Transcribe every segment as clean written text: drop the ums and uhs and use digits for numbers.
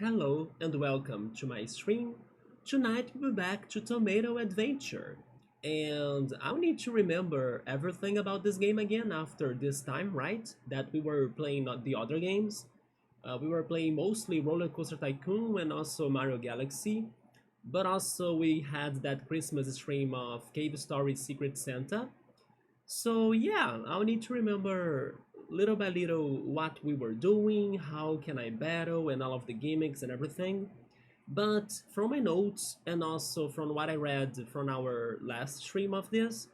Hello and welcome to my stream. Tonight we'll be back to Tomato Adventure. And I'll need to remember everything about this game again after this time, right? That we were playing not the other games. We were playing mostly Roller Coaster Tycoon and also Mario Galaxy. But also we had that Christmas stream of Cave Story Secret Santa. So yeah, I'll need to remember little by little what we were doing, how can I battle, and all of the gimmicks and everything. But from my notes and also from what I read from our last stream of this,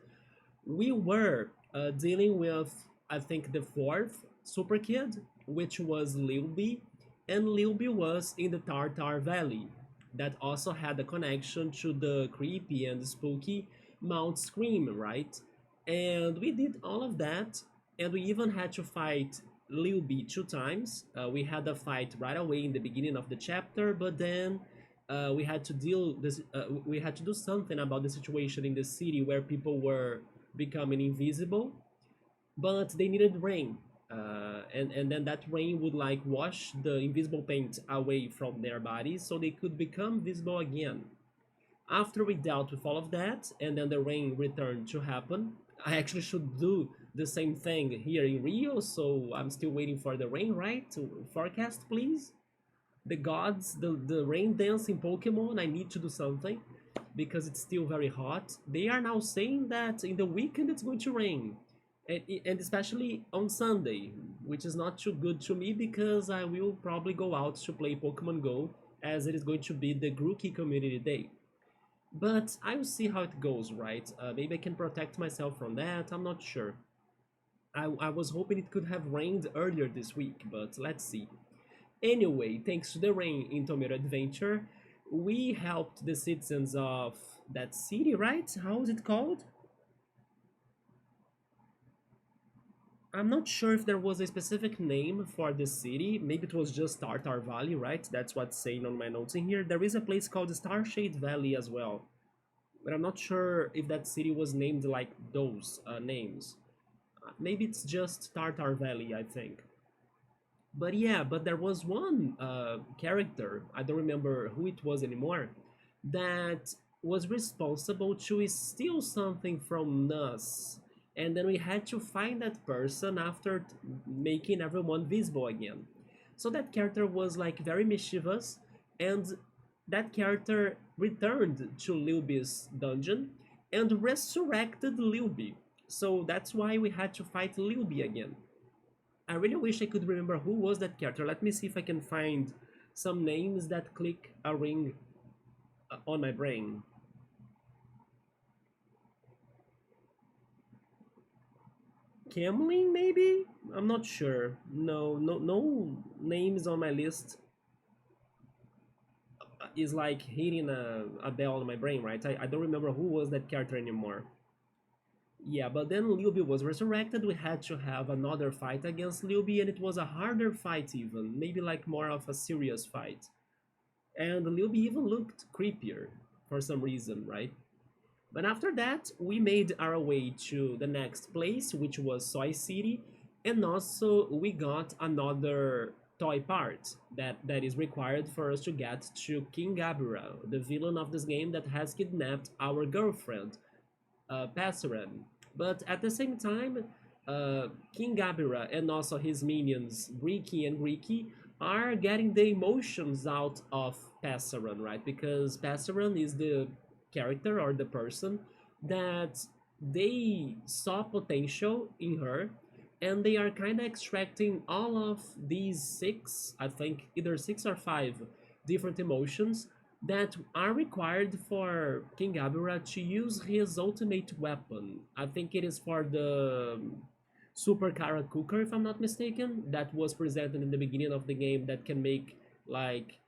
we were dealing with, I think, the fourth super kid, which was Lilby, and Lilby was in the Tartar Valley. That also had a connection to the creepy and spooky Mount Scream, right? And we did all of that, and we even had to fight Lilby two times. We had a fight right away in the beginning of the chapter, but then we had to do something about the situation in the city where people were becoming invisible, but they needed rain. And then that rain would like wash the invisible paint away from their bodies so they could become visible again. After we dealt with all of that, and then the rain returned to happen, I actually should do the same thing here in Rio, so I'm still waiting for the rain, right? To forecast, please. The gods, the rain dance in Pokemon, I need to do something because it's still very hot. They are now saying that in the weekend it's going to rain, and especially on Sunday, which is not too good to me because I will probably go out to play Pokemon Go as it is going to be the Grookey Community Day. But I will see how it goes, right? Maybe I can protect myself from that, I'm not sure. I was hoping it could have rained earlier this week, but let's see. Anyway, thanks to the rain in Tomato Adventure, we helped the citizens of that city, right? How is it called? I'm not sure if there was a specific name for the city. Maybe it was just Tartar Valley, right? That's what's saying on my notes in here. There is a place called Starshade Valley as well, but I'm not sure if that city was named like those names. Maybe it's just Tartar Valley, I think. But yeah, but there was one character, I don't remember who it was anymore, that was responsible to steal something from us. And then we had to find that person after making everyone visible again. So that character was like very mischievous, and that character returned to Lilby's dungeon and resurrected Lilby. So that's why we had to fight Lilby again. I really wish I could remember who was that character. Let me see if I can find some names that click a ring on my brain. Camlin, maybe? I'm not sure. No names on my list is like hitting a bell on my brain, right? I don't remember who was that character anymore. Yeah, but then Liubi was resurrected. We had to have another fight against Liubi, and it was a harder fight even, maybe like more of a serious fight. And Liubi even looked creepier for some reason, right? But after that, we made our way to the next place, which was Soy City, and also we got another toy part that is required for us to get to King Gabura, the villain of this game that has kidnapped our girlfriend, Passaran. But at the same time, King Gabira and also his minions, Greeky and Greeky, are getting the emotions out of Passaran, right? Because Passaran is the character or the person that they saw potential in her, and they are kind of extracting all of these six, I think either six or five different emotions that are required for King Abura to use his ultimate weapon. I think it is for the Super Kara Cooker, if I'm not mistaken, that was presented in the beginning of the game that can make like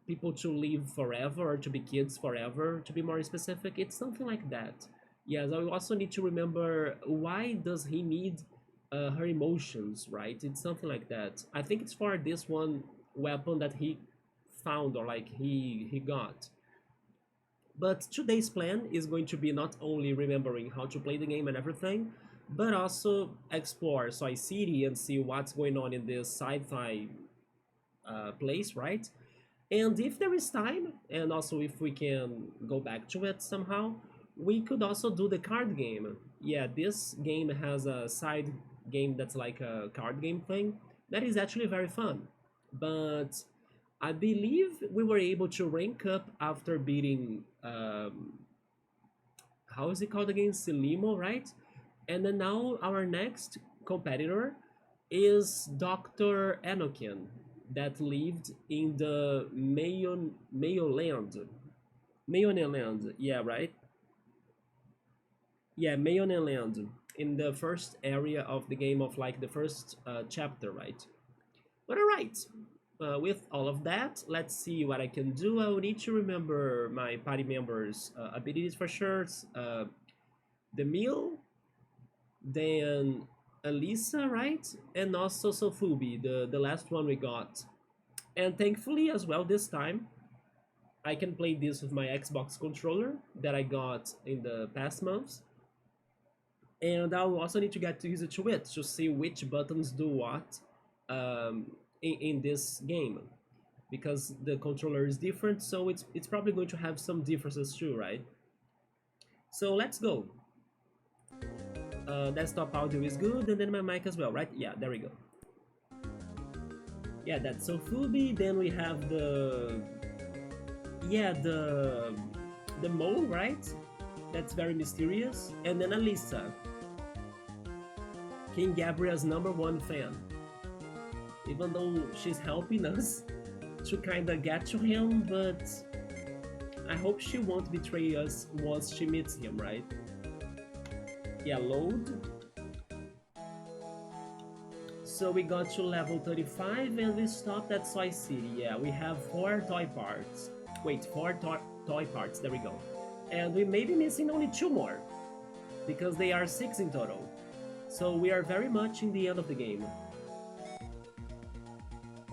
people to live forever or to be kids forever, to be more specific. It's something like that. Yes, I also need to remember why does he need her emotions, right? It's something like that. I think it's for this one weapon that he found or like he got. But today's plan is going to be not only remembering how to play the game and everything, but also explore Soy City and see what's going on in this sci-fi place, right? And if there is time, and also if we can go back to it somehow, we could also do the card game. Yeah, this game has a side game that's like a card game thing that is actually very fun. But I believe we were able to rank up after beating how is it called again? Silimo, right? And then now our next competitor is Dr. Enokin that lived in the Mayoland. Mayonen Land, yeah, right? Yeah, Mayonen Land in the first area of the game of like the first chapter, right? But alright, with all of that, let's see what I can do. I will need to remember my party members' abilities for sure. The meal, then Elisa, right? And also Sofubi, the last one we got. And thankfully as well this time, I can play this with my Xbox controller that I got in the past months. And I'll also need to get used to it to see which buttons do what in this game. Because the controller is different, so it's probably going to have some differences too, right? So let's go. Desktop audio is good, and then my mic as well, right? Yeah, there we go. Yeah, that's Sofubi. Then we have the the mole, right? That's very mysterious. And then Alisa, King Gabriel's #1 fan. Even though she's helping us to kinda get to him, but I hope she won't betray us once she meets him, right? Yeah, load. So we got to level 35 and we stopped at Soy City. Yeah, we have 4 toy parts. Wait, 4 toy parts, there we go. And we may be missing only 2 more, because they are 6 in total. So we are very much in the end of the game.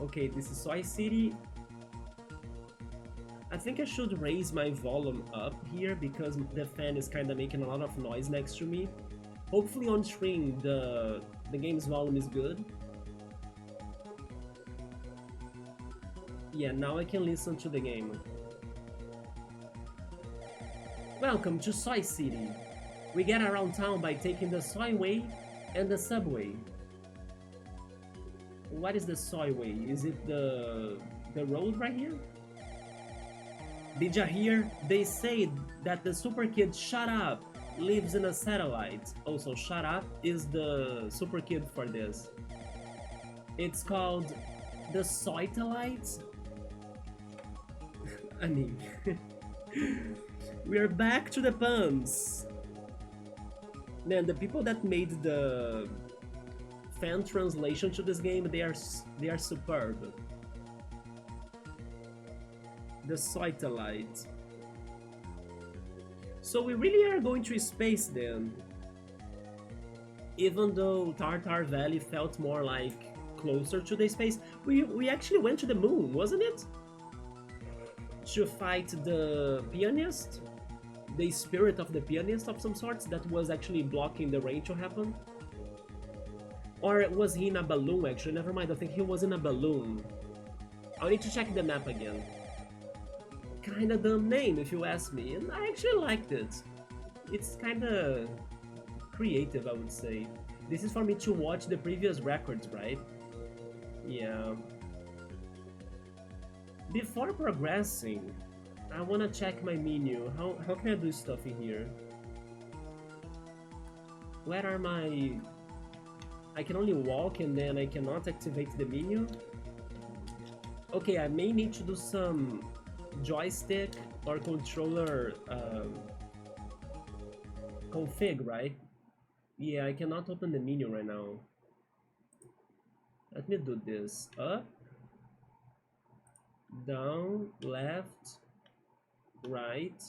Okay, this is Soy City. I think I should raise my volume up here because the fan is kind of making a lot of noise next to me. Hopefully on stream the game's volume is good. Yeah, now I can listen to the game. Welcome to Soy City. We get around town by taking the Soy Way and the subway. What is the Soy Way? Is it the road right here? Did ya hear? They say that the super kid Shut Up lives in a satellite. Also, Shut Up is the super kid for this. It's called the Soytellite. I mean, we're back to the puns. Man, the people that made the fan translation to this game, they are superb. The Soytellite. So we really are going to space then. Even though Tartar Valley felt more like closer to the space, we actually went to the moon, wasn't it? To fight the pianist, the spirit of the pianist of some sorts that was actually blocking the rain to happen. Or was he in a balloon actually? Never mind, I think he was in a balloon. I'll need to check the map again. Kinda dumb name if you ask me, and I actually liked it. It's kinda creative, I would say. This is for me to watch the previous records, right? Yeah. Before progressing, I wanna check my menu. How can I do stuff in here? Where are my... I can only walk and then I cannot activate the menu? Okay, I may need to do some joystick or controller config, right? Yeah, I cannot open the menu right now. Let me do this. Up, down, left, right,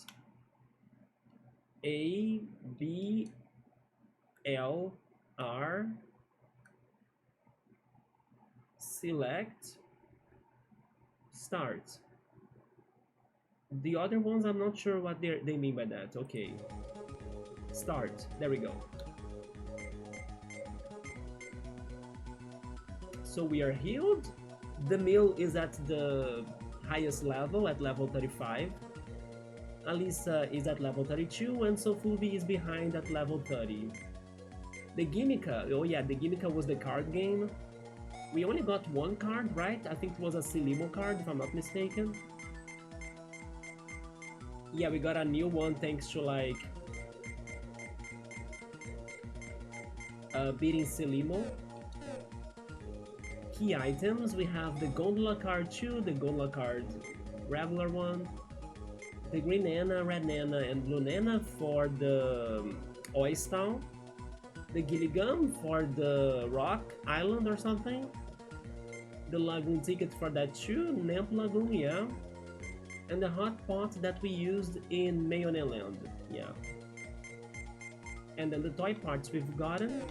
A, B, L, R, select, start. The other ones, I'm not sure what they mean by that. Okay. Start. There we go. So we are healed. The meal is at the highest level at level 35. Alisa is at level 32 and Sofubi is behind at level 30. The Gimika, oh yeah, the Gimika was the card game. We only got one card, right? I think it was a Silimo card, if I'm not mistaken. Yeah, we got a new one thanks to like beating Silimo. Key items, we have the Gondola card 2, the Gondola card regular one, the Green Nana, Red Nana, and Blue Nana for the Oystown, the Gilligam for the Rock Island or something, the Lagoon ticket for that too, Nymph Lagoon, yeah, and the Hot Pot that we used in Mayonen Land, yeah. And then the toy parts we've gotten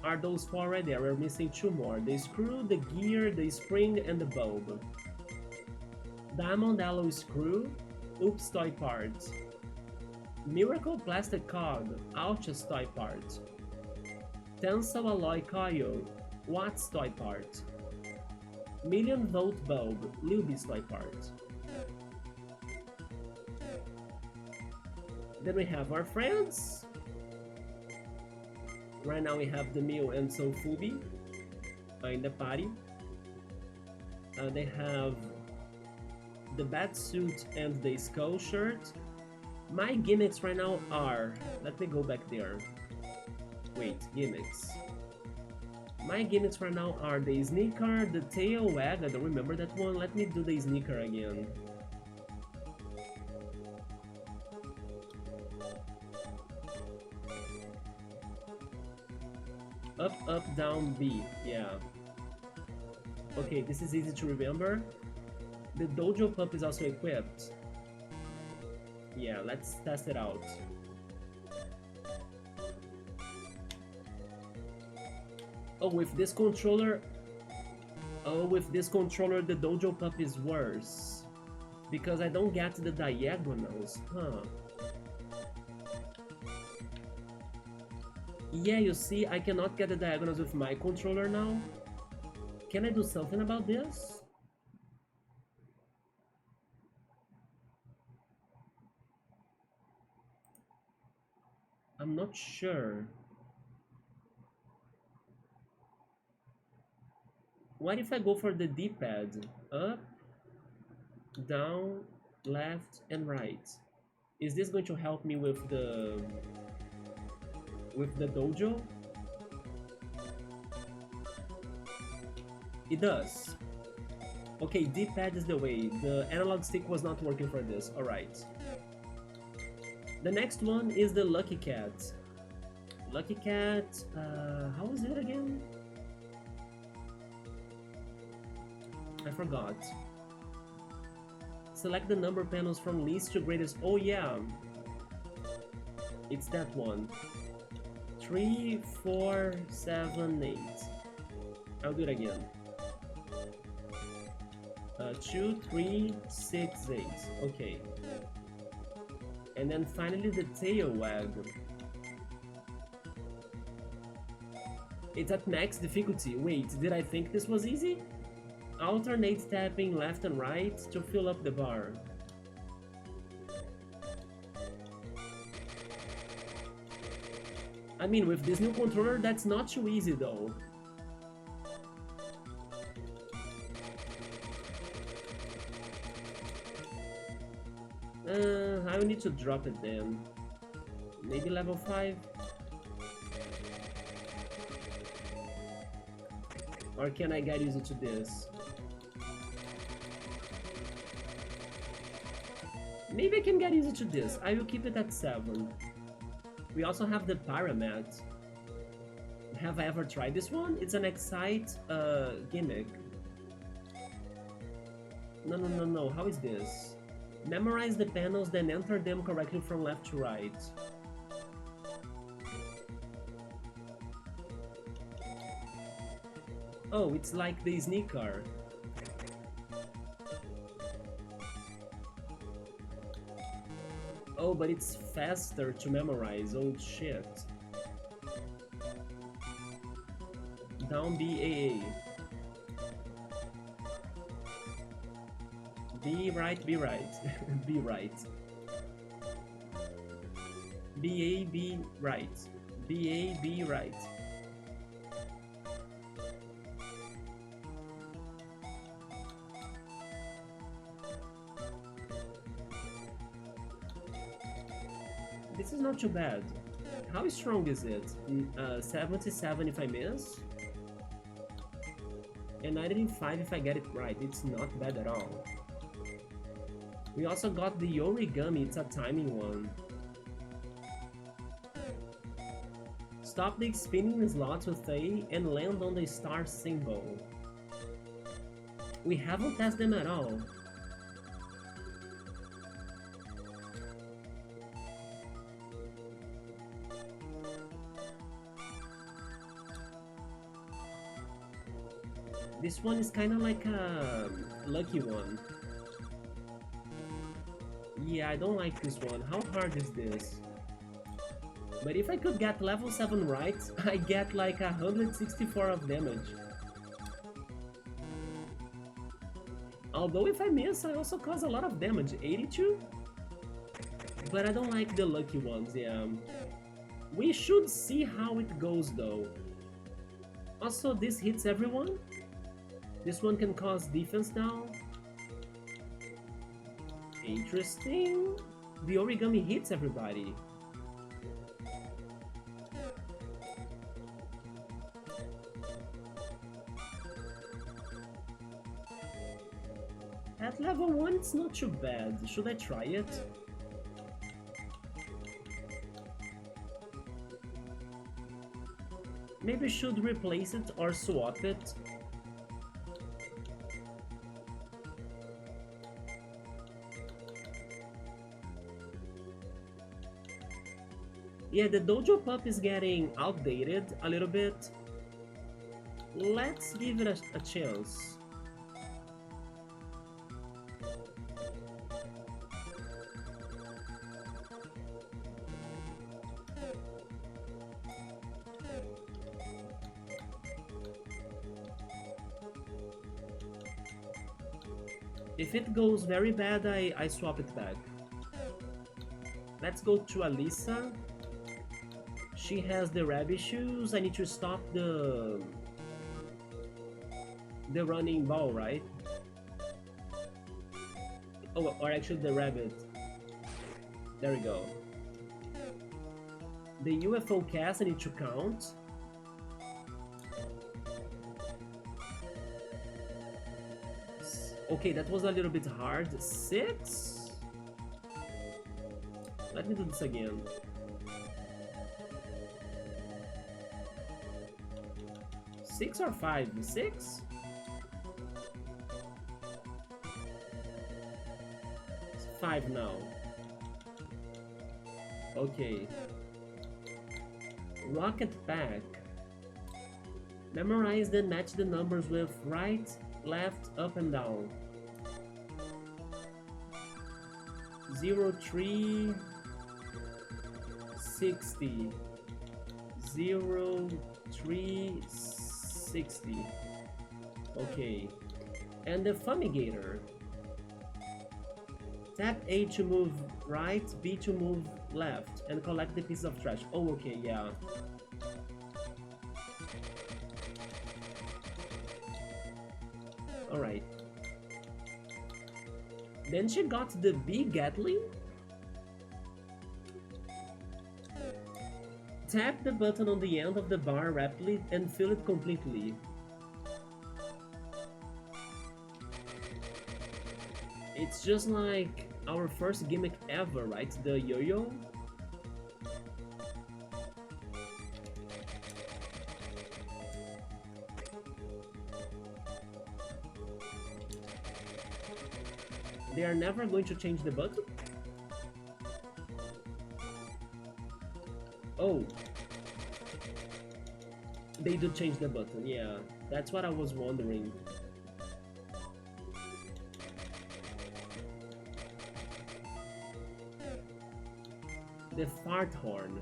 are those 4 right there. We're missing 2 more, the screw, the gear, the spring, and the bulb. Diamond Alloy Screw, Oops toy parts. Miracle Plastic Cog, Ouch's toy part. Tensile Alloy Coil, Watt's toy part. Million Volt Bulb, Luby's toy part. Then we have our friends. Right now we have the Mew and Sofubi in the party. They have the bat suit and the skull shirt. My gimmicks right now are... Let me go back there. Wait, gimmicks. My gimmicks right now are the sneaker, the tail wag, I don't remember that one. Let me do the sneaker again. Up, up, down, B, yeah. Okay, this is easy to remember. The Dojo Pup is also equipped. Yeah, let's test it out. Oh, with this controller... Oh, with this controller the Dojo Pup is worse. Because I don't get the diagonals, huh. Yeah, you see, I cannot get the diagonals with my controller now. Can I do something about this? I'm not sure. What if I go for the D-pad? Up, down, left, and right. Is this going to help me with the dojo? It does. Okay, D-pad is the way. The analog stick was not working for this. Alright. The next one is the Lucky Cat. Lucky Cat... how is it again? I forgot. Select the number panels from least to greatest. Oh yeah! It's that one. 3, 4, 7, 8. I'll do it again. 2, 3, 6, 8. Okay. And then finally the tail wag. It's at max difficulty. Wait, did I think this was easy? Alternate tapping left and right to fill up the bar. I mean, with this new controller, that's not too easy though. I will need to drop it then. Maybe level 5? Or can I get used to this? Maybe I can get used to this. I will keep it at 7. We also have the Pyramat. Have I ever tried this one? It's an Excite gimmick. No. How is this? Memorize the panels, then enter them correctly from left to right. Oh, it's like the sneaker. Oh, but it's faster to memorize. Oh shit. Down BAA. Be right, be right. Be right. B-A-B right. B-A-B right. This is not too bad. How strong is it? 77 if I miss? And 95 if I get it right. It's not bad at all. We also got the origami, it's a timing one. Stop the spinning slots with A and land on the star symbol. We haven't tested them at all. This one is kind of like a lucky one. Yeah, I don't like this one. How hard is this? But if I could get level 7 right, I get like 164 of damage. Although if I miss, I also cause a lot of damage. 82? But I don't like the lucky ones, yeah. We should see how it goes though. Also, this hits everyone. This one can cause defense down. Interesting. The origami hits everybody. At level 1 it's not too bad. Should I try it? Maybe I should replace it or swap it. Yeah, the dojo pup is getting outdated a little bit. Let's give it a chance. If it goes very bad, I swap it back. Let's go to Alisa. She has the rabbit shoes. I need to stop the running ball, right? Oh, or actually the rabbit. There we go. The UFO cast I need to count. Okay, that was a little bit hard. 6? Let me do this again. 6 or 5? 6? 5 now. Okay. Rocket pack. Memorize then match the numbers with right, left, up and down. 0, 3, 60. 0, 3, 60. Okay. And the fumigator. Tap A to move right, B to move left, and collect the pieces of trash. Oh, okay, yeah. Alright. Then she got the big Gatling. Tap the button on the end of the bar rapidly and fill it completely. It's just like our first gimmick ever, right? The yo-yo. They are never going to change the button? Oh. They do change the button, yeah. That's what I was wondering. The fart horn.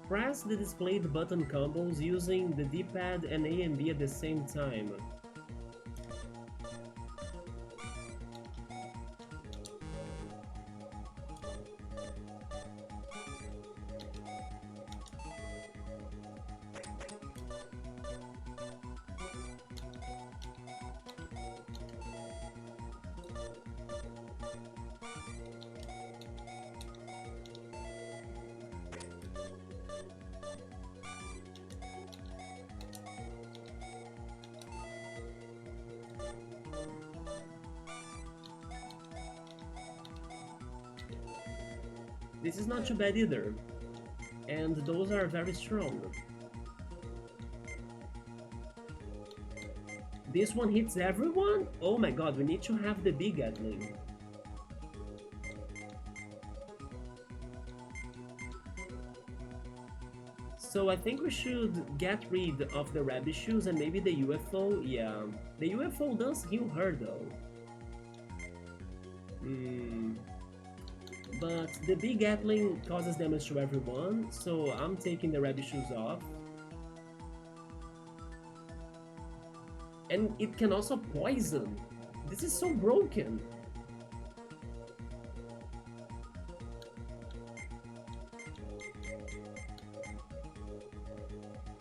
Press the displayed button combos using the D-pad and A and B at the same time. This is not too bad either. And those are very strong. This one hits everyone? Oh my god, we need to have the big Gatling. So I think we should get rid of the rabbit shoes and maybe the UFO. Yeah, the UFO does heal her though. But the big Gatling causes damage to everyone, so I'm taking the rabbit shoes off. And it can also poison. This is so broken.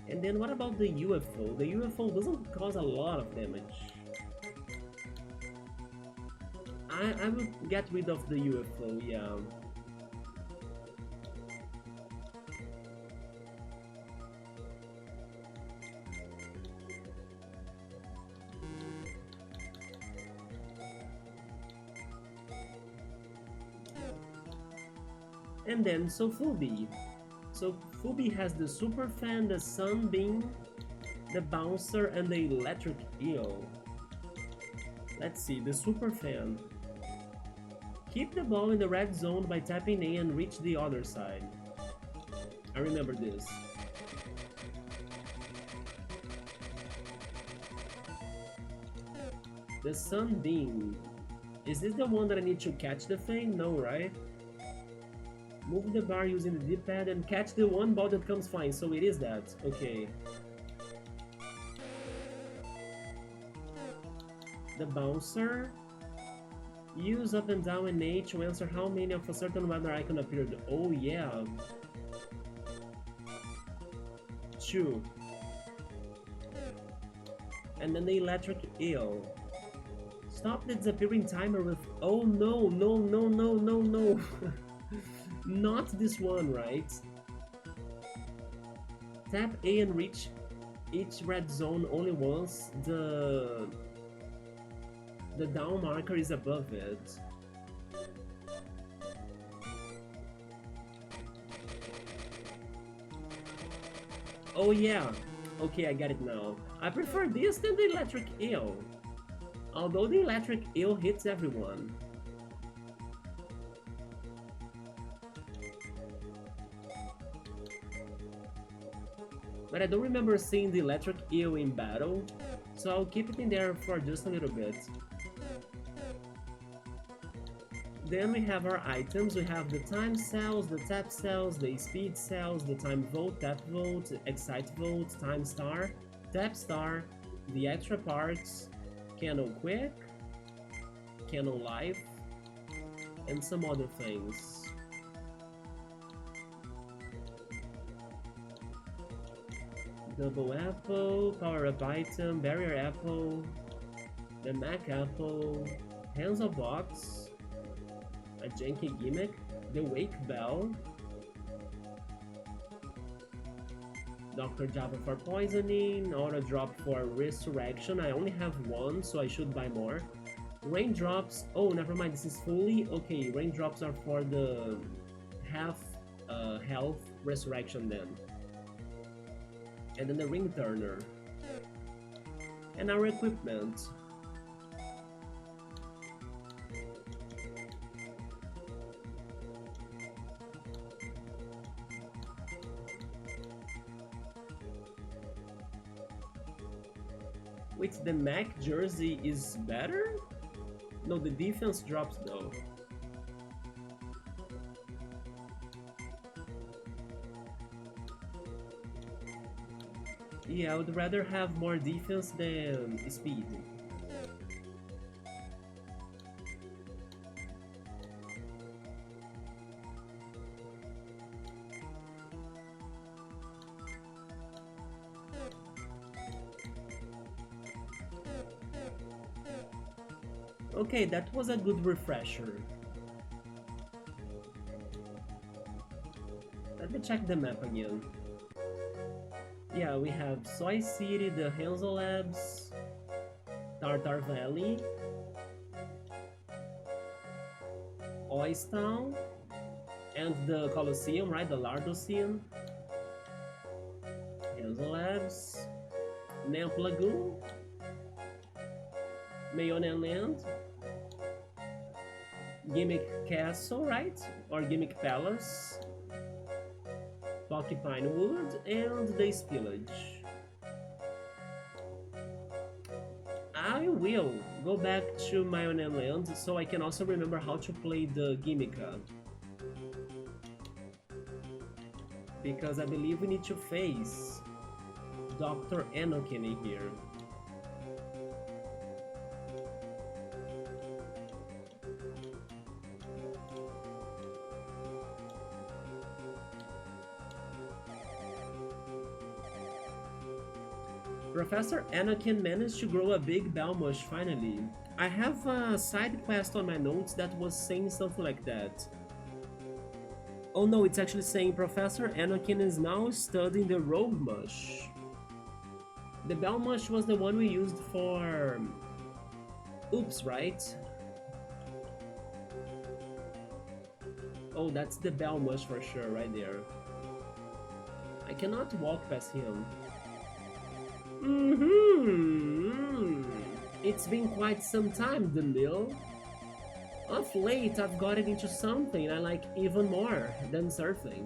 And then what about the UFO? The UFO doesn't cause a lot of damage. I would get rid of the UFO, yeah. And then Sofubi. So Fubi has the super fan, the sunbeam, the bouncer, and the electric eel. Let's see, the super fan. Keep the ball in the red zone by tapping A and reach the other side. I remember this. The sunbeam. Is this the one that I need to catch the thing? No, right? Move the bar using the D-pad and catch the one ball that comes flying. So it is that. Okay. The bouncer. Use up and down and A to answer how many of a certain weather icon appeared. Oh yeah. 2. And then the electric eel. Stop the disappearing timer with... Oh no, no, no, no, no, no. Not this one, right? Tap A and reach each red zone only once. The down marker is above it. Oh yeah. Okay, I get it now. I prefer this than the electric eel. Although the electric eel hits everyone. But I don't remember seeing the electric eel in battle, so I'll keep it in there for just a little bit. Then we have our items. We have the time cells, the tap cells, the speed cells, the time volt, tap volt, excite volt, time star, tap star, the extra parts, canon quick, canon life, and some other things. Double apple, power up item, barrier apple, the Mac apple, Hanzo box, a janky gimmick, the wake bell, Dr. Java for poisoning, auto drop for resurrection. I only have one, so I should buy more. Raindrops. Oh, never mind. This is fully okay. Raindrops are for the half health resurrection then. And then the ring turner. And our equipment. Wait, the Mac jersey is better? No, the defense drops though. Yeah, I would rather have more defense than speed. Okay, that was a good refresher. Let me check the map again. Yeah, we have Soy City, the Hanzo Labs, Tartar Valley, Oystown, And the Colosseum, right? The Lardosium. Hanzo Labs. Namp Lagoon. Mayonen Land. Gimmick Castle, right? Or Gimmick Palace. Porcupine Wood. And the Spillage. I will go back to Mayonen Land so I can also remember how to play the Gimmica. Because I believe we need to face Dr. Anakin here. Professor Anakin managed to grow a big Balmush finally. I have a side quest on my notes that was saying something like that. Oh no, it's actually saying Professor Anakin is now studying the Rogue Mush. The Balmush was the one we used for... Oops, right? Oh, that's the Balmush for sure, right there. I cannot walk past him. It's been quite some time, Demille. Of late, I've gotten into something I like even more than surfing.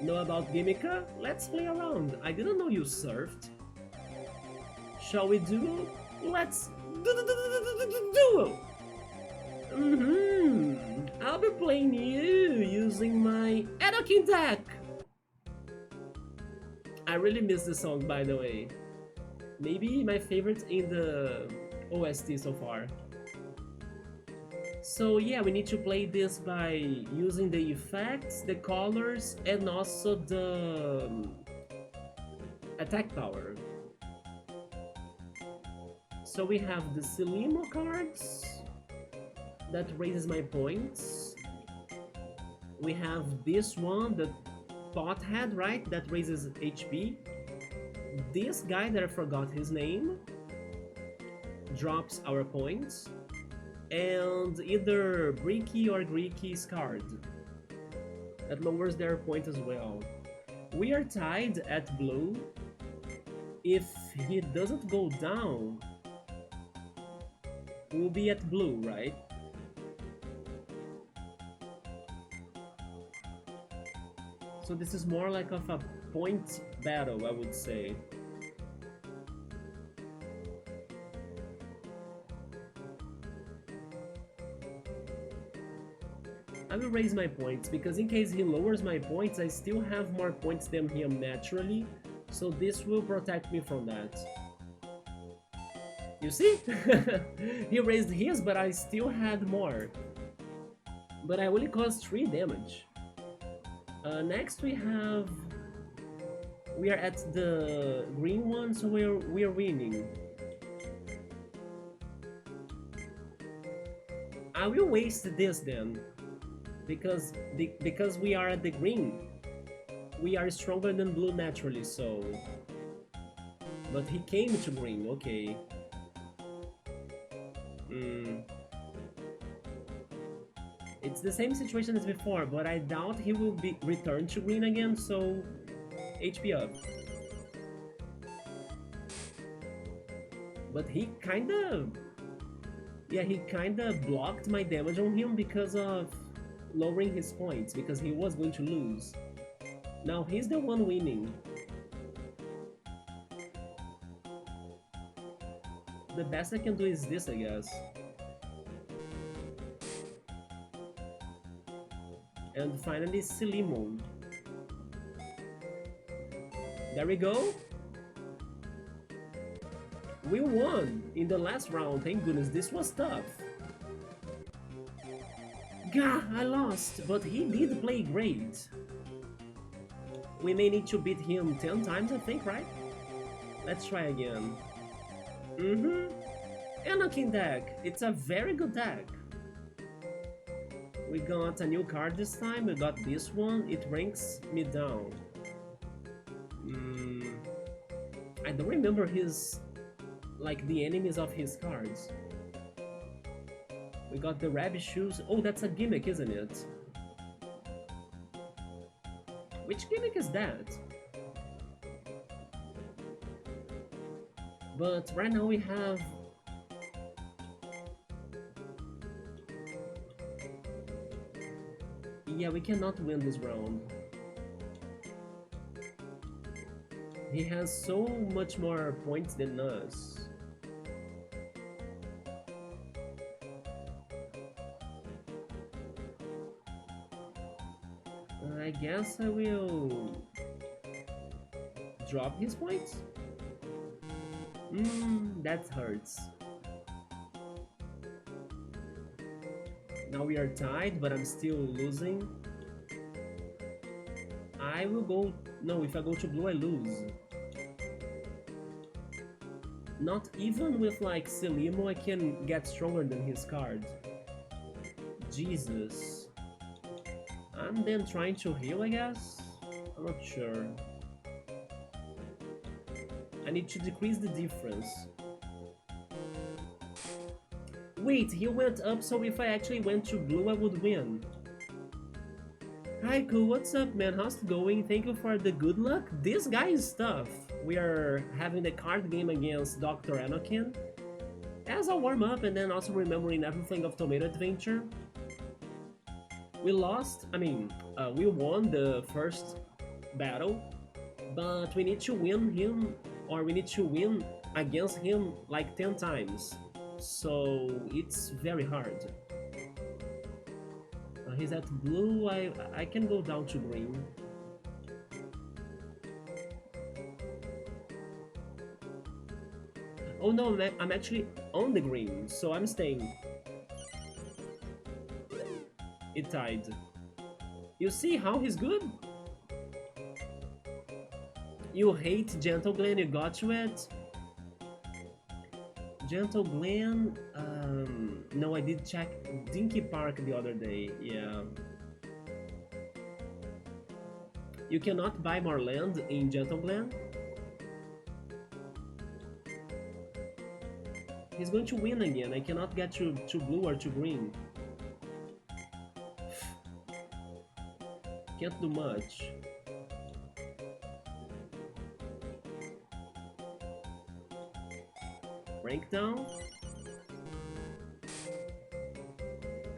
Know about Gimmica? Let's play around. I didn't know you surfed. Shall we duel? Let's duel! I'll be playing you using my Anakin deck! I really miss the song, by the way. Maybe my favorite in the OST so far. So yeah, we need to play this by using the effects, the colors, and also the attack power. So we have the Silimo cards that raises my points. We have this one, the Pothead, right? That raises HP. This guy that I forgot his name drops our points. And either Bricky or Greeky's card that lowers their point as well. We are tied at blue. If he doesn't go down, we'll be at blue, right? So this is more like of a point battle, I would say. I will raise my points, because in case he lowers my points, I still have more points than him naturally, so this will protect me from that. You see? He raised his, but I still had more. But I only caused 3 damage. Next we are at the green one, so we are winning. I will waste this then. Because we are at the green, we are stronger than blue naturally, so... But he came to green, okay. It's the same situation as before, but I doubt he will be returned to green again, so... HP up. But he kinda... Yeah, he kinda blocked my damage on him because of... lowering his points, because he was going to lose. Now he's the one winning. The best I can do is this, I guess. And finally, Silimo. There we go. We won in the last round, thank goodness. This was tough. Gah, I lost, but he did play great. We may need to beat him 10 times, I think, right? Let's try again. Anakin deck. It's a very good deck. We got a new card this time. We got this one. It ranks me down. I don't remember his... like the enemies of his cards. We got the rabbit shoes. Oh, that's a gimmick, isn't it? Which gimmick is that? But right now we have... Yeah, we cannot win this round. He has so much more points than us. I guess I will drop his points. That hurts. Now we are tied, but I'm still losing. I will go... No, if I go to blue, I lose. Not even with like Selimo, I can get stronger than his card. Jesus. I'm then trying to heal, I guess? I'm not sure. I need to decrease the difference. Wait, he went up, so if I actually went to blue, I would win. Hi, cool. What's up, man? How's it going? Thank you for the good luck. This guy is tough. We are having the card game against Dr. Anakin. As a warm-up, and then also remembering everything of Tomato Adventure. We lost, we won the first battle, but we need to win him, or we need to win against him like 10 times. So it's very hard. He's at blue, I can go down to green. Oh no, I'm actually on the green, so I'm staying. It tied. You see how he's good? You hate Gentle Glen, you got to it? Gentle Glen, no, I did check Dinky Park the other day, yeah. You cannot buy more land in Gentle Glen? He's going to win again, I cannot get to blue or to green. Can't do much. Rank down?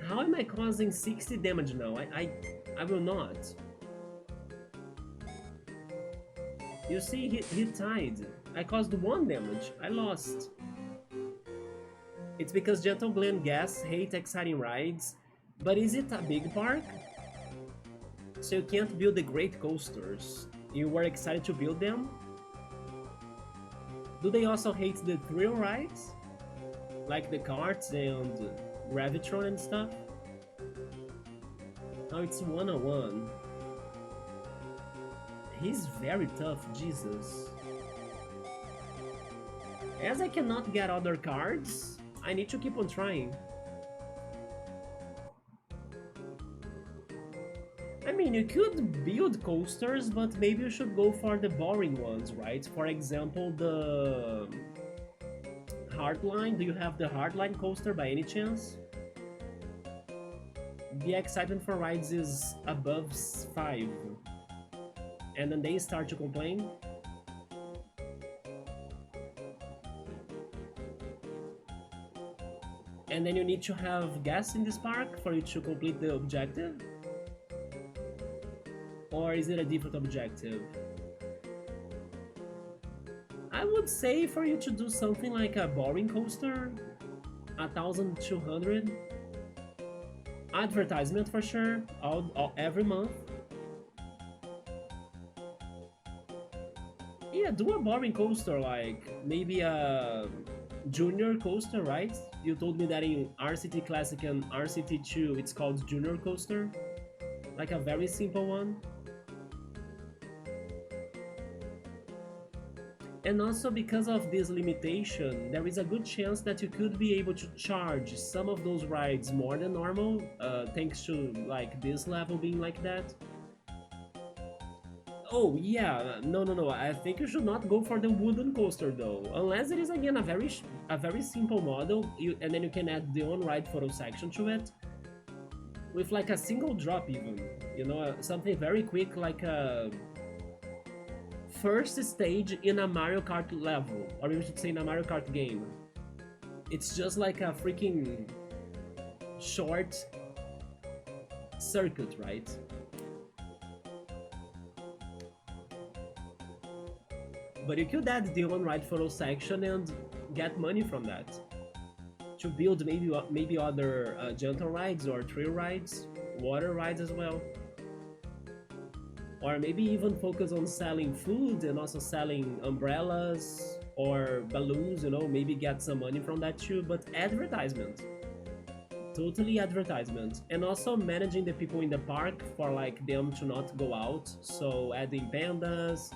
How am I causing 60 damage now? I will not. You see, he tied. I caused 1 damage. I lost. It's because Gentle Glen guests hate exciting rides. But is it a big park? So you can't build the great coasters. You were excited to build them? Do they also hate the thrill rides? Like the carts and Gravitron and stuff? Now it's 1-on-1. He's very tough, Jesus. As I cannot get other cards, I need to keep on trying. I mean, you could build coasters, but maybe you should go for the boring ones, right? For example, the Hardline. Do you have the Hardline coaster by any chance? The excitement for rides is above 5. And then they start to complain. And then you need to have gas in this park for you to complete the objective? Or is it a different objective? I would say for you to do something like a boring coaster, 1,200. Advertisement for sure, every month. Yeah, do a boring coaster, like maybe a junior coaster, right? You told me that in RCT Classic and RCT2 it's called junior coaster. Like a very simple one. And also because of this limitation, there is a good chance that you could be able to charge some of those rides more than normal, thanks to like this level being like that. Oh yeah, no, I think you should not go for the wooden coaster though, unless it is again a very simple model, and then you can add the on-ride photo section to it. with like a single drop even, you know, something very quick, like a first stage in a Mario Kart level, or you should say in a Mario Kart game. It's just like a freaking short circuit, right? But you could add the on-ride photo section and get money from that to build maybe other gentle rides or trail rides, water rides as well, or maybe even focus on selling food and also selling umbrellas or balloons. You know, maybe get some money from that too. But advertisement, totally advertisement, and also managing the people in the park for like them to not go out. So adding pandas,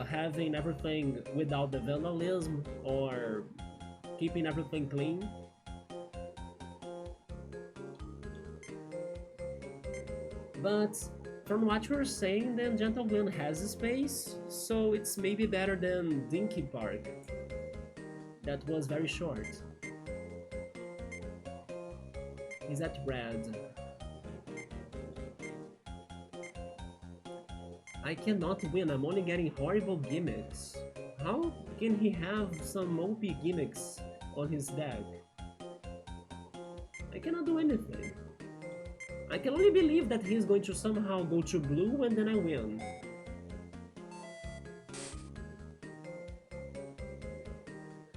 having everything without the vandalism or keeping everything clean. But from what you're saying, then Gentle Glen has a space, so it's maybe better than Dinky Park. That was very short. Is that red? I cannot win, I'm only getting horrible gimmicks. How can he have some OP gimmicks on his deck? I cannot do anything. I can only believe that he's going to somehow go to blue and then I win.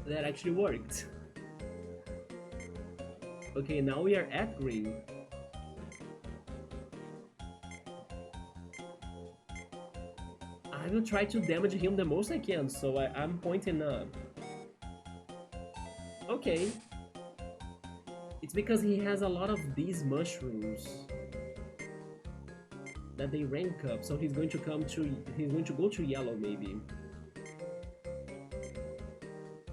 That actually worked. Okay, now we are at green. I will try to damage him the most I can, so I'm pointing up. Okay. It's because he has a lot of these mushrooms that they rank up, so he's going to go to yellow maybe.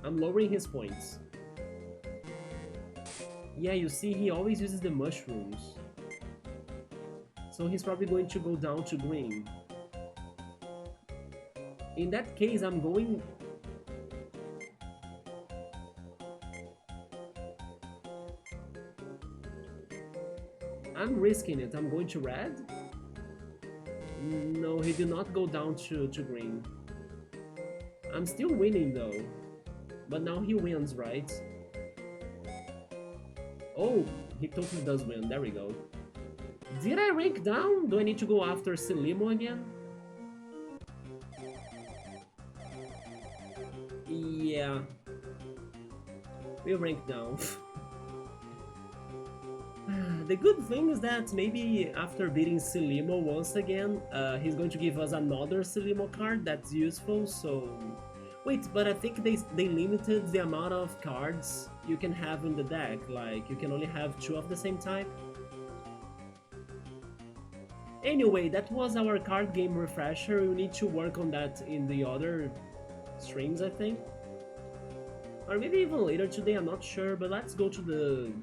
I'm lowering his points. Yeah, you see, he always uses the mushrooms. So he's probably going to go down to green. In that case, I'm going... I'm risking it. I'm going to red? No, he did not go down to green. I'm still winning though. But now he wins, right? Oh, he totally does win. There we go. Did I rank down? Do I need to go after Selimo again? Yeah. We ranked down. The good thing is that maybe after beating Selimo once again, he's going to give us another Selimo card that's useful, so... Wait, but I think they limited the amount of cards you can have in the deck, like you can only have 2 of the same type. Anyway, that was our card game refresher. We need to work on that in the other streams, I think. Or maybe even later today, I'm not sure, but let's go to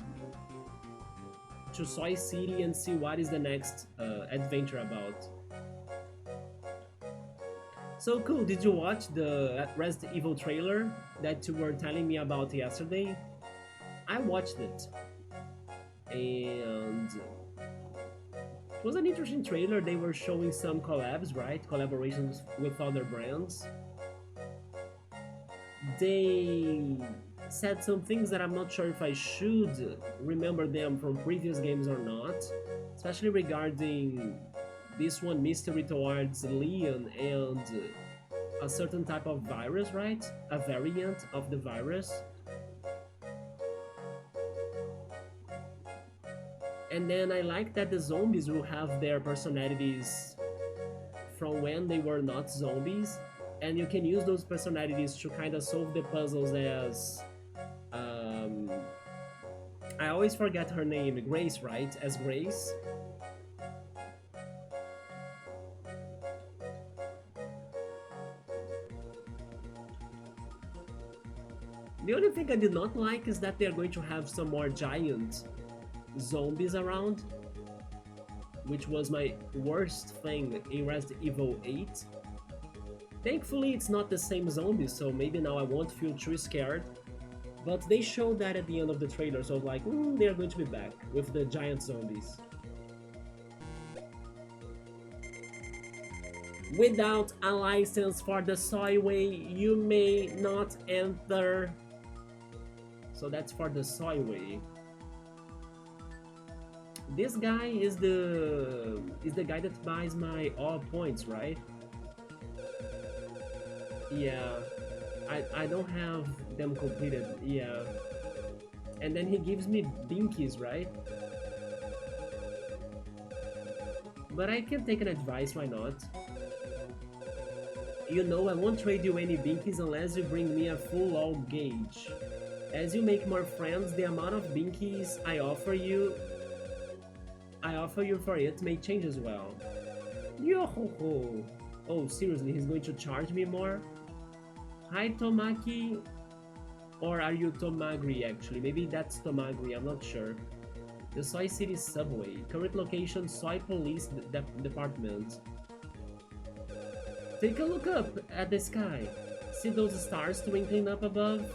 Soy City and see what is the next adventure about. So cool, did you watch the Resident Evil trailer that you were telling me about yesterday? I watched it. And it was an interesting trailer. They were showing some collabs, right? Collaborations with other brands. They said some things that I'm not sure if I should remember them from previous games or not, especially regarding this one, mystery towards Leon and a certain type of virus, right? A variant of the virus. And then I like that the zombies will have their personalities from when they were not zombies, and you can use those personalities to kind of solve the puzzles as... I always forget her name, Grace, right? As Grace. The only thing I did not like is that they're going to have some more giant zombies around, which was my worst thing in Resident Evil 8. Thankfully it's not the same zombies, so maybe now I won't feel too scared. But they showed that at the end of the trailer, so I was like, they're going to be back with the giant zombies. Without a license for the Soyway, you may not enter. So that's for the Soyway. This guy is the guy that buys my all points, right? Yeah, I don't have them completed. Yeah, and then he gives me binkies, right? But I can take an advice, why not? You know, I won't trade you any binkies unless you bring me a full all gauge. As you make more friends, the amount of binkies I offer you for it may change as well. Yo-ho-ho! Oh, seriously, he's going to charge me more? Hi, Tomaki. Or are you Tomagri, actually? Maybe that's Tomagri, I'm not sure. The Soy City subway. Current location, Soy Police Department. Take a look up at the sky. See those stars twinkling up above?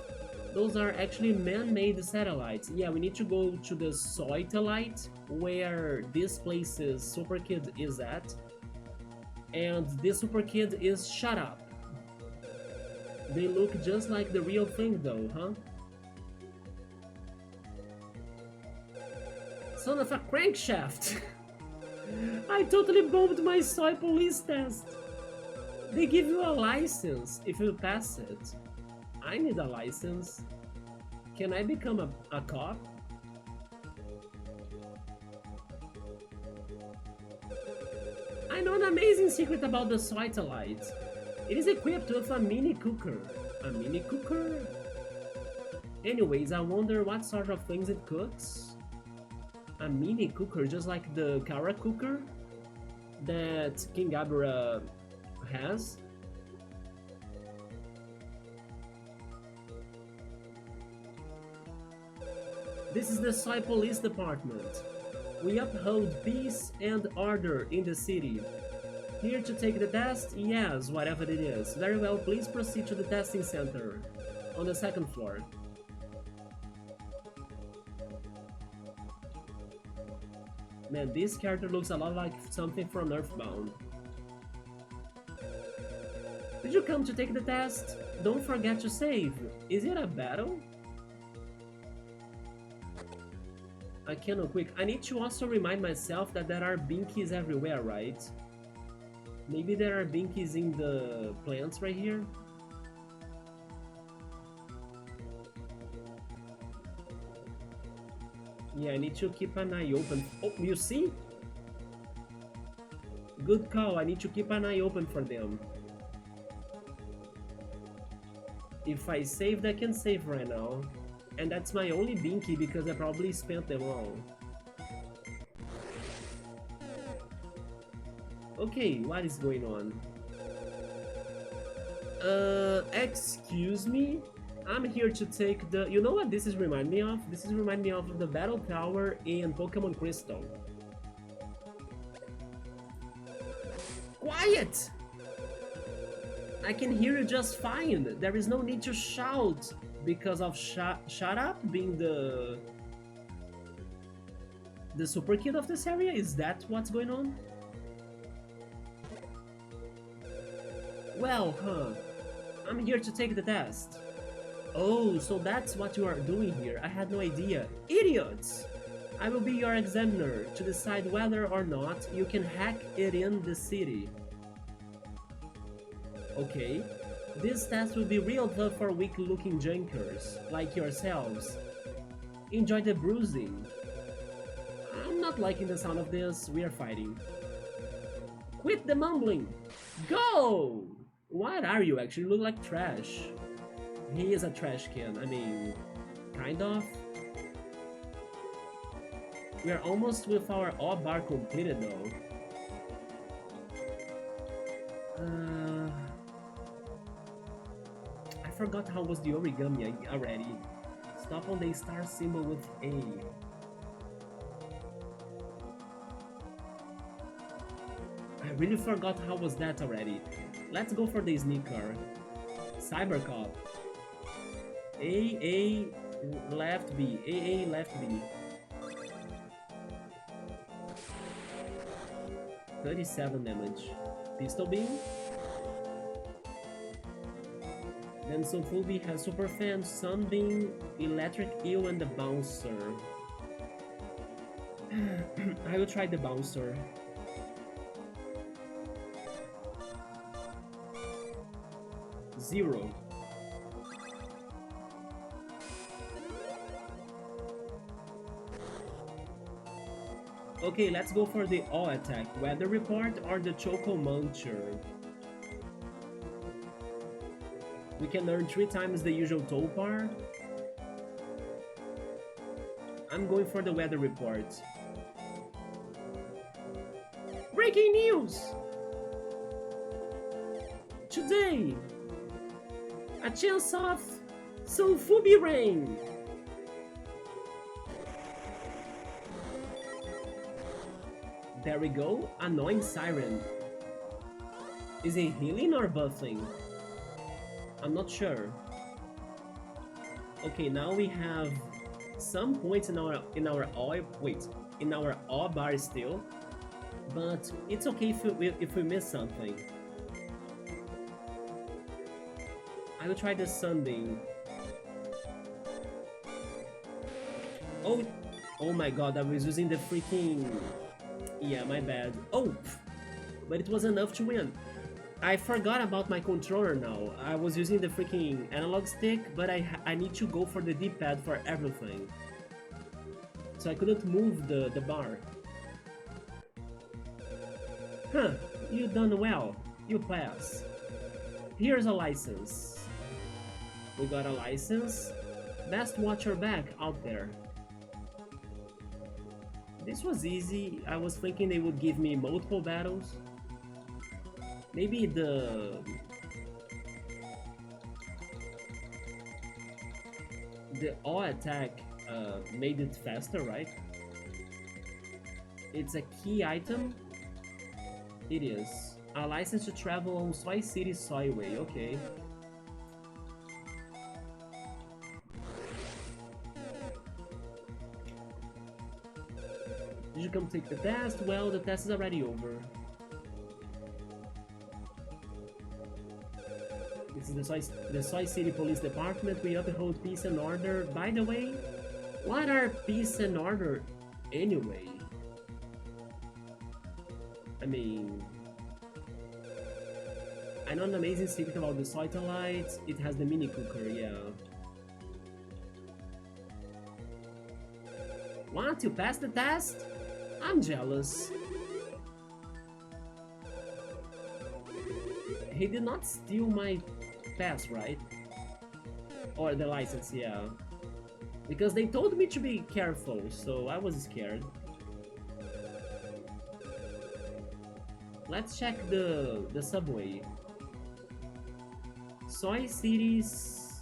Those are actually man-made satellites. Yeah, we need to go to the Soytellite, where this place's Super Kid is at. And this Super Kid is shut up. They look just like the real thing though, huh? Son of a crankshaft! I totally bombed my Soy Police test! They give you a license if you pass it. I need a license. Can I become a cop? I know an amazing secret about the Soytellite. It is equipped with a mini cooker. A mini cooker? Anyways, I wonder what sort of things it cooks. A mini cooker, just like the Kara cooker that King Gabra has. This is the Soy Police Department. We uphold peace and order in the city. Here to take the test? Yes, whatever it is. Very well, please proceed to the testing center on the second floor. Man, this character looks a lot like something from Earthbound. Did you come to take the test? Don't forget to save. Is it a battle? I cannot quick. I need to also remind myself that there are binkies everywhere, right? Maybe there are binkies in the plants right here? Yeah, I need to keep an eye open. Oh, you see? Good call, I need to keep an eye open for them. If I saved, I can save right now. And that's my only binky because I probably spent them all. Okay, what is going on? Excuse me? I'm here to take the... You know what this is remind me of? This is remind me of the Battle Tower in Pokemon Crystal. Quiet! I can hear you just fine. There is no need to shout because of shut up being the super kid of this area. Is that what's going on? Well, huh. I'm here to take the test. Oh, so that's what you are doing here. I had no idea. Idiots! I will be your examiner to decide whether or not you can hack it in the city. Okay. This test will be real tough for weak-looking junkers, like yourselves. Enjoy the bruising. I'm not liking the sound of this. We are fighting. Quit the mumbling! Go! What are you actually? You look like trash. He is a trash can. I mean, kind of. We are almost with our all bar completed though. I forgot how was the origami already. Stop on the star symbol with A. I really forgot how was that already. Let's go for the sneaker. Cybercop. A left B. A left B. 37 damage. Pistol Beam. Then Sofubi has Super Fan, Sunbeam, Electric Eel, and the Bouncer. I will try the Bouncer. Zero. Okay, let's go for the all attack. Weather Report or the Choco Muncher. We can earn 3 times the usual Topar. I'm going for the Weather Report. Breaking news! Today, a chance of Sofubi rain. There we go, annoying siren. Is it healing or buffing? I'm not sure. Okay, now we have some points in our all bar still, but it's okay if we miss something. I will try the Sunbeam. Oh my god, I was using the freaking... Yeah, my bad. Oh! But it was enough to win. I forgot about my controller now. I was using the freaking analog stick, but I need to go for the D-pad for everything. So I couldn't move the bar. Huh, you done well. You pass. Here's a license. We got a license. Best watch your back out there. This was easy. I was thinking they would give me multiple battles. Maybe the all attack made it faster, right? It's a key item. It is. A license to travel on Soy City Soyway, okay. Did you come take the test? Well, the test is already over. This is the Soy City Police Department. We uphold peace and order. By the way, what are peace and order anyway? I mean... I know an amazing secret about the Soytellite. It has the mini cooker, yeah. Want to pass the test? I'm jealous. He did not steal my pass, right? Or the license, yeah. Because they told me to be careful, so I was scared. Let's check the subway. Soy City's...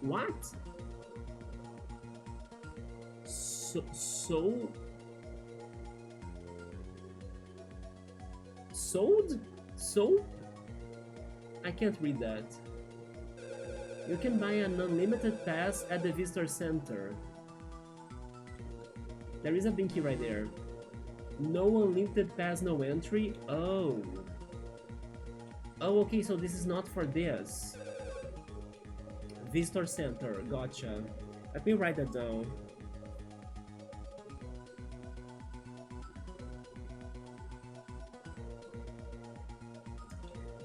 What? Sold? Soap? I can't read that. You can buy an unlimited pass at the visitor center. There is a binky right there. No unlimited pass, no entry. Oh. Oh, okay, so this is not for this. Visitor center, gotcha. Let me write that down.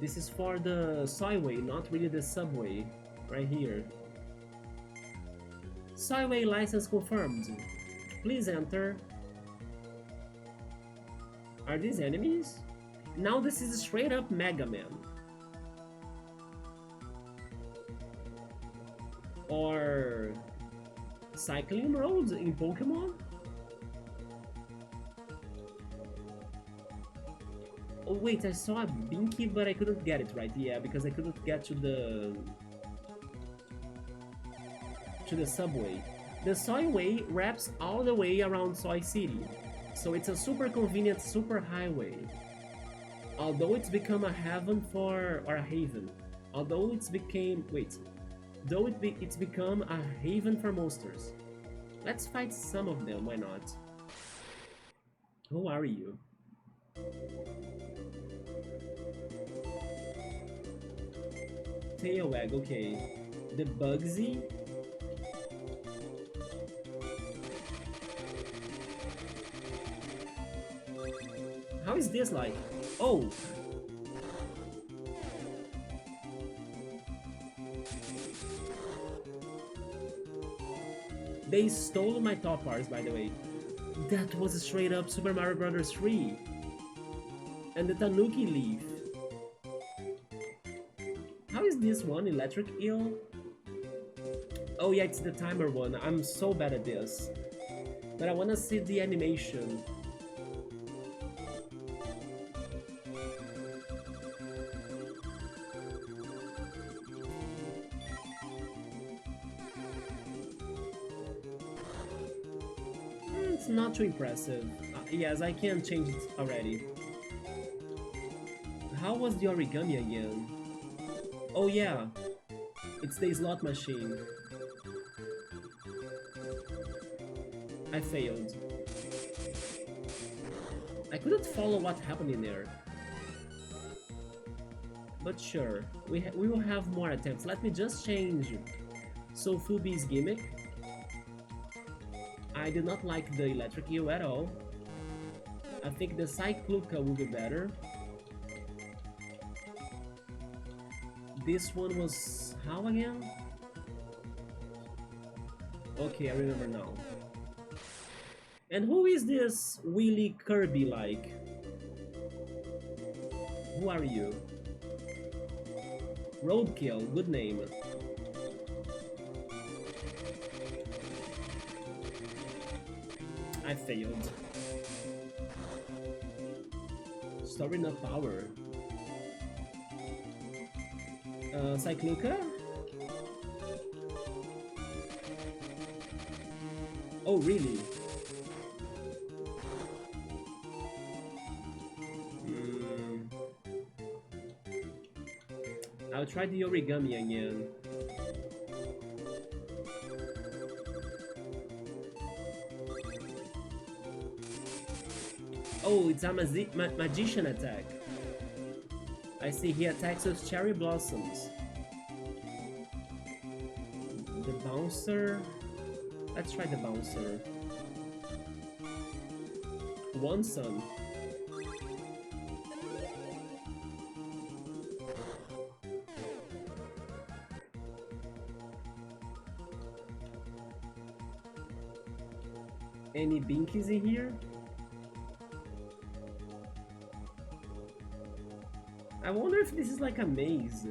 This is for the Soyway, not really the subway. Right here. Soyway license confirmed. Please enter. Are these enemies? Now this is straight up Mega Man. Or Cycling Road in Pokemon? Oh wait, I saw a Binky but I couldn't get it right, yeah, because I couldn't get to the subway. The Soyway wraps all the way around Soy City, so it's a super convenient super highway. Although it's become a haven or a haven. Although it's became it's become a haven for monsters. Let's fight some of them, why not? Who are you? Tail wag, okay. The Bugsy. How is this like? Oh! They stole my top bars, by the way. That was straight up Super Mario Bros. 3. And the Tanuki leaf. How is this one? Electric Eel? Oh yeah, it's the timer one. I'm so bad at this. But I wanna see the animation. It's not too impressive. Yes, I can change it already. How was the origami again? Oh yeah, it's the slot machine. I failed. I couldn't follow what happened in there. But sure, we will have more attempts. Let me just change Sofubi's gimmick. I do not like the electric eel at all. I think the Cycluca will be better. This one was how again? Okay, I remember now. And who is this Willy Kirby like? Who are you? Roadkill, good name. I failed. Story not power. Cycluca? Oh, really? I'll try the origami again. Oh, it's a magician attack. I see he attacks with cherry blossoms. The bouncer. Let's try the bouncer. One sun. Any binkies in here? I wonder if this is like a maze.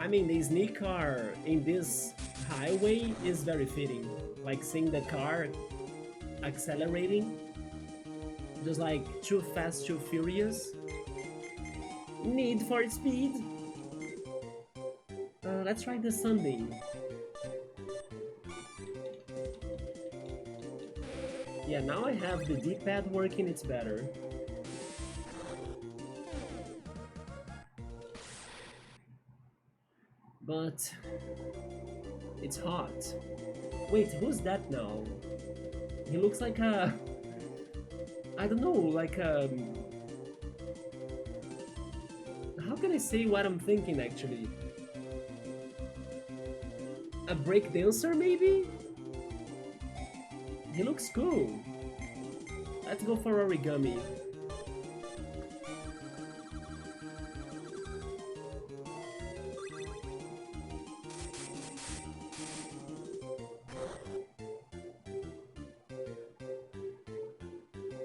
I mean, the sneak car in this highway is very fitting. Like seeing the car accelerating, just like Too Fast, Too Furious. Need for Speed. Let's try the Sunbeam. Yeah, now I have the D-pad working, it's better. But it's hot. Wait, who's that now? He looks like a... I don't know, like a... How can I say what I'm thinking actually? A break dancer maybe? He looks cool. Let's go for origami.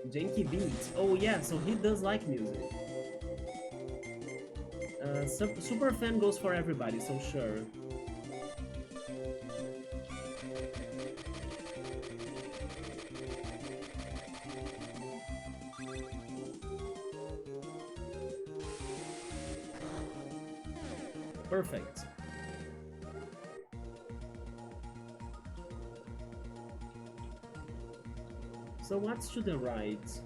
Janky beats. Oh yeah, so he does like music. Super fan goes for everybody, so sure. Perfect. So what's to the right?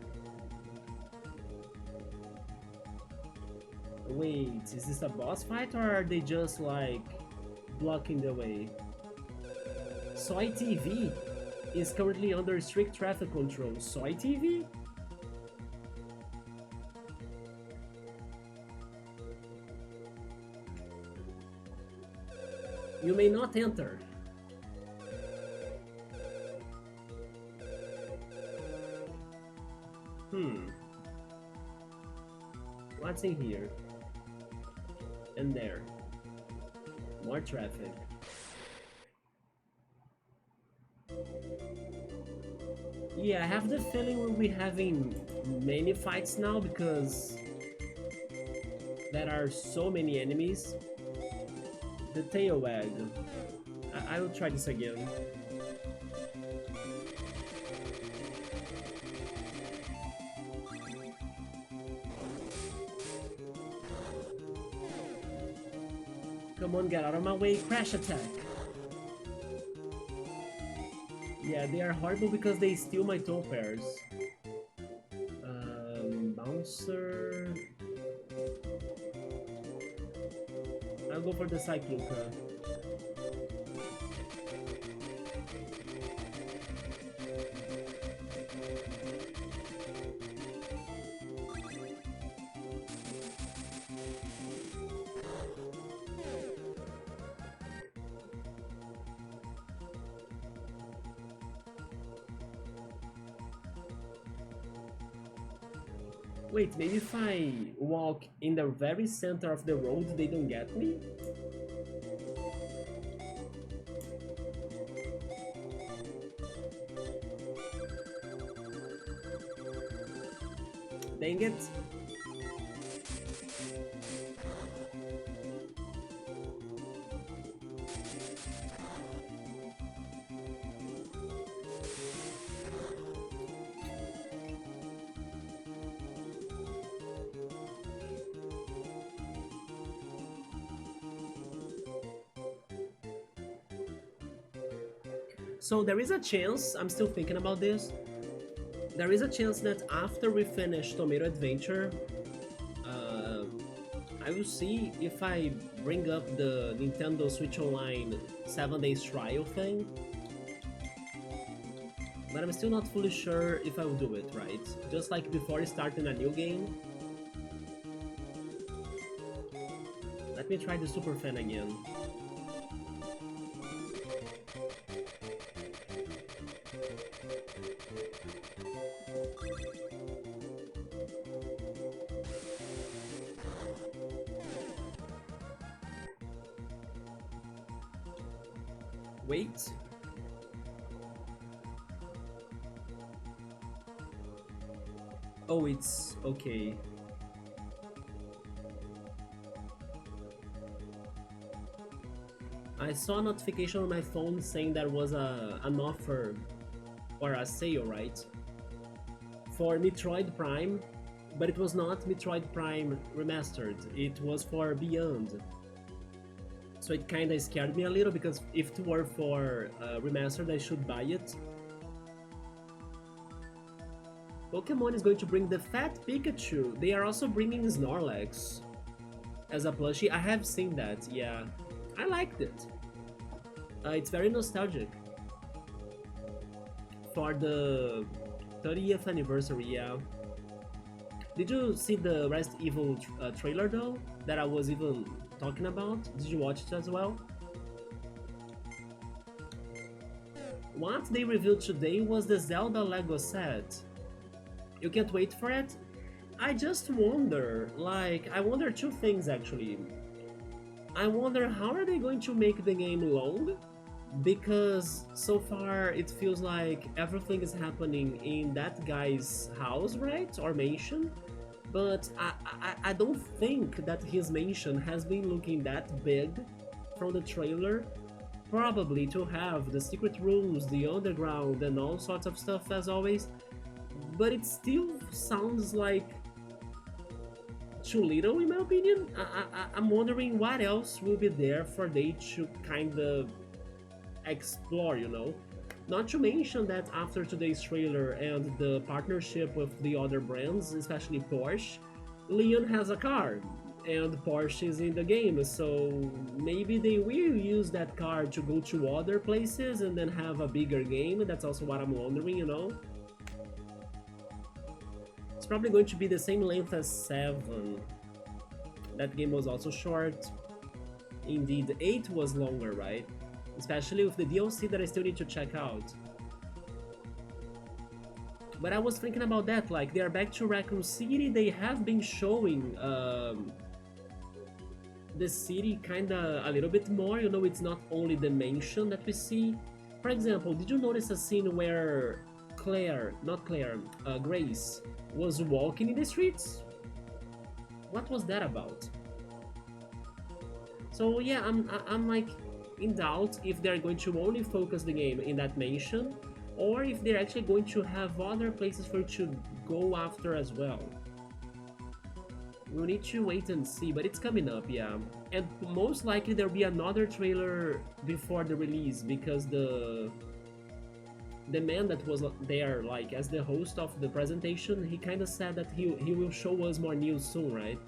Wait, is this a boss fight or are they just like blocking the way? Soy TV is currently under strict traffic control. Soy TV? You may not enter. What's in here? And there. More traffic. Yeah, I have the feeling we'll be having many fights now because there are so many enemies. The tail wag. I will try this again. Come on, get out of my way, crash attack! Yeah, they are horrible because they steal my toe pairs. Bouncer... I'll go for the Cycluca. Wait, maybe if I walk in the very center of the road, they don't get me? Dang it. So there is a chance, I'm still thinking about this, there is a chance that after we finish Tomato Adventure, I will see if I bring up the Nintendo Switch Online 7 days trial thing. But I'm still not fully sure if I will do it, right? Just like before starting a new game. Let me try the Super Fan again. Wait. Oh, it's okay. I saw a notification on my phone saying there was an offer or a sale, right? For Metroid Prime, but it was not Metroid Prime Remastered, it was for Beyond. So it kinda scared me a little because if it were for Remastered, I should buy it. Pokemon is going to bring the Fat Pikachu. They are also bringing Snorlax as a plushie. I have seen that, yeah. I liked it. It's very nostalgic. For the 30th anniversary, yeah. Did you see the Resident Evil trailer though? That I was even talking about? Did you watch it as well? What they revealed today was the Zelda Lego set. You can't wait for it? I just wonder, like, I wonder two things actually. I wonder how are they going to make the game long? Because so far it feels like everything is happening in that guy's house, right? Or mansion. But I don't think that his mansion has been looking that big from the trailer. Probably to have the secret rooms, the underground, and all sorts of stuff as always. But it still sounds like too little in my opinion. I'm wondering what else will be there for they to kind of explore, you know? Not to mention that after today's trailer and the partnership with the other brands, especially Porsche, Leon has a car and Porsche is in the game, so maybe they will use that car to go to other places and then have a bigger game. That's also what I'm wondering, you know? It's probably going to be the same length as 7. That game was also short. Indeed, 8 was longer, right? Especially with the DLC that I still need to check out. But I was thinking about that, like, they are back to Raccoon City, they have been showing the city kinda a little bit more, you know, it's not only the mansion that we see. For example, did you notice a scene where Grace was walking in the streets? What was that about? So yeah, I'm like in doubt if they're going to only focus the game in that mansion or if they're actually going to have other places for you to go after as well. We'll need to wait and see, but it's coming up, yeah. And most likely there'll be another trailer before the release because the man that was there, like, as the host of the presentation, he kind of said that he will show us more news soon, right?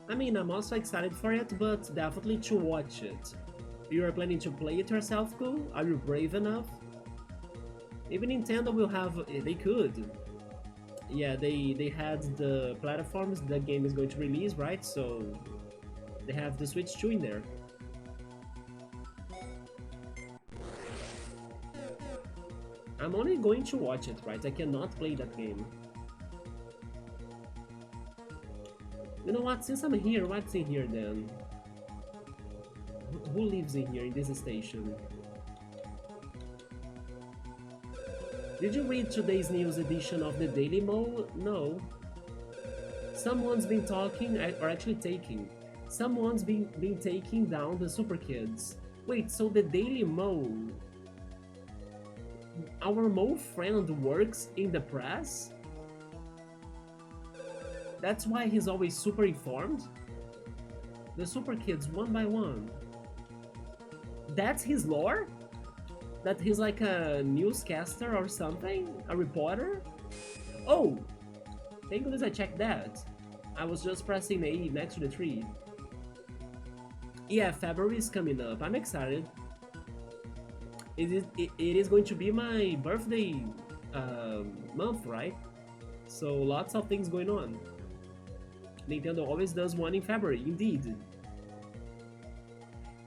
I mean, I'm also excited for it, but definitely to watch it. You are planning to play it yourself, Go? Are you brave enough? Maybe Nintendo will have... they could. Yeah, they had the platforms the game is going to release, right? So they have the Switch 2 in there. I'm only going to watch it, right? I cannot play that game. You know what? Since I'm here, what's in here then? Who lives in here in this station? Did you read today's news edition of the Daily Mo? No. Someone's been talking, or actually taking. Someone's been taking down the Super Kids. Wait, so the Daily Mo... Our Mo friend works in the press? That's why he's always super informed? The Super Kids, one by one. That's his lore? That he's like a newscaster or something? A reporter? Oh! Thank goodness I checked that. I was just pressing A next to the tree. Yeah, February is coming up. I'm excited. It is going to be my birthday month, right? So lots of things going on. Nintendo always does one in February, indeed.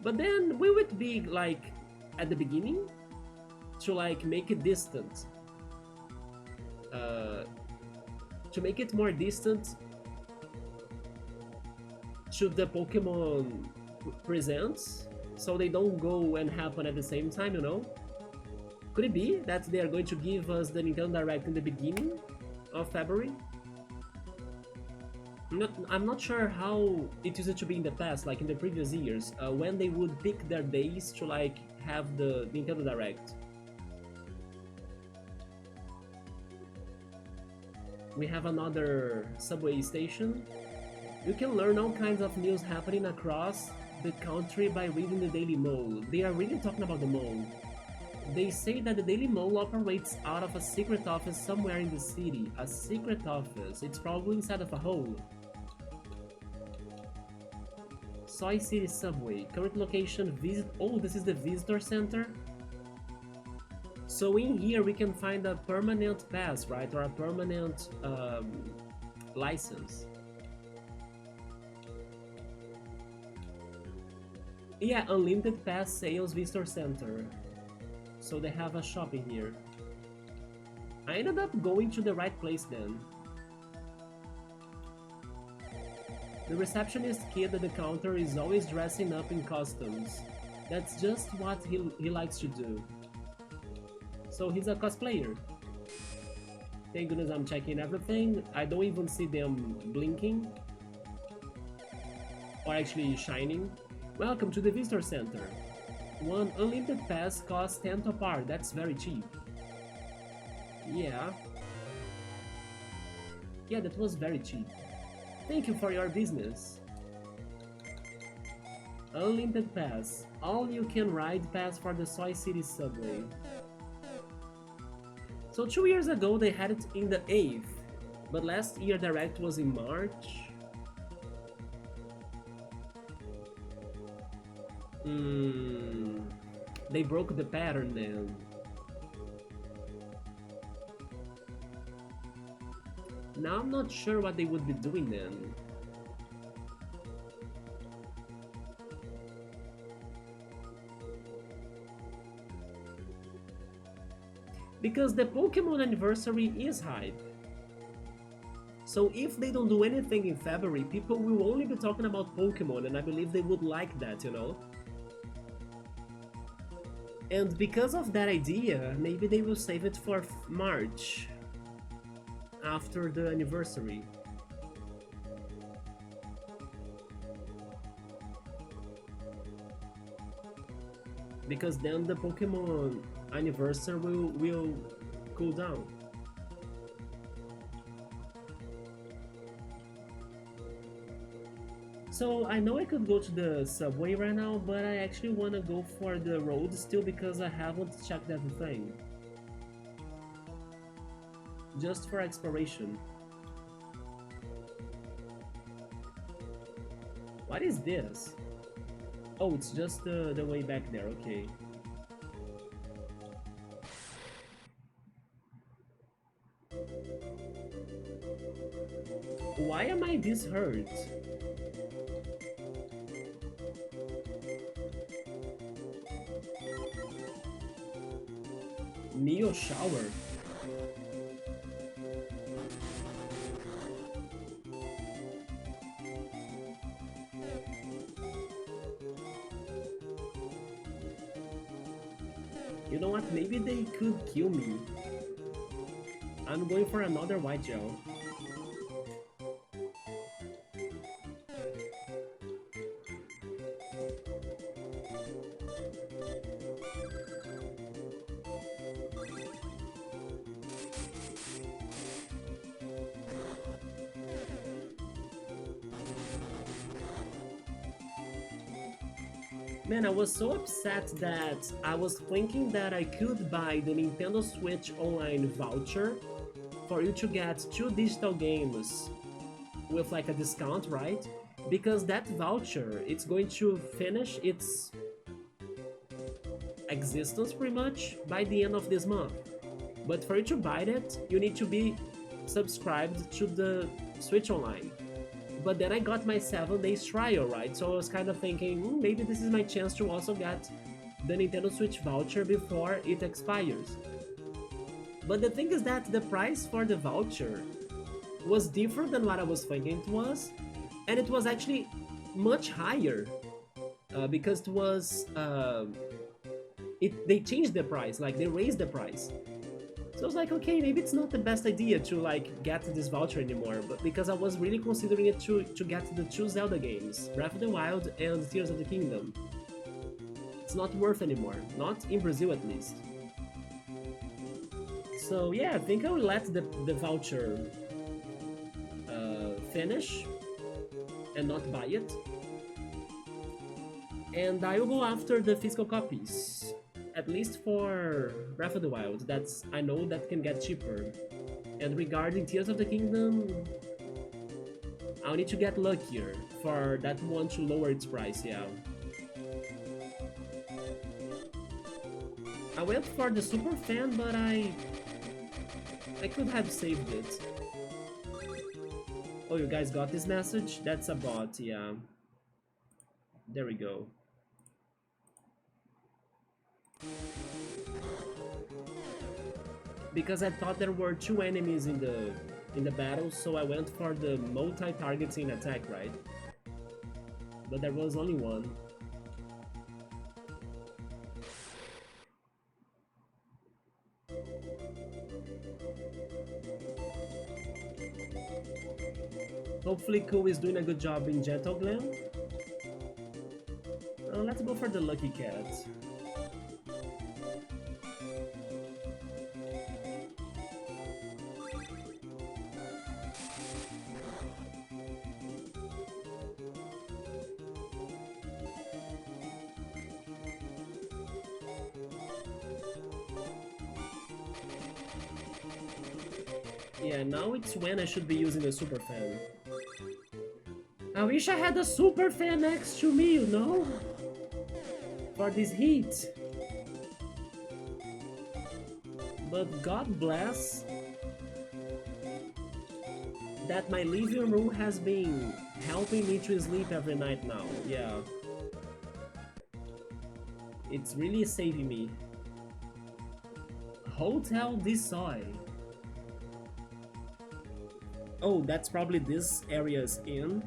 But then, will it be like at the beginning? To like make it distant? To make it more distant to the Pokemon presents? So they don't go and happen at the same time, you know? Could it be that they are going to give us the Nintendo Direct in the beginning of February? I'm not sure how it used to be in the past, like in the previous years, when they would pick their days to like have the Nintendo Direct. We have another subway station. You can learn all kinds of news happening across the country by reading the Daily Mole. They are really talking about the mole. They say that the Daily Mole operates out of a secret office somewhere in the city. A secret office. It's probably inside of a hole. Soy City subway. Current location visit... Oh, this is the visitor center? So in here we can find a permanent pass, right? Or a permanent license. Yeah, unlimited pass sales visitor center. So they have a shop in here. I ended up going to the right place then. The receptionist kid at the counter is always dressing up in costumes. That's just what he likes to do. So he's a cosplayer. Thank goodness I'm checking everything. I don't even see them blinking. Or actually shining. Welcome to the visitor center. One unlimited pass costs 10 to par. That's very cheap. Yeah. Yeah, that was very cheap. Thank you for your business. Unlimited pass. All you can ride pass for the Soy City subway. So 2 years ago they had it in the 8th, but last year direct was in March. They broke the pattern then. Now I'm not sure what they would be doing then. Because the Pokemon anniversary is hype. So if they don't do anything in February, people will only be talking about Pokemon, and I believe they would like that, you know? And because of that idea, maybe they will save it for March, after the anniversary. Because then the Pokemon anniversary will cool down. So I know I could go to the subway right now, but I actually want to go for the road still because I haven't checked that thing. Just for exploration. What is this? Oh, it's just the way back there, okay. Why am I this hurt? Neo shower? You know what, maybe they could kill me. I'm going for another white gel. Man, I was so upset that I was thinking that I could buy the Nintendo Switch Online voucher for you to get 2 digital games with like a discount, right? Because that voucher, it's going to finish its existence pretty much by the end of this month. But for you to buy it, you need to be subscribed to the Switch Online. But then I got my 7 days trial, right? So I was kind of thinking, maybe this is my chance to also get the Nintendo Switch voucher before it expires. But the thing is that the price for the voucher was different than what I was thinking it was, and it was actually much higher because it was they changed the price, like they raised the price. So I was like, okay, maybe it's not the best idea to like get this voucher anymore, but because I was really considering it to get the 2 Zelda games, Breath of the Wild and Tears of the Kingdom. It's not worth anymore, not in Brazil at least. So yeah, I think I will let the voucher finish and not buy it. And I will go after the physical copies. At least for Breath of the Wild, I know that can get cheaper. And regarding Tears of the Kingdom, I'll need to get luckier for that one to lower its price, yeah. I went for the Super Fan, but I could have saved it. Oh, you guys got this message? That's a bot, yeah. There we go. Because I thought there were 2 enemies in the battle, so I went for the multi-targeting attack, right? But there was only one. Hopefully Ko is doing a good job in Gentle Glen. Let's go for the Lucky Cat. Yeah, now it's when I should be using the super fan. I wish I had a super fan next to me, you know? For this heat. But God bless that my living room has been helping me to sleep every night now. Yeah. It's really saving me. Hotel de Soy. Oh, that's probably this area's inn.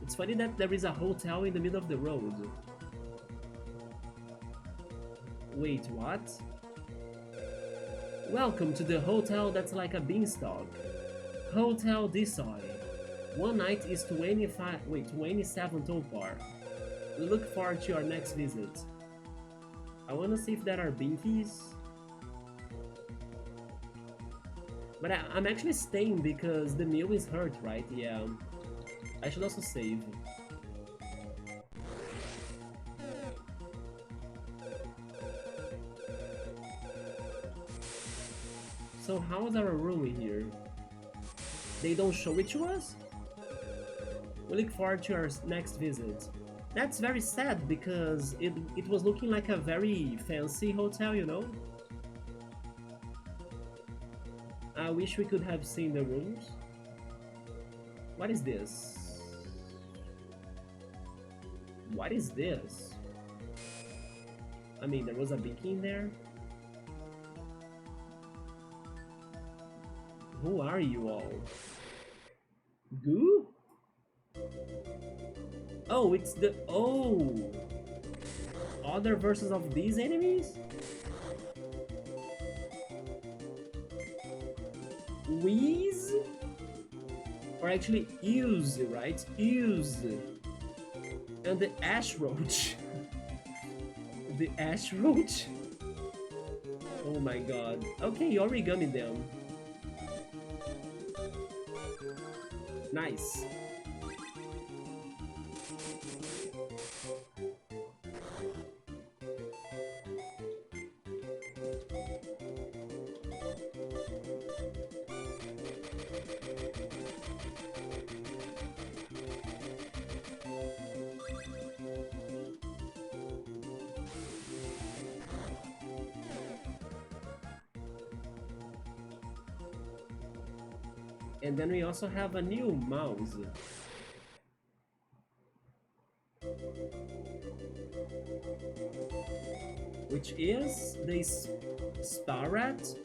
It's funny that there is a hotel in the middle of the road. Wait, what? Welcome to the hotel that's like a beanstalk. Hotel de Soy. One night is 27 topar. Look forward to your next visit. I wanna see if there are binkies. But I'm actually staying because the meal is hurt, right? Yeah. I should also save. So how's our room here? They don't show it to us? We look forward to our next visit. That's very sad because it was looking like a very fancy hotel, you know? I wish we could have seen the rooms. What is this? What is this? I mean, there was a beacon in there. Who are you all? Goo? Oh, it's the... Oh! Other versions of these enemies? Wheeze? Or actually use, right? Use. And the ash roach. The ash roach? Oh my god. Okay, origami them. Nice. And then we also have a new mouse. Which is the Starrat.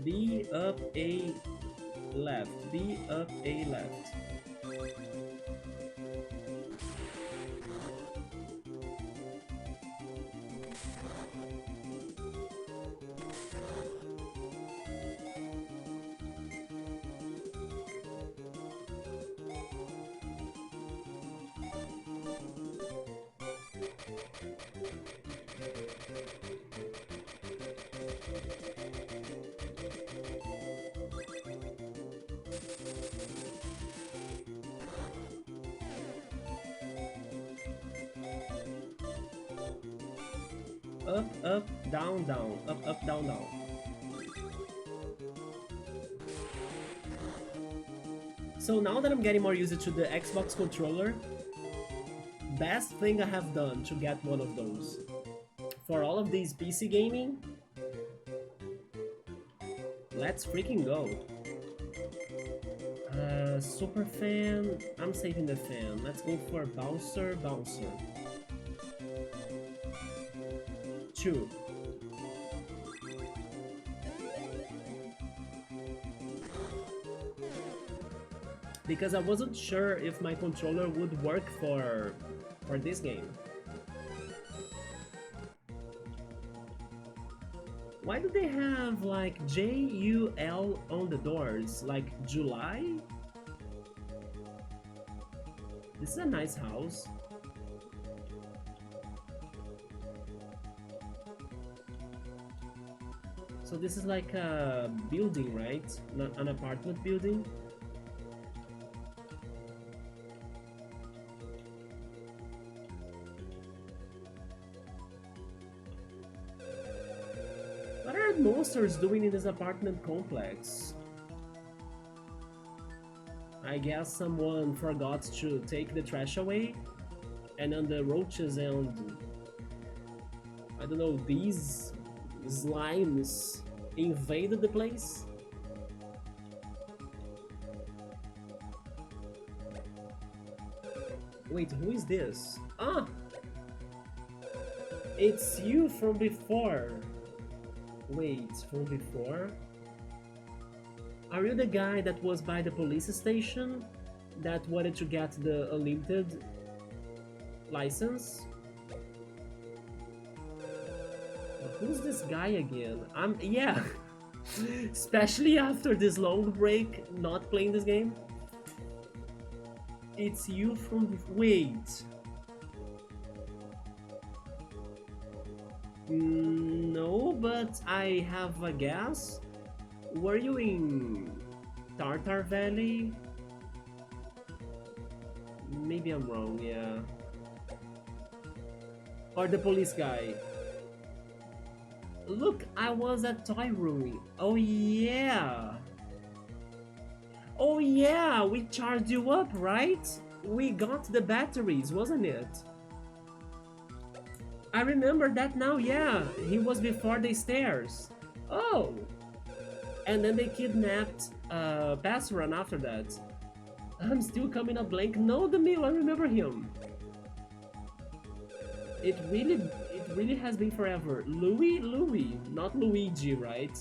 B up A left. B up A left. Up, up, down, down, up, down, down. So now that I'm getting more used to the Xbox controller, best thing I have done to get one of those. For all of these PC gaming, let's freaking go. Super fan, I'm saving the fan. Let's go for bouncer, bouncer. 2. Because I wasn't sure if my controller would work for this game. Why do they have like JUL on the doors? Like July? This is a nice house. So this is like a building, right? Not an apartment building. monsters doing in this apartment complex? I guess someone forgot to take the trash away, and then the roaches and I don't know, these slimes invaded the place. Wait, who is this? Ah! It's you from before. Wait, from before? Are you the guy that was by the police station that wanted to get the unlimited license? Who's this guy again? Yeah. Especially after this long break not playing this game. It's you from wait. No, but I have a guess. Were you in Tartar Valley? Maybe I'm wrong, yeah. Or the police guy. Look, I was at Toy Room. Oh yeah. Oh yeah, we charged you up, right? We got the batteries, wasn't it? I remember that now, yeah. He was before the stairs. Oh. And then they kidnapped Passeron after that. I'm still coming up blank. No, the Mill, I remember him. It really has been forever. Louis, not Luigi, right?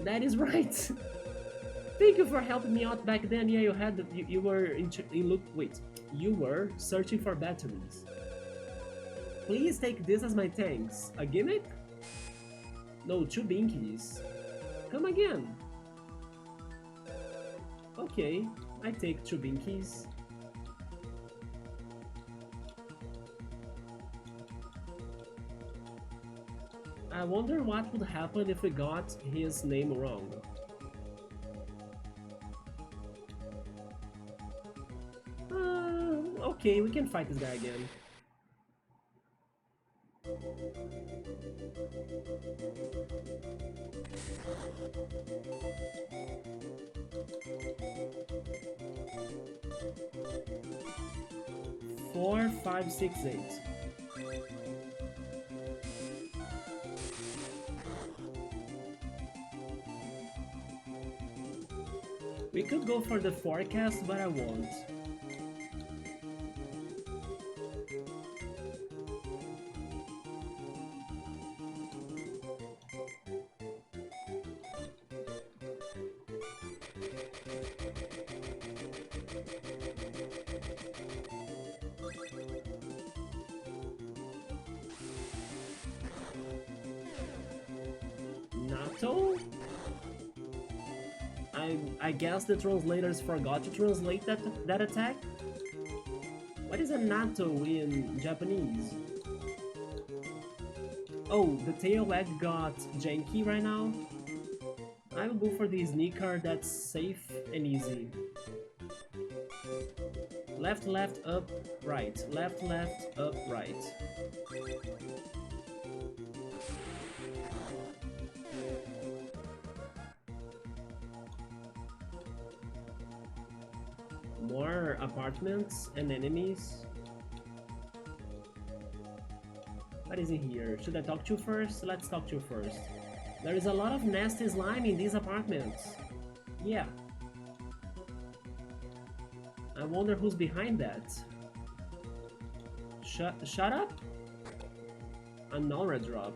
That is right. Thank you for helping me out back then. Yeah, you were you were searching for batteries. Please take this as my thanks. A gimmick? No, 2 binkies. Come again. Okay, I take 2 binkies. I wonder what would happen if we got his name wrong. Okay, we can fight this guy again. Four, 5, 6, 8. We could go for the forecast, but I won't. Natto? I guess the translators forgot to translate that attack? What is a natto in Japanese? Oh, the tail egg got janky right now? I will go for the sneaker that's safe and easy. Left, left, up, right. Left, left, up, right. More apartments and enemies. What is in here? Should I talk to you first? Let's talk to you first. There is a lot of nasty slime in these apartments. Yeah. I wonder who's behind that. Shut up? A Nora drop.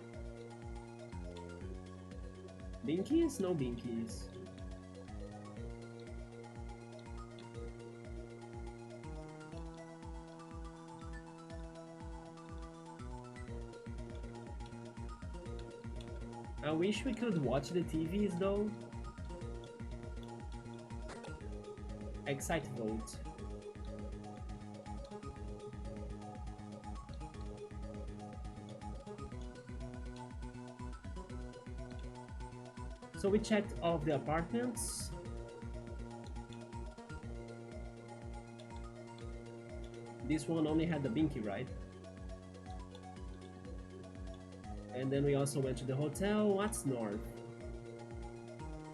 Binkies? No binkies. I wish we could watch the TVs though. Excite vote. So we checked all of the apartments. This one only had the binky, right? And And then we also went to the hotel. What's north?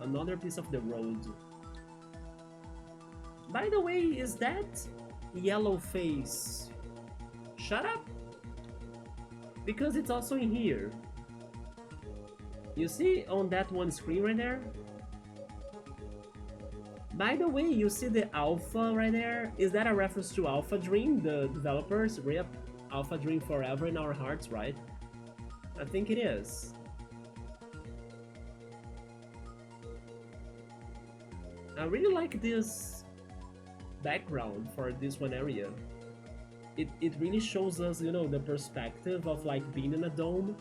Another piece of the road. By the way, is that yellow face? Shut up! Because it's also in here. You see on that one screen right there? By the way, you see the Alpha right there? Is that a reference to Alpha Dream, the developers? RIP, Alpha Dream forever in our hearts, right? I think it is. I really like this background for this one area. It really shows us, you know, the perspective of like being in a dome.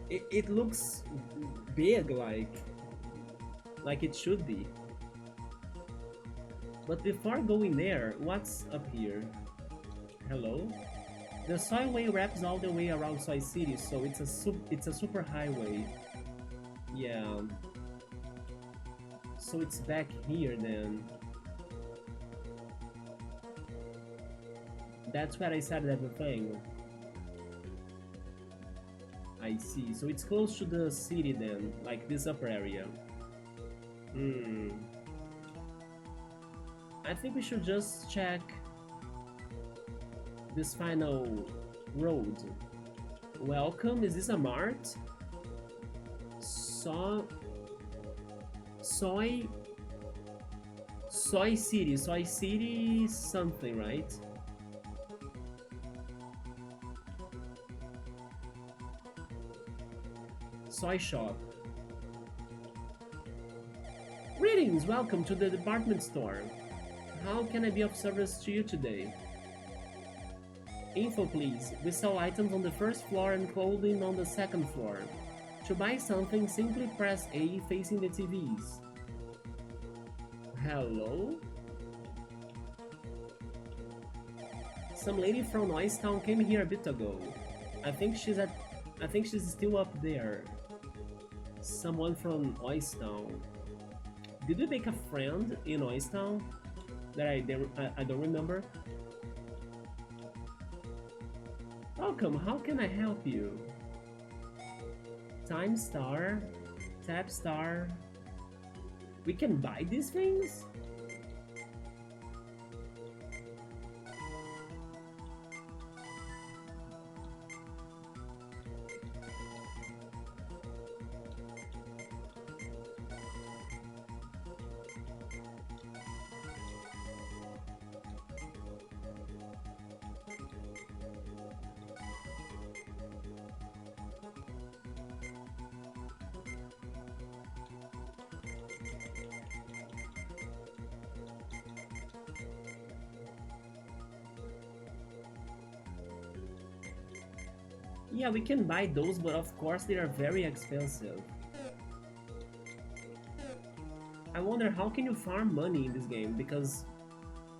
It looks big, like it should be. But before going there, what's up here? Hello? The Soyway wraps all the way around Soy City, so it's a super highway. Yeah. So it's back here then. That's where I started everything. I see. So it's close to the city then, like this upper area. I think we should just check this final road. Welcome. Is this a mart? Soy City something, right? Soy shop. Greetings, welcome to the department store. How can I be of service to you today? Info please. We sell items on the first floor and clothing on the second floor. To buy something, simply press A facing the TVs. Hello? Some lady from Oystown came here a bit ago. I think she's still up there. Someone from Oystown. Did we make a friend in Oystown? That I don't remember. Welcome, how can I help you? Time star, tap star. We can buy these things? Yeah, we can buy those, but of course they are very expensive. I wonder how can you farm money in this game, because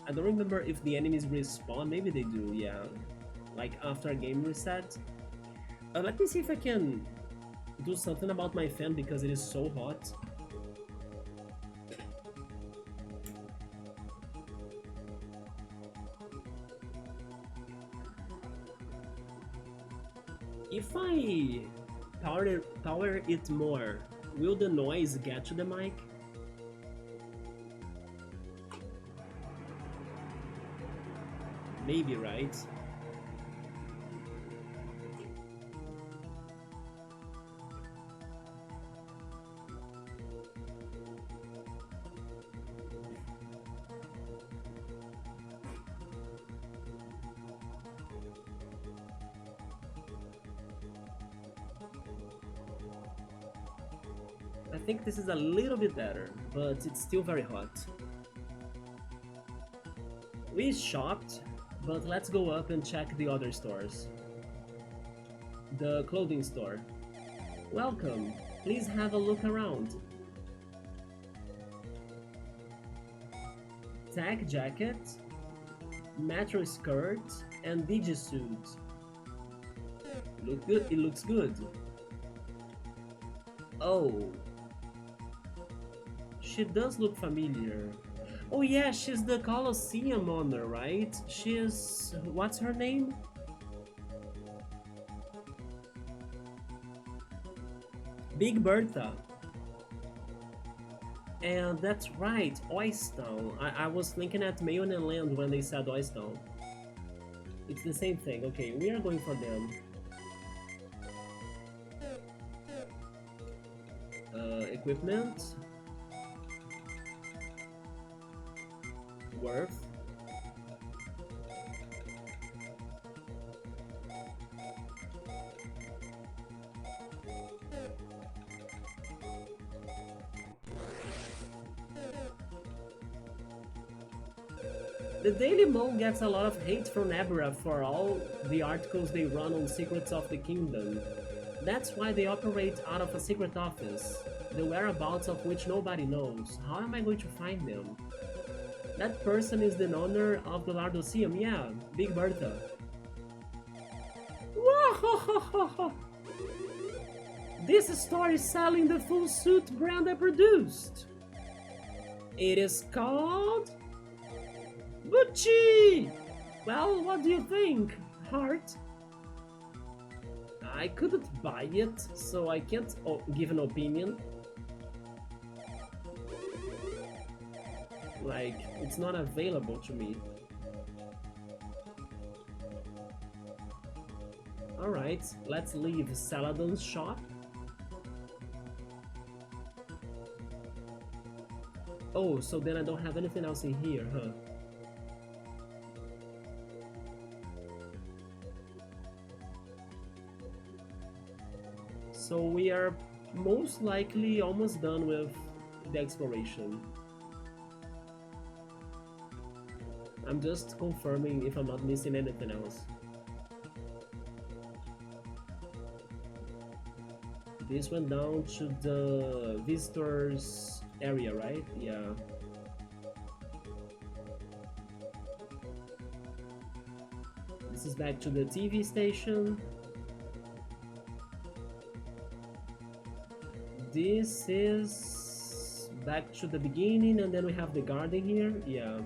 I don't remember if the enemies respawn. Maybe they do, yeah. Like after a game reset. Let me see if I can do something about my fan because it is so hot. If I power it more, will the noise get to the mic? Maybe, right? I think this is a little bit better, but it's still very hot. We shopped, but let's go up and check the other stores. The clothing store. Welcome, please have a look around. Tag jacket, metro skirt, and digi suit. Look good, it looks good. Oh. She does look familiar. Oh yeah, she's the Colosseum owner, right? She's... what's her name? Big Bertha. And that's right, Oystown. I was thinking at Mayonen Land when they said Oystown. It's the same thing. Okay, we are going for them. Equipment. Worth. The Daily Mo gets a lot of hate from Ebra for all the articles they run on Secrets of the Kingdom. That's why they operate out of a secret office, the whereabouts of which nobody knows. How am I going to find them? That person is the owner of the Lardoceum, yeah, Big Bertha. This store is selling the full suit brand I produced. It is called Gucci! Well, what do you think, Heart? I couldn't buy it, so I can't give an opinion. Like, it's not available to me. Alright, let's leave Saladin's shop. Oh, so then I don't have anything else in here, huh? So we are most likely almost done with the exploration. I'm just confirming if I'm not missing anything else. This went down to the visitors area, right? Yeah. This is back to the TV station. This is back to the beginning, and then we have the garden here. Yeah.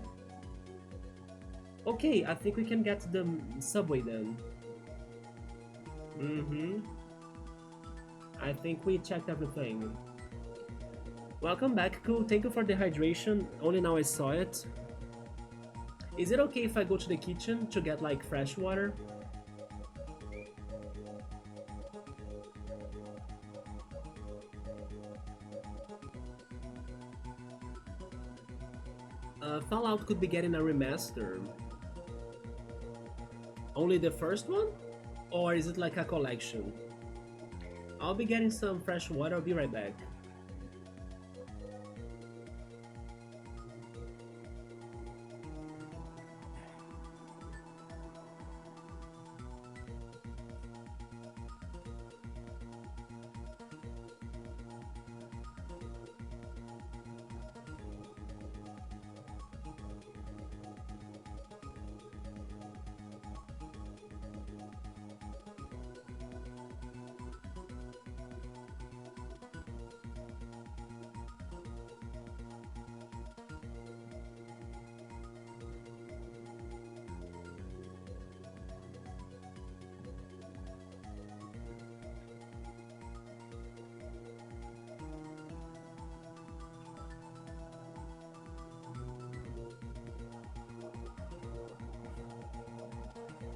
Okay, I think we can get to the subway then. I think we checked everything. Welcome back, cool. Thank you for the hydration. Only now I saw it. Is it okay if I go to the kitchen to get like fresh water? Fallout could be getting a remaster. Only the first one? Or is it like a collection? I'll be getting some fresh water, I'll be right back.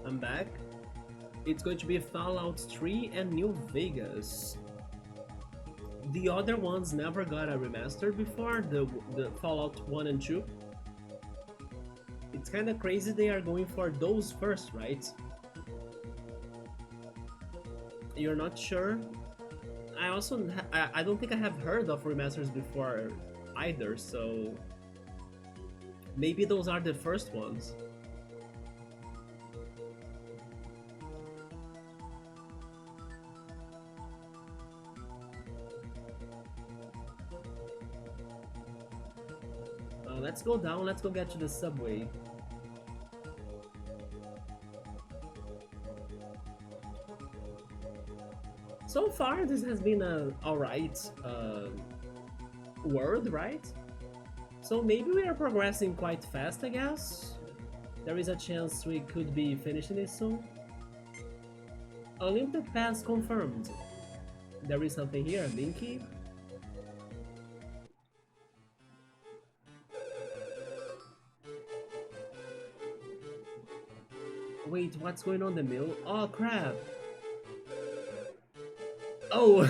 I'm back. It's going to be Fallout 3 and New Vegas. The other ones never got a remaster before, the Fallout 1 and 2. It's kinda crazy they are going for those first, right? You're not sure? I don't think I have heard of remasters before either, so maybe those are the first ones. Let's go down, let's go get to the subway. So far, this has been a alright world, right? So maybe we are progressing quite fast, I guess. There is a chance we could be finishing this soon. Unlimited pass confirmed. There is something here, Binky. Wait, what's going on the mill? Oh crap! Oh!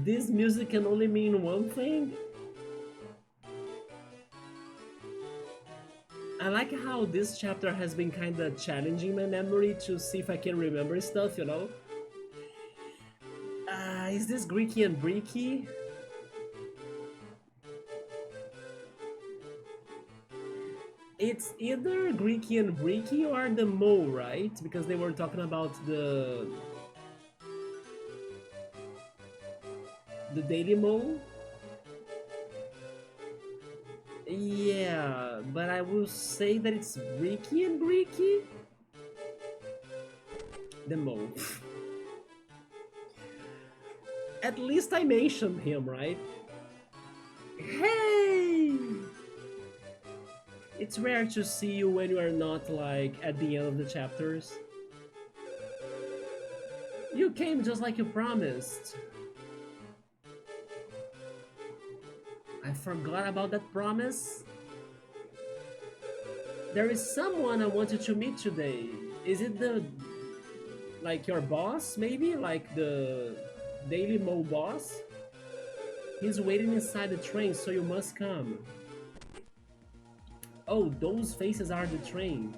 This music can only mean one thing? I like how this chapter has been kinda challenging my memory to see if I can remember stuff, you know? Is this Greeky and Breaky? It's either Greeky and Breaky or the Mo, right? Because they were talking about the Daily Mo. Yeah, but I will say that it's Breaky and Breaky. The Mo. At least I mentioned him, right? Hey! It's rare to see you when you are not, like, at the end of the chapters. You came just like you promised. I forgot about that promise. There is someone I wanted to meet today. Is it like your boss, maybe? Like the Daily Mo boss? He's waiting inside the train, so you must come. Oh, those faces are the train.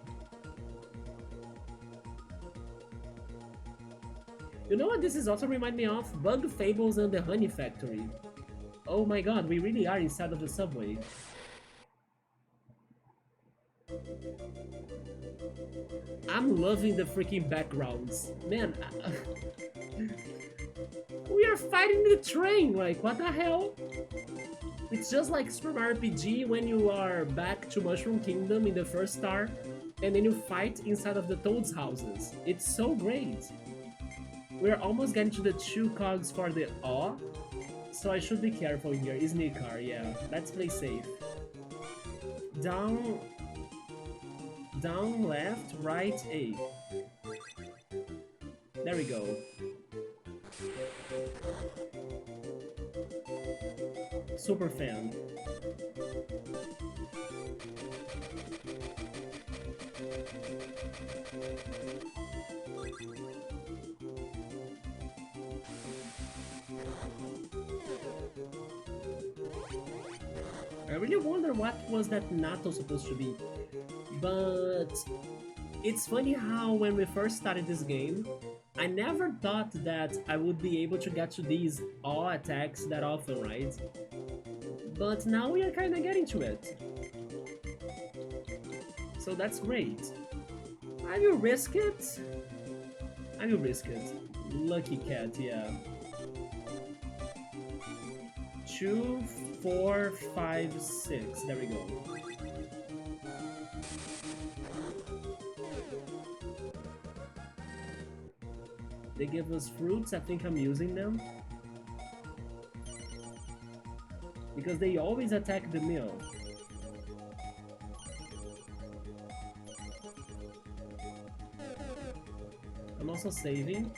You know what this is also remind me of? Bug Fables and the Honey Factory. Oh my god, we really are inside of the subway. I'm loving the freaking backgrounds. Man, we are fighting the train, like what the hell? It's just like Super Mario RPG when you are back to Mushroom Kingdom in the first star and then you fight inside of the Toad's houses. It's so great. We're almost getting to the 2 cogs for the awe, so I should be careful here. Isn't car? Yeah, let's play safe. Down, left, right, A. There we go. Super fan. I really wonder what was that natto supposed to be. But it's funny how when we first started this game, I never thought that I would be able to get to these awe attacks that often, right? But now we are kinda getting to it. So that's great. I will risk it. I will risk it. Lucky cat, yeah. 2, 4, 5, 6. There we go. They give us fruits. I think I'm using them. Because they always attack the mill. I'm also saving.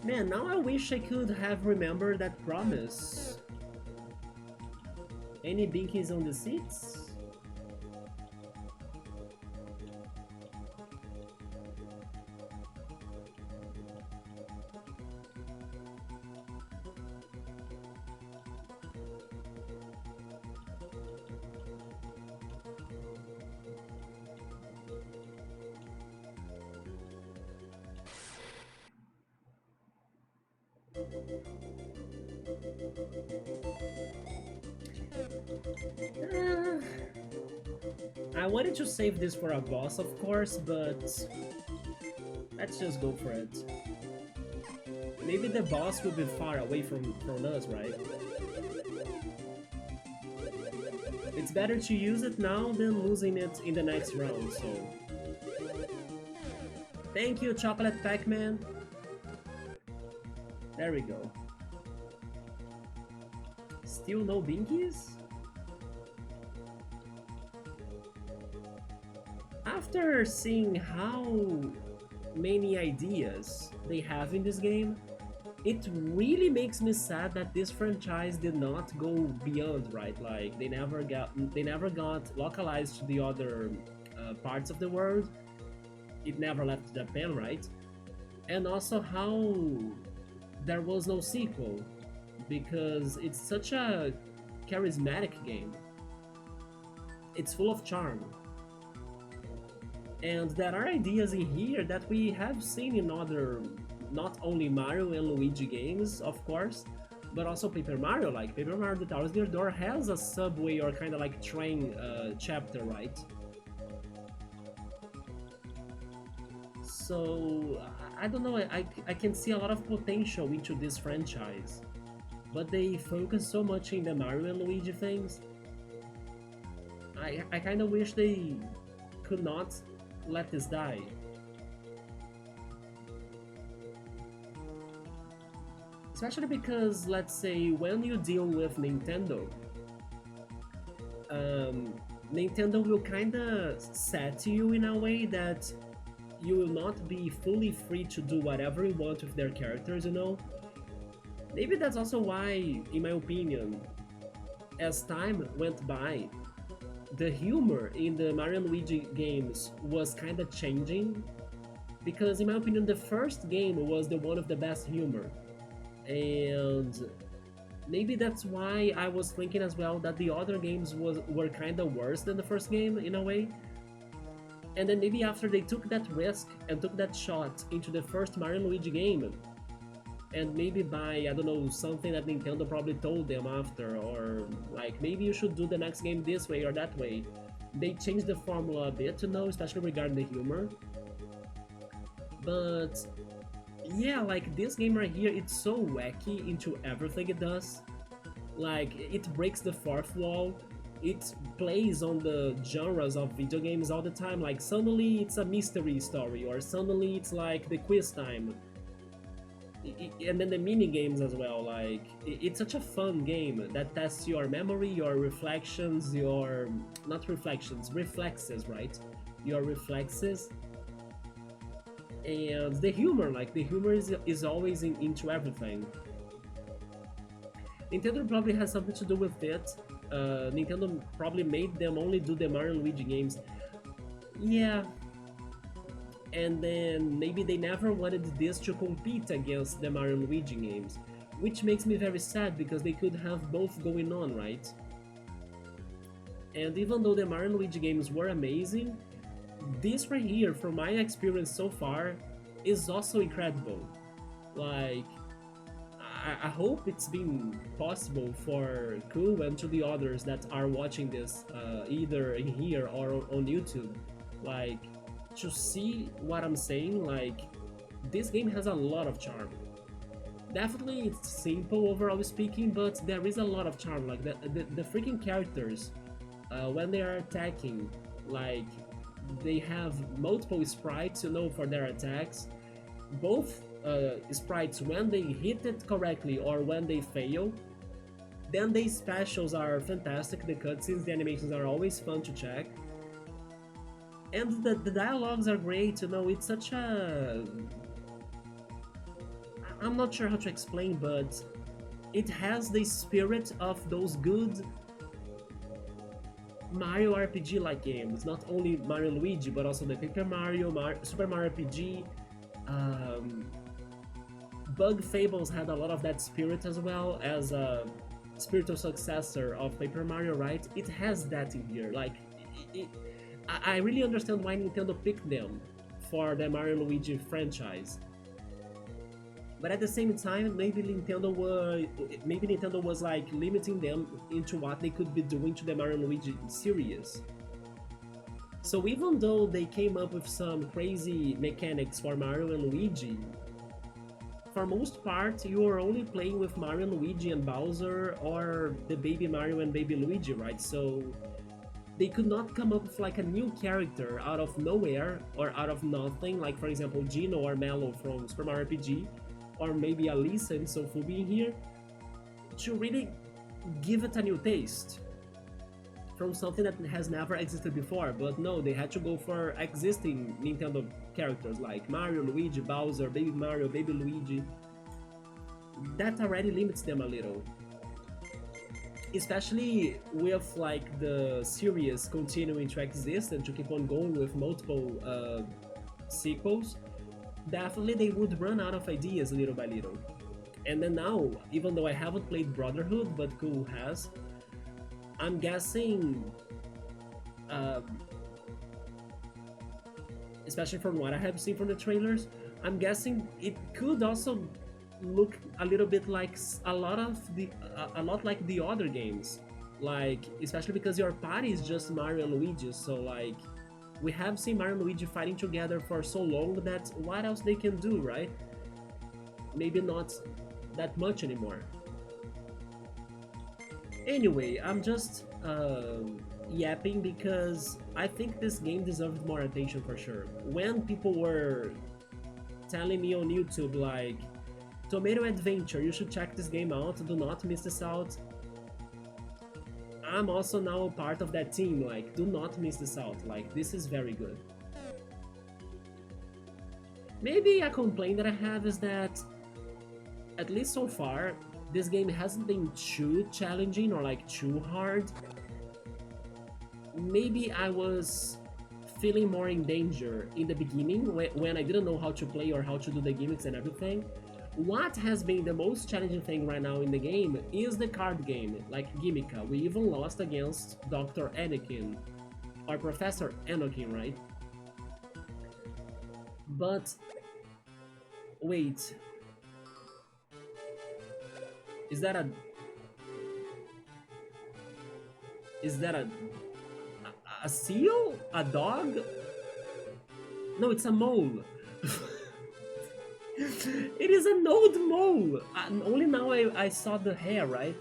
Man, now I wish I could have remembered that promise. Any binkies on the seats? I wanted to save this for a boss, of course, but let's just go for it. Maybe the boss will be far away from us, right? It's better to use it now than losing it in the next round, so... Thank you, Chocolate Pac-Man! There we go. Still no binkies? After seeing how many ideas they have in this game, it really makes me sad that this franchise did not go beyond, right? Like they never got localized to the other parts of the world. It never left Japan, right? And also how there was no sequel because it's such a charismatic game. It's full of charm. And there are ideas in here that we have seen in other, not only Mario and Luigi games, of course, but also Paper Mario. Like Paper Mario: The Thousand Year Door has a subway or kind of like train chapter, right? So I don't know. I can see a lot of potential into this franchise, but they focus so much in the Mario and Luigi things. I kind of wish they could not let this die. Especially because, let's say, when you deal with Nintendo, um, Nintendo will kind of set you in a way that you will not be fully free to do whatever you want with their characters, you know? Maybe that's also why, in my opinion, as time went by, the humor in the Mario and Luigi games was kind of changing. Because, in my opinion, the first game was the one of the best humor. And maybe that's why I was thinking as well that the other games were kind of worse than the first game in a way. And then maybe after they took that risk and took that shot into the first Mario and Luigi game, and maybe by, I don't know, something that Nintendo probably told them after, or like maybe you should do the next game this way or that way, they changed the formula a bit, you know, especially regarding the humor. But yeah, like this game right here, it's so wacky into everything it does. Like it breaks the fourth wall. It plays on the genres of video games all the time. Like suddenly it's a mystery story, or suddenly it's like the quiz time. And then the mini games as well. Like it's such a fun game that tests your memory, your reflections, your not reflections, reflexes, right? Your reflexes and the humor. Like the humor is always into everything. Nintendo probably has something to do with it. Nintendo probably made them only do the Mario and Luigi games. Yeah, and then maybe they never wanted this to compete against the Mario and Luigi games, which makes me very sad because they could have both going on, right? And even though the Mario and Luigi games were amazing, this right here, from my experience so far, is also incredible. Like, I hope it's been possible for Ku and to the others that are watching this, either in here or on YouTube, like, to see what I'm saying. Like, this game has a lot of charm. Definitely it's simple overall speaking, but there is a lot of charm. Like, the freaking characters, when they are attacking, like, they have multiple sprites, you know, for their attacks. Both sprites when they hit it correctly or when they fail. Then the specials are fantastic, the cutscenes, the animations are always fun to check. And the dialogues are great, you know, it's such a... I'm not sure how to explain, but it has the spirit of those good Mario RPG-like games. Not only Mario and Luigi, but also the Paper Mario, Super Mario RPG. Bug Fables had a lot of that spirit as well, as a spiritual successor of Paper Mario, right? It has that in here. Like, I really understand why Nintendo picked them for the Mario and Luigi franchise. But at the same time, maybe Nintendo was like limiting them into what they could be doing to the Mario and Luigi series. So even though they came up with some crazy mechanics for Mario and Luigi, for most part you are only playing with Mario and Luigi and Bowser or the baby Mario and baby Luigi, right? So they could not come up with like a new character out of nowhere or out of nothing, like for example Gino or Mello from Super Mario RPG, or maybe Alisa and Sofubi in here, to really give it a new taste from something that has never existed before. But no, they had to go for existing Nintendo characters like Mario, Luigi, Bowser, Baby Mario, Baby Luigi. That already limits them a little. Especially with like the series continuing to exist and to keep on going with multiple sequels, definitely they would run out of ideas little by little. And then now, even though I haven't played Brotherhood, but Cool has, I'm guessing, especially from what I have seen from the trailers, I'm guessing it could also look a little bit like a lot like the other games, like especially because your party is just Mario and Luigi. So like we have seen Mario and Luigi fighting together for so long that what else they can do, right? Maybe not that much anymore. Anyway, I'm just yapping because I think this game deserved more attention for sure. When people were telling me on YouTube like, Tomato Adventure, you should check this game out, do not miss this out. I'm also now a part of that team, like, do not miss this out, like, this is very good. Maybe a complaint that I have is that, at least so far, this game hasn't been too challenging or like too hard. Maybe I was feeling more in danger in the beginning when I didn't know how to play or how to do the gimmicks and everything. What has been the most challenging thing right now in the game is the card game, like Gimmica. We even lost against Dr. Anakin, or Professor Anakin, right? But, wait. Is that a... Is that a seal? A dog? No, it's a mole. It is an old mole! Only now I saw the hair, right?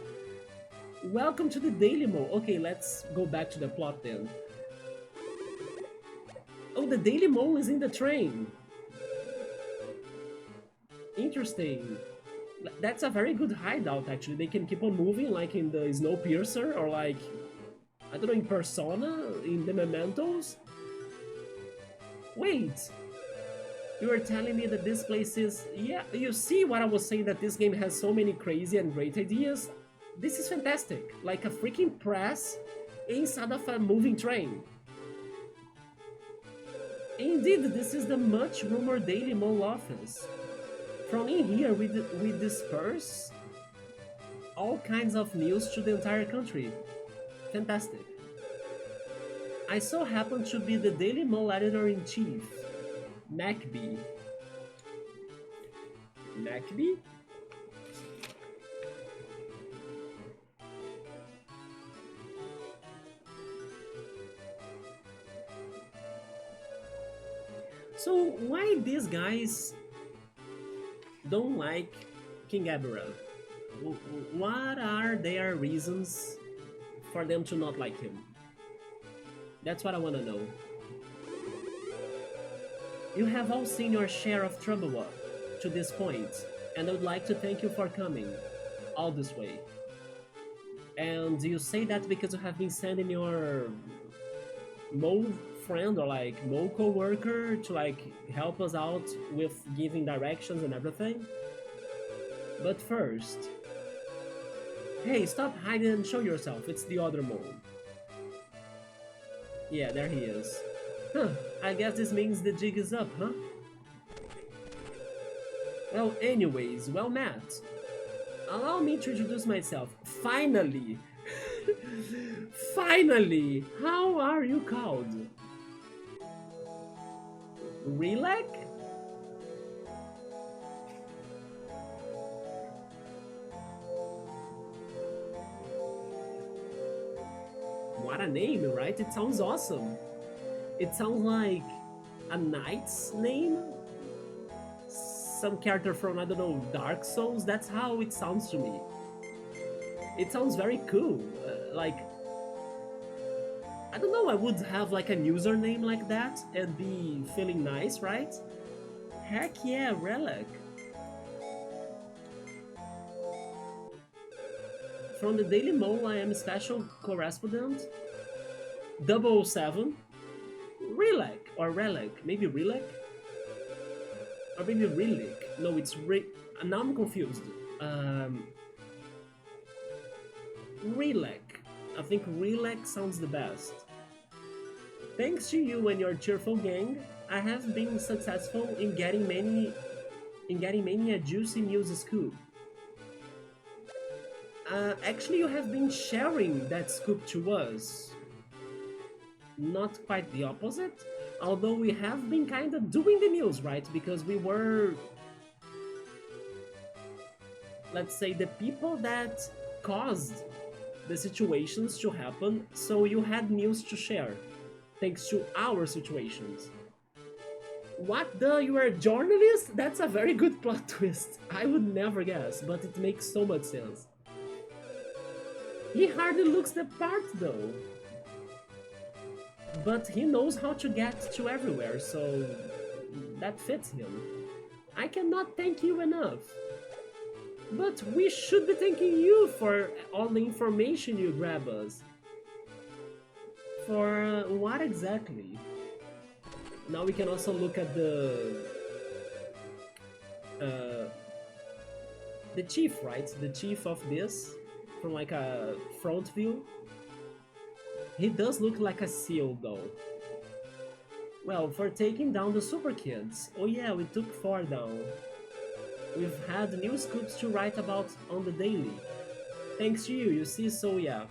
Welcome to the Daily Mole. Okay, let's go back to the plot then. Oh, the Daily Mole is in the train. Interesting. That's a very good hideout, actually. They can keep on moving, like in the Snowpiercer, or like, I don't know, in Persona, in the Mementos. Wait! You were telling me that this place is... Yeah, you see what I was saying, that this game has so many crazy and great ideas? This is fantastic. Like a freaking press inside of a moving train. Indeed, this is the much rumored Daily Mole office. From in here, we disperse all kinds of news to the entire country. Fantastic. I so happen to be the Daily Mole editor-in-chief. MacB. MacB? So why these guys don't like King Gabriel? What are their reasons for them to not like him? That's what I want to know. You have all seen your share of trouble to this point, and I would like to thank you for coming all this way. And you say that because you have been sending your mole friend or like mole co-worker to like help us out with giving directions and everything? But first... Hey, stop hiding and show yourself, it's the other mole. Yeah, there he is. Huh, I guess this means the jig is up, huh? Well, anyways, well met. Allow me to introduce myself. Finally! Finally! How are you called? Relac? What a name, right? It sounds awesome. It sounds like a knight's name? Some character from, I don't know, Dark Souls? That's how it sounds to me. It sounds very cool. Like, I don't know, I would have like a username like that and be feeling nice, right? Heck yeah, Relic. From the Daily Mole, I am special correspondent 007. Relic, or Relic, maybe Relic? Or maybe Relic. No, it's now I'm confused. Relic. I think Relic sounds the best. Thanks to you and your cheerful gang, I have been successful in getting many a juicy news scoop. Actually, you have been sharing that scoop to us. Not quite the opposite, although we have been kind of doing the news, right? Because we were, let's say, the people that caused the situations to happen, so you had news to share, thanks to our situations. What the? You are a journalist? That's a very good plot twist. I would never guess, but it makes so much sense. He hardly looks the part though. But he knows how to get to everywhere, so that fits him. I cannot thank you enough. But we should be thanking you for all the information you grab us. For what exactly? Now we can also look at the chief, right? The chief of this, from like a front view. He does look like a seal though. Well, for taking down the super kids. Oh yeah, we took 4 down. We've had new scoops to write about on the daily. Thanks to you see, so yeah.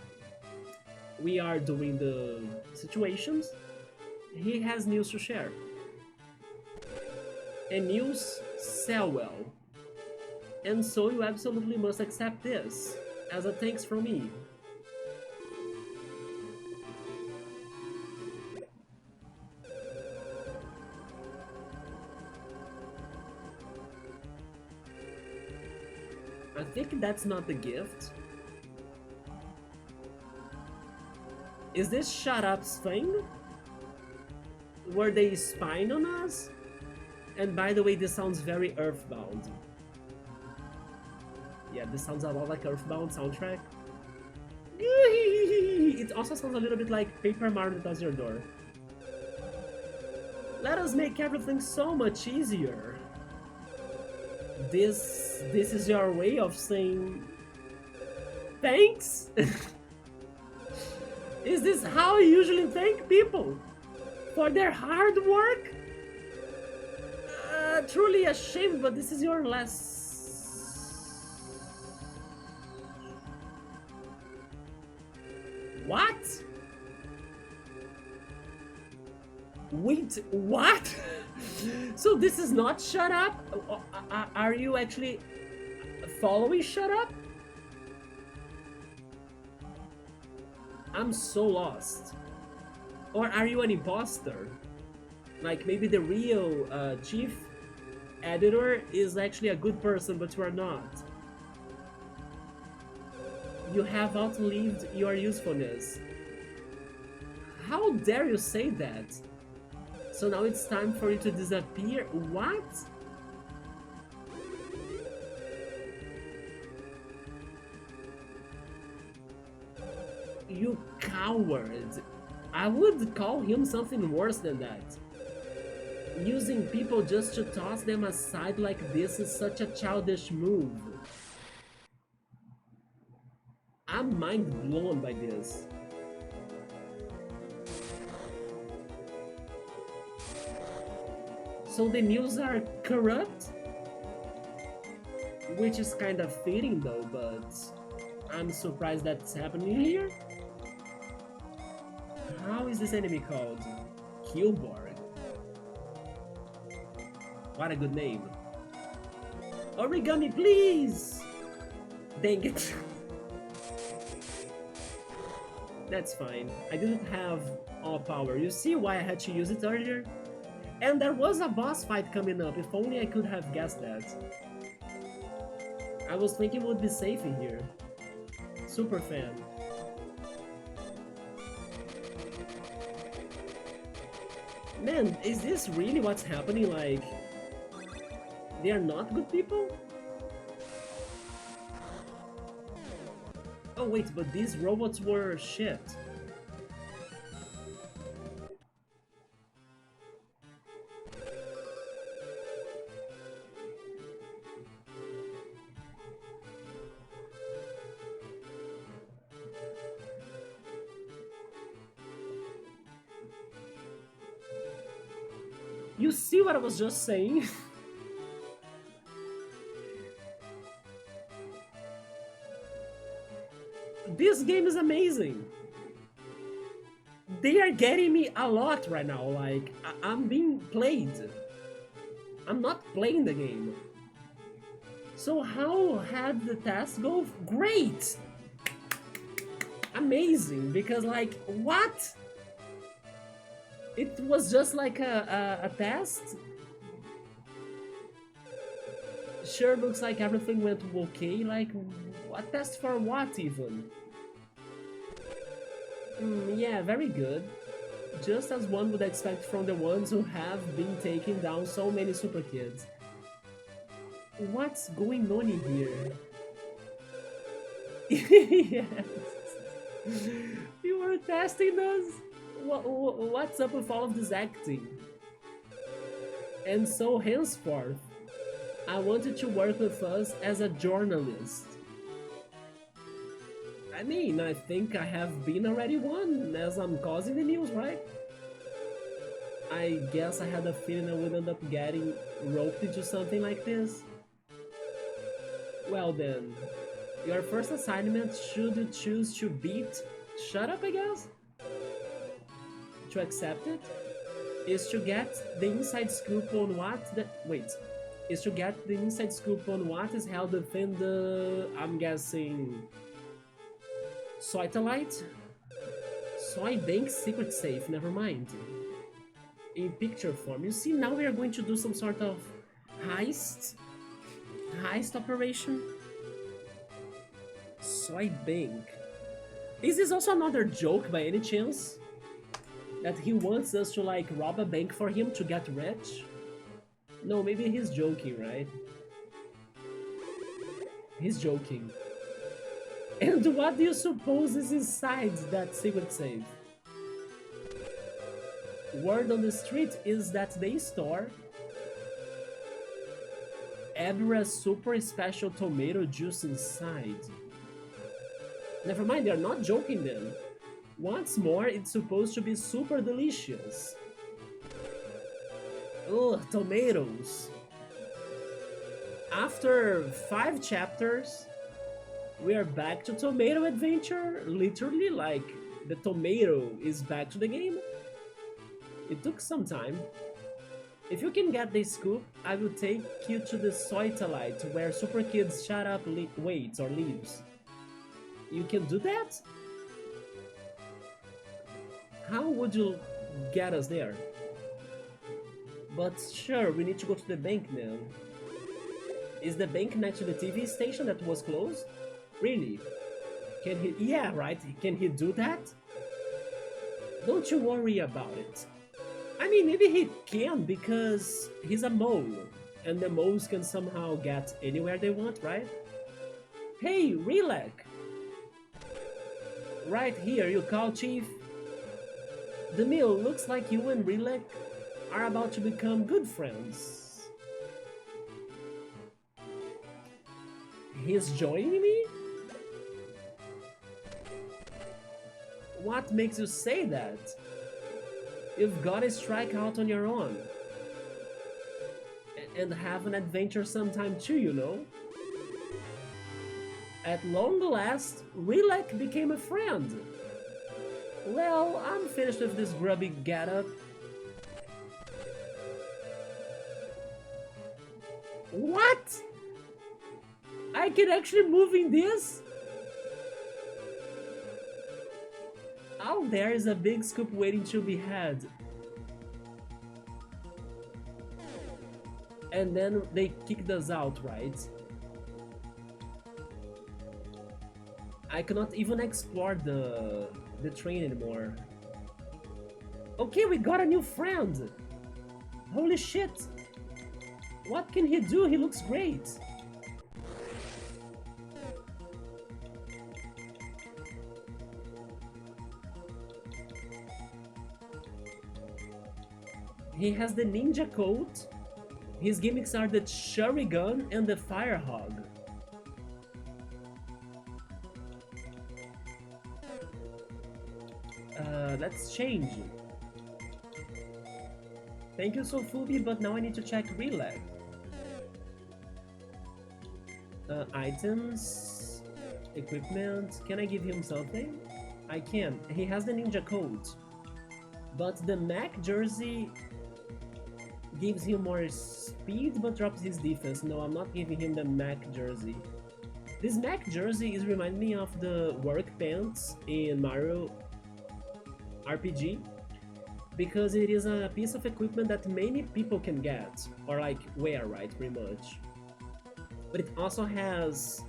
We are doing the situations. He has news to share. And news sell well. And so you absolutely must accept this, as a thanks from me. I think that's not the gift. Is this shut up's thing? Were they spying on us? And by the way, this sounds very Earthbound. Yeah, this sounds a lot like Earthbound soundtrack. It also sounds a little bit like Paper Mario Does Your Door. Let us make everything so much easier. This is your way of saying thanks? Is this how you usually thank people? For their hard work? Truly a shame, but this is your last... What? Wait, what? So this is not Shut Up? Are you actually following Shut Up? I'm so lost. Or are you an imposter? Like maybe the real chief editor is actually a good person, but you are not. You have outlived your usefulness. How dare you say that? So now it's time for you to disappear? What? You coward. I would call him something worse than that. Using people just to toss them aside like this is such a childish move. I'm mind blown by this. So the news are corrupt? Which is kind of fitting though, but I'm surprised that's happening here. How is this enemy called? Killborg. What a good name. Origami, please! Dang it. That's fine. I didn't have all power. You see why I had to use it earlier? And there was a boss fight coming up. If only I could have guessed that. I was thinking it would be safe in here. Super fan. Man, is this really what's happening? Like, they are not good people? Oh wait, but these robots were shit. You see what I was just saying? This game is amazing. They are getting me a lot right now. Like, I'm being played. I'm not playing the game. So how had the test go? Great! Amazing, because like, what? It was just like a test? Sure looks like everything went okay, like, a test for what even? Yeah, very good. Just as one would expect from the ones who have been taking down so many super kids. What's going on in here? Yes. You were testing us? What's up with all of this acting? And so henceforth, I wanted to work with us as a journalist. I mean, I think I have been already one, as I'm causing the news, right? I guess I had a feeling I would end up getting roped into something like this. Well then, your first assignment, should you choose to beat shut up, I guess? To accept it, is to get the inside scoop on what the wait. Is to get the inside scoop on what is held within the, I'm guessing, Soytellite? Soy Bank secret safe, never mind. In picture form. You see, now we are going to do some sort of heist operation. Soy Bank. Is this also another joke by any chance? That he wants us to like rob a bank for him to get rich? No, maybe he's joking, right? He's joking. And what do you suppose is inside that secret safe? Word on the street is that they store Abra's super special tomato juice inside. Never mind, they're not joking then. What's more, it's supposed to be super delicious. Ugh, tomatoes. After 5 chapters, we are back to tomato adventure. Literally, like, the tomato is back to the game. It took some time. If you can get the scoop, I will take you to the Soytellite, where super kids shut up waits or leaves. You can do that? How would you get us there? But sure, we need to go to the bank now. Is the bank next to the TV station that was closed? Really? Can he? Yeah, right. Can he do that? Don't you worry about it. I mean, maybe he can because he's a mole, and the moles can somehow get anywhere they want, right? Hey, Relax! Right here, you call, Chief? The mill, looks like you and Relax are about to become good friends. He's joining me? What makes you say that? You've got to strike out on your own. And have an adventure sometime too, you know? At long last, Relax became a friend. Well, I'm finished with this grubby getup. What? I can actually move in this? Out there is a big scoop waiting to be had. And then they kicked us out, right? I cannot even explore the train anymore. Okay, we got a new friend! Holy shit! What can he do? He looks great! He has the ninja coat. His gimmicks are the Shuriken and the Fire Hog. Let's change. Thank you, Sofubi, but now I need to check Relax. Items, equipment. Can I give him something? I can. He has the ninja coat, but the Mac jersey gives him more speed but drops his defense. No, I'm not giving him the Mac jersey. This Mac jersey is remind me of the work pants in Mario RPG because it is a piece of equipment that many people can get or like wear, right? Pretty much. But it also has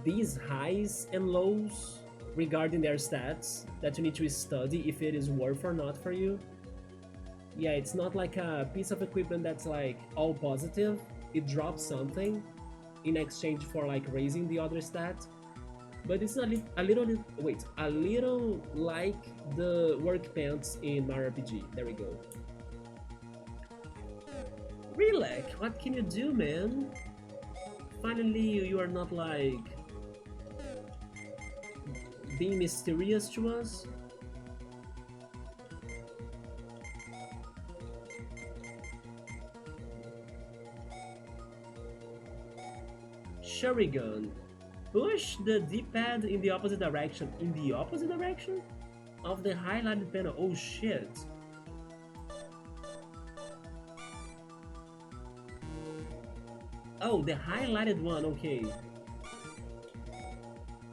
these highs and lows regarding their stats that you need to study if it is worth or not for you. Yeah, it's not like a piece of equipment that's like all positive. It drops something in exchange for like raising the other stat. But it's a little like the work pants in Mario RPG. There we go. Relax, what can you do, man? Finally, you are not like being mysterious to us. Shurigan. Push the D-pad in the opposite direction. In the opposite direction? Of the highlighted panel. Oh shit. Oh, the highlighted one, okay.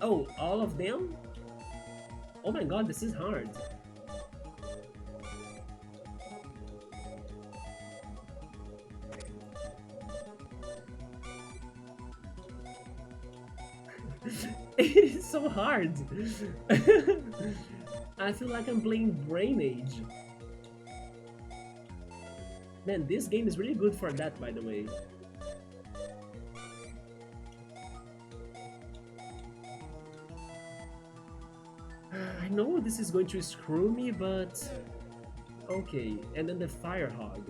Oh, all of them? Oh my god, this is hard. It is so hard. I feel like I'm playing Brain Age. Man, this game is really good for that, by the way. I know this is going to screw me, but okay. And then the Fire Hog.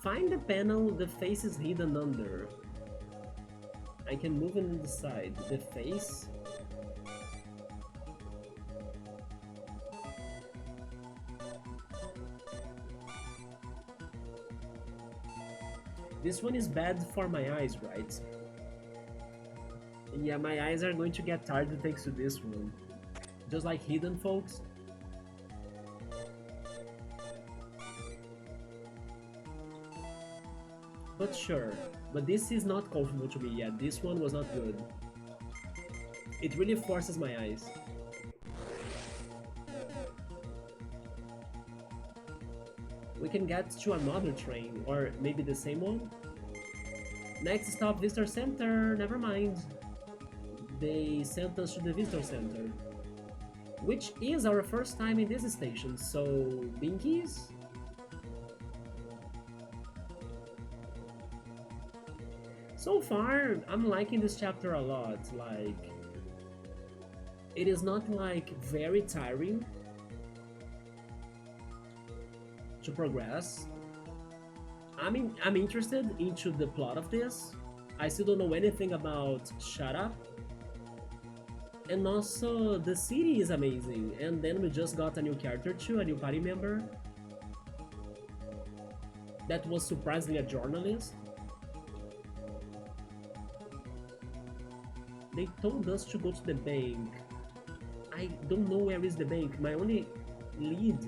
Find the panel the face is hidden under. I can move it on the side. The face. This one is bad for my eyes, right? Yeah, my eyes are going to get tired thanks to this one. Just like hidden, folks. But sure. But this is not comfortable to me yet. This one was not good. It really forces my eyes. We can get to another train, or maybe the same one? Next stop, Visitor Center. Never mind. They sent us to the Visitor Center. Which is our first time in this station, so... Binkies? So far, I'm liking this chapter a lot, like... It is not, like, very tiring to progress. I'm interested into the plot of this. I still don't know anything about Shut Up. And also, the city is amazing, and then we just got a new character too, a new party member. That was surprisingly a journalist. They told us to go to the bank. I don't know where is the bank. My only lead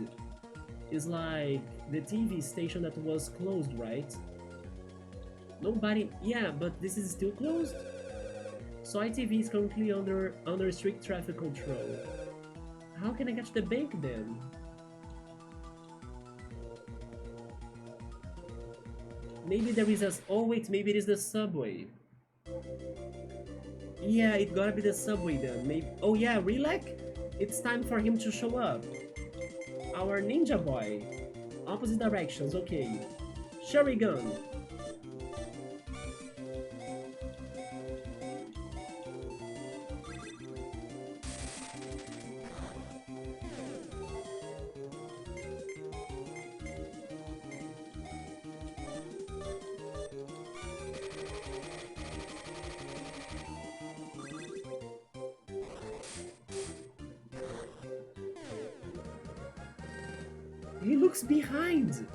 is like the TV station that was closed, right? Nobody... Yeah, but this is still closed? Soy TV is currently under strict traffic control. How can I get to the bank then? Maybe there is a... Oh wait, maybe it is the subway. Yeah, it gotta be the subway then. Maybe... Oh yeah, Relax? It's time for him to show up. Our ninja boy. Opposite directions, okay. Shurigan. He looks behind!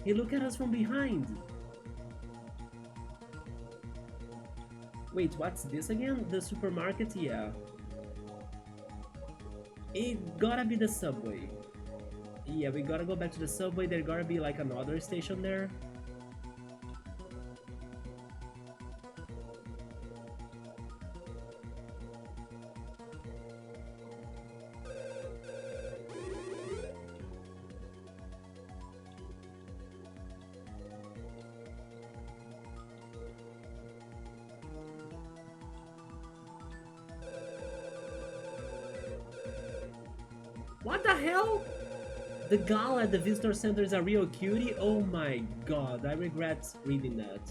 He look at us from behind! Wait, what's this again? The supermarket? Yeah. It gotta be the subway. Yeah, we gotta go back to the subway. There gotta be like another station there. What the hell? The gal at the visitor center is a real cutie? Oh my god, I regret reading that.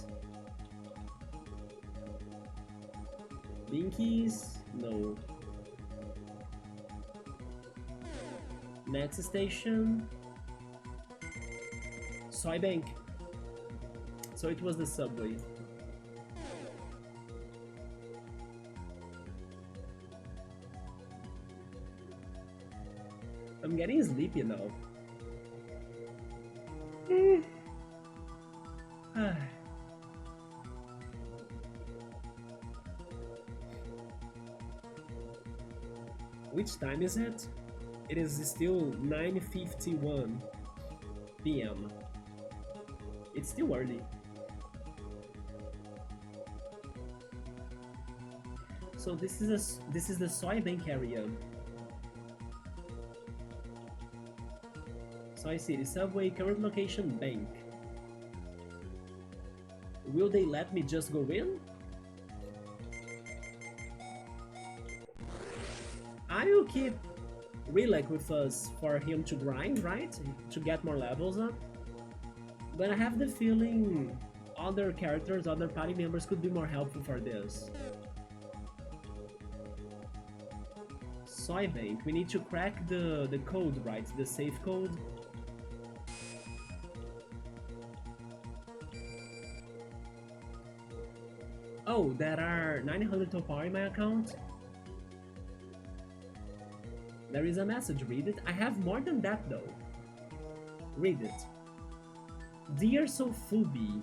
Binkies? No. Next station. Soy Bank. So it was the subway. I'm getting sleepy now. Which time is it? It is still 9:51 p.m. It's still early. So this is the Soy Bank area. Soy City subway, current location bank. Will they let me just go in? I will keep Rilek with us for him to grind, right? To get more levels up. But I have the feeling other characters, other party members could be more helpful for this. Soy Bank, we need to crack the code, right? The safe code. Oh, there are 900 topar in my account. There is a message, read it. I have more than that though. Read it. Dear Sofubi,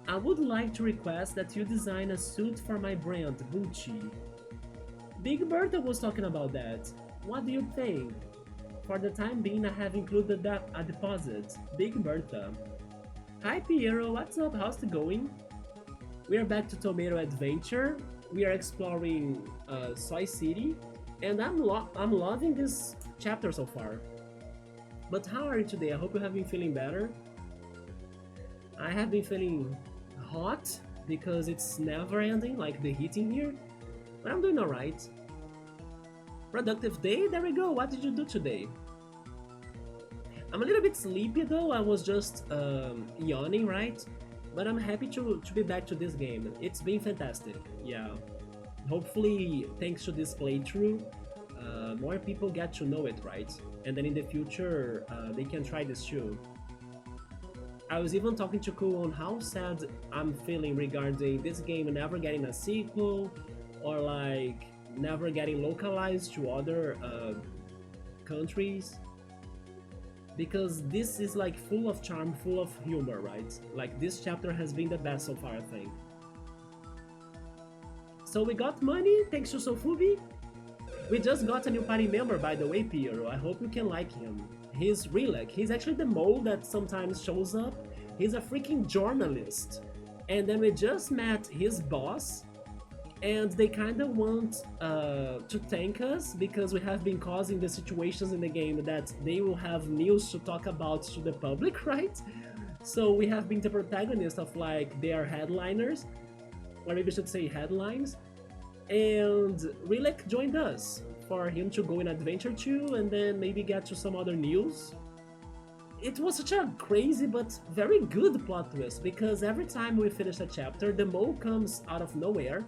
I would like to request that you design a suit for my brand, Gucci. Big Bertha was talking about that. What do you think? For the time being, I have included a deposit. Big Bertha. Hi Piero, what's up? How's it going? We are back to Tomato Adventure. We are exploring Soy City, and I'm loving this chapter so far. But how are you today? I hope you have been feeling better. I have been feeling hot because it's never ending, like the heat in here. But I'm doing alright. Productive day? There we go. What did you do today? I'm a little bit sleepy though. I was just yawning, right? But I'm happy to be back to this game. It's been fantastic. Yeah. Hopefully, thanks to this playthrough, more people get to know it, right? And then in the future, they can try this too. I was even talking to Ku on how sad I'm feeling regarding this game never getting a sequel, or like never getting localized to other countries. Because this is like full of charm, full of humor, right? Like this chapter has been the best so far, I think. So we got money, thanks to Sofubi. We just got a new party member, by the way, Piero. I hope you can like him. He's Rilek. He's actually the mole that sometimes shows up. He's a freaking journalist. And then we just met his boss, and they kind of want to thank us because we have been causing the situations in the game that they will have news to talk about to the public, right? So we have been the protagonist of like their headliners, or maybe I should say headlines, and Rilek joined us for him to go in adventure too, and then maybe get to some other news. It was such a crazy but very good plot twist because every time we finish a chapter, the mole comes out of nowhere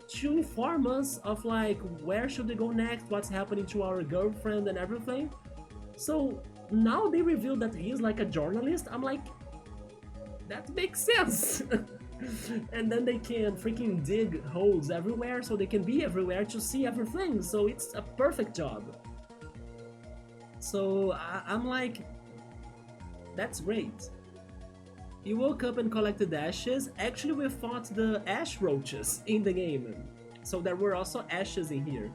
to inform us of like where should we go next, what's happening to our girlfriend and everything. So now they reveal that he's like a journalist. I'm like, that makes sense. And then they can freaking dig holes everywhere so they can be everywhere to see everything. So it's a perfect job. So I'm like, that's great. You woke up and collected ashes. Actually, we fought the ash roaches in the game. So there were also ashes in here.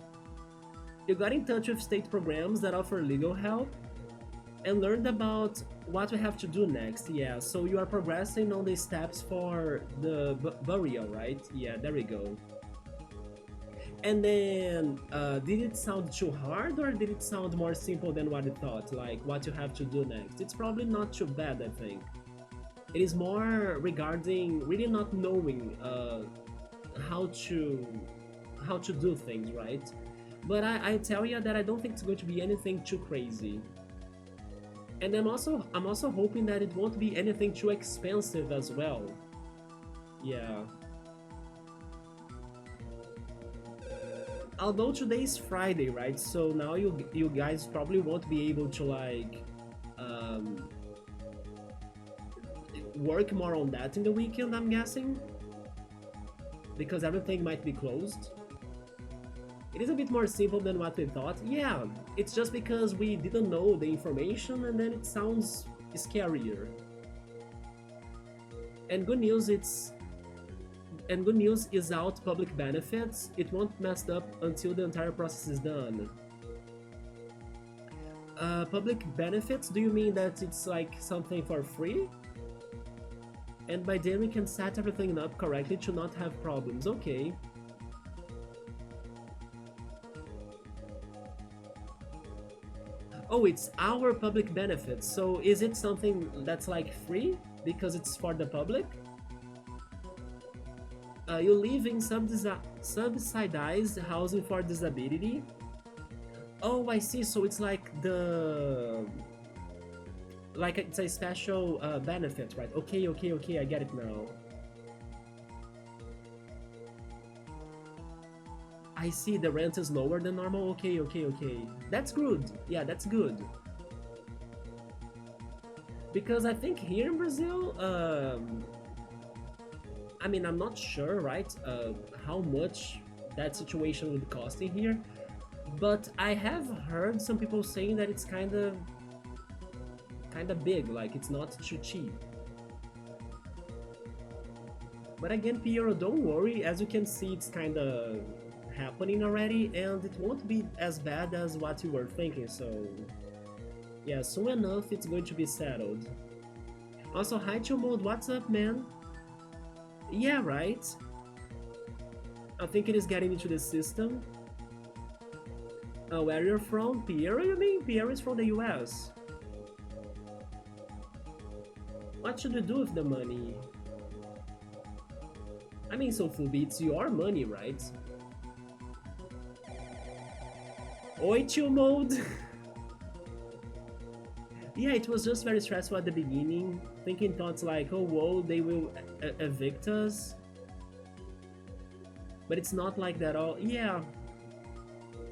You got in touch with state programs that offer legal help and learned about what we have to do next. Yeah, so you are progressing on the steps for the burial, right? Yeah, there we go. And then, did it sound too hard or did it sound more simple than what you thought? Like what you have to do next? It's probably not too bad, I think. It is more regarding really not knowing how to how to do things, right? But I tell you that I don't think it's going to be anything too crazy. And I'm also hoping that it won't be anything too expensive as well. Yeah. Although today is Friday, right? So now you guys probably won't be able to like um, work more on that in the weekend, I'm guessing, because everything might be closed. It is a bit more simple than what we thought. Yeah, it's just because we didn't know the information and then it sounds scarier. And good news, good news is out public benefits. It won't mess up until the entire process is done. Public benefits, do you mean that it's like something for free? And by then we can set everything up correctly to not have problems. Okay. Oh, it's our public benefits. So is it something that's like free because it's for the public? You live in subsidized housing for disability. Oh, I see. So it's like it's a special benefit, right? Okay, okay, okay. I get it now. I see the rent is lower than normal. Okay, okay, okay. That's good. Yeah, that's good. Because I think here in Brazil, I mean, I'm not sure, right, how much that situation would cost in here, but I have heard some people saying that it's kind of big, like it's not too cheap. But again, Piero, don't worry. As you can see, it's kind of happening already, and it won't be as bad as what you were thinking. So, yeah, soon enough, it's going to be settled. Also, hi, Chill Mode. What's up, man? Yeah, right. I think it is getting into the system. Where you're from? Piero, you mean? Piero is from the US. What should we do with the money? I mean, so Fubi, it's your money, right? Oi, chill mode! Yeah, it was just very stressful at the beginning, thinking thoughts like, oh whoa, they will evict us. But it's not like that at all. Yeah.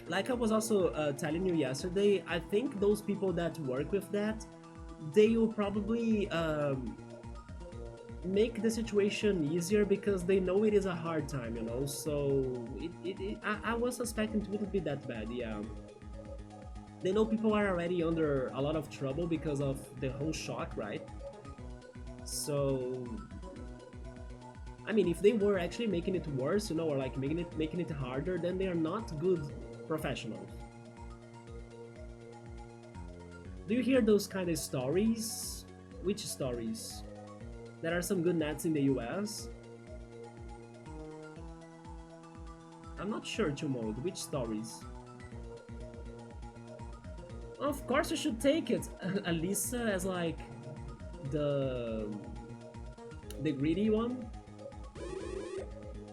Like I was also telling you yesterday, I think those people that work with that, they will probably make the situation easier because they know it is a hard time, you know. So I was suspecting it wouldn't be that bad. Yeah, they know people are already under a lot of trouble because of the whole shock, right? So I mean, if they were actually making it worse, you know, or like making it harder, then they are not good professionals. Do you hear those kind of stories? Which stories? There are some good nets in the US. I'm not sure, Chumode. Which stories? Of course you should take it. Alisa as like the greedy one.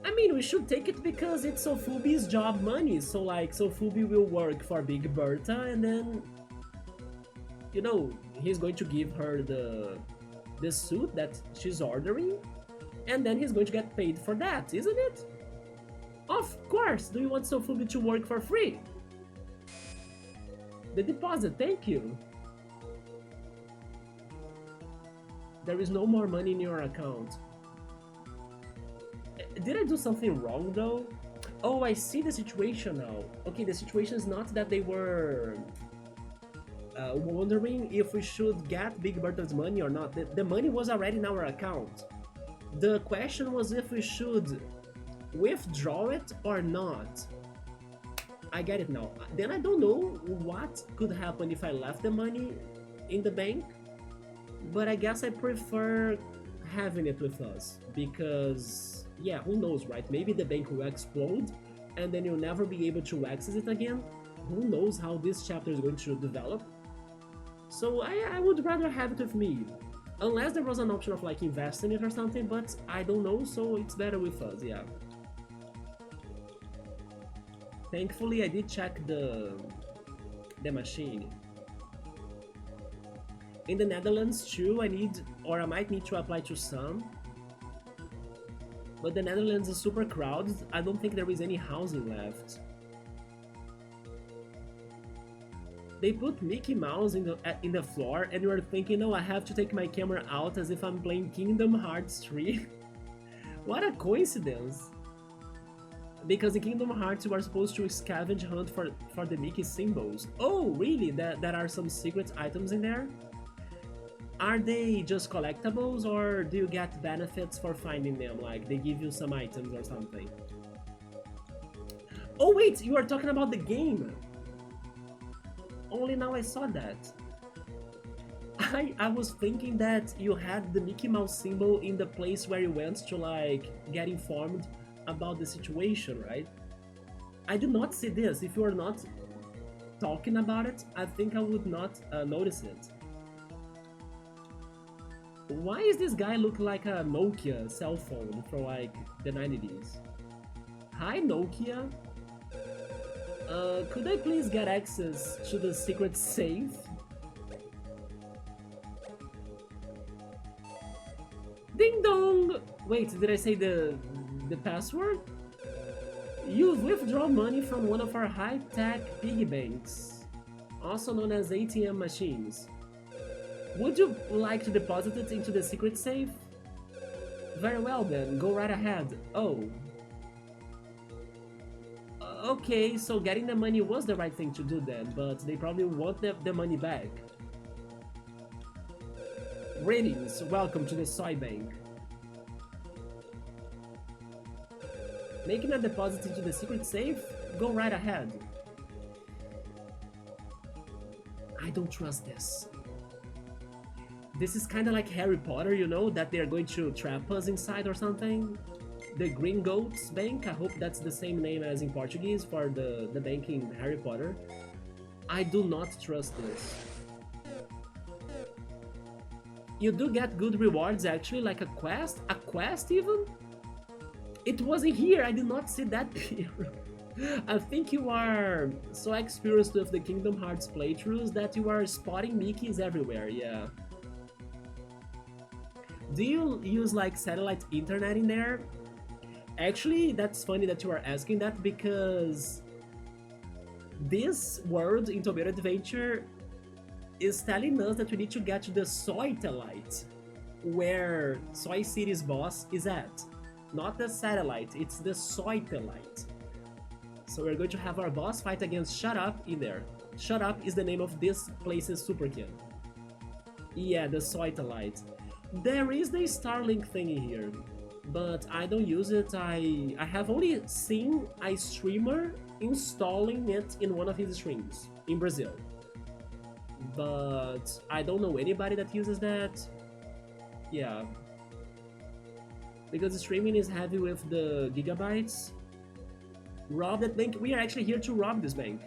I mean, we should take it because it's Sofubi's job money. So like Sofubi will work for Big Bertha and then, you know, he's going to give her the suit that she's ordering, and then he's going to get paid for that, isn't it? Of course! Do you want Sofubi to work for free? The deposit, thank you! There is no more money in your account. Did I do something wrong though? Oh, I see the situation now. Okay, the situation is not that they were wondering if we should get Big Brother's money or not. The money was already in our account. The question was if we should withdraw it or not. I get it now. Then I don't know what could happen if I left the money in the bank, but I guess I prefer having it with us because, yeah, who knows, right? Maybe the bank will explode and then you'll never be able to access it again. Who knows how this chapter is going to develop? So I would rather have it with me, unless there was an option of like investing it or something, but I don't know, so it's better with us, yeah. Thankfully, I did check the machine. In the Netherlands too, I might need to apply to some. But the Netherlands is super crowded. I don't think there is any housing left. They put Mickey Mouse in the floor, and you are thinking, oh, I have to take my camera out as if I'm playing Kingdom Hearts 3. What a coincidence! Because in Kingdom Hearts you are supposed to scavenge hunt for the Mickey symbols. Oh, really? There are some secret items in there? Are they just collectibles, or do you get benefits for finding them? Like, they give you some items or something? Oh wait, you are talking about the game! Only now I saw that. I was thinking that you had the Mickey Mouse symbol in the place where you went to, like, get informed about the situation, right? I did not see this. If you are not talking about it, I think I would not notice it. Why is this guy look like a Nokia cell phone from like the 90s? Hi Nokia. Could I please get access to the secret safe? Ding dong! Wait, did I say the password? You've withdrawn money from one of our high-tech piggy banks, also known as ATM machines. Would you like to deposit it into the secret safe? Very well then, go right ahead. Oh. Okay, so getting the money was the right thing to do then, but they probably want the money back. Greetings, welcome to the Soy Bank. Making a deposit into the secret safe? Go right ahead. I don't trust this. This is kinda like Harry Potter, you know, that they're going to trap us inside or something. The Green Goats Bank, I hope that's the same name as in Portuguese for the bank in Harry Potter. I do not trust this. You do get good rewards actually, like a quest even? It wasn't here, I did not see that here. I think you are so experienced with the Kingdom Hearts playthroughs that you are spotting Mickeys everywhere, yeah. Do you use like satellite internet in there? Actually, that's funny that you are asking that because this world in Tomato Adventure is telling us that we need to get to the Soytellite, where Soy City's boss is at. Not the satellite, it's the Soytellite. So we're going to have our boss fight against Shut Up in there. Shut Up is the name of this place's superkin. Yeah, the Soytellite. There is the Starlink thingy here, but I don't use it. I have only seen a streamer installing it in one of his streams in Brazil. But I don't know anybody that uses that. Yeah. Because the streaming is heavy with the gigabytes. Rob that bank. We are actually here to rob this bank.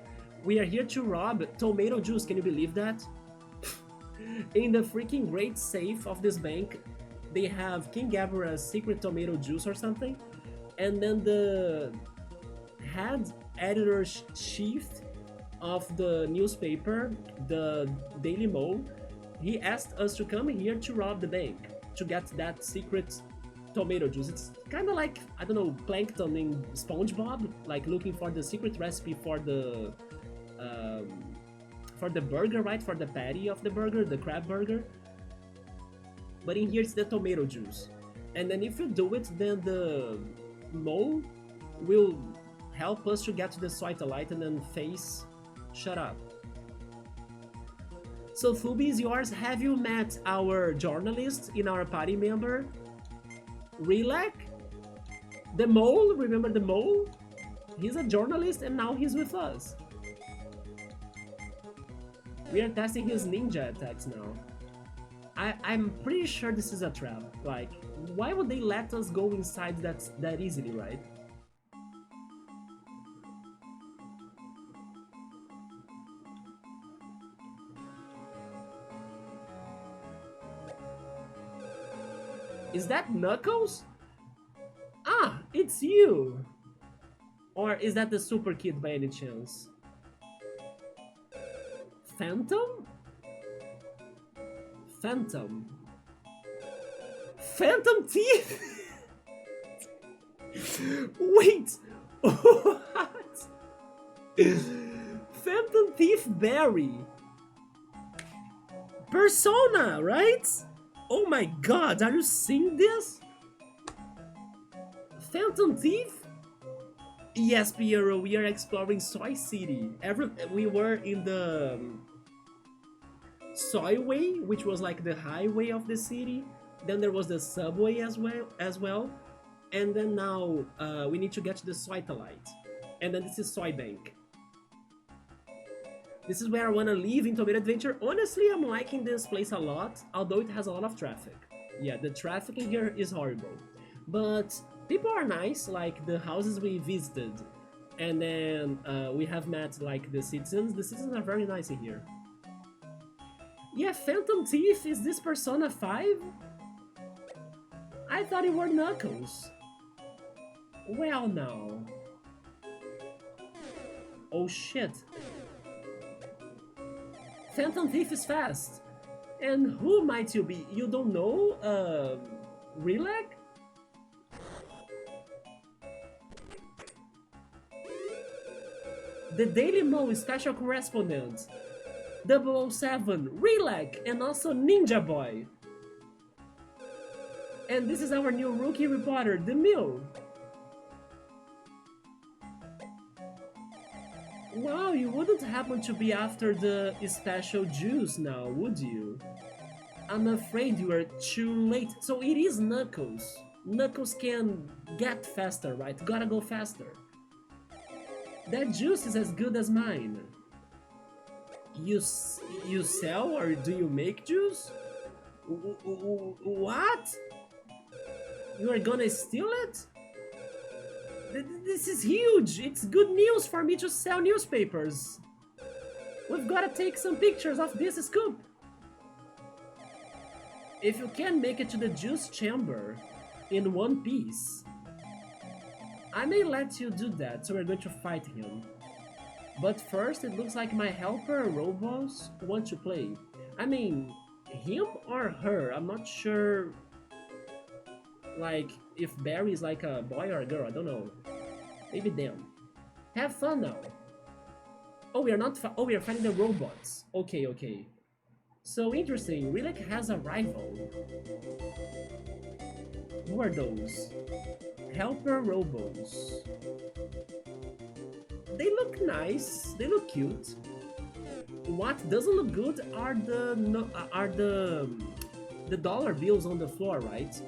We are here to rob tomato juice. Can you believe that? In the freaking great safe of this bank, they have King Gabriel's secret tomato juice or something. And then the head editor-chief of the newspaper, the Daily Mo, he asked us to come here to rob the bank to get that secret tomato juice. It's kind of like, I don't know, Plankton in SpongeBob, like looking for the secret recipe for the burger, right? For the patty of the burger, the crab burger. But in here it's the tomato juice. And then if you do it, then the Mo will help us to get to the Soytellite and then face Shut Up. So Fubi is yours. Have you met our journalist in our party member? Relac? The mole? Remember the mole? He's a journalist and now he's with us. We are testing his ninja attacks now. I'm pretty sure this is a trap. Like, why would they let us go inside that easily, right? Is that Knuckles? Ah, it's you! Or is that the Super Kid by any chance? Phantom? Phantom. Phantom Thief? Wait! What? Phantom Thief Barry. Persona, right? Oh my god, are you seeing this? Phantom Thief? Yes, Piero, we are exploring Soy City. We were in the Soy Way, which was like the highway of the city. Then there was the subway as well. And then now we need to get to the Soytellite. And then this is Soy Bank. This is where I want to live in Tomato Adventure. Honestly, I'm liking this place a lot, although it has a lot of traffic. Yeah, the traffic in here is horrible. But people are nice, like the houses we visited. And then we have met like the citizens. The citizens are very nice in here. Yeah, Phantom Thief, is this Persona 5? I thought it were Knuckles. Well, now. Oh shit. Phantom Thief is fast. And who might you be? You don't know? Relac? The Daily Mo special correspondent. 007, Relac, and also Ninja Boy. And this is our new rookie reporter, The Mill. Wow, you wouldn't happen to be after the special juice now, would you? I'm afraid you are too late. So it is Knuckles. Knuckles can get faster, right? Gotta go faster. That juice is as good as mine. You sell or do you make juice? What? You are gonna steal it? This is huge! It's good news for me to sell newspapers! We've gotta take some pictures of this scoop! If you can make it to the juice chamber in one piece, I may let you do that, so we're going to fight him. But first, it looks like my helper robots want to play. I mean, him or her, I'm not sure, like, if Barry is like a boy or a girl, I don't know. Maybe them. Have fun now. Oh, we are not oh, we are fighting the robots. Okay, okay. So interesting, Relic has a rival. Who are those? Helper robos. They look nice, they look cute. What doesn't look good are the dollar bills on the floor, right?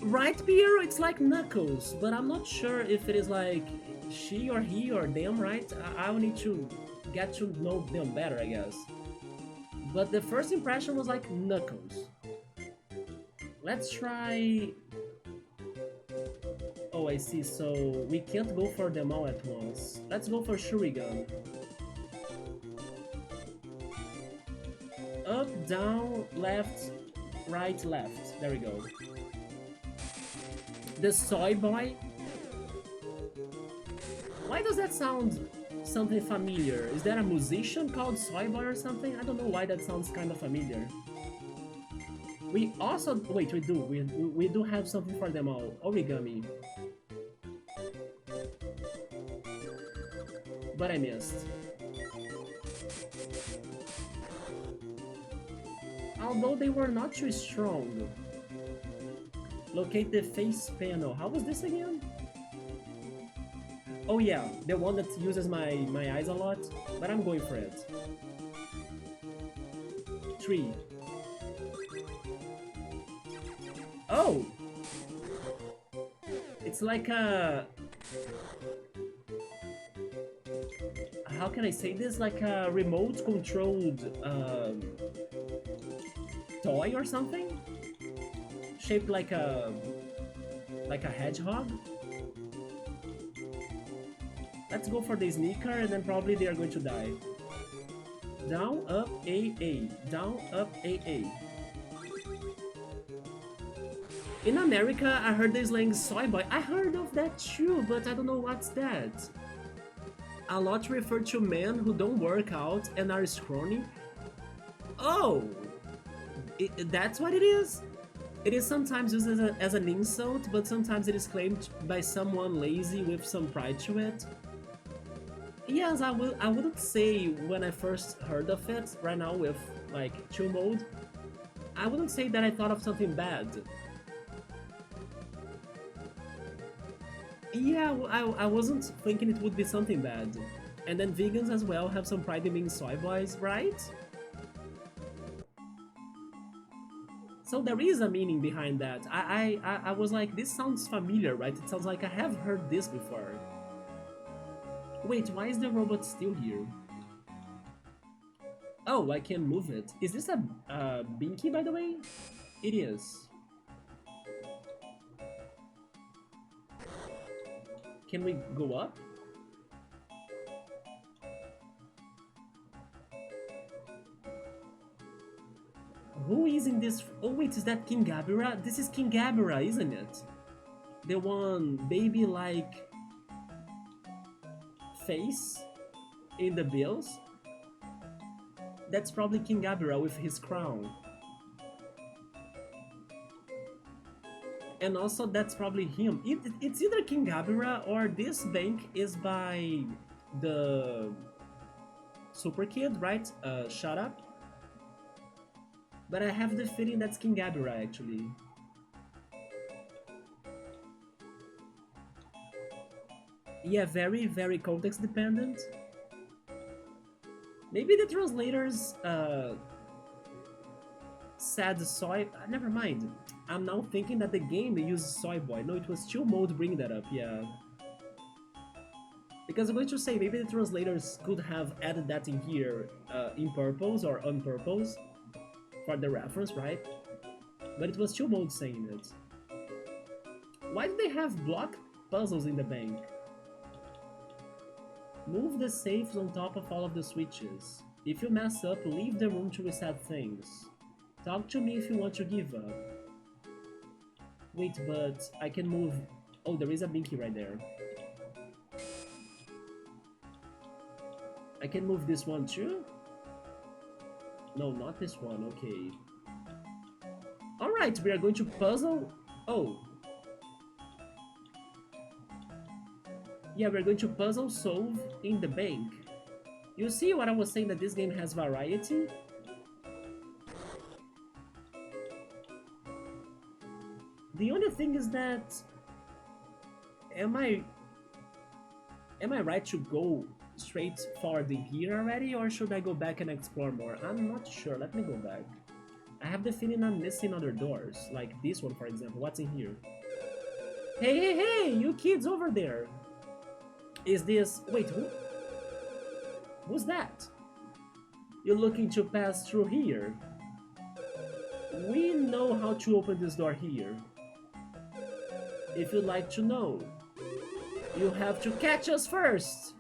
Right, Piero? It's like Knuckles, but I'm not sure if it is like she or he or them, right? I will need to get to know them better, I guess. But the first impression was like Knuckles. Let's try... Oh, I see, so we can't go for them all at once. Let's go for Shurigan. Up, down, left, right, left. There we go. The Soy Boy? Why does that sound something familiar? Is there a musician called Soy Boy or something? I don't know why that sounds kind of familiar. We also... Wait, we do. We do have something for them all. Origami. But I missed. Although they were not too strong. Locate the face panel. How was this again? Oh yeah, the one that uses my eyes a lot, but I'm going for it. 3. Oh! It's like a... How can I say this? Like a remote-controlled toy or something? Shaped like a hedgehog? Let's go for the sneaker and then probably they are going to die. Down, up, A, A. Down, up, A, A. In America, I heard the slang soy boy. I heard of that too, but I don't know what's that. A lot refer to men who don't work out and are scrawny. Oh! That's what it is? It is sometimes used as an insult, but sometimes it is claimed by someone lazy with some pride to it. Yes, I wouldn't say when I first heard of it, right now with like chill mode, I wouldn't say that I thought of something bad. Yeah, I wasn't thinking it would be something bad. And then vegans as well have some pride in being soy boys, right? So there is a meaning behind that. I was like, this sounds familiar, right? It sounds like I have heard this before. Wait, why is the robot still here? Oh, I can move it. Is this a binky, by the way? It is. Can we go up? Who is in this? Oh wait, is that King Gabira? This is King Gabira, isn't it? The one baby-like face in the bills? That's probably King Gabira with his crown. And also that's probably him. It's either King Gabira or this bank is by the super kid, right? Shut up. But I have the feeling that's King Gabira actually. Yeah, very, very context dependent. Maybe the translators said soy. Never mind. I'm now thinking that the game uses soy boy. No, it was chill mode bringing that up. Yeah. Because I'm going to say maybe the translators could have added that in here in purpose or on purpose for the reference, right? But it was chill mode saying it. Why do they have block puzzles in the bank? Move the safes on top of all of the switches. If you mess up, leave the room to reset things. Talk to me if you want to give up. Wait, but I can move... Oh, there is a binky right there. I can move this one too? No, not this one, okay. Alright, we are going to puzzle... Oh. Yeah, we're going to puzzle solve in the bank. You see what I was saying, that this game has variety? The only thing is that... Am I right to go straight forward in here already, or should I go back and explore more? I'm not sure, let me go back. I have the feeling I'm missing other doors, like this one for example. What's in here? Hey, hey, hey, you kids over there! Is this... Wait, who? Who's that? You're looking to pass through here? We know how to open this door here. If you'd like to know, you have to catch us first!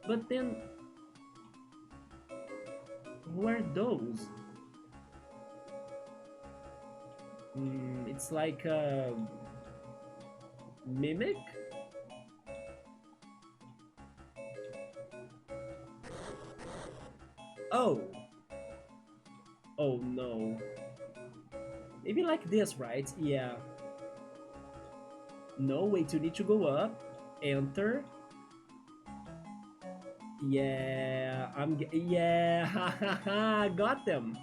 But then... Who are those? It's like a... mimic? Oh! Oh no. Maybe like this, right? Yeah. No, wait, you need to go up, enter. Yeah, yeah, ha ha ha, got them.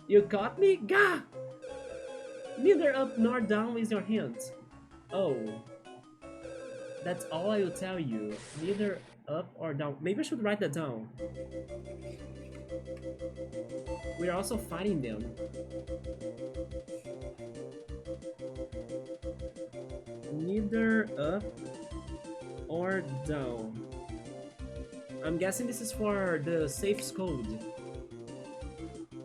You caught me? Gah! Neither up nor down is your hint. Oh. That's all I will tell you. Neither up or down. Maybe I should write that down. We are also fighting them. Neither up or down. I'm guessing this is for the safe code.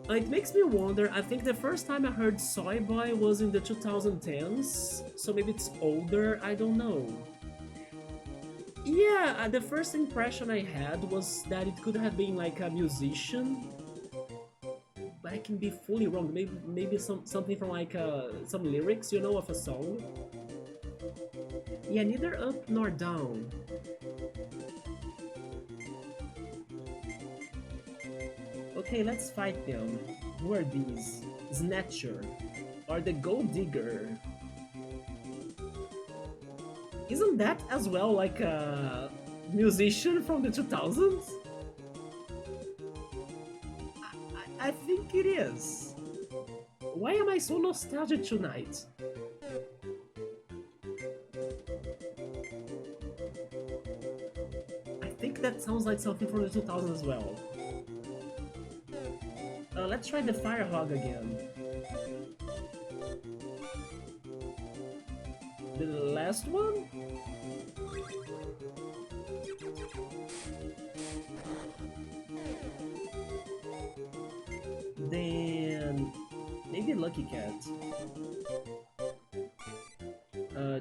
It makes me wonder, I think the first time I heard Soy Boy was in the 2010s, so maybe it's older, I don't know. Yeah, the first impression I had was that it could have been like a musician, but I can be fully wrong. Maybe something from like some lyrics, you know, of a song. Yeah, neither up nor down. Okay, let's fight them. Who are these? Snatcher. Or the Gold Digger. Isn't that as well like a musician from the 2000s? I think it is. Why am I so nostalgic tonight? I think that sounds like something from the 2000s as well. Let's try the Fire Hog again. The last one? Then maybe Lucky Cat.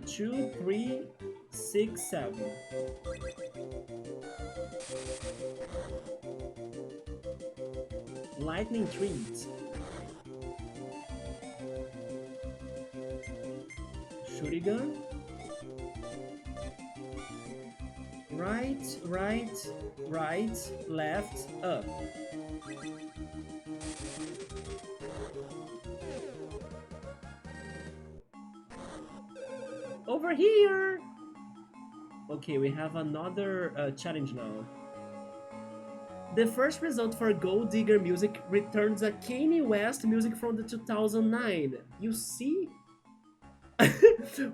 2, 3, 6, 7. Lightning Treat. Shurigan. Right, right, right, left, up. Over here! Okay, we have another challenge now. The first result for Gold Digger music returns a Kanye West music from the 2009. You see?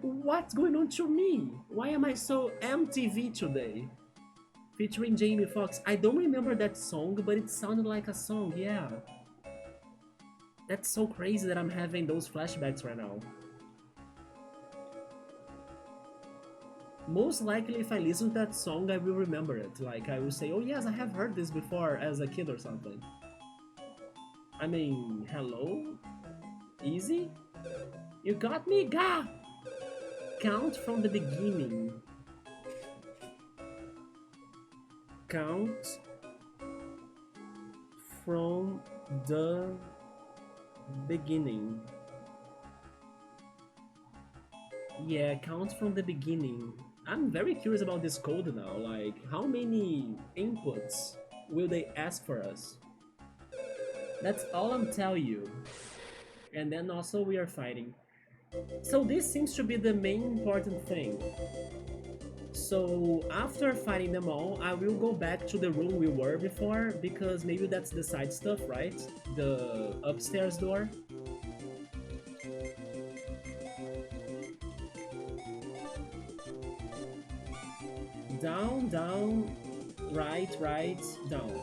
What's going on to me? Why am I so MTV today? Featuring Jamie Foxx. I don't remember that song, but it sounded like a song, yeah. That's so crazy that I'm having those flashbacks right now. Most likely if I listen to that song, I will remember it. Like, I will say, oh yes, I have heard this before as a kid or something. I mean, hello? Easy? You got me? Gah! Count from the beginning. Count from the beginning. Yeah, count from the beginning. I'm very curious about this code now, like how many inputs will they ask for us? That's all I'm telling you. And then also we are fighting. So this seems to be the main important thing. So after fighting them all, I will go back to the room we were before, because maybe that's the side stuff, right? The upstairs door. Down, down, right, right, down.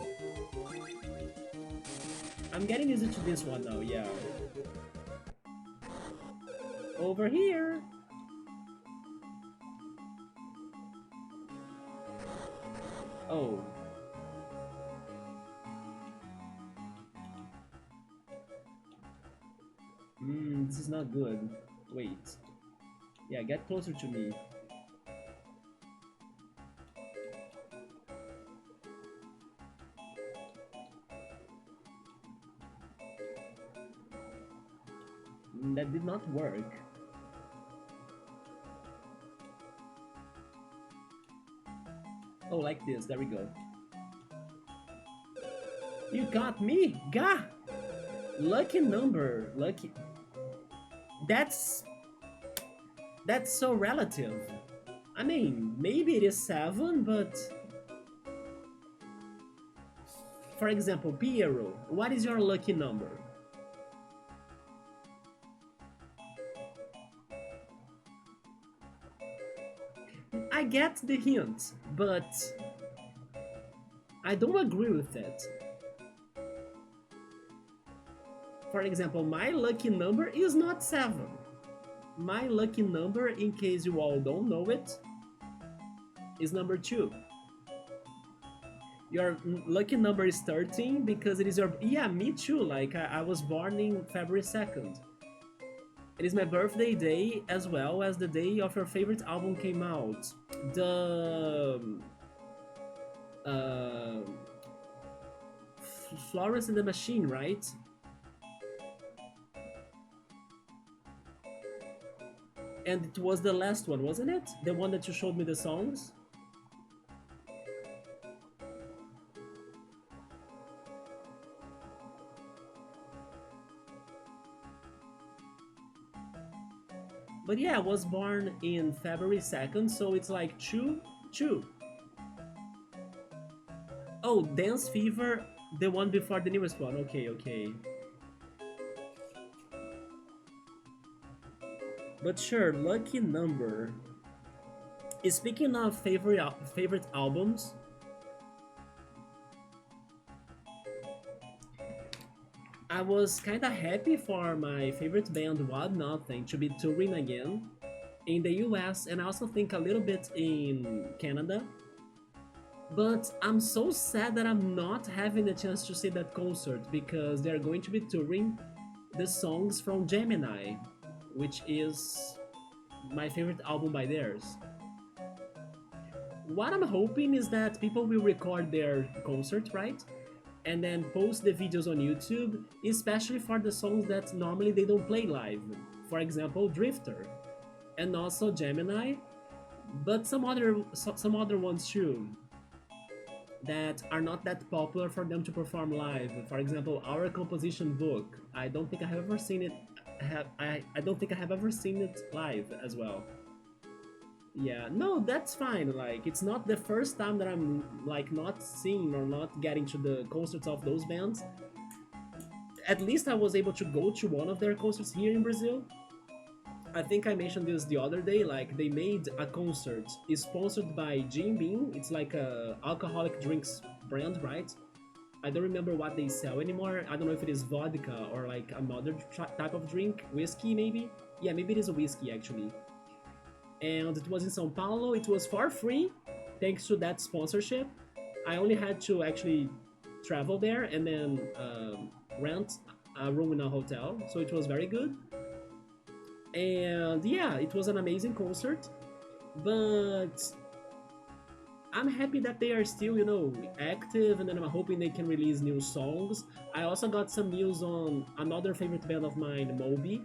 I'm getting used to this one now, yeah. Over here. Oh. This is not good. Wait. Yeah, get closer to me. That did not work. Oh, like this. There we go. You got me? Gah! Lucky number. Lucky. That's so relative. I mean, maybe it is 7, but... For example, Piero, what is your lucky number? I get the hint, but I don't agree with it. For example, my lucky number is not 7. My lucky number, in case you all don't know it, is number 2. Your lucky number is 13 because it is your... Yeah, me too. Like, I was born in February 2nd. It is my birthday day as well as the day of your favorite album came out. The... Florence and the Machine, right? And it was the last one, wasn't it? The one that you showed me the songs? But yeah, I was born in February 2nd, so it's like 2, 2. Oh, Dance Fever, the one before the newest one. Okay, okay. But sure, lucky number. Speaking of favorite albums, I was kinda happy for my favorite band What Nothing to be touring again in the US and I also think a little bit in Canada. But I'm so sad that I'm not having the chance to see that concert because they're going to be touring the songs from Gemini, which is my favorite album by theirs. What I'm hoping is that people will record their concert, right? And then post the videos on YouTube, especially for the songs that normally they don't play live. For example, Drifter, and also Gemini, but some other ones too that are not that popular for them to perform live. For example, Our Composition Book. I don't think I have ever seen it. I don't think I have ever seen it live as well. Yeah, no, that's fine. Like, it's not the first time that I'm like not seeing or not getting to the concerts of those bands. At least I was able to go to one of their concerts here in Brazil. I think I mentioned this the other day. Like, they made a concert sponsored by Jim Beam. It's like a alcoholic drinks brand, right? I don't remember what they sell anymore. I don't know if it is vodka or like another type of drink, whiskey maybe. Yeah, maybe it is a whiskey actually. And it was in São Paulo. It was for free, thanks to that sponsorship. I only had to actually travel there and then rent a room in a hotel, so it was very good. And yeah, it was an amazing concert. But I'm happy that they are still, active, and then I'm hoping they can release new songs. I also got some news on another favorite band of mine, Moby,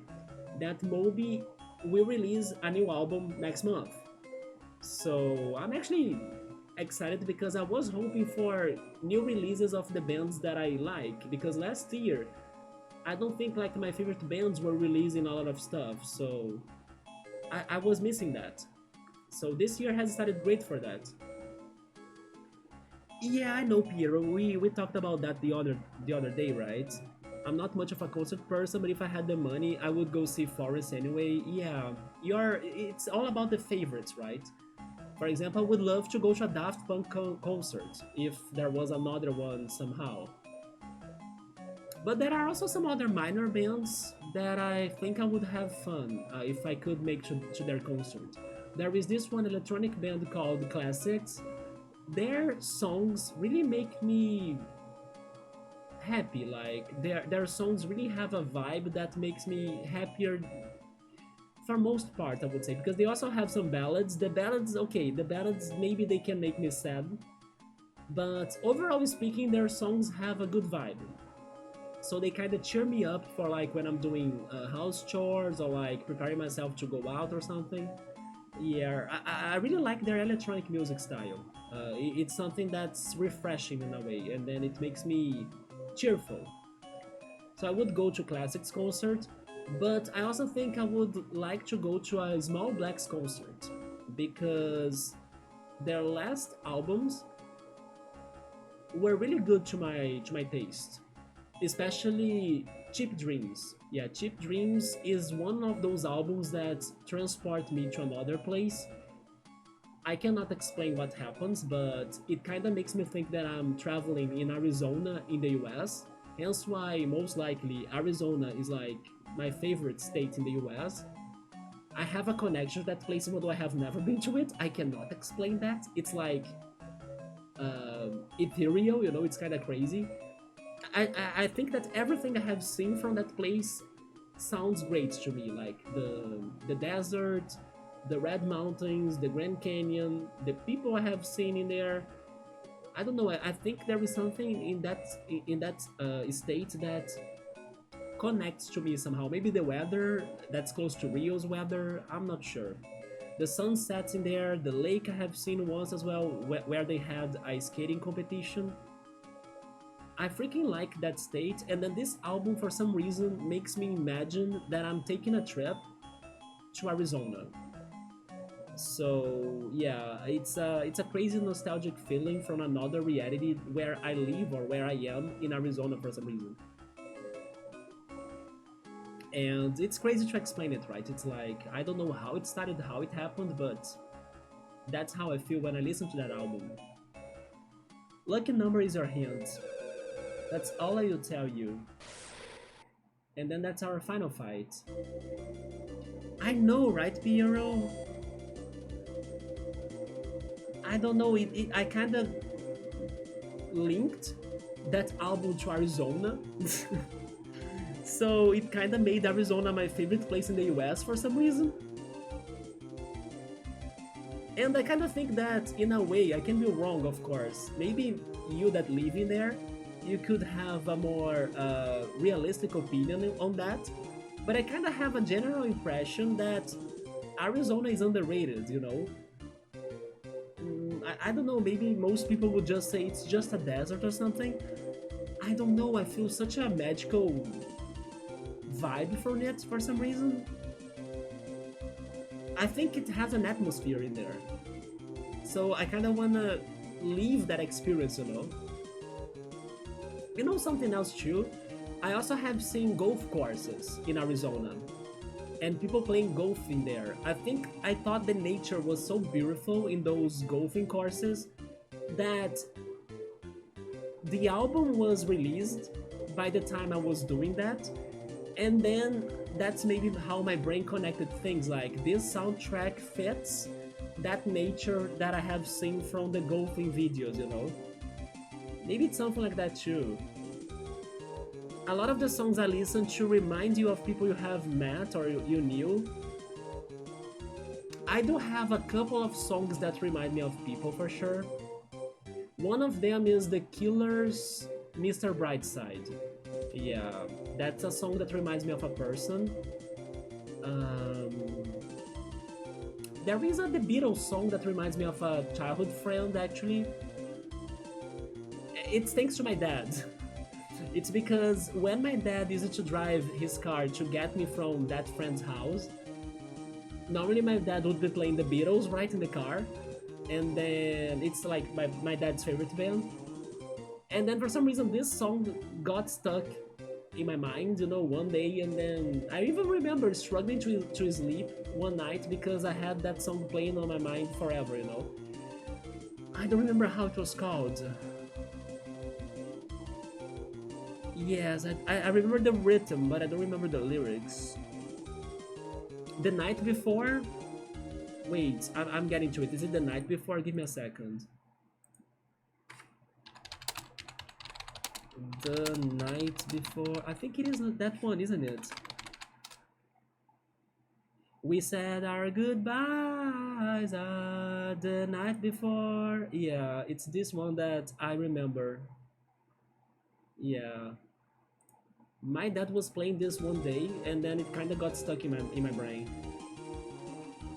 that Moby will release a new album next month. So I'm actually excited because I was hoping for new releases of the bands that I like, because last year I don't think like my favorite bands were releasing a lot of stuff, so I was missing that. So this year has started great for that. Yeah, I know, Piero. We talked about that the other day, right? I'm not much of a concert person, but if I had the money, I would go see Forest anyway. Yeah, it's all about the favorites, right? For example, I would love to go to a Daft Punk concert if there was another one somehow. But there are also some other minor bands that I think I would have fun if I could make to their concert. There is this one electronic band called Classics. Their songs really make me happy. Like their songs really have a vibe that makes me happier for most part, I would say, because they also have some ballads. The ballads, okay, the ballads maybe they can make me sad, but overall speaking, their songs have a good vibe. So they kind of cheer me up for like when I'm doing house chores or like preparing myself to go out or something. Yeah, I really like their electronic music style. It's something that's refreshing in a way, and then it makes me cheerful. So I would go to Classics concert, but I also think I would like to go to a Small Blacks concert because their last albums were really good to my taste, especially Cheap Dreams. Yeah, Cheap Dreams is one of those albums that transport me to another place. I cannot explain what happens, but it kind of makes me think that I'm traveling in Arizona in the US. Hence why most likely Arizona is like my favorite state in the US. I have a connection to that place even though I have never been to it. I cannot explain that. It's like ethereal, you know, it's kind of crazy. I think that everything I have seen from that place sounds great to me, like the desert, the Red Mountains, the Grand Canyon, the people I have seen in there. I don't know. I think there is something in that state that connects to me somehow. Maybe the weather that's close to Rio's weather. I'm not sure. The sunsets in there, the lake I have seen once as well, where they had a skating competition. I freaking like that state, and then this album for some reason makes me imagine that I'm taking a trip to Arizona. So yeah, it's a crazy nostalgic feeling from another reality where I live or where I am in Arizona for some reason. And it's crazy to explain it, right? It's like I don't know how it started, how it happened, but that's how I feel when I listen to that album. Lucky number is your hint. That's all I will tell you. And then that's our final fight. I know, right, Piero? I don't know, I kind of linked that album to Arizona. So it kind of made Arizona my favorite place in the US for some reason. And I kind of think that, in a way, I can be wrong, of course. Maybe you that live in there, you could have a more realistic opinion on that. But I kind of have a general impression that Arizona is underrated, you know? I don't know, maybe most people would just say it's just a desert or something. I don't know, I feel such a magical vibe from it for some reason. I think it has an atmosphere in there. So I kind of want to live that experience, you know? You know something else too? I also have seen golf courses in Arizona and people playing golf in there. I thought the nature was so beautiful in those golfing courses that the album was released by the time I was doing that. And then that's maybe how my brain connected things, like this soundtrack fits that nature that I have seen from the golfing videos, you know? Maybe it's something like that too. A lot of the songs I listen to remind you of people you have met or you knew. I do have a couple of songs that remind me of people for sure. One of them is The Killers' Mr. Brightside. Yeah, that's a song that reminds me of a person. There is The Beatles song that reminds me of a childhood friend, actually. It's thanks to my dad. It's because when my dad used to drive his car to get me from that friend's house, normally my dad would be playing The Beatles right in the car, and then it's like my dad's favorite band. And then for some reason this song got stuck in my mind, you know, one day, and then I even remember struggling to sleep one night because I had that song playing on my mind forever, you know. I don't remember how it was called. Yes, I remember the rhythm, but I don't remember the lyrics. The Night Before? Wait, I'm getting to it. Is it The Night Before? Give me a second. The Night Before. I think it is that one, isn't it? We said our goodbyes the night before. Yeah, it's this one that I remember. Yeah. My dad was playing this one day and then it kind of got stuck in my brain.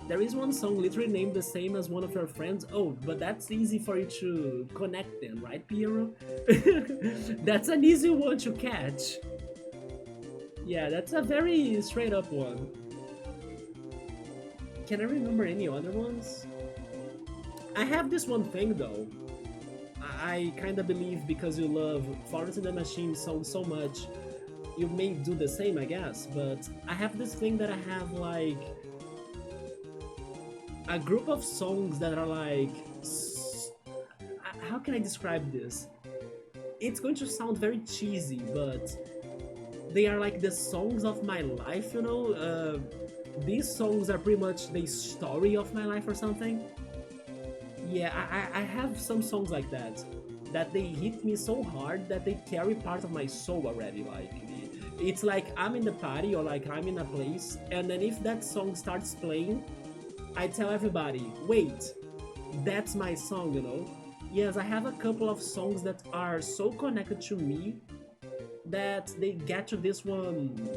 There is one song literally named the same as one of your friends. Oh, but that's easy for you to connect them, right, Piero? That's an easy one to catch. Yeah, that's a very straight up one. Can I remember any other ones? I have this one thing though. I kind of believe because you love Florence and the Machine song so much, you may do the same, I guess. But I have this thing that I have like a group of songs that are like, how can I describe this? It's going to sound very cheesy, but they are like the songs of my life, you know. These songs are pretty much the story of my life or something. Yeah, I have some songs like that, that they hit me so hard that they carry part of my soul already. Like, it's like I'm in the party or like I'm in a place, and then if that song starts playing, I tell everybody, wait, that's my song, you know? Yes, I have a couple of songs that are so connected to me that they get to this one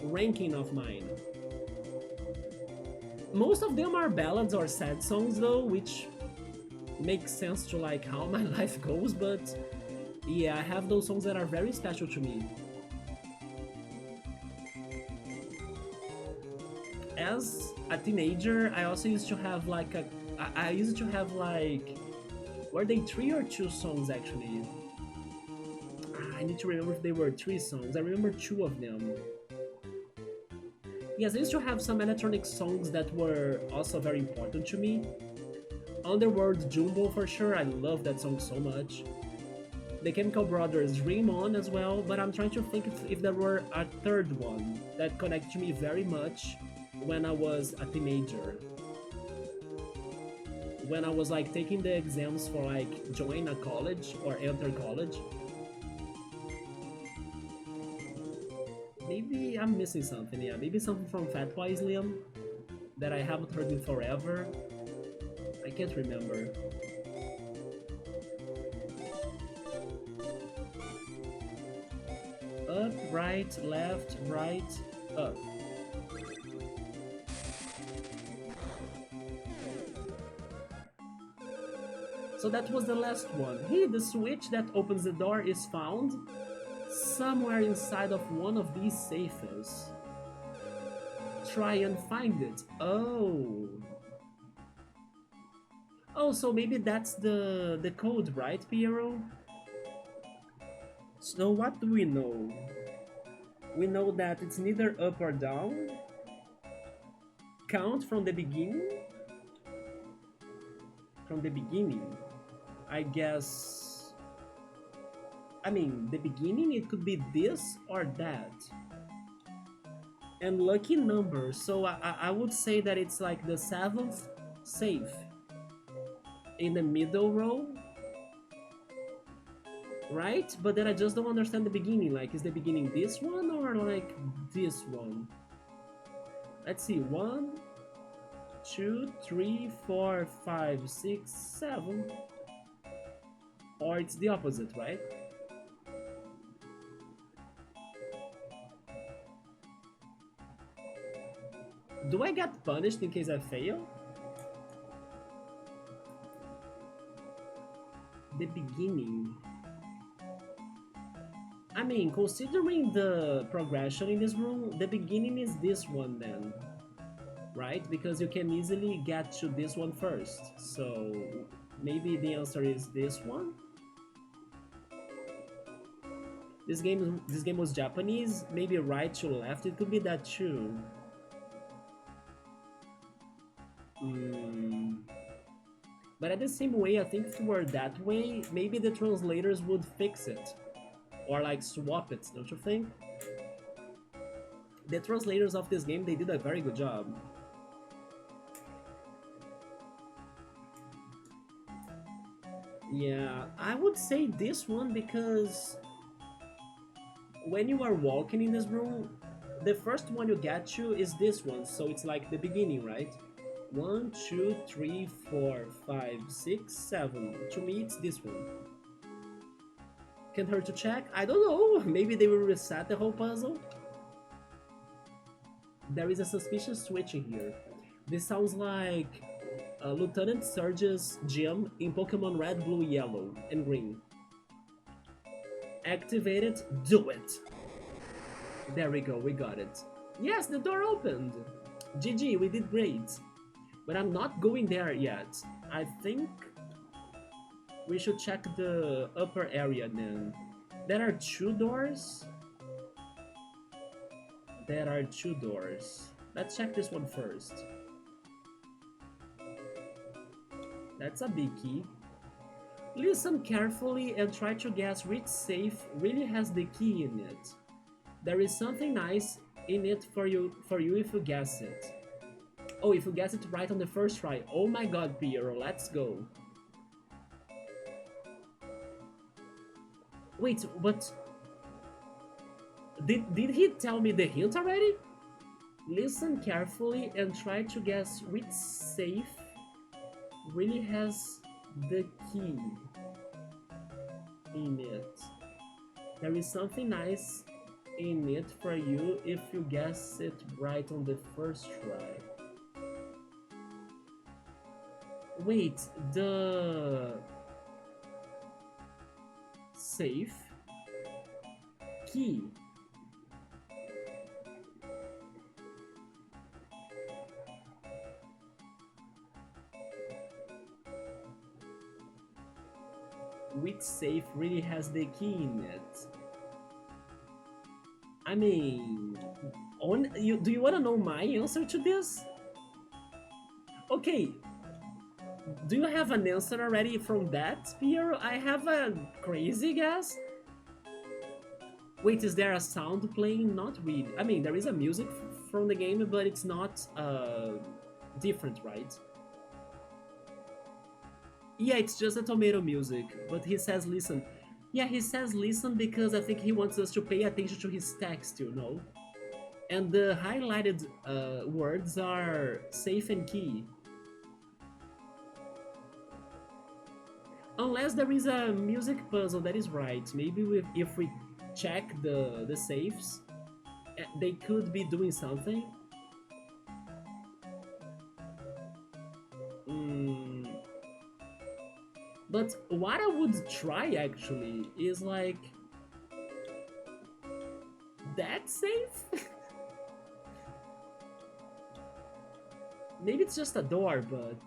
ranking of mine. Most of them are ballads or sad songs though, which makes sense to like how my life goes, but yeah, I have those songs that are very special to me. As a teenager, I also used to have like I used to have like, were they three or two songs actually? I need to remember if they were three songs. I remember two of them. Yes, I used to have some electronic songs that were also very important to me. Underworld Jumbo for sure, I love that song so much. The Chemical Brothers Dream On as well, but I'm trying to think if there were a third one that connected to me very much when I was a teenager. When I was like taking the exams for like join a college or enter college. Maybe I'm missing something, yeah. Maybe something from Fatwise Liam that I haven't heard in forever. I can't remember. Up, right, left, right, up. So that was the last one. Hey, the switch that opens the door is found somewhere inside of one of these safes. Try and find it. Oh. Oh, so maybe that's the code, right, Piero? So what do we know? We know that it's neither up or down. Count from the beginning. From the beginning, I guess. I mean, the beginning, it could be this or that. And lucky number, so I would say that it's like the seventh safe in the middle row, right? But then I just don't understand the beginning. Like, is the beginning this one or like this one? Let's see, 1, 2, 3, 4, 5, 6, 7. Or it's the opposite, right? Do I get punished in case I fail? The beginning. I mean, considering the progression in this room, the beginning is this one then, right? Because you can easily get to this one first. So maybe the answer is this one? This game was Japanese, maybe right to left, it could be that too. But at the same way, I think if it were that way, maybe the translators would fix it. Or like swap it, don't you think? The translators of this game, they did a very good job. Yeah, I would say this one because when you are walking in this room, the first one you get to is this one, so it's like the beginning, right? 1, 2, 3, 4, 5, 6, 7. To me, it's this one. Can't hurt to check. I don't know. Maybe they will reset the whole puzzle. There is a suspicious switch in here. This sounds like Lieutenant Surge's gym in Pokemon Red, Blue, Yellow, and Green. Activate it. Do it. There we go. We got it. Yes, the door opened. GG, we did great. But I'm not going there yet. I think we should check the upper area then. There are 2 doors. There are 2 doors. Let's check this one first. That's a big key. Listen carefully and try to guess which safe really has the key in it. There is something nice in it for you if you guess it. Oh, if you guess it right on the first try. Oh my god, Piero, let's go. Wait, but did he tell me the hint already? Listen carefully and try to guess which safe really has the key in it. There is something nice in it for you if you guess it right on the first try. Wait, the safe key. Which safe really has the key in it? I mean, do you want to know my answer to this? Okay, do you have an answer already from that, Piero? I have a crazy guess. Wait, is there a sound playing? Not really. I mean, there is a music from the game, but it's not different, right? Yeah, it's just a tomato music, but he says listen. Yeah, he says listen because I think he wants us to pay attention to his text, you know? And the highlighted words are safe and key. Unless there is a music puzzle that is right. Maybe if we check the safes, they could be doing something. But what I would try actually is like that safe? Maybe it's just a door, but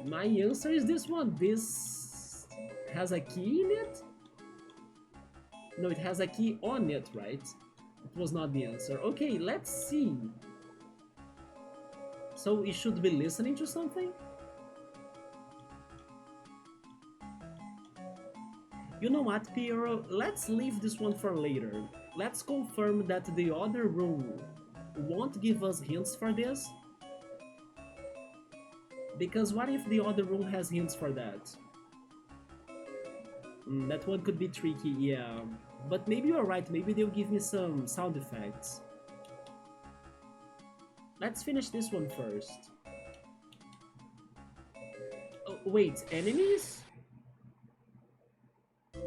my answer is this one. This has a key in it? No, it has a key on it, right? It was not the answer. Okay, let's see. So we should be listening to something? You know what, Piero? Let's leave this one for later. Let's confirm that the other room won't give us hints for this. Because what if the other room has hints for that? That one could be tricky, yeah. But maybe you're right, maybe they'll give me some sound effects. Let's finish this one first. Oh, wait, enemies?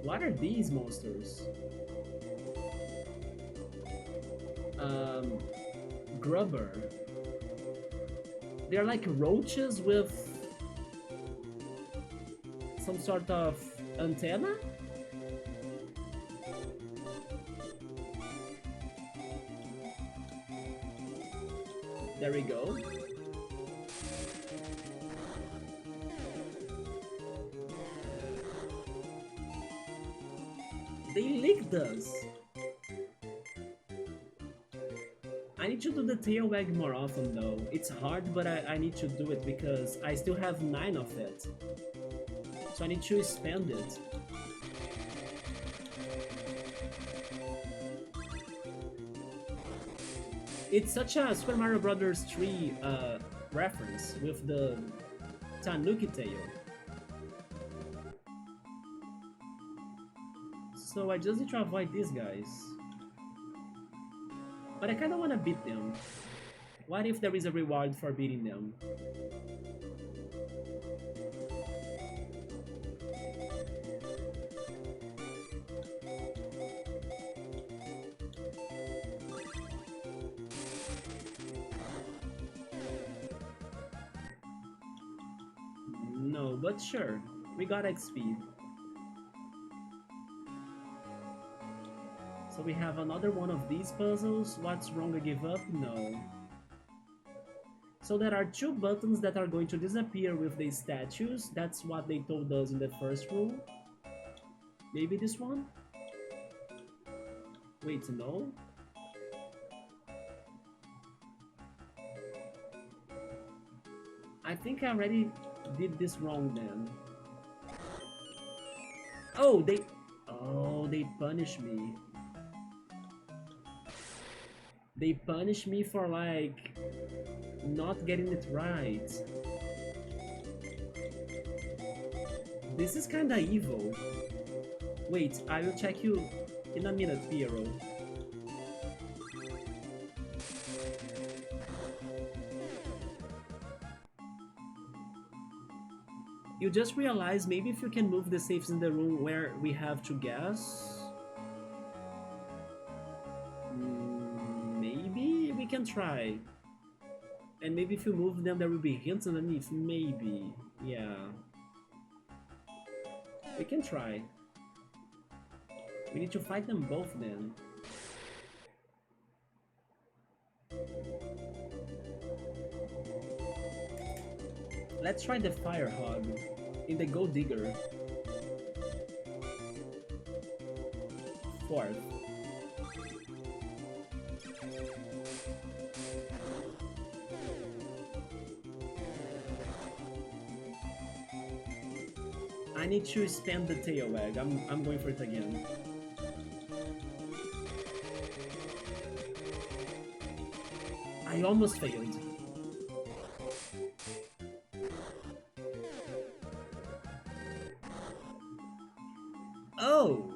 What are these monsters? Grubber. They're like roaches with some sort of antenna? There we go. They licked us! I need to do the tail wag more often though. It's hard, but I need to do it because I still have 9 of it. So I need to spend it. It's such a Super Mario Bros. 3 reference with the Tanuki tail. So I just need to avoid these guys. But I kinda wanna beat them. What if there is a reward for beating them? No, but sure. We got XP. So we have another one of these puzzles. What's wrong, I give up? No. So there are 2 buttons that are going to disappear with the statues. That's what they told us in the first room. Maybe this one? Wait, no? I think I already did this wrong then? Oh, they punish me. They punish me for like not getting it right. This is kinda evil. Wait, I will check you in a minute, Piero. You just realize maybe if you can move the safes in the room where we have to guess. Maybe we can try. And maybe if you move them there will be hints underneath. Maybe. Yeah. We can try. We need to fight them both then. Let's try the Fire Hog in the Gold Digger. Fourth. I need to spam the tail egg. I'm going for it again. I almost failed. Oh!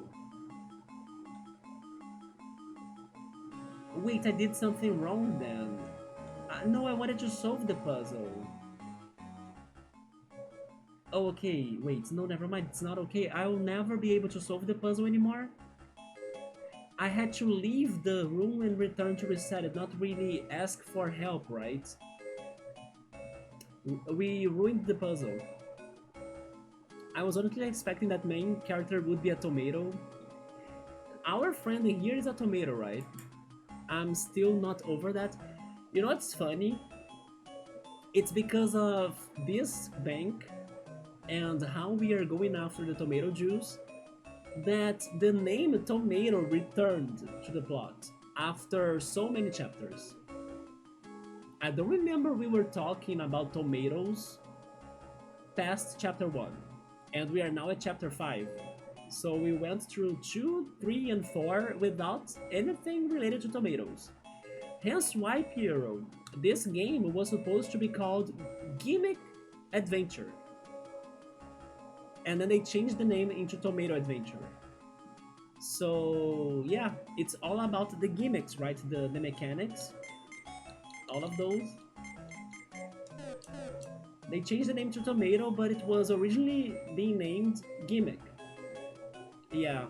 Wait, I did something wrong then. No, I wanted to solve the puzzle. Oh, okay, wait, no, never mind, it's not okay. I will never be able to solve the puzzle anymore. I had to leave the room and return to reset it, not really ask for help, right? We ruined the puzzle. I was honestly expecting that main character would be a tomato. Our friend in here is a tomato, right? I'm still not over that. You know what's funny? It's because of this bank and how we are going after the tomato juice that the name Tomato returned to the plot after so many chapters. I don't remember we were talking about tomatoes past chapter 1, and we are now at chapter 5. So we went through 2, 3, and 4 without anything related to tomatoes. Hence why, Piero, this game was supposed to be called Gimmick Adventure. And then they changed the name into Tomato Adventure. So yeah, it's all about the gimmicks, right? The mechanics, all of those. They changed the name to Tomato, but it was originally being named Gimmick. Yeah.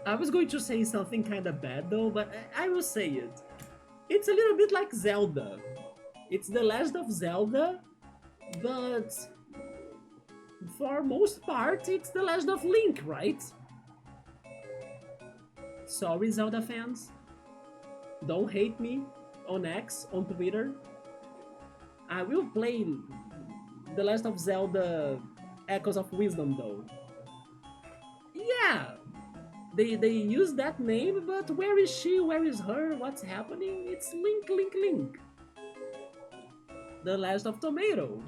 I was going to say something kind of bad though, but I will say it. It's a little bit like Zelda. It's The Legend of Zelda, but for most part, it's The Legend of Link, right? Sorry, Zelda fans. Don't hate me on X, on Twitter. I will play The Legend of Zelda Echoes of Wisdom, though. Yeah! They use that name, but where is she? Where is her? What's happening? It's Link, Link, Link. The Last of Tomato.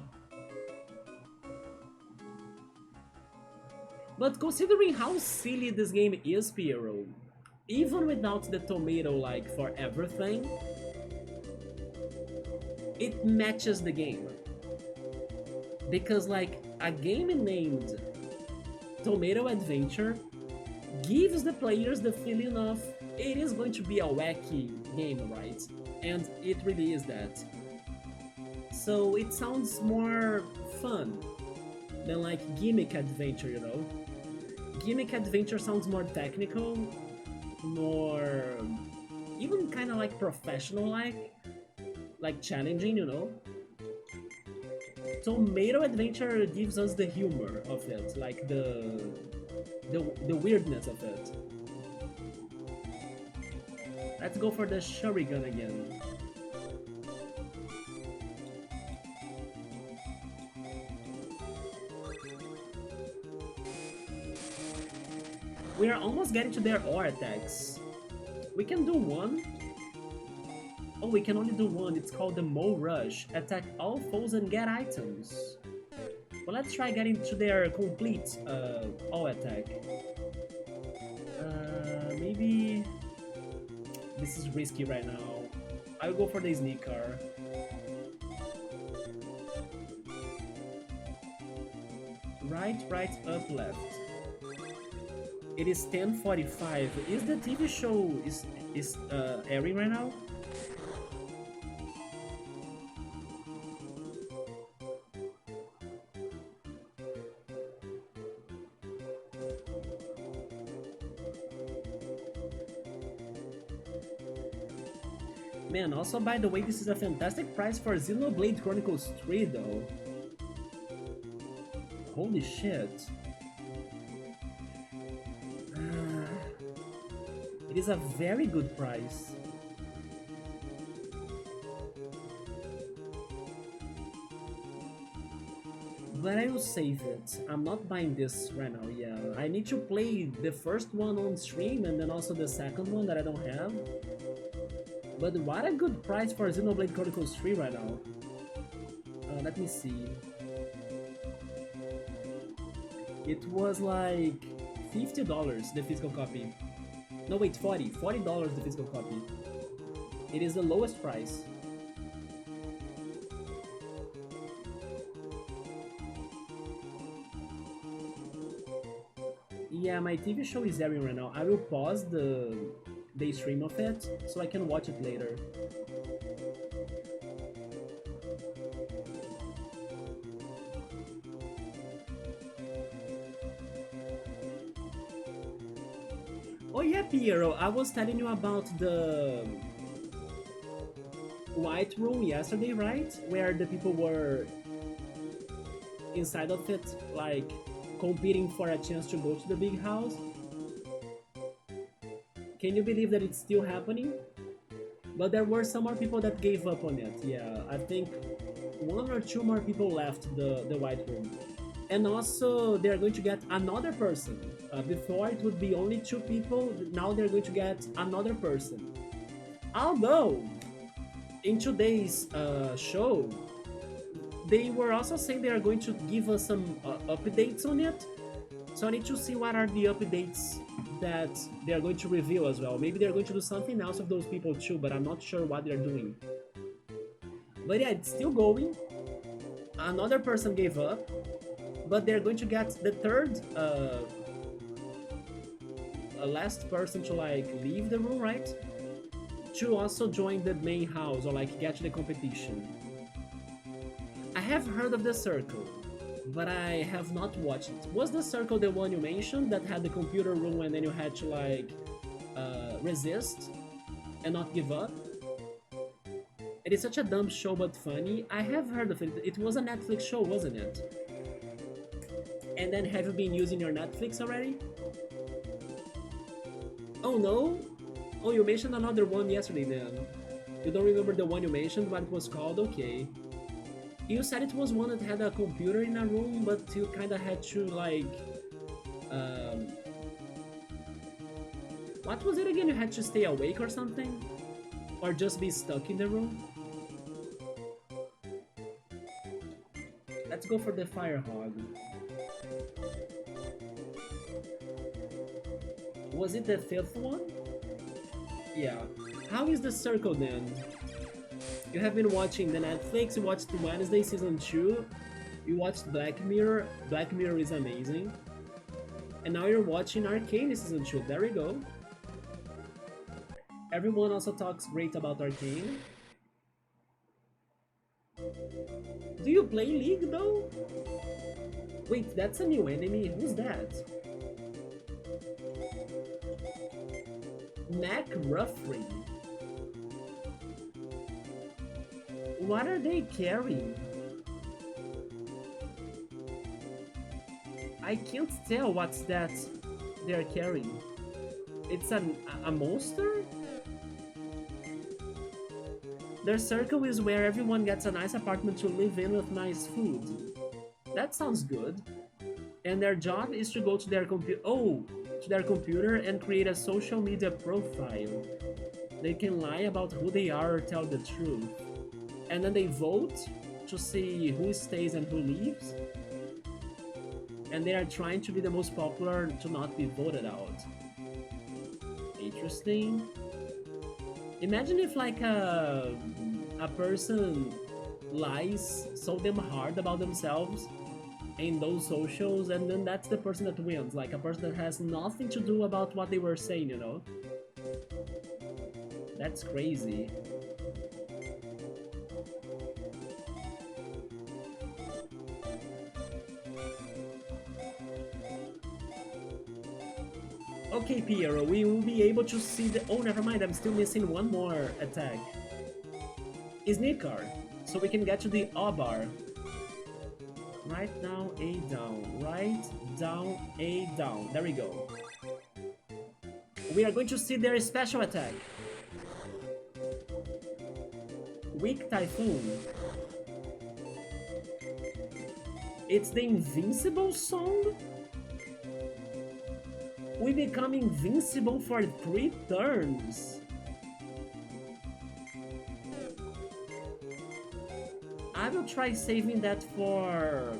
But considering how silly this game is, Piero, even without the tomato like for everything, it matches the game. Because like a game named Tomato Adventure gives the players the feeling of it is going to be a wacky game, right? And it really is that. So it sounds more fun than like Gimmick Adventure, you know? Gimmick Adventure sounds more technical, more even kind of like professional like challenging, you know? Tomato Adventure gives us the humor of it, like the weirdness of it. Let's go for the Shuriken again. We are almost getting to their ore attacks. We can do one. Oh, we can only do one. It's called the Mo Rush. Attack all foes and get items. Well, let's try getting to their complete all attack. Maybe this is risky right now. I'll go for the sneaker. Right, up, left. It is 10:45. Is the TV show is airing right now? Man, also by the way, this is a fantastic price for Xenoblade Chronicles 3 though. Holy shit. It is a very good price. But I will save it. I'm not buying this right now, yeah. I need to play the first one on stream and then also the second one that I don't have. But what a good price for Xenoblade Chronicles 3 right now. Let me see. It was like $50 the physical copy. No wait, $40 the physical copy. It is the lowest price. Yeah, my TV show is airing right now. I will pause the stream of it so I can watch it later. Oh yeah, Piero, I was telling you about the White Room yesterday, right? Where the people were inside of it, like competing for a chance to go to the big house. Can you believe that it's still happening? But there were some more people that gave up on it. Yeah, I think one or two more people left the White Room. And also, they're going to get another person. Before it would be only two people, now they're going to get another person. Although, in today's show, they were also saying they are going to give us some updates on it. So I need to see what are the updates that they are going to reveal as well. Maybe they're going to do something else with those people too, but I'm not sure what they're doing. But yeah, it's still going. Another person gave up, but they're going to get the third last person to like leave the room, right? To also join the main house or like get to the competition. I have heard of the circle, but I have not watched it. Was the circle the one you mentioned that had the computer room and then you had to like resist and not give up? It is such a dumb show but funny. I have heard of it. It was a Netflix show, wasn't it? And then have you been using your Netflix already? Oh no? Oh, you mentioned another one yesterday then. You don't remember the one you mentioned, what it was called? Okay. You said it was one that had a computer in a room, but you kinda had to like... What was it again? You had to stay awake or something? Or just be stuck in the room? Let's go for the Fire Hog. Was it the fifth one? Yeah. How is the circle then? You have been watching the Netflix, you watched Wednesday Season 2, you watched Black Mirror. Black Mirror is amazing. And now you're watching Arcane Season 2. There we go. Everyone also talks great about Arcane. Do you play League though? Wait, that's a new enemy. Who's that? Mac Ruffrey. What are they carrying? I can't tell what's that they're carrying. It's a monster? Their circle is where everyone gets a nice apartment to live in with nice food. That sounds good. And their job is to go to their computer and create a social media profile. They can lie about who they are or tell the truth. And then they vote to see who stays and who leaves. And they are trying to be the most popular to not be voted out. Interesting. Imagine if like a person lies so damn hard about themselves in those socials, and then that's the person that wins, like a person that has nothing to do about what they were saying, you know? That's crazy. Okay, Piero, we will be able to see the... Oh, never mind, I'm still missing one more attack. Sneaker, so we can get to the O bar. Right down, A down, right down, A down. There we go. We are going to see their special attack. Weak Typhoon. It's the Invincible song? We become invincible for 3 turns. I will try saving that for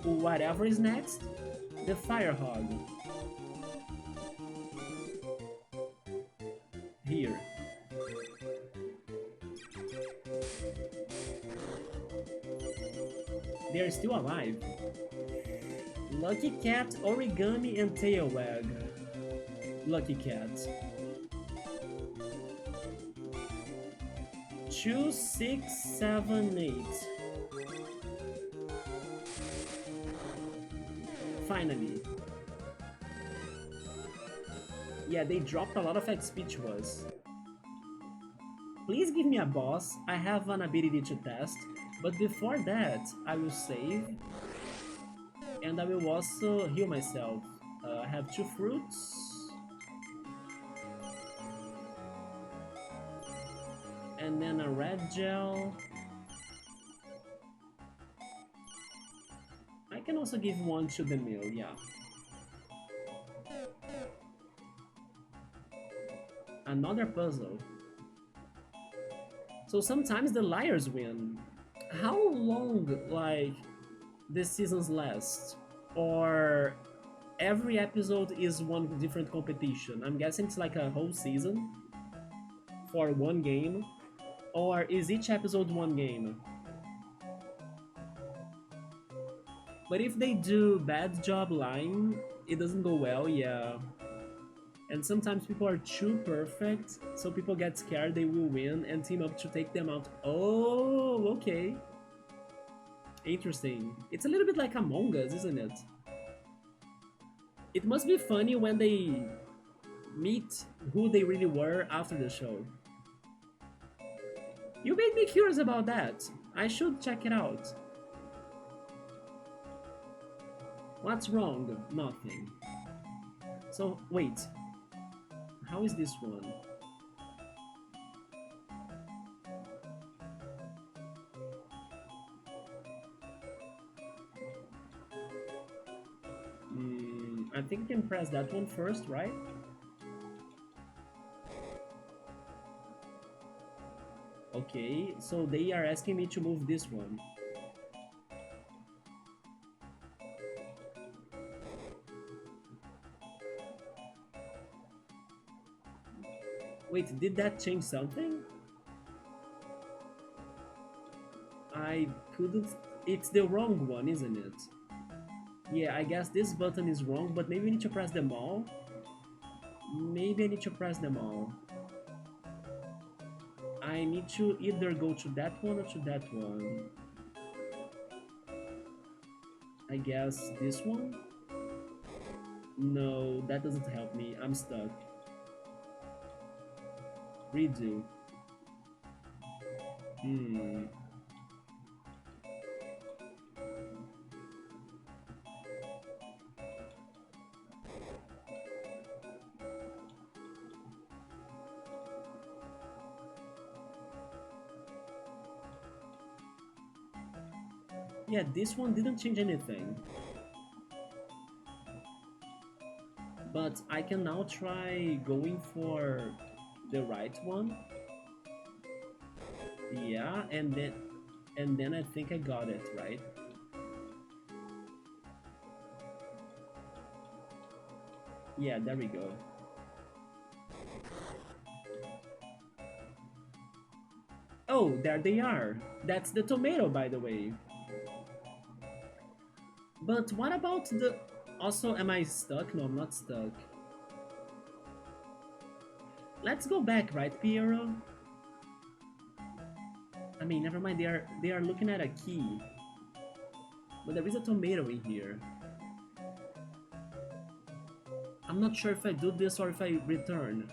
whatever is next. The Fire Hog. Here. They are still alive. Lucky Cat, Origami, and Tail Wag. Lucky Cat. 2, 6, 7, 8. Finally. Yeah, they dropped a lot of XP to us. Please give me a boss. I have an ability to test. But before that, I will save. And I will also heal myself. I have 2 fruits. And then a red gel. I can also give one to the mill, yeah. Another puzzle. So sometimes the liars win. How long, like, the seasons last? Or every episode is one different competition? I'm guessing it's like a whole season for one game. Or is each episode one game? But if they do bad job lying, it doesn't go well, yeah. And sometimes people are too perfect, so people get scared they will win and team up to take them out. Oh, okay. Interesting. It's a little bit like Among Us, isn't it? It must be funny when they meet who they really were after the show. You made me curious about that. I should check it out. What's wrong? Nothing. So, wait. How is this one? I think you can press that one first, right? Okay, so they are asking me to move this one. Wait, did that change something? I couldn't... It's the wrong one, isn't it? Yeah, I guess this button is wrong, but maybe we need to press them all? Maybe I need to press them all. I need to either go to that one or to that one. I guess this one? No, that doesn't help me. I'm stuck. Redo. Yeah, this one didn't change anything. But I can now try going for the right one. Yeah, and then I think I got it, right? Yeah, there we go. Oh, there they are. That's the tomato, by the way. But what about the... Also, am I stuck? No, I'm not stuck. Let's go back, right, Piero? I mean, never mind, they are looking at a key. But there is a tomato in here. I'm not sure if I do this or if I return.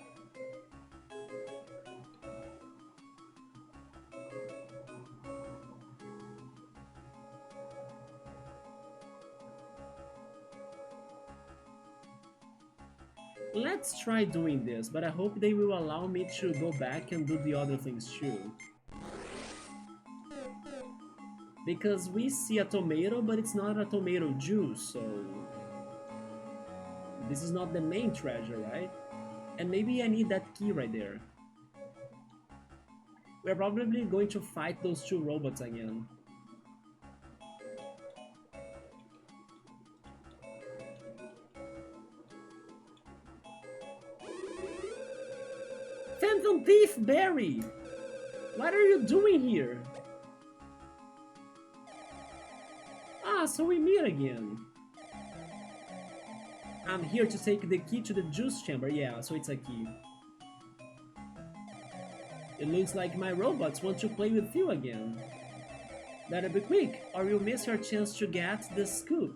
Let's try doing this, but I hope they will allow me to go back and do the other things too. Because we see a tomato, but it's not a tomato juice, so... This is not the main treasure, right? And maybe I need that key right there. We're probably going to fight those two robots again. Phantom Thief Barry! What are you doing here? Ah, so we meet again. I'm here to take the key to the juice chamber. Yeah, so it's a key. It looks like my robots want to play with you again. Better be quick, or you'll miss your chance to get the scoop.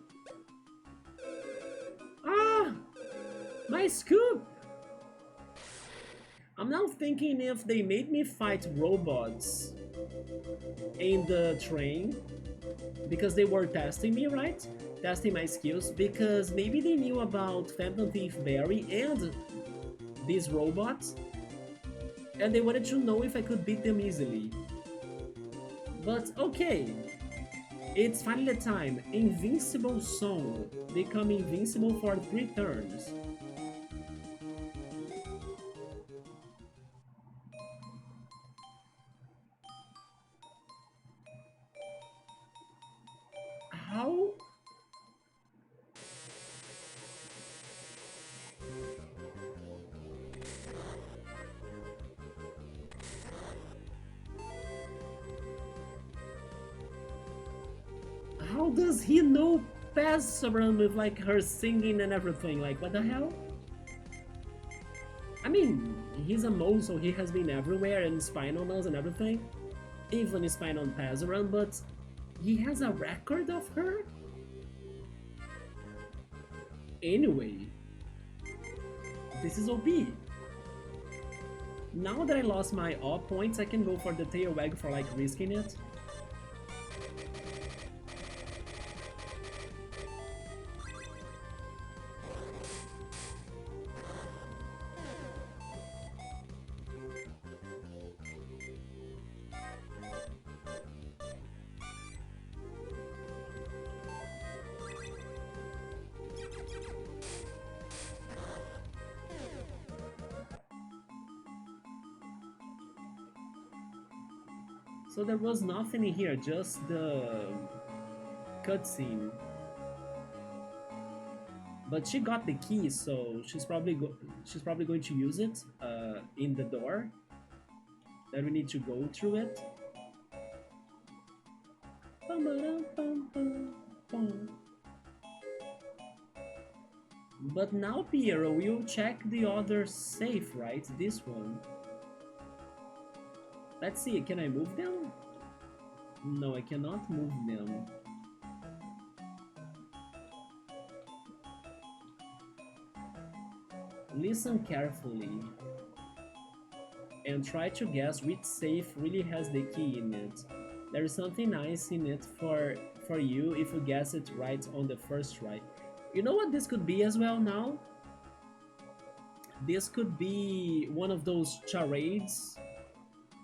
Ah! My scoop! I'm now thinking if they made me fight robots in the train because they were testing me, right? Testing my skills, because maybe they knew about Phantom Thief Barry and these robots, and they wanted to know if I could beat them easily. But okay, it's finally time. Invincible Song. Become invincible for 3 turns. How? How does he know pass around with like her singing and everything? Like, what the hell? I mean, he's a mole, so he has been everywhere and spying on us and everything. Even spying on Pazaran, but he has a record of her? Anyway, this is OP. Now that I lost my awe points, I can go for the tail wag for like risking it. So there was nothing in here, just the cutscene. But she got the key, so she's probably going to use it in the door. Then we need to go through it. But now, Piero, we'll check the other safe, right? This one. Let's see, can I move them? No, I cannot move them. Listen carefully and try to guess which safe really has the key in it. There is something nice in it for you if you guess it right on the first try. You know what this could be as well now? This could be one of those charades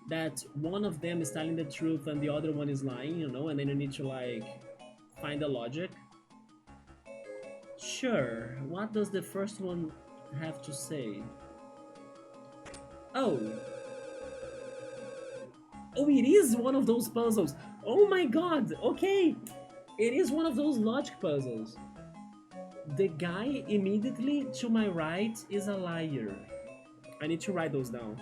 that one of them is telling the truth and the other one is lying, you know, and then you need to like find the logic. Sure, what does the first one have to say? Oh. Oh, it is one of those puzzles. Oh my god, okay. It is one of those logic puzzles. The guy immediately to my right is a liar. I need to write those down.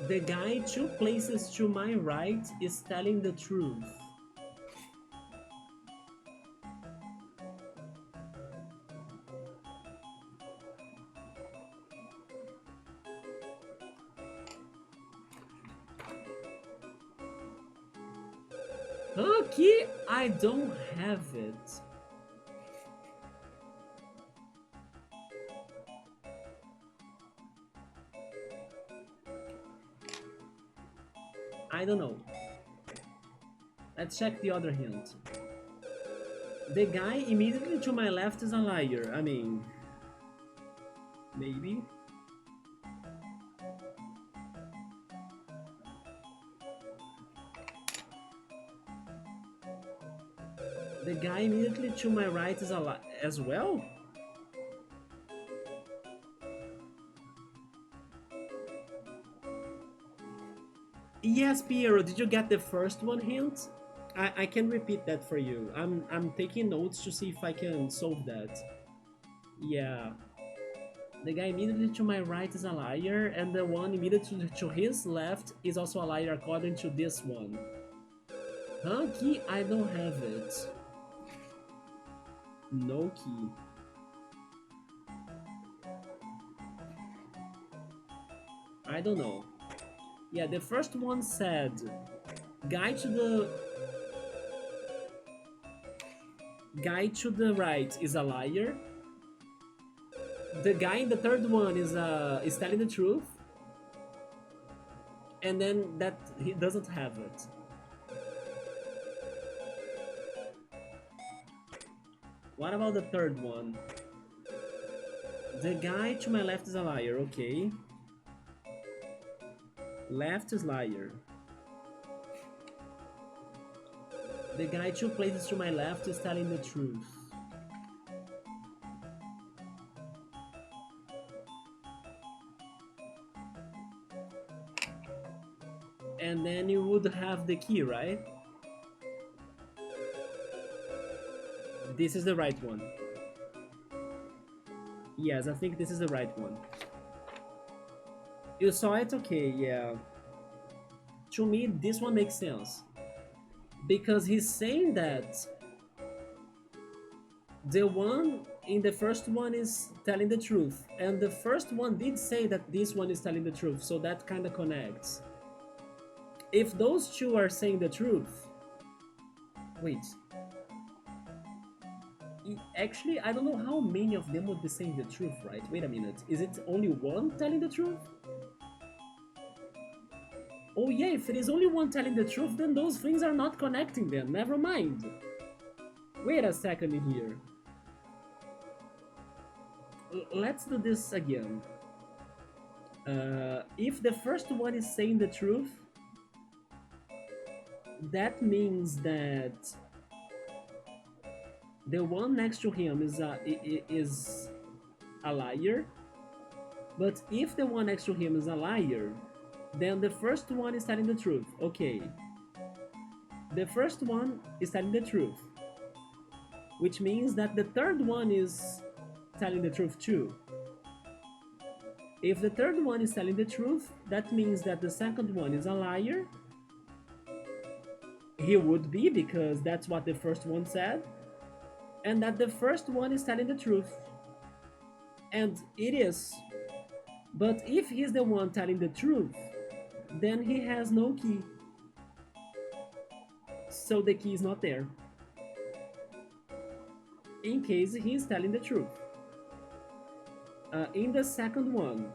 The guy 2 places to my right is telling the truth. Okay, I don't have it. I don't know. Let's check the other hint. The guy immediately to my left is a liar. I mean, maybe. The guy immediately to my right is a liar as well? Yes, Piero, did you get the first one hint? I can repeat that for you. I'm taking notes to see if I can solve that. Yeah. The guy immediately to my right is a liar, and the one immediately to his left is also a liar according to this one. Huh? Key? I don't have it. No key. I don't know. Yeah, the first one said guy to the right is a liar. The guy in the third one is telling the truth. And then that he doesn't have it. What about the third one? The guy to my left is a liar, okay. Left is liar. The guy 2 places to my left is telling the truth. And then you would have the key, right? This is the right one. Yes, I think this is the right one. You saw it? Okay, yeah. To me, this one makes sense. Because he's saying that the one in the first one is telling the truth. And the first one did say that this one is telling the truth, so that kind of connects. If those two are saying the truth... Wait. Actually, I don't know how many of them would be saying the truth, right? Wait a minute. Is it only one telling the truth? Oh yeah, if it is only one telling the truth, then those things are not connecting then. Never mind. Wait a second in here. Let's do this again. If the first one is saying the truth, that means that the one next to him is a liar. But if the one next to him is a liar, then the first one is telling the truth. Okay. The first one is telling the truth. Which means that the third one is telling the truth too. If the third one is telling the truth, that means that the second one is a liar. He would be, because that's what the first one said. And that the first one is telling the truth. And it is. But if he's the one telling the truth, then he has no key. So the key is not there. In case he's telling the truth. In the second one,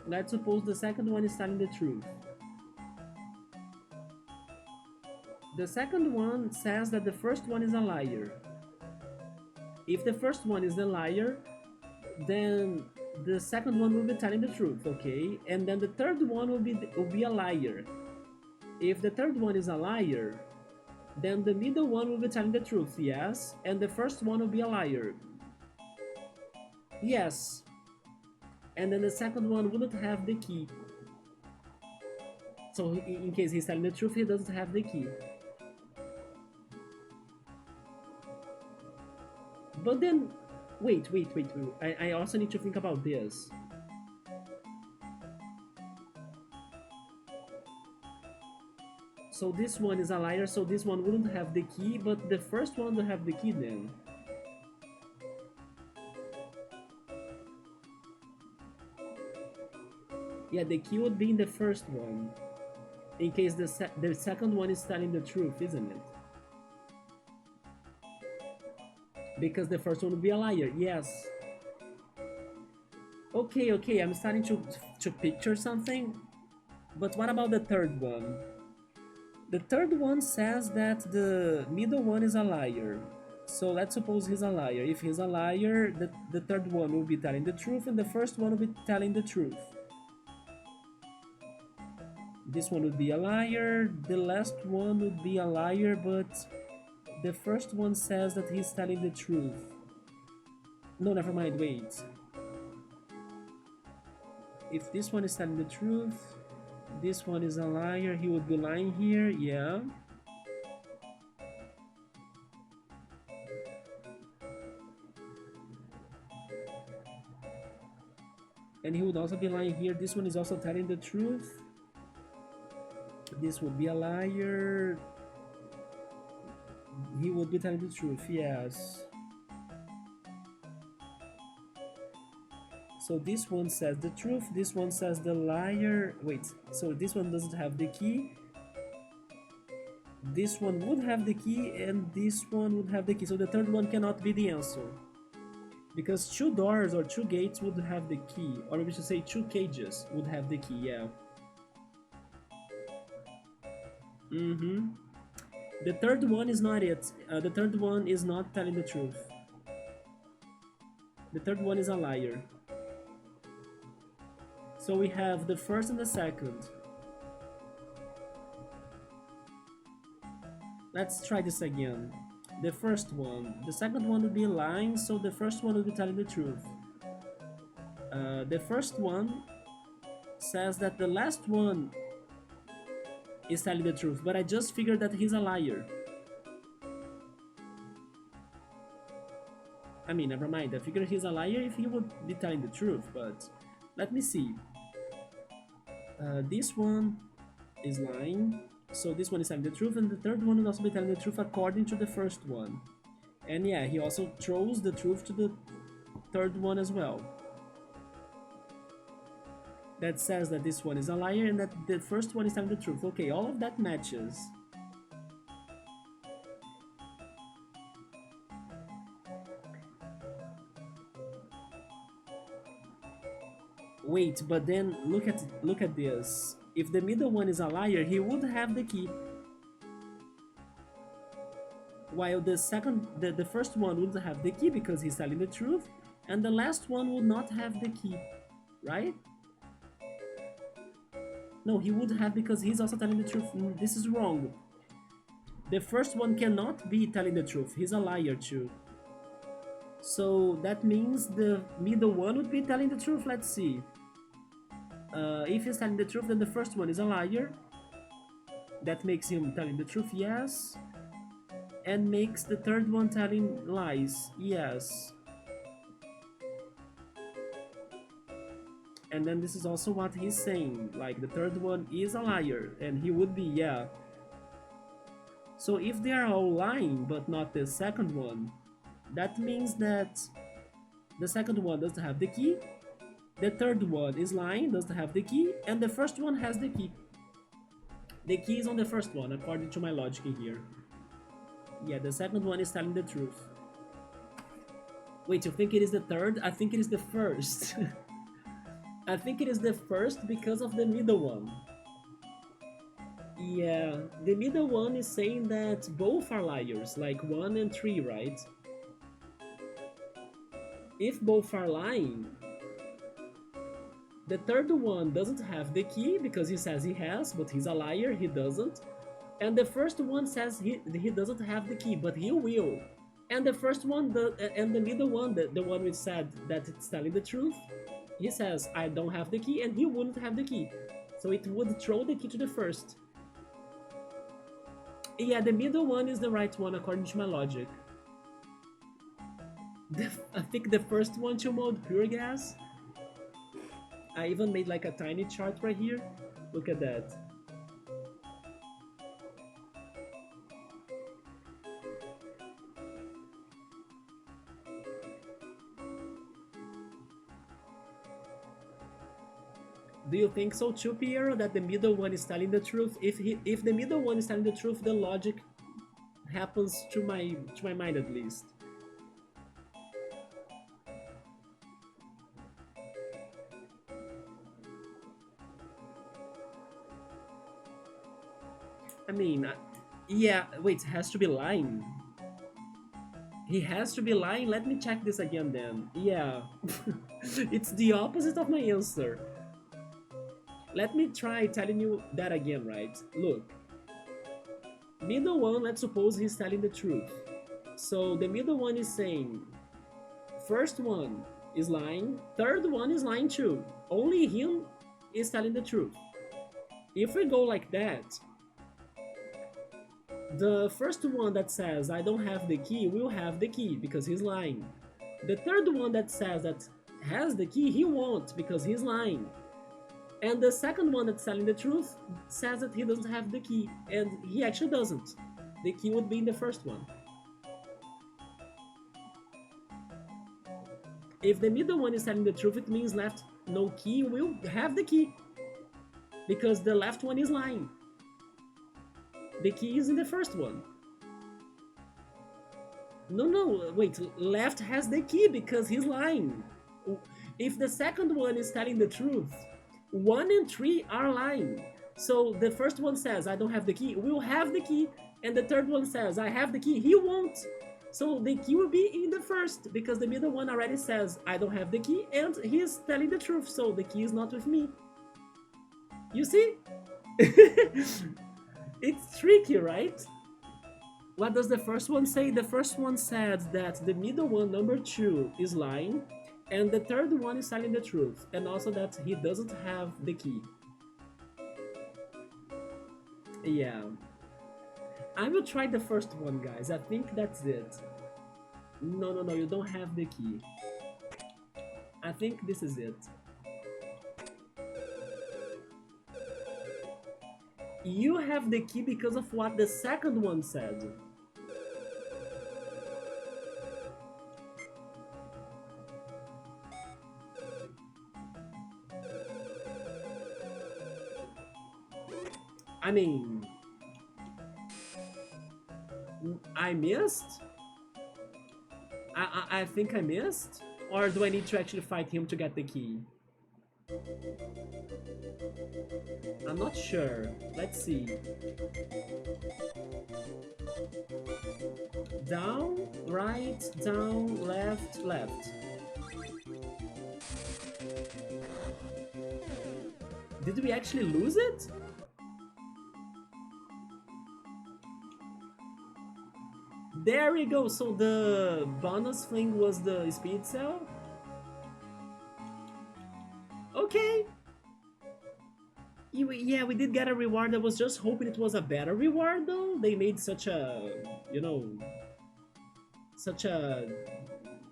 let's suppose the second one is telling the truth. The second one says that the first one is a liar. If the first one is the liar, then the second one will be telling the truth, okay? And then the third one will be a liar. If the third one is a liar, then the middle one will be telling the truth, yes? And the first one will be a liar. Yes. And then the second one wouldn't have the key. So in case he's telling the truth, he doesn't have the key. But then, wait. I also need to think about this. So this one is a liar, so this one wouldn't have the key, but the first one will have the key then. Yeah, the key would be in the first one. In case the second one is telling the truth, isn't it? Because the first one would be a liar, yes. Okay, I'm starting to picture something. But what about the third one? The third one says that the middle one is a liar. So let's suppose he's a liar. If he's a liar, the third one will be telling the truth and the first one will be telling the truth. This one would be a liar, the last one would be a liar, but the first one says that he's telling the truth. No, never mind, wait. If this one is telling the truth, this one is a liar, he would be lying here, yeah. And he would also be lying here, this one is also telling the truth. This would be a liar. He would be telling the truth, yes. So this one says the truth, this one says the liar. Wait, so this one doesn't have the key. This one would have the key and this one would have the key. So the third one cannot be the answer. Because two doors or two gates would have the key. Or we should say two cages would have the key, yeah. The third one is not it. The third one is not telling the truth. The third one is a liar. So we have the first and the second. Let's try this again. The first one. The second one would be lying, so the first one would be telling the truth. The first one says that the last one is telling the truth, but I just figured that he's a liar. I mean, never mind, I figured he's a liar if he would be telling the truth, but let me see. This one is lying, so this one is telling the truth, and the third one will also be telling the truth according to the first one. And yeah, he also throws the truth to the third one as well. That says that this one is a liar and that the first one is telling the truth. Okay, all of that matches. Wait, but then look at this. If the middle one is a liar, he would have the key. While the first one wouldn't have the key because he's telling the truth, and the last one would not have the key, right? No, he would have because he's also telling the truth. This is wrong. The first one cannot be telling the truth. He's a liar too. So that means the middle one would be telling the truth. Let's see. If he's telling the truth, then the first one is a liar. That makes him telling the truth, yes. And makes the third one telling lies, yes. And then this is also what he's saying, like the third one is a liar, and he would be, yeah. So if they are all lying, but not the second one, that means that the second one doesn't have the key, the third one is lying, doesn't have the key, and the first one has the key. The key is on the first one, according to my logic here. Yeah, the second one is telling the truth. Wait, you think it is the third? I think it is the first. I think it is the first because of the middle one. Yeah, the middle one is saying that both are liars, like 1 and 3, right? If both are lying, the third one doesn't have the key because he says he has, but he's a liar, he doesn't. And the first one says he doesn't have the key, but he will. And the first one, and the middle one, the one which said that it's telling the truth, he says, I don't have the key, and he wouldn't have the key. So it would throw the key to the first. Yeah, the middle one is the right one according to my logic. I think the first one to mode pure gas. I even made like a tiny chart right here. Look at that. Do you think so too, Piero, that the middle one is telling the truth? If the middle one is telling the truth, the logic happens to my mind at least. I mean, yeah, wait, has to be lying. He has to be lying. Let me check this again then. Yeah, it's the opposite of my answer. Let me try telling you that again, right? Look, middle one, let's suppose he's telling the truth. So the middle one is saying, first one is lying, third one is lying too. Only him is telling the truth. If we go like that, the first one that says I don't have the key will have the key because he's lying. The third one that says that has the key, he won't because he's lying. And the second one that's telling the truth says that he doesn't have the key, and he actually doesn't. The key would be in the first one. If the middle one is telling the truth, it means left no key will have the key. Because the left one is lying. The key is in the first one. No, wait, left has the key because he's lying. If the second one is telling the truth, 1 and 3 are lying. So the first one says, I don't have the key, will have the key. And the third one says, I have the key, he won't. So the key will be in the first because the middle one already says, I don't have the key, and he's telling the truth, so the key is not with me. You see? It's tricky, right? What does the first one say? The first one said that the middle one, number 2, is lying, and the third one is telling the truth, and also that he doesn't have the key. Yeah. I will try the first one, guys. I think that's it. No, you don't have the key. I think this is it. You have the key because of what the second one said. I mean, I missed? I think I missed? Or do I need to actually fight him to get the key? I'm not sure. Let's see. Down, right, down, left, left. Did we actually lose it? There we go, so the bonus thing was the speed cell? Okay. Yeah, we did get a reward. I was just hoping it was a better reward though. They made such a, you know, such a,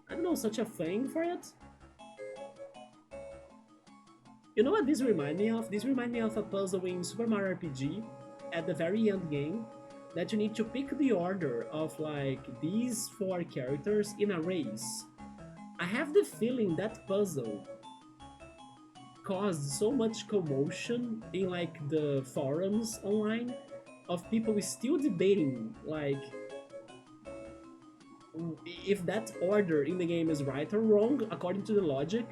I don't know, such a thing for it. You know what this reminds me of? This reminds me of a puzzle in Super Mario RPG at the very end game that you need to pick the order of like these 4 characters in a race. I have the feeling that puzzle caused so much commotion in like the forums online of people still debating like if that order in the game is right or wrong according to the logic.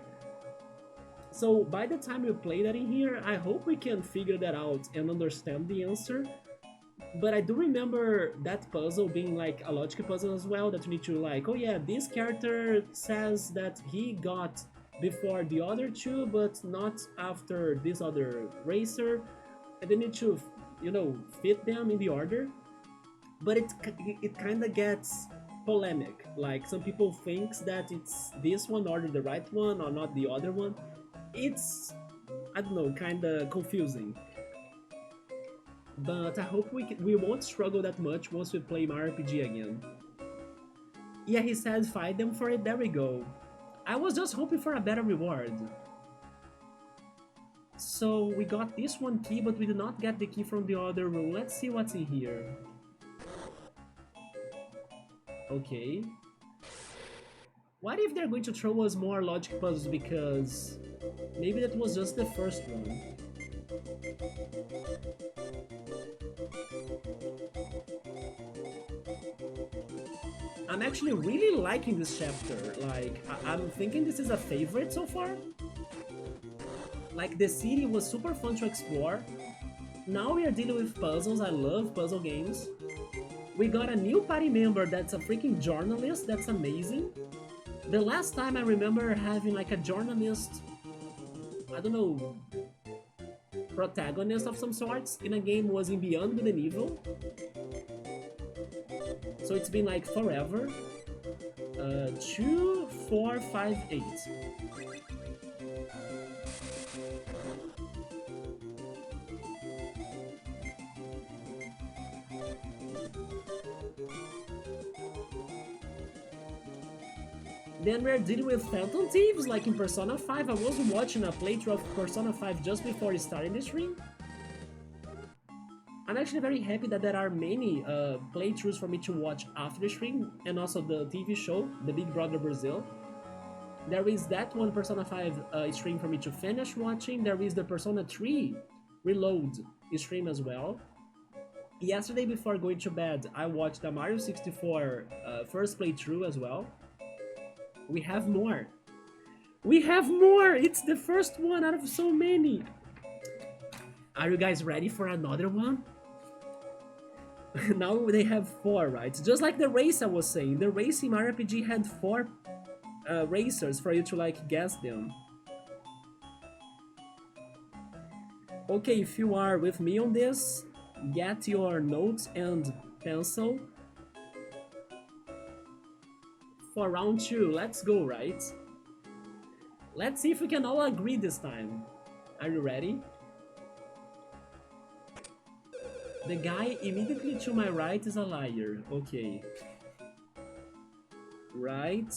So by the time we play that in here, I hope we can figure that out and understand the answer. But I do remember that puzzle being like a logic puzzle as well, that you need to like, oh yeah, this character says that he got before the other two, but not after this other racer, and they need to, you know, fit them in the order. But it kind of gets polemic. Like some people thinks that it's this one or the right one or not the other one. It's, I don't know, kind of confusing. But I hope we won't struggle that much once we play Mario RPG again. Yeah, he said fight them for it, there we go. I was just hoping for a better reward. So we got this one key, but we did not get the key from the other room. Let's see what's in here. Okay. What if they're going to throw us more logic puzzles, because maybe that was just the first one. I'm actually really liking this chapter. Like, I'm thinking this is a favorite so far. Like, the city was super fun to explore. Now we are dealing with puzzles. I love puzzle games. We got a new party member that's a freaking journalist. That's amazing. The last time I remember having like a journalist, I don't know, protagonist of some sorts in a game was in Beyond Good and Evil. So it's been like forever. 2, 4, 5, 8. Then we're dealing with Phantom Thieves, like in Persona 5. I was watching a playthrough of Persona 5 just before starting the stream. I'm actually very happy that there are many playthroughs for me to watch after the stream, and also the TV show, The Big Brother Brazil. There is that one Persona 5 stream for me to finish watching. There is the Persona 3 Reload stream as well. Yesterday before going to bed, I watched the Mario 64 first playthrough as well. We have more. We have more! It's the first one out of so many. Are you guys ready for another one? Now they have 4, right? Just like the race I was saying. The racing RPG had 4 racers for you to like guess them. Okay, if you are with me on this, get your notes and pencil. For round 2, let's go, right? Let's see if we can all agree this time. Are you ready? The guy immediately to my right is a liar. Okay. Right,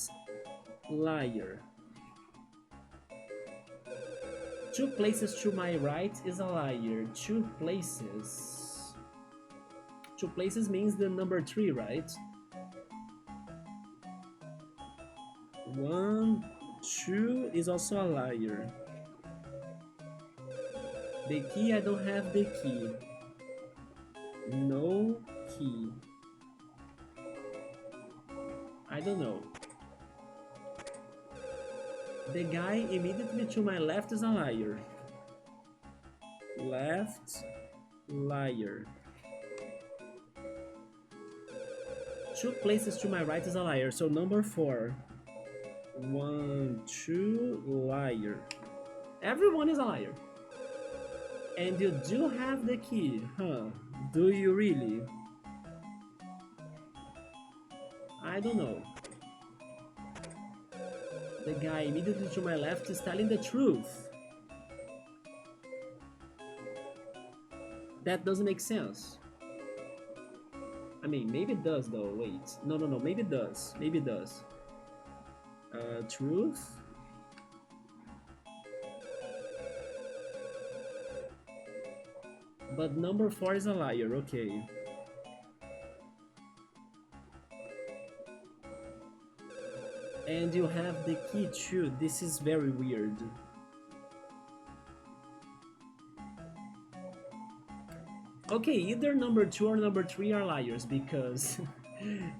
liar. 2 places to my right is a liar. 2 places. 2 places means the number 3, right? 1, 2 is also a liar. The key, I don't have the key. No key. I don't know. The guy immediately to my left is a liar. Left, liar. 2 places to my right is a liar, so number 4. 1, 2, liar. Everyone is a liar. And you do have the key, huh? Do you really? I don't know. The guy immediately to my left is telling the truth. That doesn't make sense. I mean, maybe it does though, wait. No, maybe it does. Maybe it does. Truth? But number 4 is a liar, okay. And you have the key too. This is very weird. Okay, either number 2 or number 3 are liars, because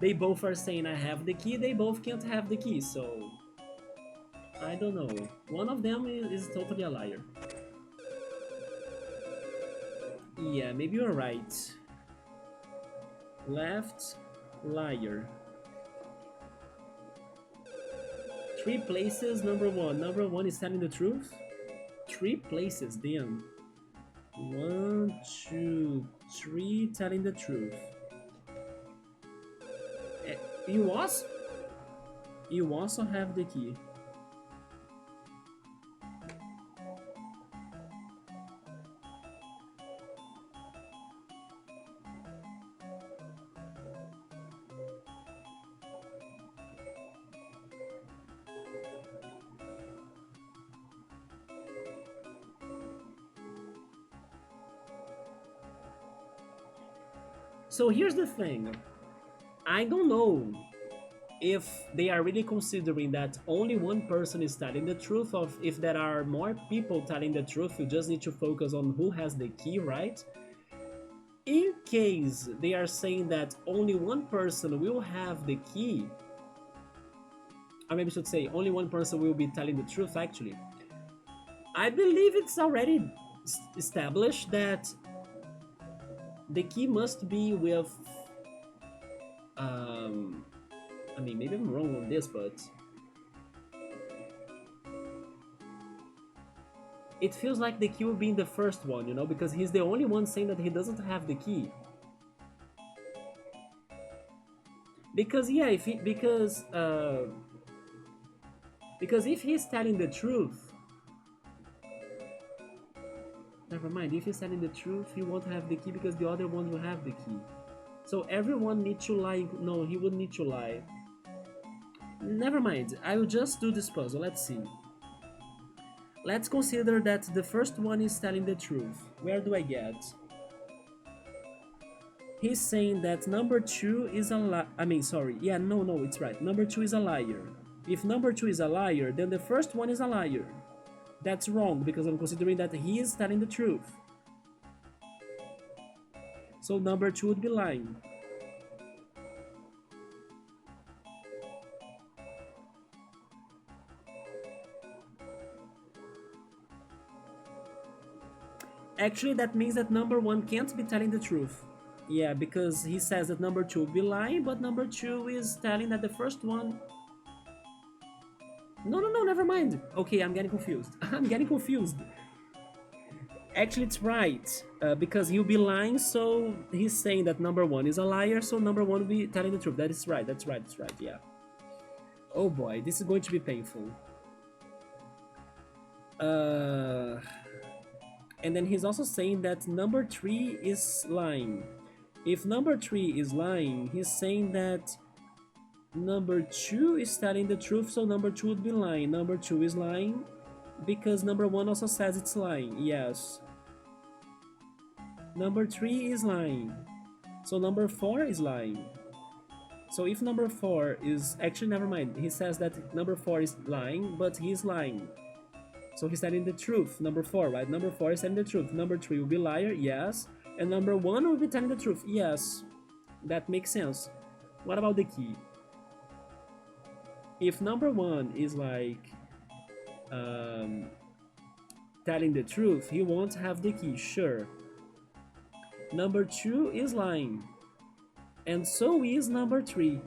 they both are saying I have the key, they both can't have the key, so I don't know. One of them is totally a liar. Yeah, maybe you're right. Left, liar. 3 places, number 1. Number 1 is telling the truth. 3 places, damn. 1, 2, 3 telling the truth. You also have the key. So here's the thing. I don't know if they are really considering that only one person is telling the truth, or if there are more people telling the truth, you just need to focus on who has the key, right? In case they are saying that only one person will have the key, or maybe I should say only one person will be telling the truth actually, I believe it's already established that the key must be with I mean, maybe I'm wrong on this, but it feels like the key will be in the first one, you know, because he's the only one saying that he doesn't have the key. Because yeah, because if he's telling the truth, never mind. If he's telling the truth, he won't have the key because the other ones will have the key. So everyone needs to lie. No, he wouldn't need to lie. Never mind. I will just do this puzzle. Let's see. Let's consider that the first one is telling the truth. Where do I get? He's saying that number 2 is a Yeah, no, it's right. Number 2 is a liar. If number 2 is a liar, then the first one is a liar. That's wrong because I'm considering that he is telling the truth. So number 2 would be lying. Actually, that means that number 1 can't be telling the truth. Yeah, because he says that number 2 will be lying, but number 2 is telling that the first one... No, never mind. Okay, I'm getting confused. I'm getting confused. Actually, it's right, because he'll be lying, so he's saying that number 1 is a liar, so number 1 will be telling the truth. That is right, that's right, yeah. Oh boy, this is going to be painful. And then he's also saying that number 3 is lying. If number 3 is lying, he's saying that number 2 is telling the truth, so number 2 would be lying. Number 2 is lying because number 1 also says it's lying. Yes. Number 3 is lying, so number 4 is lying. So if number 4 is... Actually, never mind. He says that number 4 is lying, but he's lying. So he's telling the truth. Number 4, right? Number 4 is telling the truth. Number 3 will be liar, yes. And number 1 will be telling the truth, yes. That makes sense. What about the key? If number 1 is like telling the truth, he won't have the key, sure. Number 2 is lying, and so is number 3,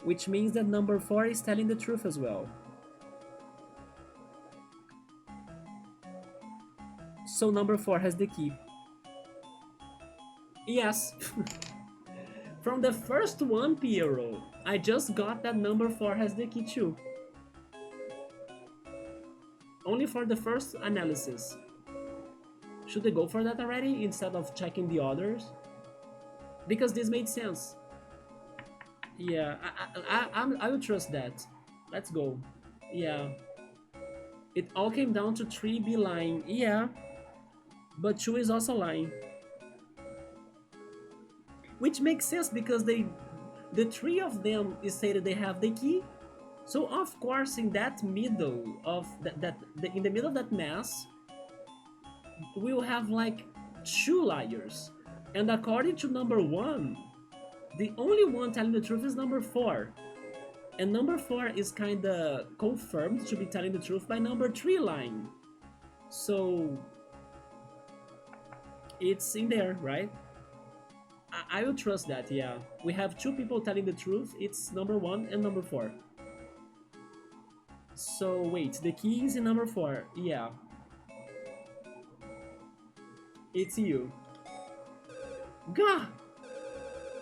which means that number 4 is telling the truth as well. So number 4 has the key. Yes. From the first one, Piero, I just got that number 4 has the key too. Only for the first analysis. Should I go for that already instead of checking the others? Because this made sense. Yeah, I will trust that. Let's go. Yeah. It all came down to 3 be lying. Yeah. But 2 is also lying. Which makes sense because the 3 of them is stated they have the key. So of course in that middle of in the middle of that mess, we'll have like 2 liars. And according to number 1, the only one telling the truth is number 4. And number 4 is kinda confirmed to be telling the truth by number 3 line. So it's in there, right? I will trust that, yeah. We have two people telling the truth, it's number 1 and number 4. So wait, the key is in number 4, yeah. It's you. Gah!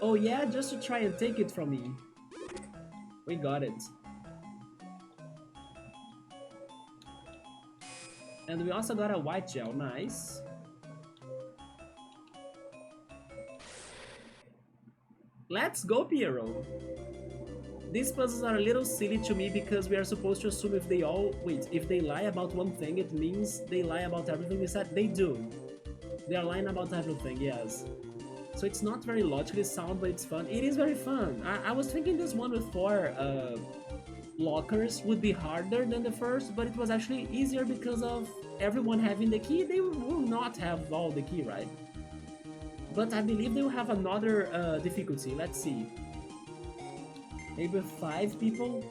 Oh yeah, just to try and take it from me. We got it. And we also got a white gel, nice. Let's go, Piero! These puzzles are a little silly to me because we are supposed to assume if they all... Wait, if they lie about one thing, it means they lie about everything they said. They do. They are lying about everything, yes. So it's not very logically sound, but it's fun. It is very fun. I was thinking this one with 4 lockers would be harder than the first, but it was actually easier because of everyone having the key. They will not have all the key, right? But I believe they will have another difficulty. Let's see. Maybe 5 people?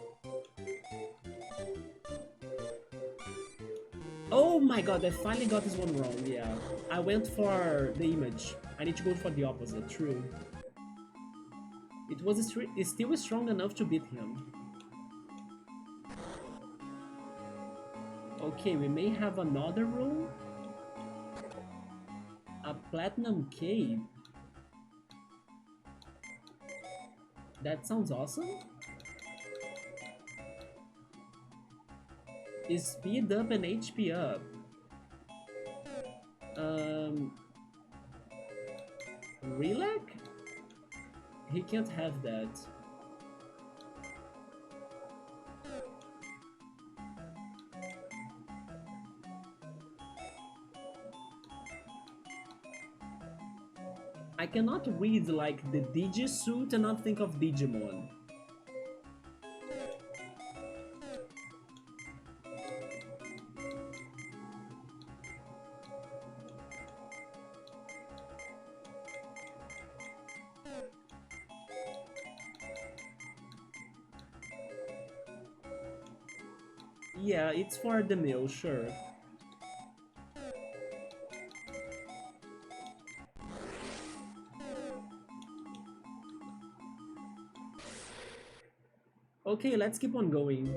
Oh my god, I finally got this one wrong, yeah. I went for the image. I need to go for the opposite, true. It's still strong enough to beat him. Okay, we may have another room. A platinum cave. That sounds awesome. Is speed up and HP up. Relax? He can't have that. I cannot read like the Digisuit and not think of Digimon. Yeah, it's for the mill, sure. Okay, let's keep on going.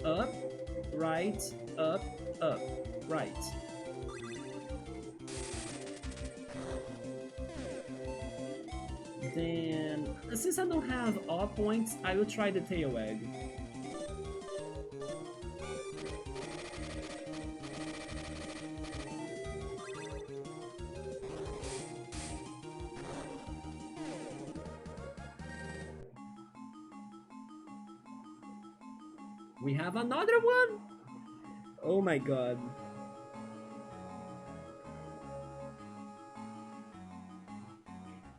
Up, right, up, up, right. Then, since I don't have all points, I will try the tail egg. We have another one? Oh my god.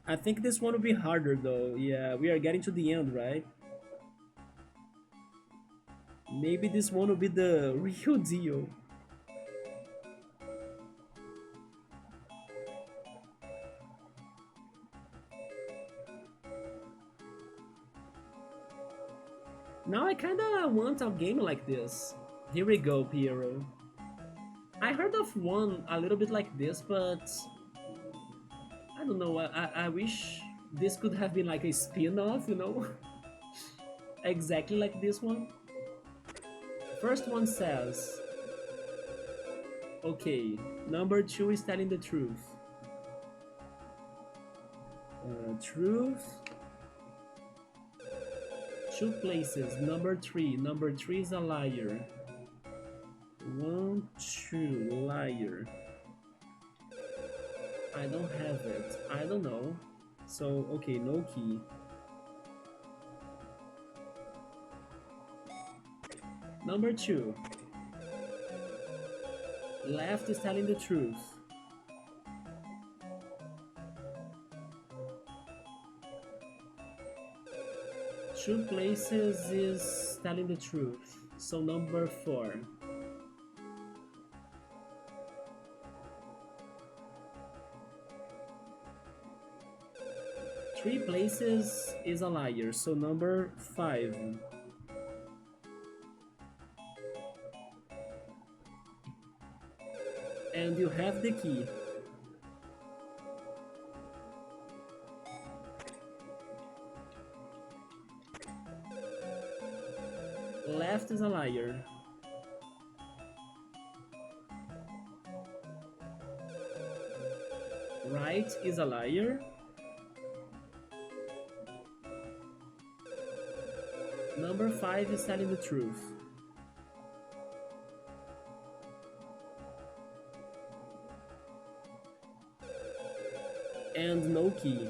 I think this one will be harder though. Yeah, we are getting to the end, right? Maybe this one will be the real deal. Now I kinda want a game like this. Here we go, Piero. I heard of one a little bit like this, but I don't know, I wish this could have been like a spin-off, you know? Exactly like this one. First one says... Okay, number 2 is telling the truth. Truth. 2 places, number 3. Number 3 is a liar. 1, 2, liar. I don't have it. I don't know. So, okay, no key. Number 2. Left is telling the truth. Two places is telling the truth. So number 4. 3 places is a liar, so number 5. And you have the key. Left is a liar. Right is a liar. Number 5 is telling the truth. And no key.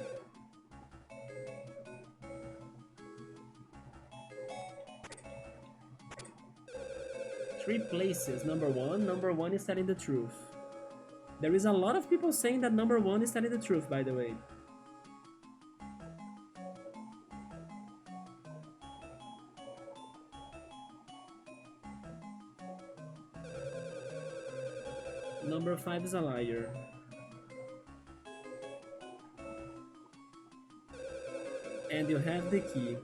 Three places. Number 1 is telling the truth. There is a lot of people saying that number 1 is telling the truth, by the way. Number 5 is a liar. And you have the key.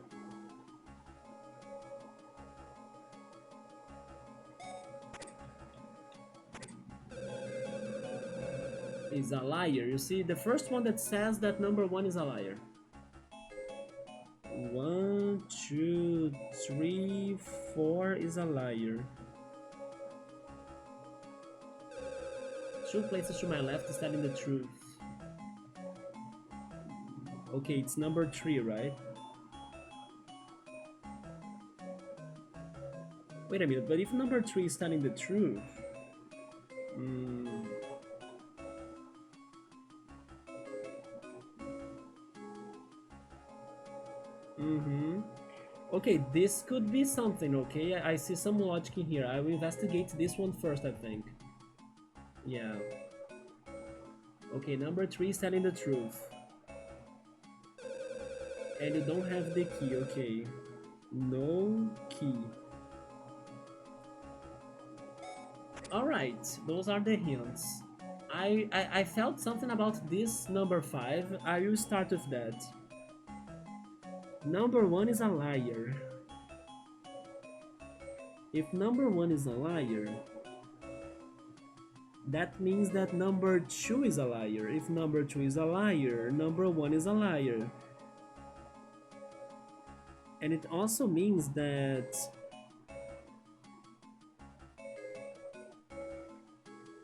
Is a liar. You see, the first one that says that number 1 is a liar. 1, 2, 3, 4 is a liar. 2 places to my left is telling the truth. Okay, it's number 3, right? Wait a minute, but if number 3 is telling the truth... Okay, this could be something, okay? I see some logic in here. I will investigate this one first, I think. Yeah. Okay, number 3 is telling the truth. And you don't have the key, okay. No key. Alright, those are the hints. I felt something about this number 5. I will start with that. Number 1 is a liar. If number 1 is a liar, that means that number 2 is a liar. If number 2 is a liar, number 1 is a liar. And it also means that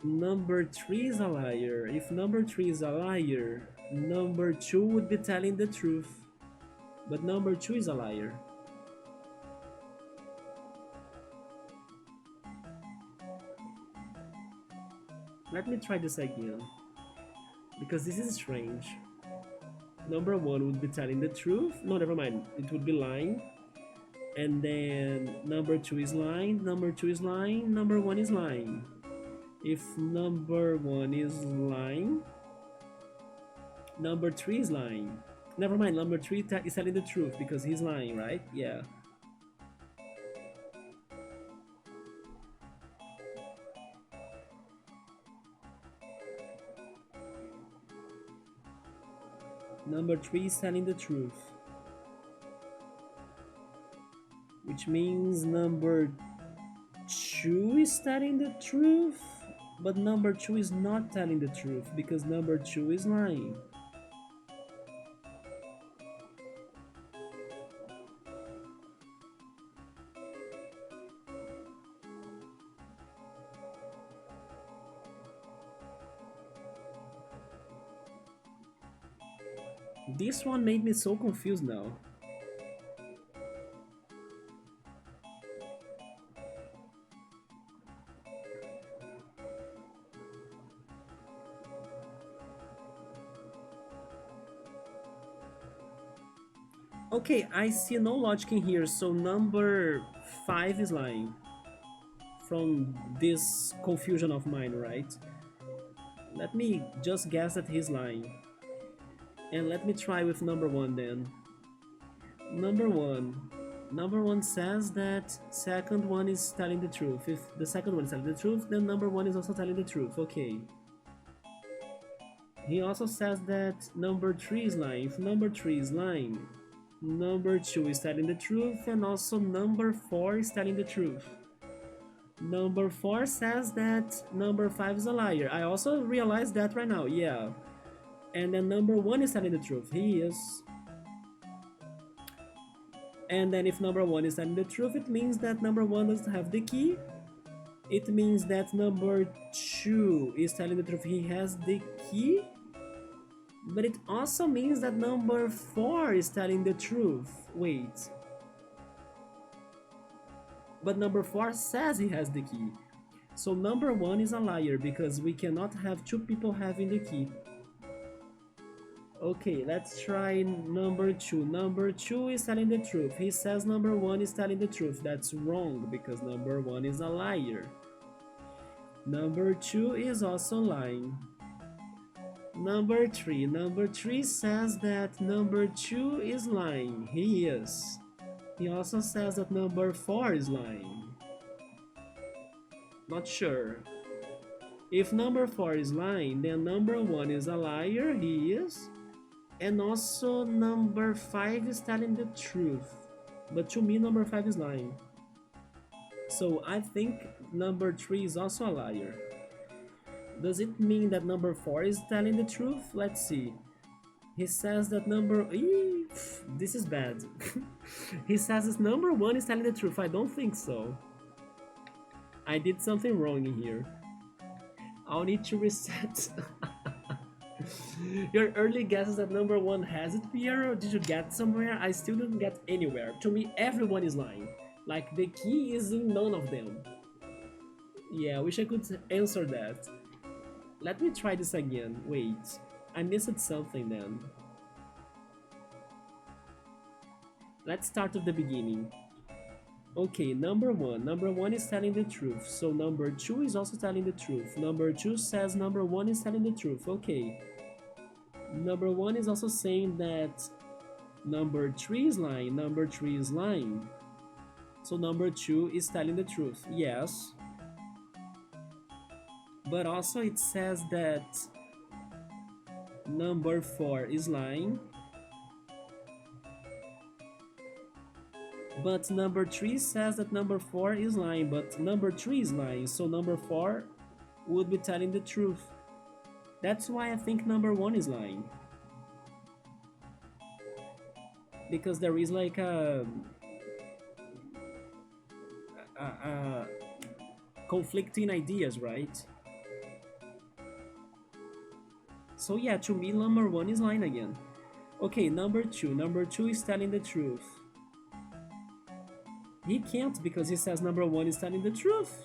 number 3 is a liar. If number 3 is a liar, number 2 would be telling the truth. But number 2 is a liar. Let me try this again, because this is strange. Number 1 would be telling the truth. No, never mind. It would be lying. And then number 2 is lying. Number 2 is lying. Number 1 is lying. If number 1 is lying, number 3 is lying. Never mind, number 3 is telling the truth because he's lying, right? Yeah. Number 3 is telling the truth. Which means number 2 is telling the truth, but number 2 is not telling the truth because number 2 is lying. This one made me so confused now. Okay, I see no logic in here, so number 5 is lying. From this confusion of mine, right? Let me just guess that he's lying. And let me try with number 1 then. Number 1 says that second one is telling the truth. If the second one is telling the truth, then number 1 is also telling the truth. Okay. He also says that number 3 is lying. If number 3 is lying, number 2 is telling the truth, and also number 4 is telling the truth. Number 4 says that number 5 is a liar. I also realized that right now, yeah. And then number 1 is telling the truth. He is. And then if number 1 is telling the truth, it means that number 1 doesn't have the key. It means that number 2 is telling the truth. He has the key. But it also means that number 4 is telling the truth. Wait. But number 4 says he has the key. So number 1 is a liar because we cannot have two people having the key. Okay, let's try number 2. Number 2 is telling the truth. He says number 1 is telling the truth. That's wrong because number 1 is a liar. Number 2 is also lying. Number 3. Number 3 says that number 2 is lying. He is. He also says that number 4 is lying. Not sure. If number 4 is lying, then number 1 is a liar. He is. And also number 5 is telling the truth. But to me, number 5 is lying. So I think number 3 is also a liar. Does it mean that number 4 is telling the truth? Let's see. He says that number... this is bad. He says that number 1 is telling the truth. I don't think so. I did something wrong in here. I'll need to reset. Your early guesses that number 1 has it, Piero? Did you get somewhere? I still didn't get anywhere. To me, everyone is lying. Like, the key is in none of them. Yeah, I wish I could answer that. Let me try this again. Wait, I missed something then. Let's start at the beginning. Okay, number 1. Number 1 is telling the truth. So number 2 is also telling the truth. Number 2 says number 1 is telling the truth. Okay. Number 1 is also saying that number 3 is lying. Number 3 is lying. So number 2 is telling the truth. Yes. But also it says that number 4 is lying. But number 3 says that number 4 is lying, but number 3 is lying, so number 4 would be telling the truth. That's why I think number 1 is lying. Because there is like a conflicting ideas, right? So yeah, to me, number 1 is lying again. Okay, number 2. Number 2 is telling the truth. He can't because he says number 1 is telling the truth.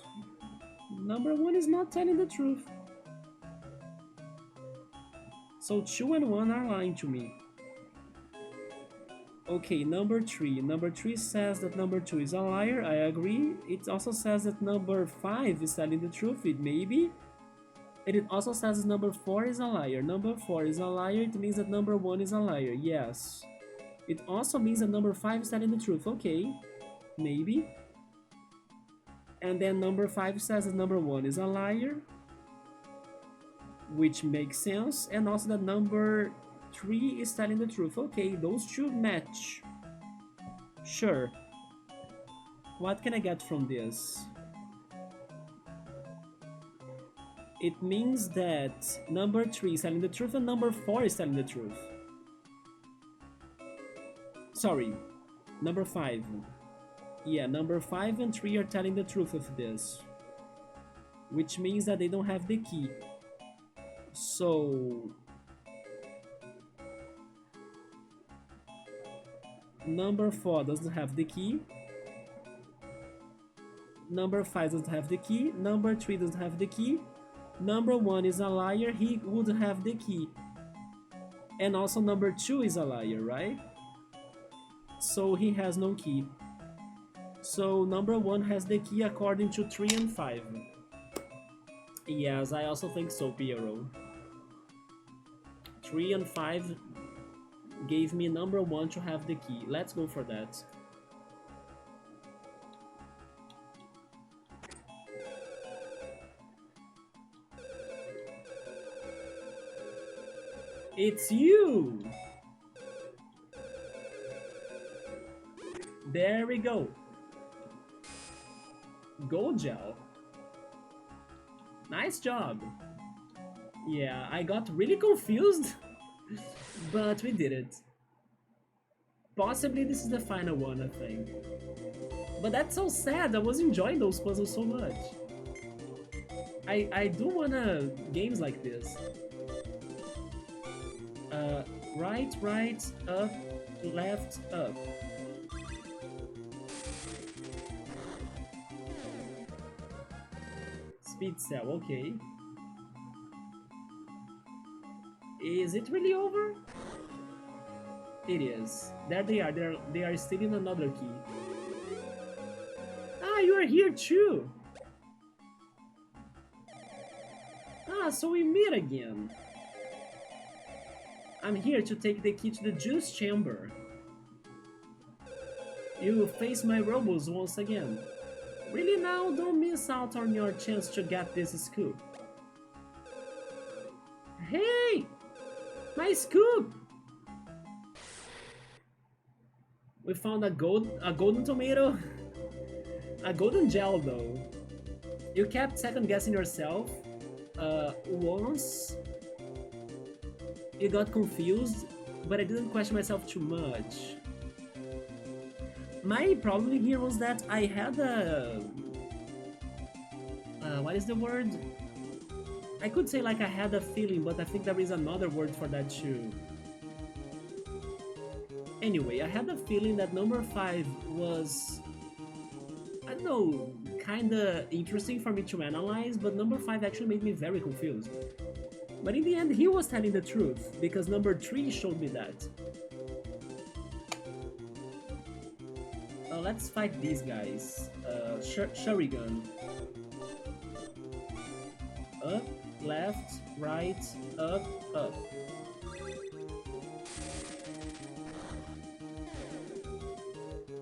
Number 1 is not telling the truth. So 2 and 1 are lying to me. Okay, number 3. Number 3 says that number 2 is a liar. I agree. It also says that number 5 is telling the truth. It may be. And it also says that number 4 is a liar. Number 4 is a liar. It means that number 1 is a liar. Yes. It also means that number 5 is telling the truth. Okay. Maybe. And then number 5 says that number 1 is a liar, which makes sense, and also that number 3 is telling the truth. Okay, those two match. Sure. What can I get from this? It means that number 3 is telling the truth and number 4 is telling the truth. Sorry, number 5. Yeah, number 5 and 3 are telling the truth of this, which means that they don't have the key. So number 4 doesn't have the key. Number 5 doesn't have the key. Number 3 doesn't have the key. Number 1 is a liar. He would have the key. And also number 2 is a liar, right? So he has no key. So number 1 has the key according to 3 and 5. Yes, I also think so, Piero. 3 and 5 gave me number 1 to have the key. Let's go for that. It's you! There we go. Gold gel. Nice job. Yeah, I got really confused, but we did it. Possibly this is the final one, I think. But that's so sad, I was enjoying those puzzles so much. I do wanna games like this. Right, right, up, left, up. Speed cell, okay. Is it really over? It is. There they are. They are stealing another key. Ah, you are here too. Ah, so we meet again. I'm here to take the key to the juice chamber. You face my robots once again. Really now, don't miss out on your chance to get this scoop. Hey! My scoop! We found a golden tomato. A golden gel though. You kept second guessing yourself. Once you got confused, but I didn't question myself too much. My problem here was that I had a... what is the word? I could say like I had a feeling, but I think there is another word for that too. Anyway, I had a feeling that number 5 was... I don't know, kinda interesting for me to analyze, but number 5 actually made me very confused. But in the end, he was telling the truth, because number 3 showed me that. Let's fight these guys. Shuriken. Up, left, right, up, up.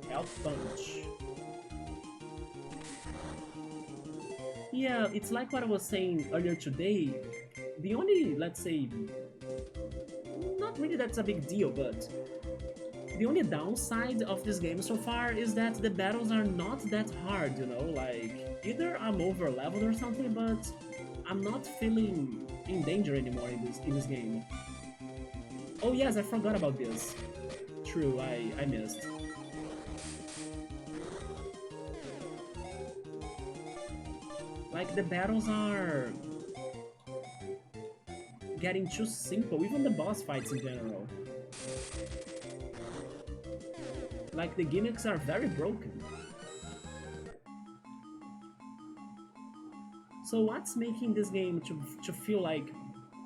Health punch. Yeah, it's like what I was saying earlier today. The only, let's say, not really that's a big deal, but the only downside of this game so far is that the battles are not that hard, you know, like, either I'm over leveled or something, but I'm not feeling in danger anymore in this game. Oh yes, I forgot about this. True, I missed. Like, the battles are getting too simple, even the boss fights in general. Like, the gimmicks are very broken. So what's making this game to feel like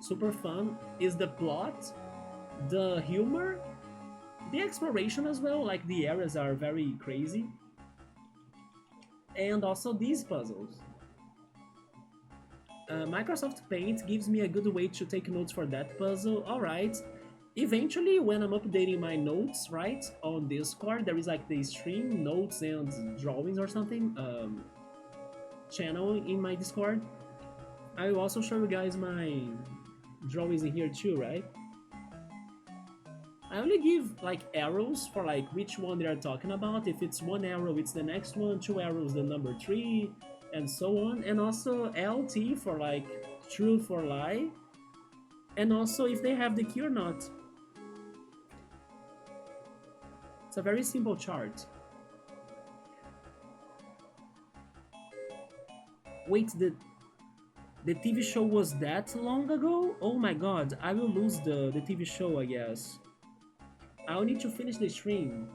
super fun is the plot, the humor, the exploration as well, like the areas are very crazy, and also these puzzles. Microsoft Paint gives me a good way to take notes for that puzzle. Alright, eventually when I'm updating my notes, right, on Discord, there is like the stream notes and drawings or something channel in my Discord. I will also show you guys my drawings in here too, right? I only give like arrows for like which one they are talking about. If it's one arrow, it's the next one, 2 arrows, the number 3, and so on. And also LT for like truth or lie, and also if they have the key or not. It's a very simple chart. Wait, the TV show was that long ago? Oh my god, I will lose the TV show, I guess. I'll need to finish the stream.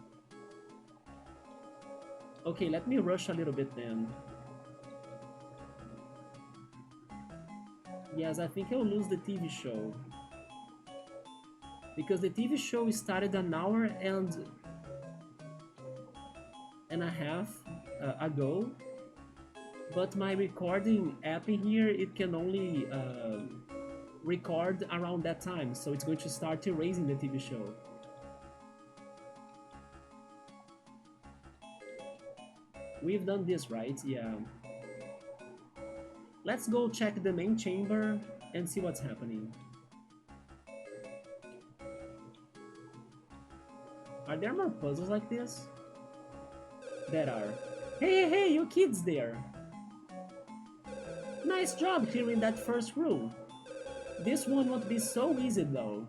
Okay, let me rush a little bit then. Yes, I think I'll lose the TV show. Because the TV show started an hour and a half ago. But my recording app in here, it can only record around that time. So it's going to start erasing the TV show. We've done this, right? Yeah. Let's go check the main chamber and see what's happening. Are there more puzzles like this? There are. Hey, hey, hey, you kids there! Nice job clearing that first room. This one won't be so easy though.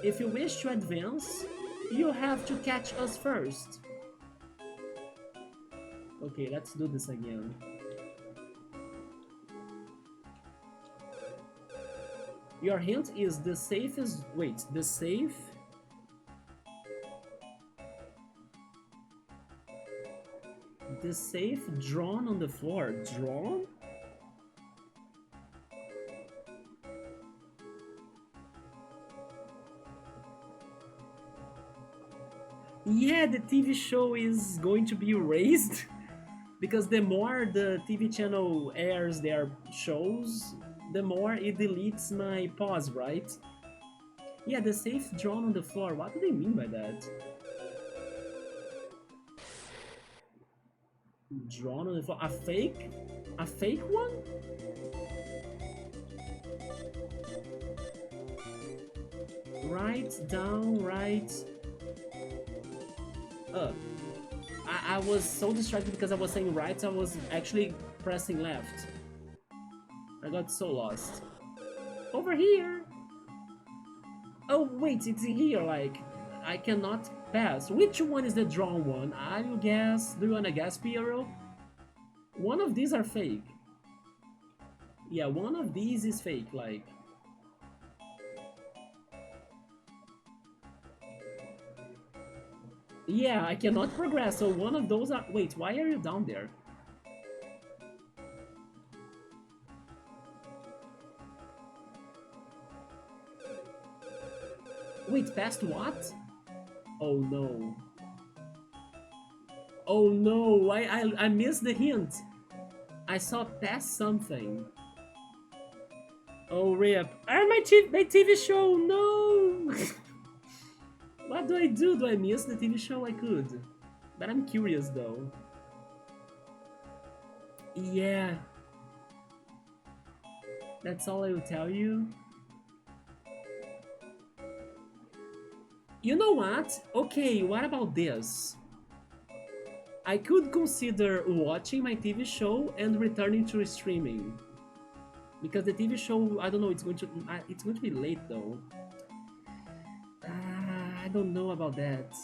If you wish to advance, you have to catch us first. Okay, let's do this again. Your hint is the safe is... Wait, the safe... The safe drawn on the floor. Drawn? Yeah, the TV show is going to be erased. Because the more the TV channel airs their shows, the more it deletes my pause, right? Yeah, the safe drawn on the floor. What do they mean by that? Drawn on the floor? A fake? A fake one? Right, down, right, up. I was so distracted because I was saying right, I was actually pressing left. I got so lost. Over here! Oh wait, it's here, like, I cannot pass. Which one is the drawn one? I will guess. Do you wanna guess, Piero? One of these are fake. Yeah, one of these is fake, like. Yeah, I cannot progress, so one of those are... Wait, why are you down there? Wait, past what? Oh no. Oh no, I missed the hint. I saw past something. Oh rip. My TV show, no! What do I do? Do I miss the TV show? I could. But I'm curious though. Yeah. That's all I will tell you. You know what? Okay, what about this? I could consider watching my TV show and returning to streaming. Because the TV show, I don't know, it's going to be late though. I don't know about that.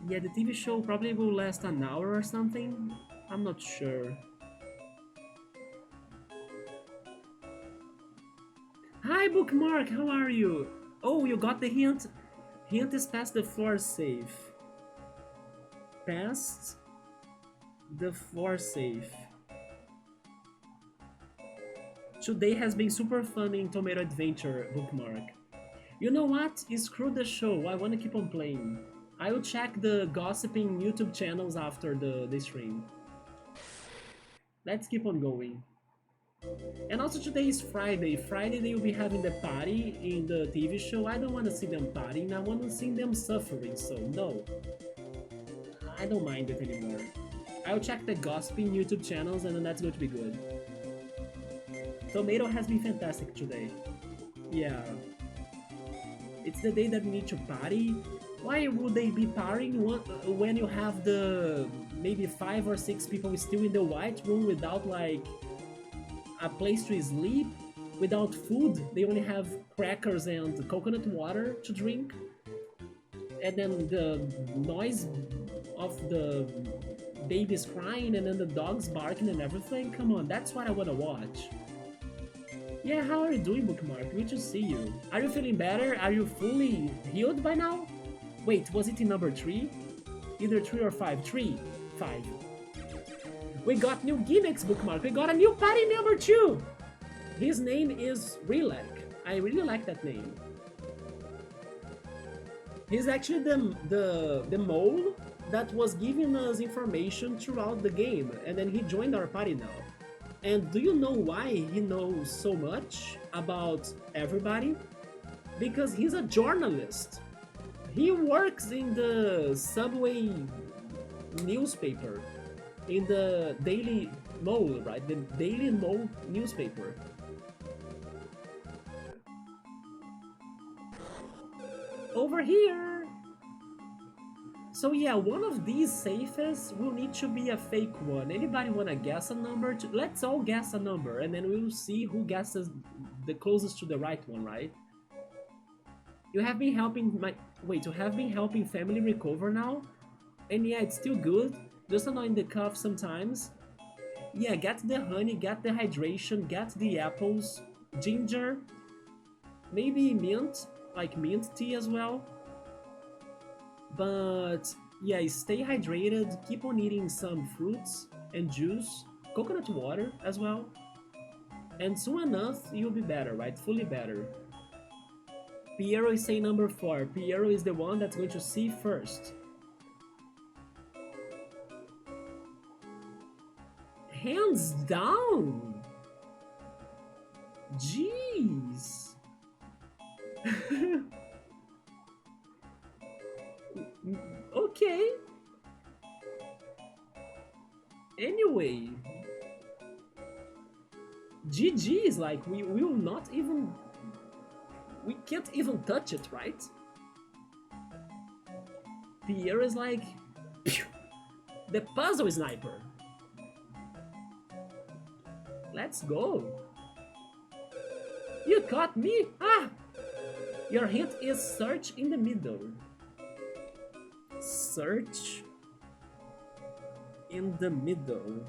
Yeah, the TV show probably will last an hour or something. I'm not sure. Hi, Bookmark, how are you? Oh, you got the hint. Hint is past the floor safe. Past the floor safe. Today has been super fun in Tomato Adventure, Bookmark. You know what? Screw the show, I wanna keep on playing. I will check the gossiping YouTube channels after the stream. Let's keep on going. And also today is Friday. Friday they will be having the party in the TV show. I don't want to see them partying, I want to see them suffering, so no. I don't mind it anymore. I'll check the gossiping YouTube channels and then that's going to be good. Tomato has been fantastic today. Yeah. It's the day that we need to party. Why would they be partying when you have the maybe 5 or 6 people still in the white room without like a place to sleep, without food? They only have crackers and coconut water to drink, and then the noise of the babies crying and then the dogs barking and everything. Come on, that's what I want to watch. Yeah, how are you doing, Bookmark? Good to see you. Are you feeling better? Are you fully healed by now? Wait, was it in number 3? Either 3 or 5. 3. 5. We got new gimmicks, Bookmark. We got a new party number 2. His name is Relac. I really like that name. He's actually the mole that was giving us information throughout the game, and then he joined our party now. And do you know why he knows so much about everybody? Because he's a journalist. He works in the subway newspaper, in the Daily Mole, right? The Daily Mole newspaper. Over here! So yeah, one of these safes will need to be a fake one. Anybody wanna guess a number? Let's all guess a number, and then we'll see who guesses the closest to the right one, right? You have been helping my... Wait, you have been helping family recover now? And yeah, it's still good, just annoying the cough sometimes. Yeah, get the honey, get the hydration, get the apples, ginger, maybe mint, like mint tea as well. But yeah, stay hydrated, keep on eating some fruits and juice, coconut water as well. And soon enough, you'll be better, right? Fully better. Piero is saying number 4. Piero is the one that's going to see first. Hands down! Jeez! Okay. Anyway. GG is like, we will not even... We can't even touch it, right? Pierre is like... Pew! The puzzle sniper. Let's go. You caught me? Ah! Your hint is search in the middle. Search in the middle.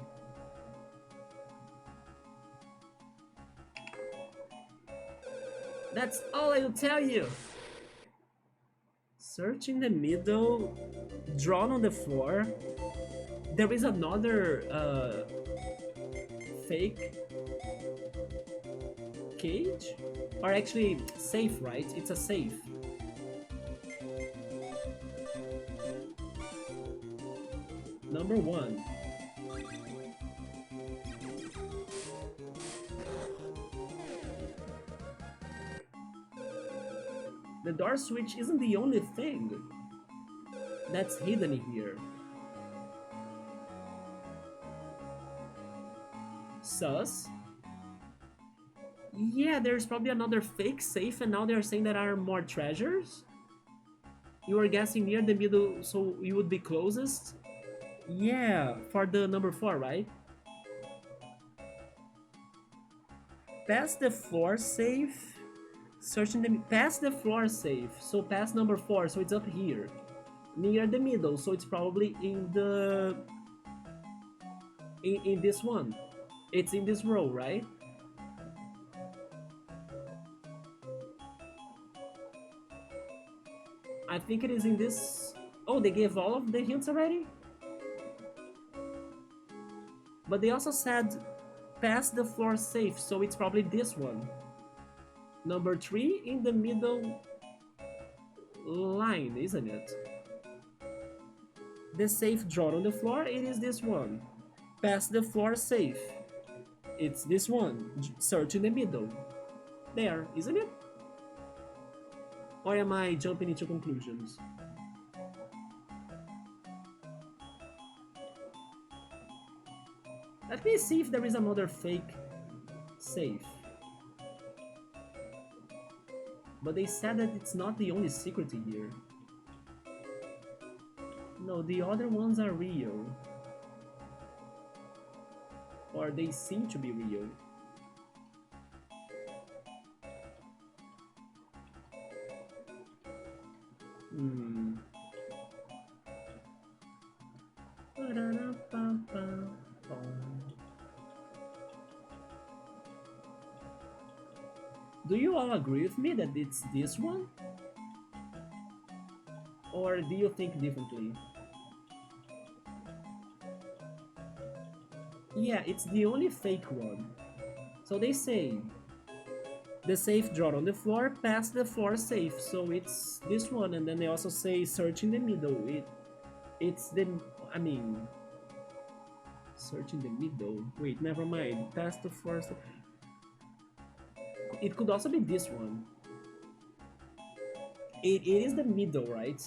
That's all I will tell you. Search in the middle, drawn on the floor. There is another fake cage, or actually safe, right? It's a safe. Number 1. The door switch isn't the only thing that's hidden here. Sus. Yeah, there's probably another fake safe, and now they're saying there are more treasures. You were guessing near the middle, so you would be closest. Yeah, for the number 4, right? Past the floor safe. Searching the past the floor safe, so past number 4, so it's up here, near the middle, so it's probably in the in this one. It's in this row, right? I think it is in this. Oh, they gave all of the hints already, but they also said past the floor safe, so it's probably this one. Number 3 in the middle line, isn't it? The safe drawn on the floor, it is this one. Past the floor safe. It's this one. Search in the middle. There, isn't it? Or am I jumping into conclusions? Let me see if there is another fake safe. But they said that it's not the only secret here. No, the other ones are real. Or they seem to be real. Do you all agree with me that it's this one? Or do you think differently? Yeah, it's the only fake one. So they say the safe drawn on the floor past the floor safe, so it's this one, and then they also say search in the middle. It's the, I mean, search in the middle. Wait, never mind. Past the floor safe. It could also be this one. It is the middle, right?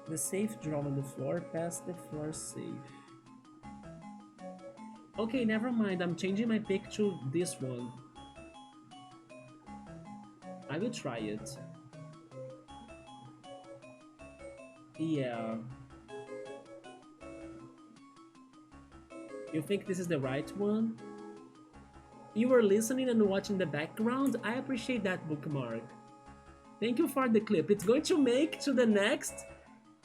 The safe drawn on the floor past the floor safe. Okay, never mind. I'm changing my pick to this one. I will try it. Yeah. You think this is the right one? You were listening and watching the background? I appreciate that, Bookmark. Thank you for the clip. It's going to make to the next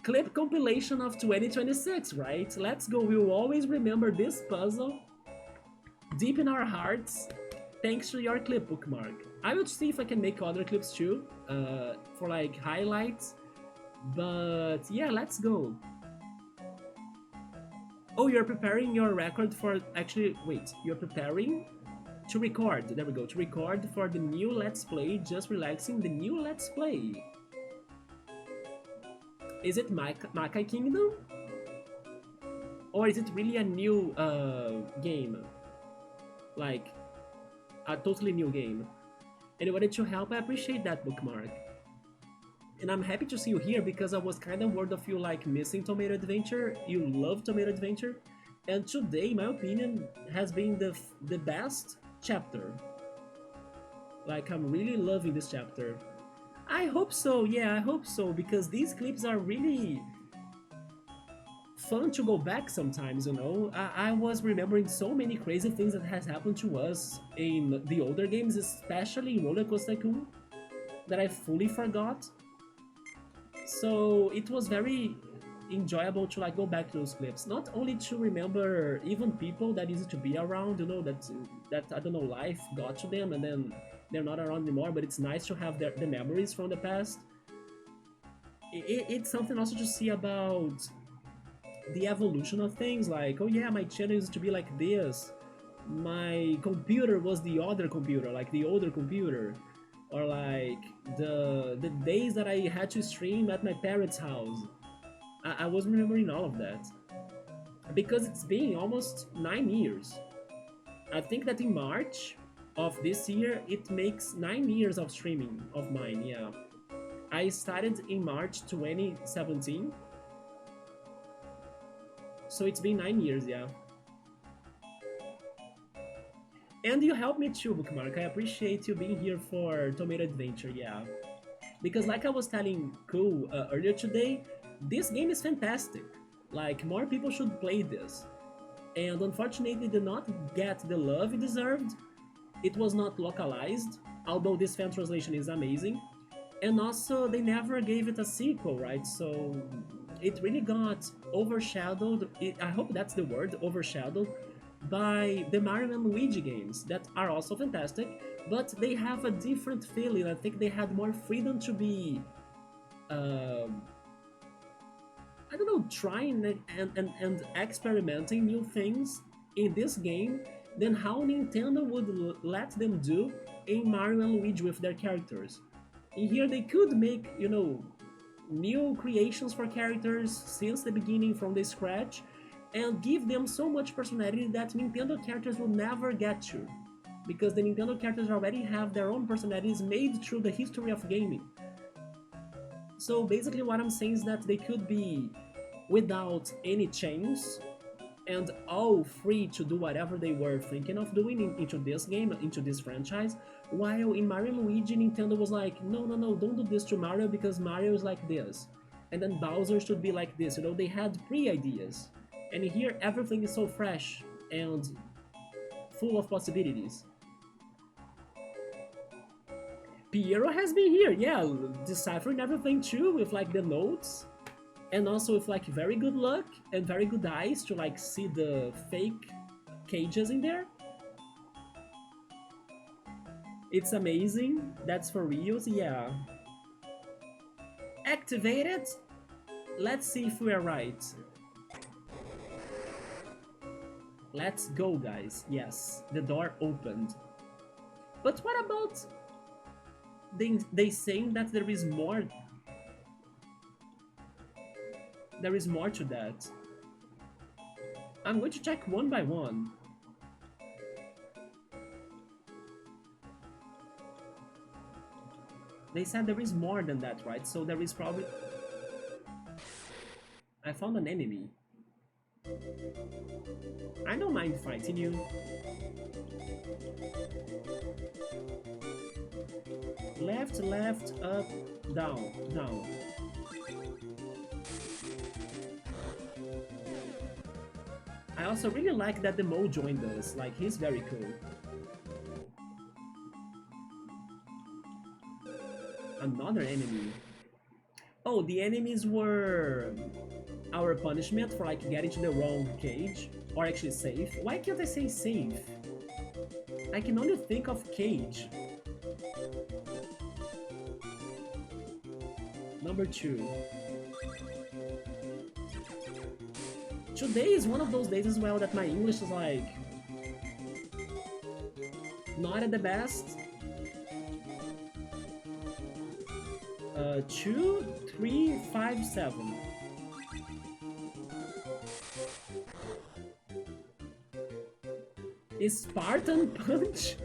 clip compilation of 2026, right? Let's go. We will always remember this puzzle deep in our hearts thanks to your clip, Bookmark. I will see if I can make other clips too, for like highlights. But yeah, let's go. Oh, you're preparing your record for... Actually, wait. You're preparing to record. There we go. To record for the new Let's Play. Just relaxing. The new Let's Play. Is it Makai Kingdom? Or is it really a new game? Like, a totally new game. And you wanted to help? I appreciate that, Bookmark. And I'm happy to see you here because I was kind of worried of you like missing Tomato Adventure. You love Tomato Adventure. And today, in my opinion, has been the best chapter. Like, I'm really loving this chapter. I hope so, yeah, I hope so, because these clips are really fun to go back sometimes, you know? I was remembering so many crazy things that has happened to us in the older games, especially in Roller Coaster Tycoon, that I fully forgot. So it was very enjoyable to like go back to those clips, not only to remember even people that used to be around, you know, that I don't know, life got to them and then they're not around anymore, but it's nice to have the memories from the past. It's something also to see about the evolution of things, like, oh yeah, my channel used to be like this, my computer was the other computer, like the older computer, or like the days that I had to stream at my parents' house. I was remembering all of that because it's been almost 9 years. I think that in March of this year it makes 9 years of streaming of mine. Yeah, I started in March 2017, so it's been 9 years. Yeah. And you helped me too, Bookmark. I appreciate you being here for Tomato Adventure, yeah. Because like I was telling Cool earlier today, this game is fantastic. Like, more people should play this. And unfortunately did not get the love it deserved. It was not localized, although this fan translation is amazing. And also, they never gave it a sequel, right? So it really got overshadowed, I hope that's the word, overshadowed, by the Mario and Luigi games that are also fantastic, but they have a different feeling. I think they had more freedom to be, I don't know, trying and experimenting new things in this game than how Nintendo would let them do in Mario and Luigi with their characters. In here they could make, you know, new creations for characters since the beginning from the scratch, and give them so much personality that Nintendo characters will never get to, because the Nintendo characters already have their own personalities made through the history of gaming. So basically what I'm saying is that they could be without any chains and all free to do whatever they were thinking of doing into this game, into this franchise, while in Mario and Luigi, Nintendo was like, no, don't do this to Mario because Mario is like this, and then Bowser should be like this, you know, they had pre-ideas. And here everything is so fresh and full of possibilities. Piero has been here, yeah, deciphering everything too with like the notes, and also with like very good luck and very good eyes to like see the fake cages in there. It's amazing, that's for reals, yeah. Activated? Let's see if we are right. Let's go, guys. Yes, the door opened. But what about they saying that there is more? There is more to that. I'm going to check one by one. They said there is more than that, right? So there is probably... I found an enemy. I don't mind fighting you. Left, left, up, down, down. I also really like that the Mo joined us, like he's very cool. Another enemy. Oh, the enemies were our punishment for like getting to the wrong cage, or actually safe. Why can't I say safe? I can only think of cage. Number 2. Today is one of those days as well that my English is like not at the best. 2, 3, 5, 7. Is Spartan Punch?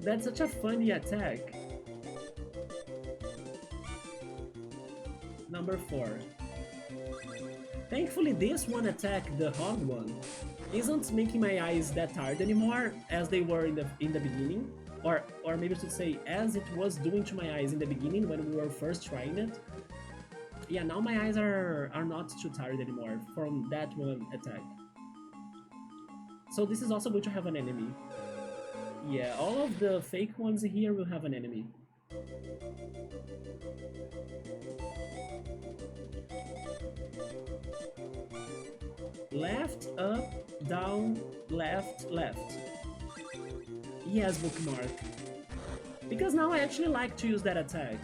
That's such a funny attack. Number 4. Thankfully this one attack, the hog one, isn't making my eyes that tired anymore as they were in the beginning. Or maybe I should say, as it was doing to my eyes in the beginning when we were first trying it. Yeah, now my eyes are not too tired anymore from that one attack. So this is also going to have an enemy. Yeah, all of the fake ones here will have an enemy. Left, up, down, left, left. Yes, bookmark. Because now I actually like to use that attack.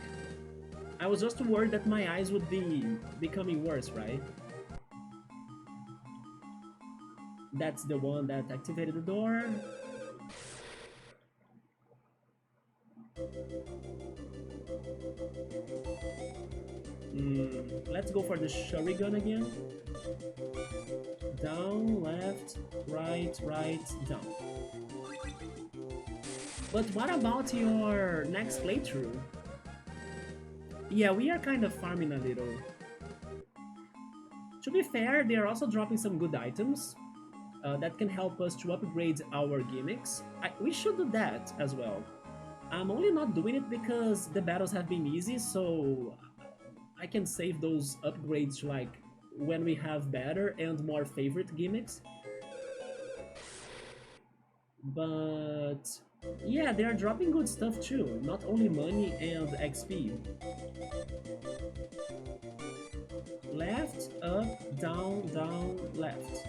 I was just worried that my eyes would be becoming worse, right? That's the one that activated the door. Let's go for the Shuriken again. Down, left, right, right, down. But what about your next playthrough? Yeah, we are kind of farming a little. To be fair, they are also dropping some good items that can help us to upgrade our gimmicks. We should do that as well. I'm only not doing it because the battles have been easy, so I can save those upgrades to like when we have better and more favorite gimmicks. But yeah, they are dropping good stuff too, not only money and XP. Left, up, down, down, left.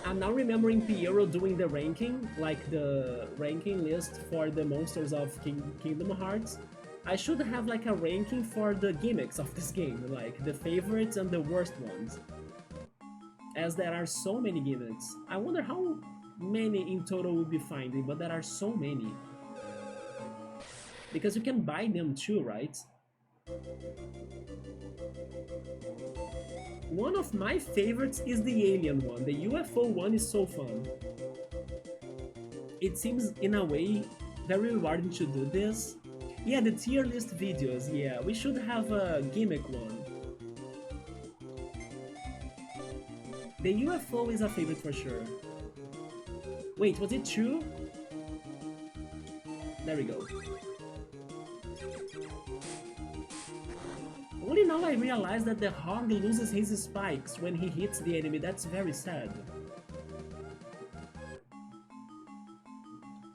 I'm now remembering Piero doing the ranking, like the ranking list for the monsters of Kingdom Hearts. I should have like a ranking for the gimmicks of this game, like the favorites and the worst ones. As there are so many gimmicks. I wonder how many in total we'll be finding, but there are so many. Because you can buy them too, right? One of my favorites is the alien one. The UFO one is so fun. It seems, in a way, very rewarding to do this. Yeah, the tier list videos, yeah, we should have a gimmick one. The UFO is a favorite for sure. Wait, was it 2? There we go. Only now I realize that the hog loses his spikes when he hits the enemy. That's very sad.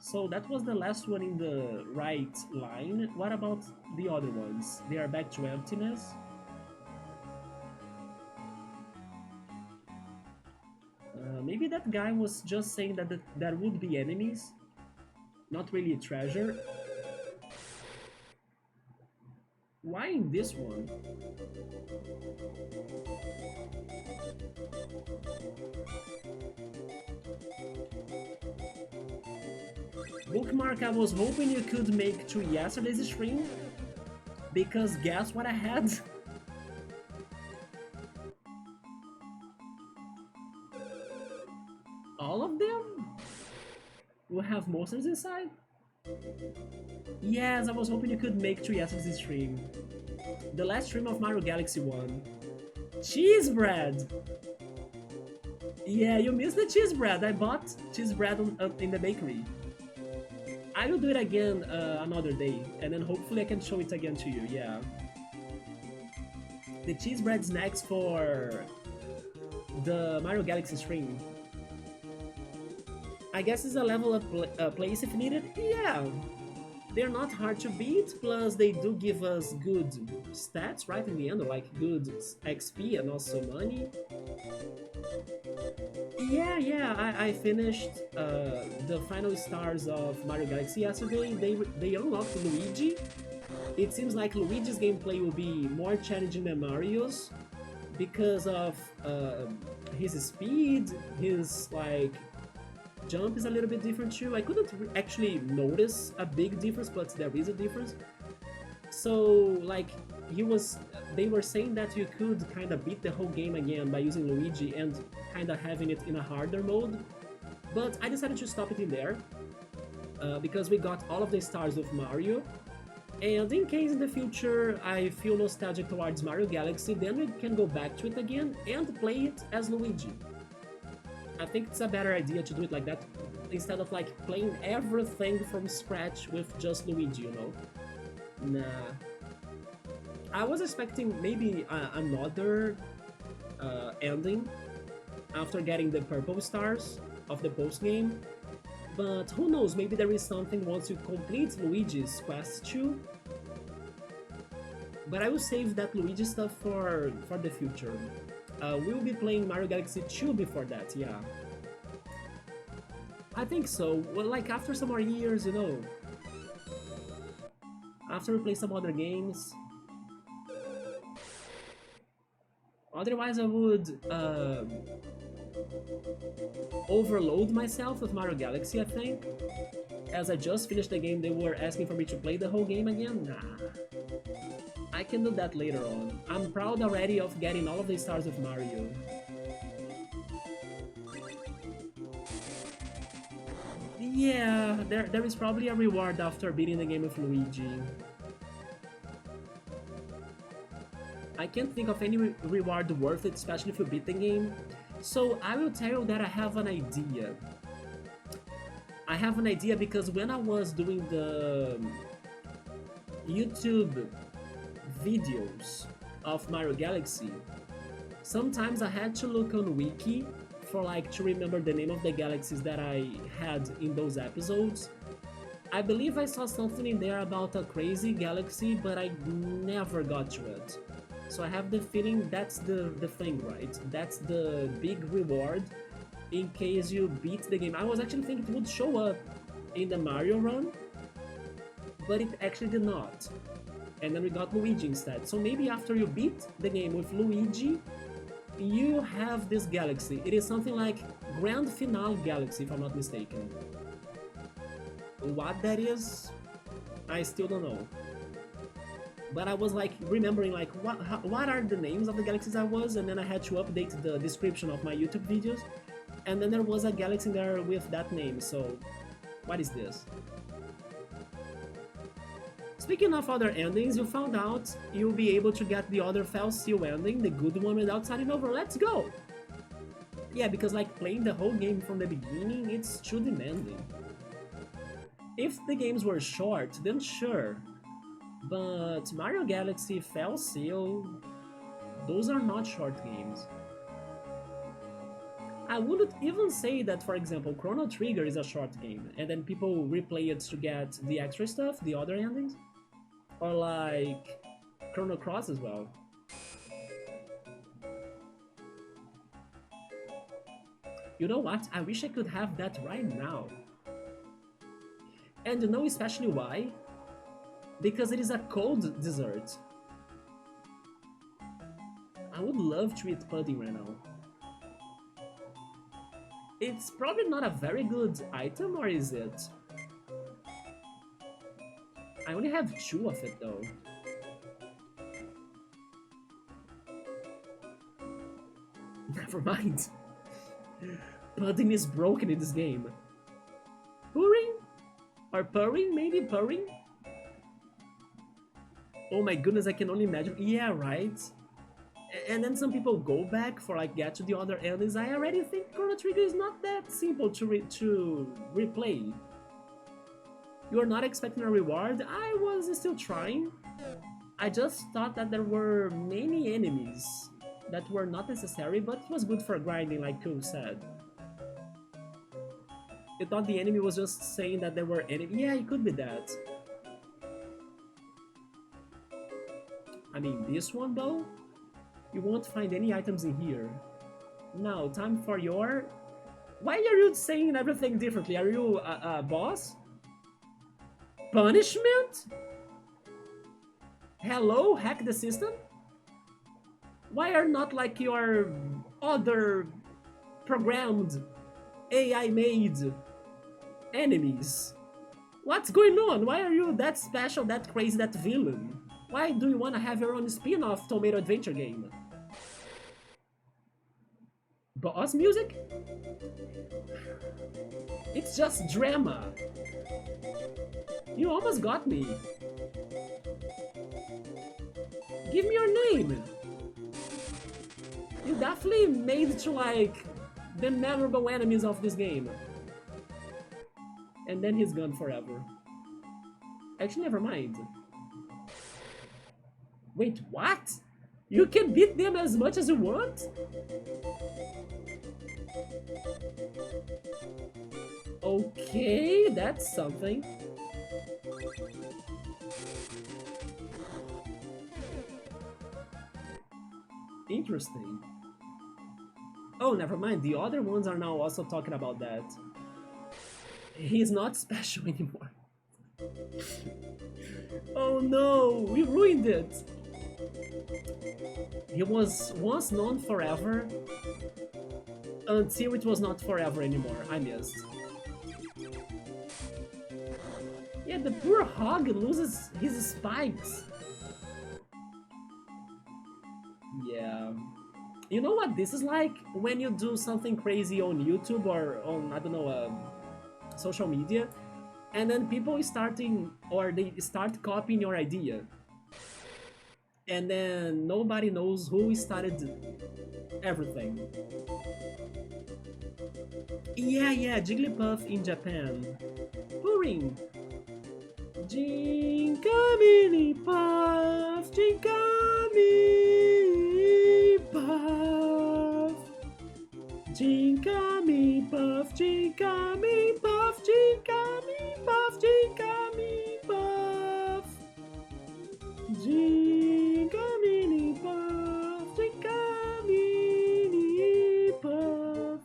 So that was the last one in the right line. What about the other ones? They are back to emptiness. Maybe that guy was just saying that there would be enemies, not really a treasure. Why in this one? Bookmark, I was hoping you could make to yesterday's stream, because guess what I had? All of them? Will have monsters inside? Yes, I was hoping you could make to yesterday's stream. The last stream of Mario Galaxy 1. Cheese bread! Yeah, you missed the cheese bread. I bought cheese bread in the bakery. I will do it again another day, and then hopefully I can show it again to you, yeah. The cheese bread snacks for the Mario Galaxy stream. I guess it's a level up place if needed. Yeah, they're not hard to beat, plus they do give us good stats, right, in the end, like good XP and also money. Yeah, yeah, I finished the final stars of Mario Galaxy yesterday. They unlocked Luigi. It seems like Luigi's gameplay will be more challenging than Mario's because of his speed, his like jump is a little bit different too. I couldn't actually notice a big difference, but there is a difference. So like they were saying that you could kind of beat the whole game again by using Luigi and kind of having it in a harder mode. But I decided to stop it in there because we got all of the stars with Mario. And in case in the future I feel nostalgic towards Mario Galaxy, then we can go back to it again and play it as Luigi. I think it's a better idea to do it like that instead of like playing everything from scratch with just Luigi, you know? Nah. I was expecting maybe another ending after getting the purple stars of the post game, but who knows, maybe there is something once you complete Luigi's quest too. But I will save that Luigi stuff for the future. We'll be playing Mario Galaxy 2 before that, yeah. I think so. Well, like after some more years, you know. After we play some other games. Otherwise, I would overload myself with Mario Galaxy, I think. As I just finished the game, they were asking for me to play the whole game again. Nah. I can do that later on. I'm proud already of getting all of the stars of Mario. Yeah, there is probably a reward after beating the game with Luigi. I can't think of any reward worth it, especially if you beat the game. So I will tell you that I have an idea. I have an idea because when I was doing the YouTube videos of Mario Galaxy, sometimes I had to look on Wiki for like to remember the name of the galaxies that I had in those episodes. I believe I saw something in there about a crazy galaxy, but I never got to it. So I have the feeling that's the thing, right? That's the big reward in case you beat the game. I was actually thinking it would show up in the Mario run, but it actually did not. And then we got Luigi instead. So maybe after you beat the game with Luigi, you have this galaxy. It is something like Grand Finale Galaxy, if I'm not mistaken. What that is, I still don't know. But I was like remembering like what are the names of the galaxies I was, and then I had to update the description of my YouTube videos, and then there was a galaxy there with that name. So what is this? Speaking of other endings, you found out you'll be able to get the other Fell Seal ending, the good one, without starting over. Let's go! Yeah, because like playing the whole game from the beginning, it's too demanding. If the games were short, then sure. But Mario Galaxy, Fell Seal, those are not short games. I wouldn't even say that, for example, Chrono Trigger is a short game, and then people replay it to get the extra stuff, the other endings. Or like Chrono Cross as well. You know what? I wish I could have that right now. And you know especially why? Because it is a cold dessert. I would love to eat pudding right now. It's probably not a very good item, or is it? I only have 2 of it though. Never mind. Pudding is broken in this game. Purring? Or purring? Maybe purring? Oh my goodness, I can only imagine. Yeah, right? And then some people go back for like get to the other endings. I already think Chrono Trigger is not that simple to replay. You are not expecting a reward. I was still trying. I just thought that there were many enemies that were not necessary, but it was good for grinding, like Koo said. You thought the enemy was just saying that there were enemies. Yeah, it could be that. I mean, this one though, you won't find any items in here. Now, time for your... Why are you saying everything differently? Are you a boss? Punishment? Hello, hack the system? Why are not like your other programmed AI-made enemies? What's going on? Why are you that special, that crazy, that villain? Why do you want to have your own spin-off tomato adventure game? Boss music? It's just drama. You almost got me. Give me your name. You definitely made to like the memorable enemies of this game. And then he's gone forever. Actually, never mind. Wait, what? You can beat them as much as you want? Okay, that's something. Interesting. Oh, never mind. The other ones are now also talking about that. He's not special anymore. Oh no, we ruined it. He was once known forever until it was not forever anymore. I missed. Yeah, the poor hog loses his spikes. Yeah. You know what this is like? When you do something crazy on YouTube or on, I don't know, social media, and then people starting, or they start copying your idea. And then nobody knows who started everything. Yeah, Jigglypuff in Japan. Puring. Jinkamini Puff, Jinkami Puff. Jinkami Puff, Jinkami Puff, Jinkami Puff, Jinkami Puff. Jinkamini Puff, Jinkamini Puff.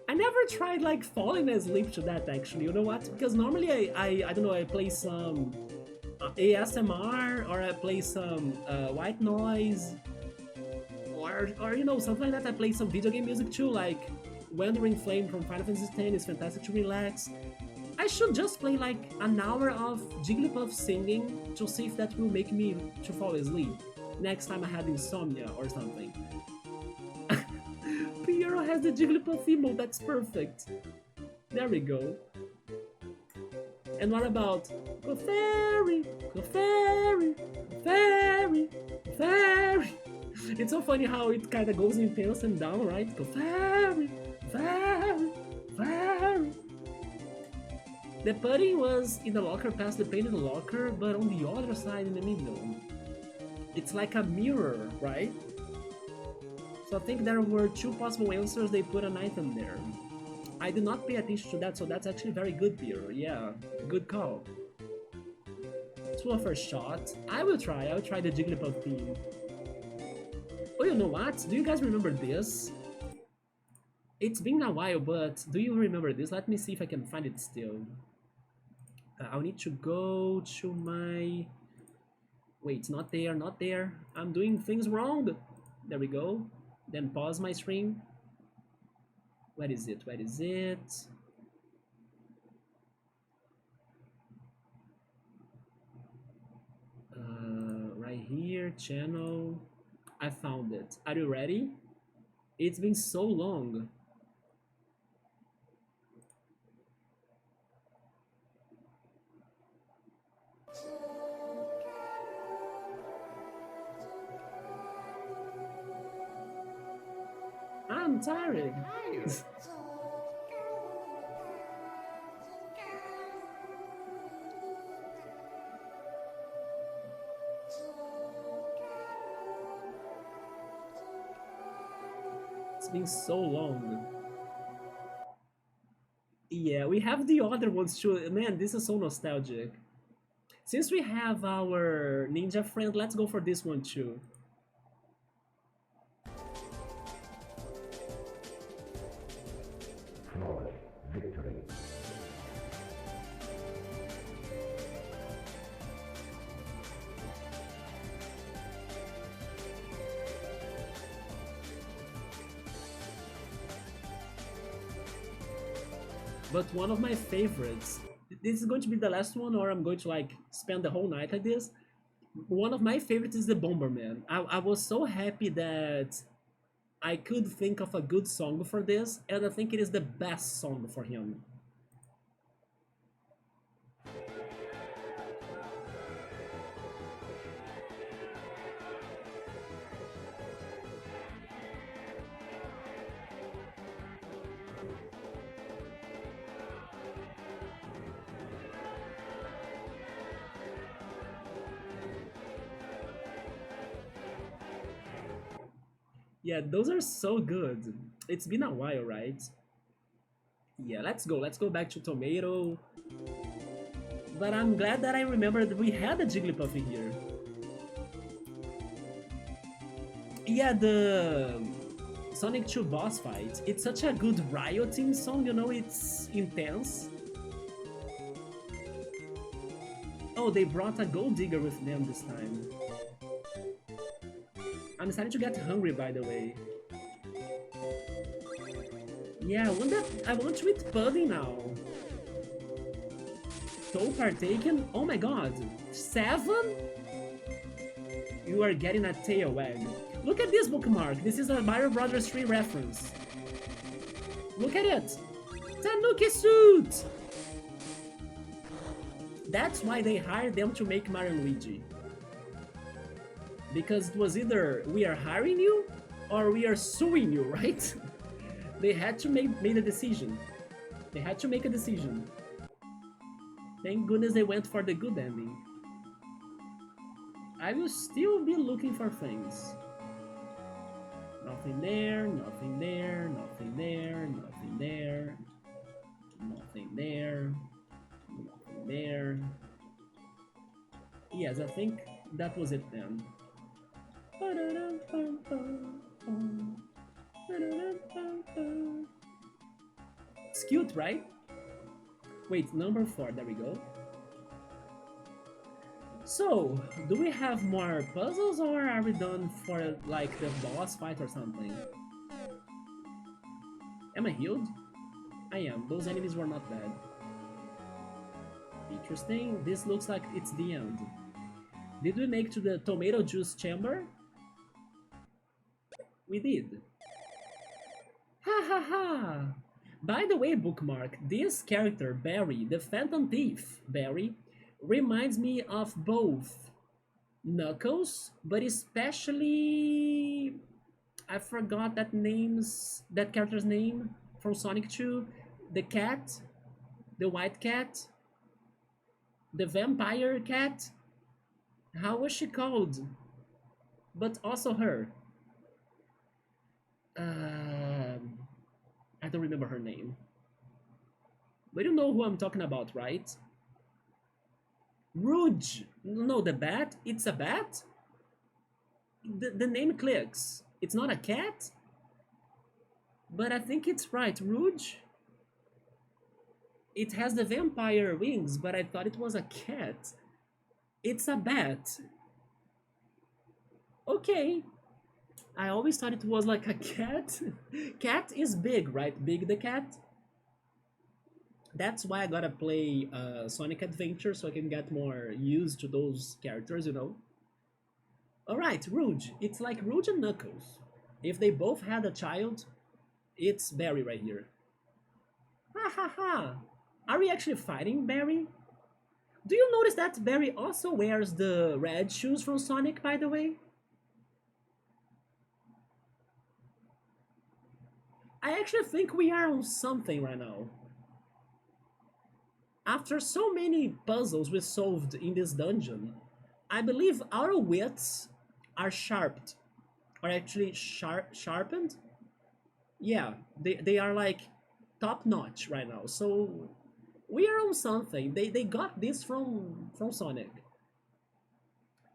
I never tried like falling asleep to that actually, you know what? Because normally I don't know, I play some ASMR or I play some white noise or you know, something like that. I play some video game music too, like Wandering Flame from Final Fantasy X is fantastic to relax. I should just play like an hour of Jigglypuff singing to see if that will make me to fall asleep next time I have insomnia or something. Piero has the Jigglypuff emote, that's perfect. There we go. And what about Go Fairy, Go Fairy, Go Fairy, Go Fairy? It's so funny how it kind of goes intense and down, right? Go Fairy, Fairy, Fairy. The pudding was in the locker past the painted locker, but on the other side in the middle. It's like a mirror, right? So I think there were two possible answers, they put an item there. I did not pay attention to that, so that's actually very good, Piero. Yeah, good call. To a first shot, I'll try the Jigglypuff theme. Oh, you know what? Do you guys remember this? It's been a while, but do you remember this? Let me see if I can find it still. I'll need to go to my... Wait, not there, not there. I'm doing things wrong. There we go. Then pause my stream. Where is it? Where is it? Right here, channel. I found it. Are you ready? It's been so long. I'm tired. It's been so long. Yeah, we have the other ones too. Man, this is so nostalgic. Since we have our ninja friend, let's go for this one too. Flawless victory. But one of my favorites, this is going to be the last one, or I'm going to like spend the whole night like this. One of my favorites is the Bomberman. I was so happy that I could think of a good song for this, and I think it is the best song for him. Yeah, those are so good. It's been a while, right? Yeah, let's go. Let's go back to Tomato. But I'm glad that I remembered we had a Jigglypuff in here. Yeah, the Sonic 2 boss fight. It's such a good rioting song, you know, it's intense. Oh, they brought a Gold Digger with them this time. I'm starting to get hungry, by the way. Yeah, I want to eat pudding now. Toe partaken? Oh my god. 7? You are getting a tail wag. Look at this bookmark. This is a Mario Brothers 3 reference. Look at it. Tanuki suit! That's why they hired them to make Mario and Luigi. Because it was either we are hiring you or we are suing you, right? They had to make a decision. They had to make a decision. Thank goodness they went for the good ending. I will still be looking for things. Nothing there, nothing there, nothing there, nothing there, nothing there, nothing there. Yes, I think that was it then. It's cute, right? Wait, number 4, there we go. So, do we have more puzzles or are we done for like the boss fight or something? Am I healed? I am. Those enemies were not bad. Interesting. This looks like it's the end. Did we make to the tomato juice chamber? We did. Ha ha ha! By the way, bookmark, this character, Barry, the Phantom Thief, Barry, reminds me of both Knuckles, but especially I forgot that character's name from Sonic 2. The cat, the white cat, the vampire cat. How was she called? But also her. I don't remember her name. But you know who I'm talking about, right? Rouge. No, the bat. It's a bat? The name clicks. It's not a cat? But I think it's right. Rouge? It has the vampire wings, but I thought it was a cat. It's a bat. Okay. I always thought it was like a cat. Cat is big, right? Big the cat. That's why I gotta play Sonic Adventure so I can get more used to those characters, you know? Alright, Rouge. It's like Rouge and Knuckles. If they both had a child, it's Barry right here. Ha ha ha! Are we actually fighting Barry? Do you notice that Barry also wears the red shoes from Sonic, by the way? I actually think we are on something right now. After so many puzzles we solved in this dungeon, I believe our wits are sharpened. Are actually sharpened? Yeah, they are like top notch right now. So we are on something. They got this from Sonic.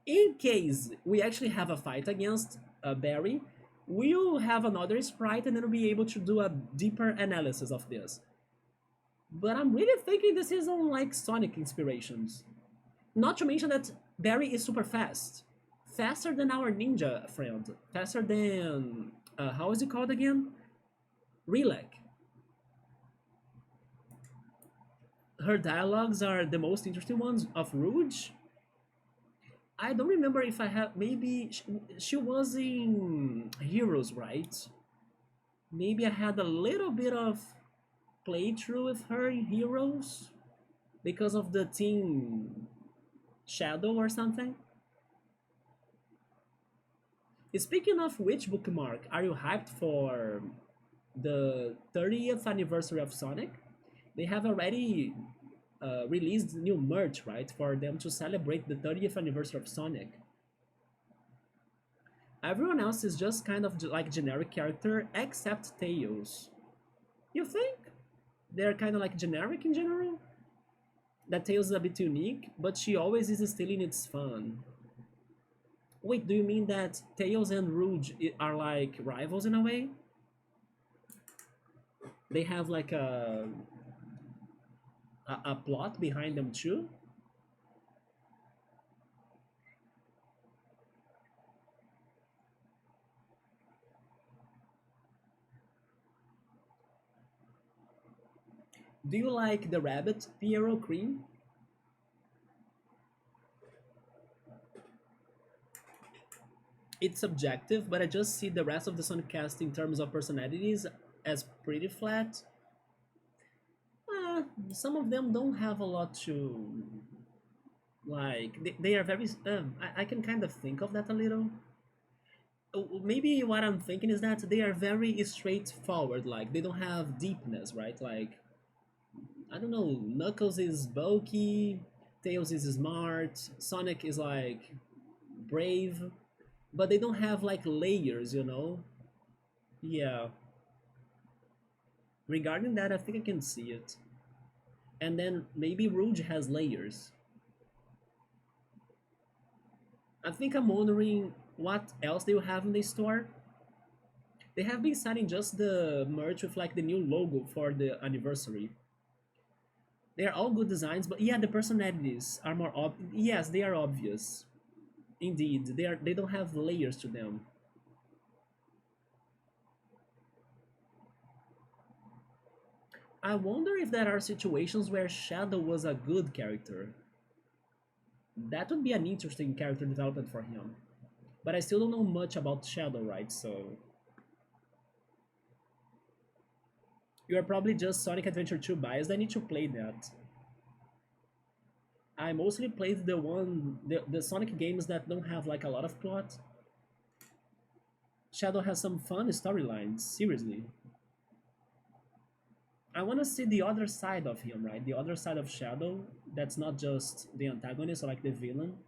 In case we actually have a fight against Barry, we'll have another sprite and then we'll be able to do a deeper analysis of this. But I'm really thinking this is on like Sonic inspirations. Not to mention that Barry is super fast. Faster than our ninja friend. Faster than how is it called again? Relac. Her dialogues are the most interesting ones of Rouge. I don't remember if I have. Maybe she was in Heroes, right? Maybe I had a little bit of playthrough with her in Heroes because of the Team Shadow or something. Speaking of which bookmark, are you hyped for the 30th anniversary of Sonic? They have already released new merch, right, for them to celebrate the 30th anniversary of Sonic. Everyone else is just kind of like generic character except Tails. You think? They're kind of like generic in general? That Tails is a bit unique, but she always is stealing its fun. Wait, do you mean that Tails and Rouge are like rivals in a way? They have like a plot behind them too? Do you like the rabbit Piero cream? It's subjective, but I just see the rest of the Sonic cast in terms of personalities as pretty flat. Uh, some of them don't have a lot to like. They are very. I can kind of think of that a little. Maybe what I'm thinking is that they are very straightforward. Like they don't have deepness, right? Like I don't know. Knuckles is bulky. Tails is smart. Sonic is like brave, but they don't have like layers, you know? Yeah. Regarding that, I think I can see it. And then maybe Rouge has layers. I think I'm wondering what else they will have in the store. They have been selling just the merch with like the new logo for the anniversary. They are all good designs, but yeah, the personalities are more yes, they are obvious. Indeed, they don't have layers to them. I wonder if there are situations where Shadow was a good character. That would be an interesting character development for him. But I still don't know much about Shadow, right? So you are probably just Sonic Adventure 2 biased. I need to play that. I mostly played the Sonic games that don't have like a lot of plot. Shadow has some fun storylines, seriously. I want to see the other side of him, right? The other side of Shadow that's not just the antagonist or like the villain.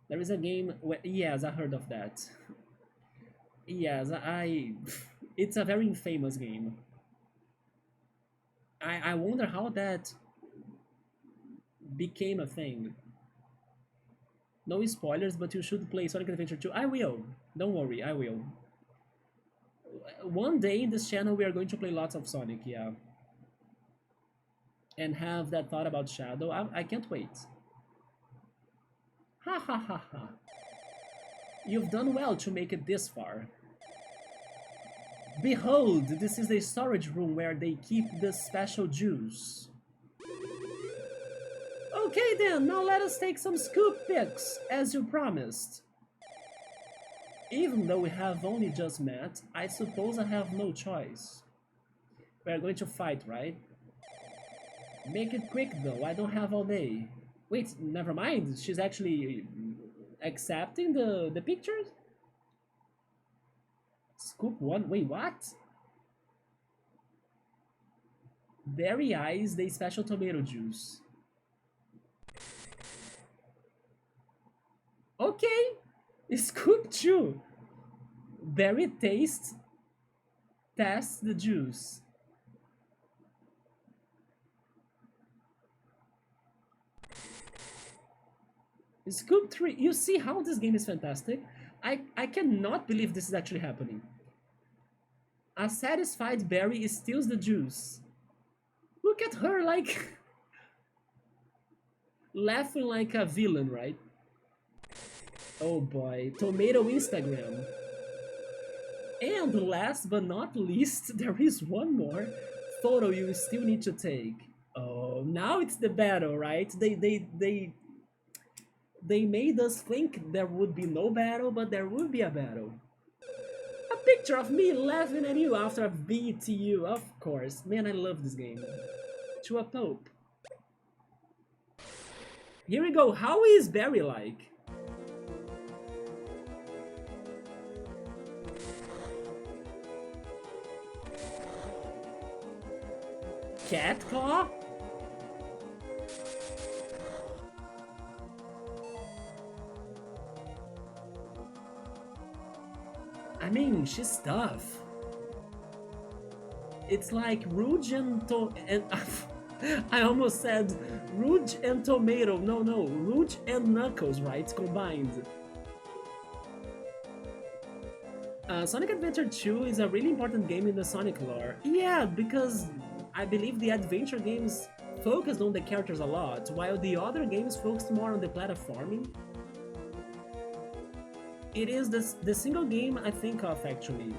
There is a game where, yes, I heard of that. Yes, I it's a very famous game. I wonder how that became a thing. No spoilers, but you should play Sonic Adventure 2. I will. Don't worry, I will. One day in this channel we are going to play lots of Sonic, yeah. And have that thought about Shadow. I can't wait. Ha ha ha ha. You've done well to make it this far. Behold, this is the storage room where they keep the special juice. Okay then, now let us take some scoop pics, as you promised. Even though we have only just met, I suppose I have no choice. We are going to fight, right? Make it quick though, I don't have all day. Wait, never mind, she's actually accepting the pictures? Scoop one. Wait, what? Berry Ice, the special tomato juice. Okay, Scoop two. Berry taste. Test the juice. Scoop 3. You see how this game is fantastic? I cannot believe this is actually happening. A satisfied berry steals the juice. Look at her, like, laughing like a villain, right? Oh boy, tomato Instagram. And last but not least, there is one more photo you still need to take. Oh, now it's the battle, right? They made us think there would be no battle, but there will be a battle. A picture of me laughing at you after I beat you, of course. Man, I love this game. To a Pope. Here we go. How is Barry like? Cat Claw? I mean, she's tough. It's like Rouge and I almost said Rouge and Tomato. No, Rouge and Knuckles, right? Combined. Sonic Adventure 2 is a really important game in the Sonic lore. Yeah, because I believe the adventure games focused on the characters a lot, while the other games focused more on the platforming. It is the single game I think of, actually.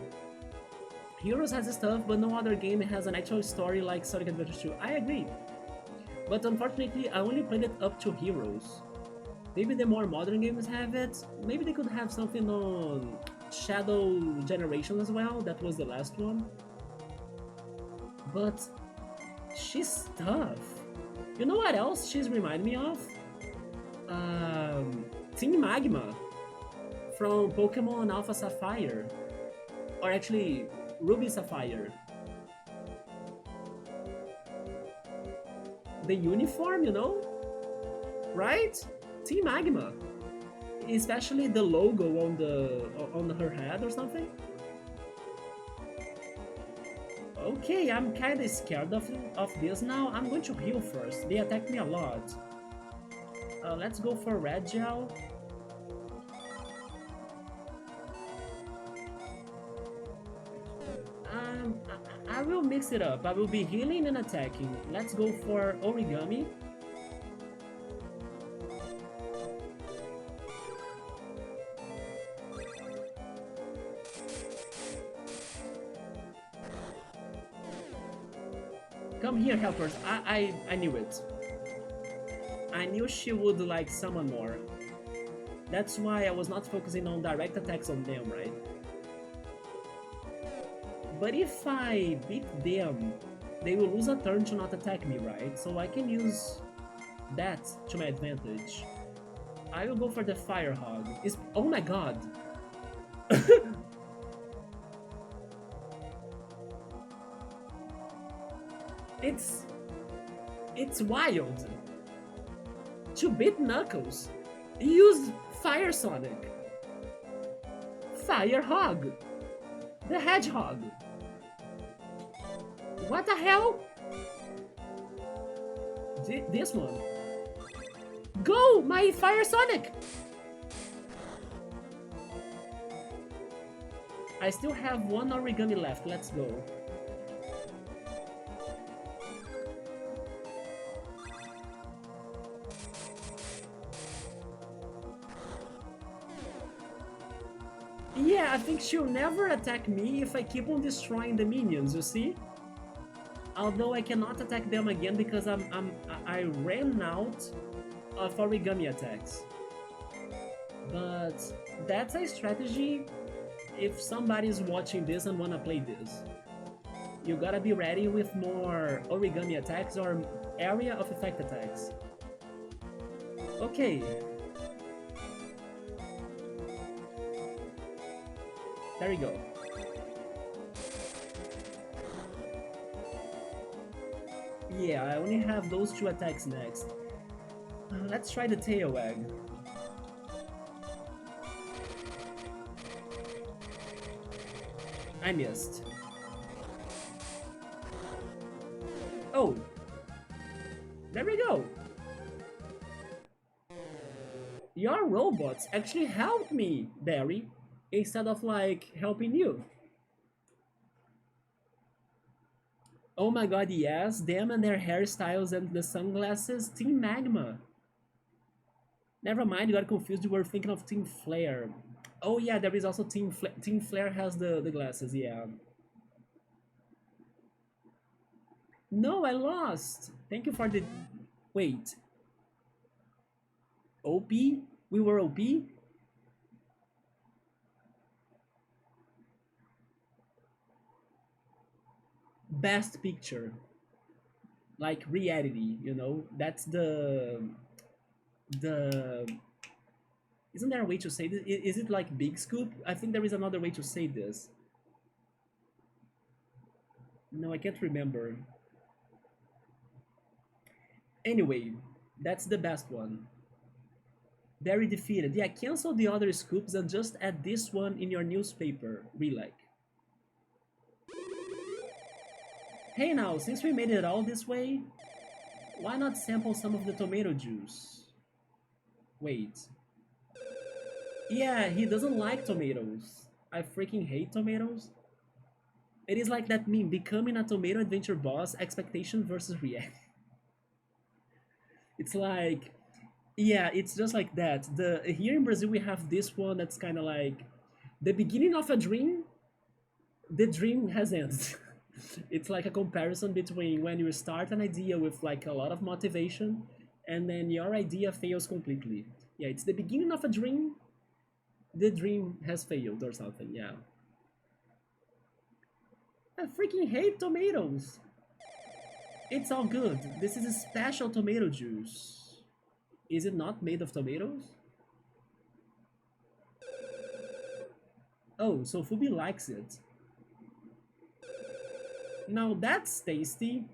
Heroes has stuff, but no other game has an actual story like Sonic Adventure 2. I agree. But unfortunately, I only played it up to Heroes. Maybe the more modern games have it. Maybe they could have something on Shadow Generation as well. That was the last one. But she's tough. You know what else she's reminding me of? Team Magma from Pokemon Alpha Sapphire. Or actually, Ruby Sapphire. The uniform, you know? Right? Team Magma. Especially the logo on her head or something. Okay, I'm kinda scared of this now. I'm going to heal first. They attacked me a lot. Let's go for Red Gel. I will mix it up. I will be healing and attacking. Let's go for Origami. Come here, helpers. I knew it. I knew she would like summon more. That's why I was not focusing on direct attacks on them, right? But if I beat them, they will lose a turn to not attack me, right? So I can use that to my advantage. I will go for the Fire Hog. Oh my god! It's wild. To beat Knuckles, use Fire Sonic. Fire Hog. The Hedgehog. What the hell? This one. Go, my Fire Sonic! I still have one Origami left. Let's go. Yeah, I think she'll never attack me if I keep on destroying the minions, you see? Although I cannot attack them again because I ran out of Origami attacks. But that's a strategy if somebody's watching this and wanna play this. You gotta be ready with more Origami attacks or area of effect attacks. Okay. There we go. Yeah, I only have those two attacks next. Let's try the tail wag. I missed. Oh, there we go. Your robots actually helped me, Barry, instead of like helping you. Oh my god, yes, them and their hairstyles and the sunglasses, Team Magma. Never mind, you got confused, you were thinking of Team Flare. Oh yeah, there is also Team Flare. Team Flare has the glasses, yeah. No, I lost. Thank you for the... Wait. OP? We were OP? Best picture. Like reality, you know? That's the... Isn't there a way to say this? Is it like Big Scoop? I think there is another way to say this. No, I can't remember. Anyway, that's the best one. Barry defeated. Yeah, cancel the other scoops and just add this one in your newspaper. Relike. Hey now, since we made it all this way, why not sample some of the tomato juice? Wait. Yeah, he doesn't like tomatoes. I freaking hate tomatoes. It is like that meme, becoming a tomato adventure boss, expectation versus reality. It's like, yeah, it's just like that. Here in Brazil we have this one that's kind of like the beginning of a dream. The dream has ended. It's like a comparison between when you start an idea with like a lot of motivation and then your idea fails completely. Yeah, it's the beginning of a dream. The dream has failed or something. Yeah. I freaking hate tomatoes. It's all good. This is a special tomato juice. Is it not made of tomatoes? Oh, so Fubi likes it. Now that's tasty.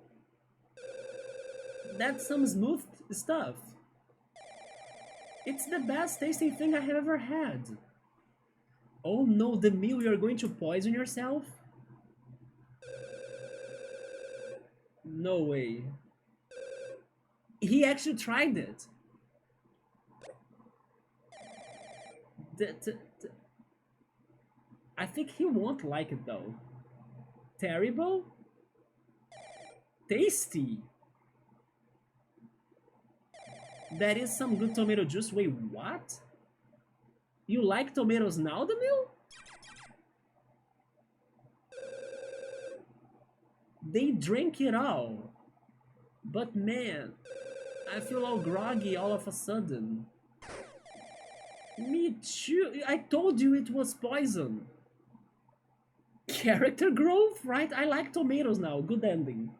That's some smooth stuff. It's the best tasting thing I have ever had. Oh no, the meal, you're going to poison yourself? No way. He actually tried it. I think he won't like it though. Terrible? Tasty. That is some good tomato juice. Wait, what? You like tomatoes now, the meal? They drink it all. But man, I feel all groggy all of a sudden. Me too. I told you it was poison. Character growth, right? I like tomatoes now. Good ending.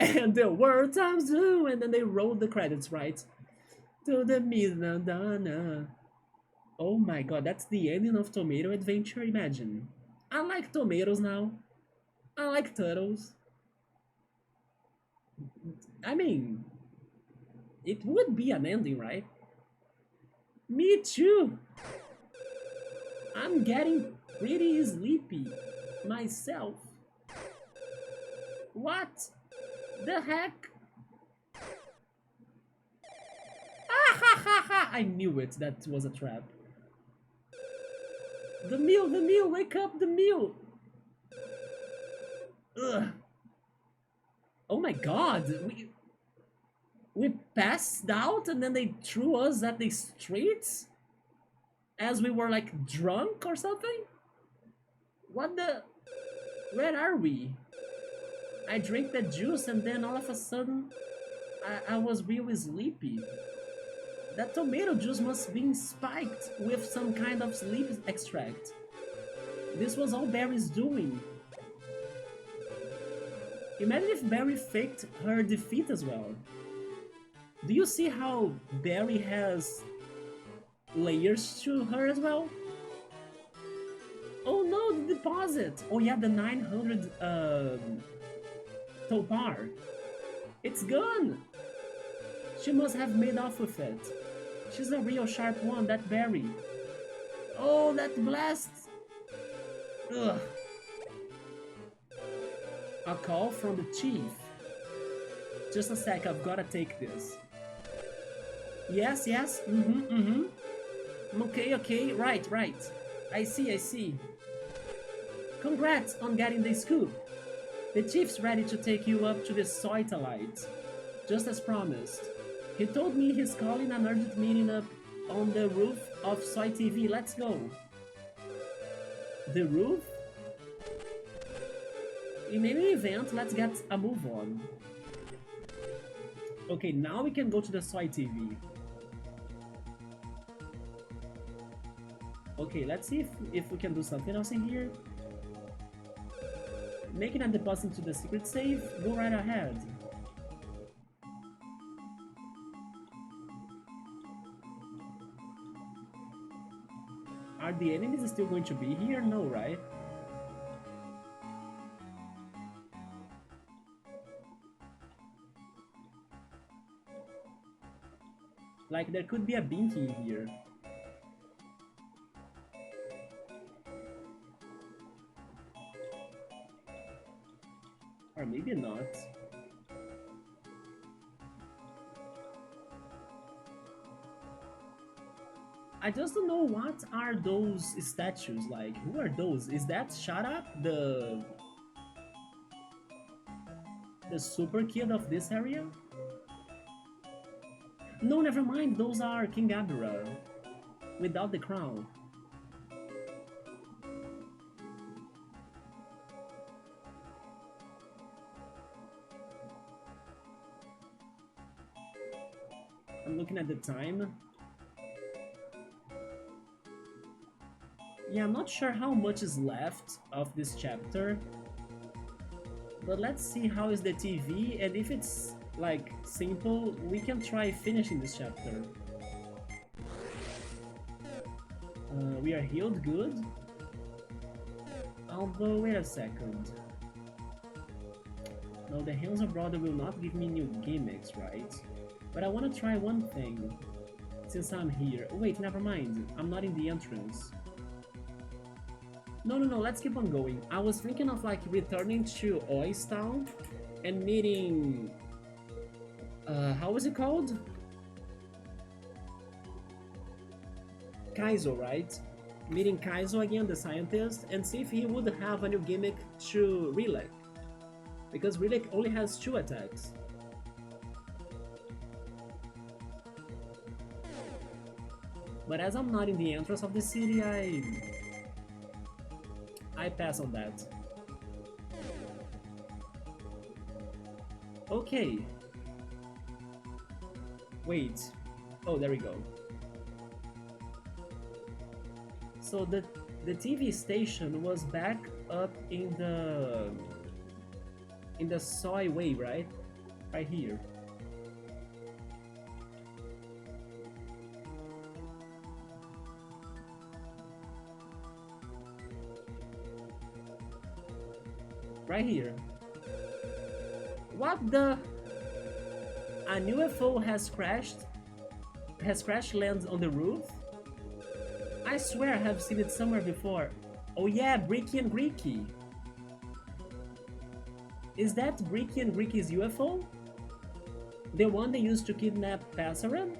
And there were times too, and then they rolled the credits, right? To the midnight. Oh my god, that's the ending of Tomato Adventure. Imagine. I like tomatoes now. I like turtles. I mean, it would be an ending, right? Me too. I'm getting pretty sleepy myself. What the heck? Ah ha ha ha! I knew it. That was a trap. The meal, wake up, the meal. Ugh. Oh my god, we passed out and then they threw us at the streets as we were like drunk or something? What the... Where are we? I drank that juice and then all of a sudden I was really sleepy. That tomato juice must be spiked with some kind of sleep extract. This was all Barry's doing. Imagine if Barry faked her defeat as well. Do you see how Barry has layers to her as well? Oh no, the deposit? Oh yeah, the 900 topar. It's gone! She must have made off with it. She's a real sharp one, that berry. Oh, that blast! Ugh. A call from the chief. Just a sec, I've gotta take this. Yes, yes, Okay, right. I see. Congrats on getting the scoop. The chief's ready to take you up to the Soytellite, just as promised. He told me he's calling an urgent meeting up on the roof of Soy TV. Let's go. The roof? In any event, let's get a move on. Okay, now we can go to the Soy TV. Okay, let's see if we can do something else in here. Making a deposit to the secret safe, go right ahead. Are the enemies still going to be here? No, right? Like, there could be a binky in here. Or maybe not. I just don't know what are those statues like. Who are those? Is that Shut Up, the super kid of this area? No, never mind. Those are King Abra without the crown. I'm looking at the time. Yeah, I'm not sure how much is left of this chapter, but let's see how is the TV, and if it's like simple, we can try finishing this chapter. We are healed, good. Although, wait a second. No, the Hanzo brother will not give me new gimmicks, right? But I want to try one thing, since I'm here. Oh, wait, never mind. I'm not in the entrance. No, let's keep on going. I was thinking of like returning to Oystown and meeting... how was it called? Kaizo, right? Meeting Kaizo again, the scientist, and see if he would have a new gimmick to Relic. Because Relic only has 2 attacks. But as I'm not in the entrance of the city, I pass on that. Okay. Wait. Oh, there we go. So the TV station was back up in the Soy way, right? Right here. Right here. What the? An UFO has crashed lands on the roof? I swear I have seen it somewhere before. Oh yeah, Bricky and Greeky. Is that Bricky and Greeky's UFO? The one they used to kidnap Passaran?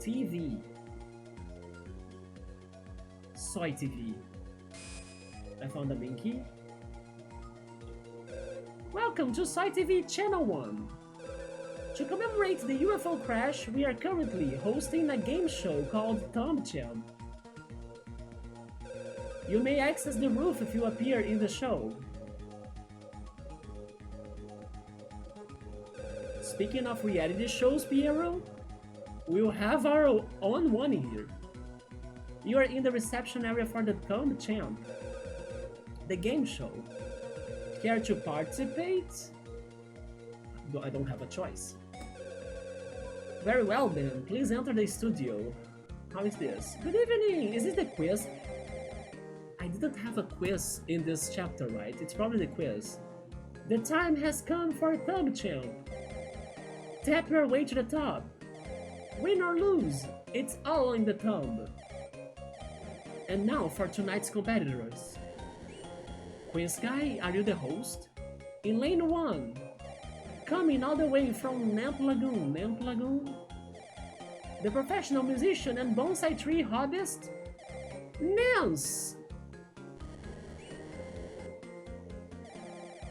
TV. Soy TV. I found a binky. Welcome to Soy TV Channel 1! To commemorate the UFO crash, we are currently hosting a game show called Tom Champ. You may access the roof if you appear in the show. Speaking of reality shows, Piero, we'll have our own one here. You are in the reception area for the Tom Champ, the game show. Care to participate? I don't have a choice. Very well then, please enter the studio. How is this? Good evening! Is this the quiz? I didn't have a quiz in this chapter, right? It's probably the quiz. The time has come for Thumb Champ. Tap your way to the top. Win or lose, it's all in the thumb. And now for tonight's competitors. Quiz Guy, are you the host? In lane 1, coming all the way from Namp Lagoon, the professional musician and bonsai tree hobbyist, Nance!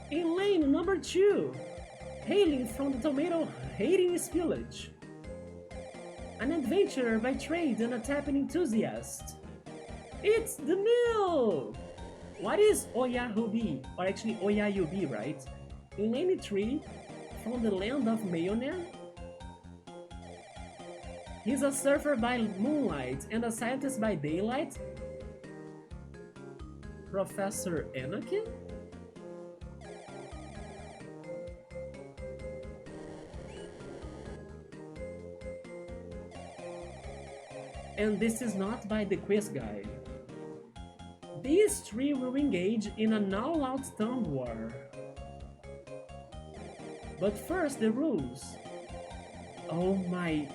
In lane number 2, hailing from the tomato hating spillage, an adventurer by trade and a tapping enthusiast, it's the Mill! What is Oyahubi? Or actually Oyayubi, right? In lane 3, from the land of Mayonen, he's a surfer by moonlight and a scientist by daylight, Professor Anakin? And this is not by the quiz guy. These three will engage in an all-out thumb war. But first, the rules. Oh my...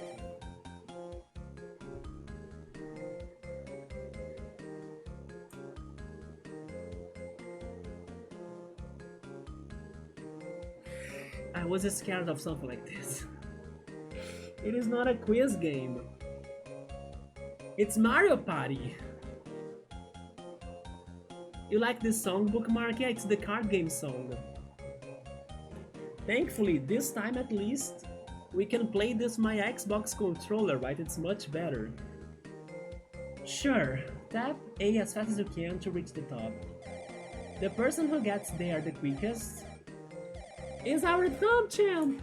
I was scared of something like this. It is not a quiz game. It's Mario Party. You like this song, Bookmark? Yeah, it's the card game song. Thankfully, this time at least, we can play this my Xbox controller, right? It's much better. Sure, tap A as fast as you can to reach the top. The person who gets there the quickest is our thumb champ!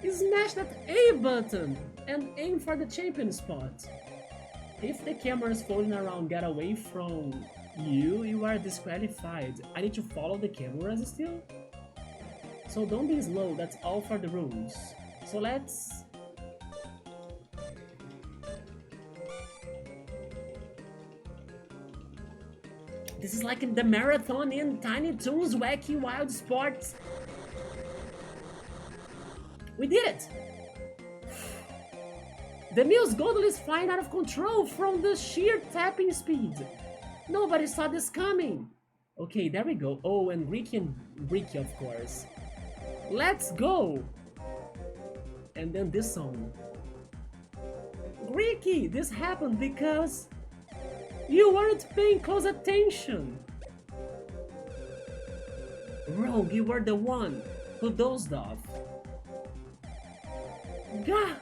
Smash that A button and aim for the champion spot. If the cameras floating around get away from you are disqualified. I need to follow the cameras still? So don't be slow, that's all for the rules. So let's... This is like the marathon in Tiny Toons Wacky Wild Sports. We did it! The Mill's Godel is flying out of control from the sheer tapping speed. Nobody saw this coming! Okay, there we go. Oh, and Ricky, of course. Let's go! And then this song. Ricky, this happened because you weren't paying close attention. Rogue, you were the one who dozed off. Gah!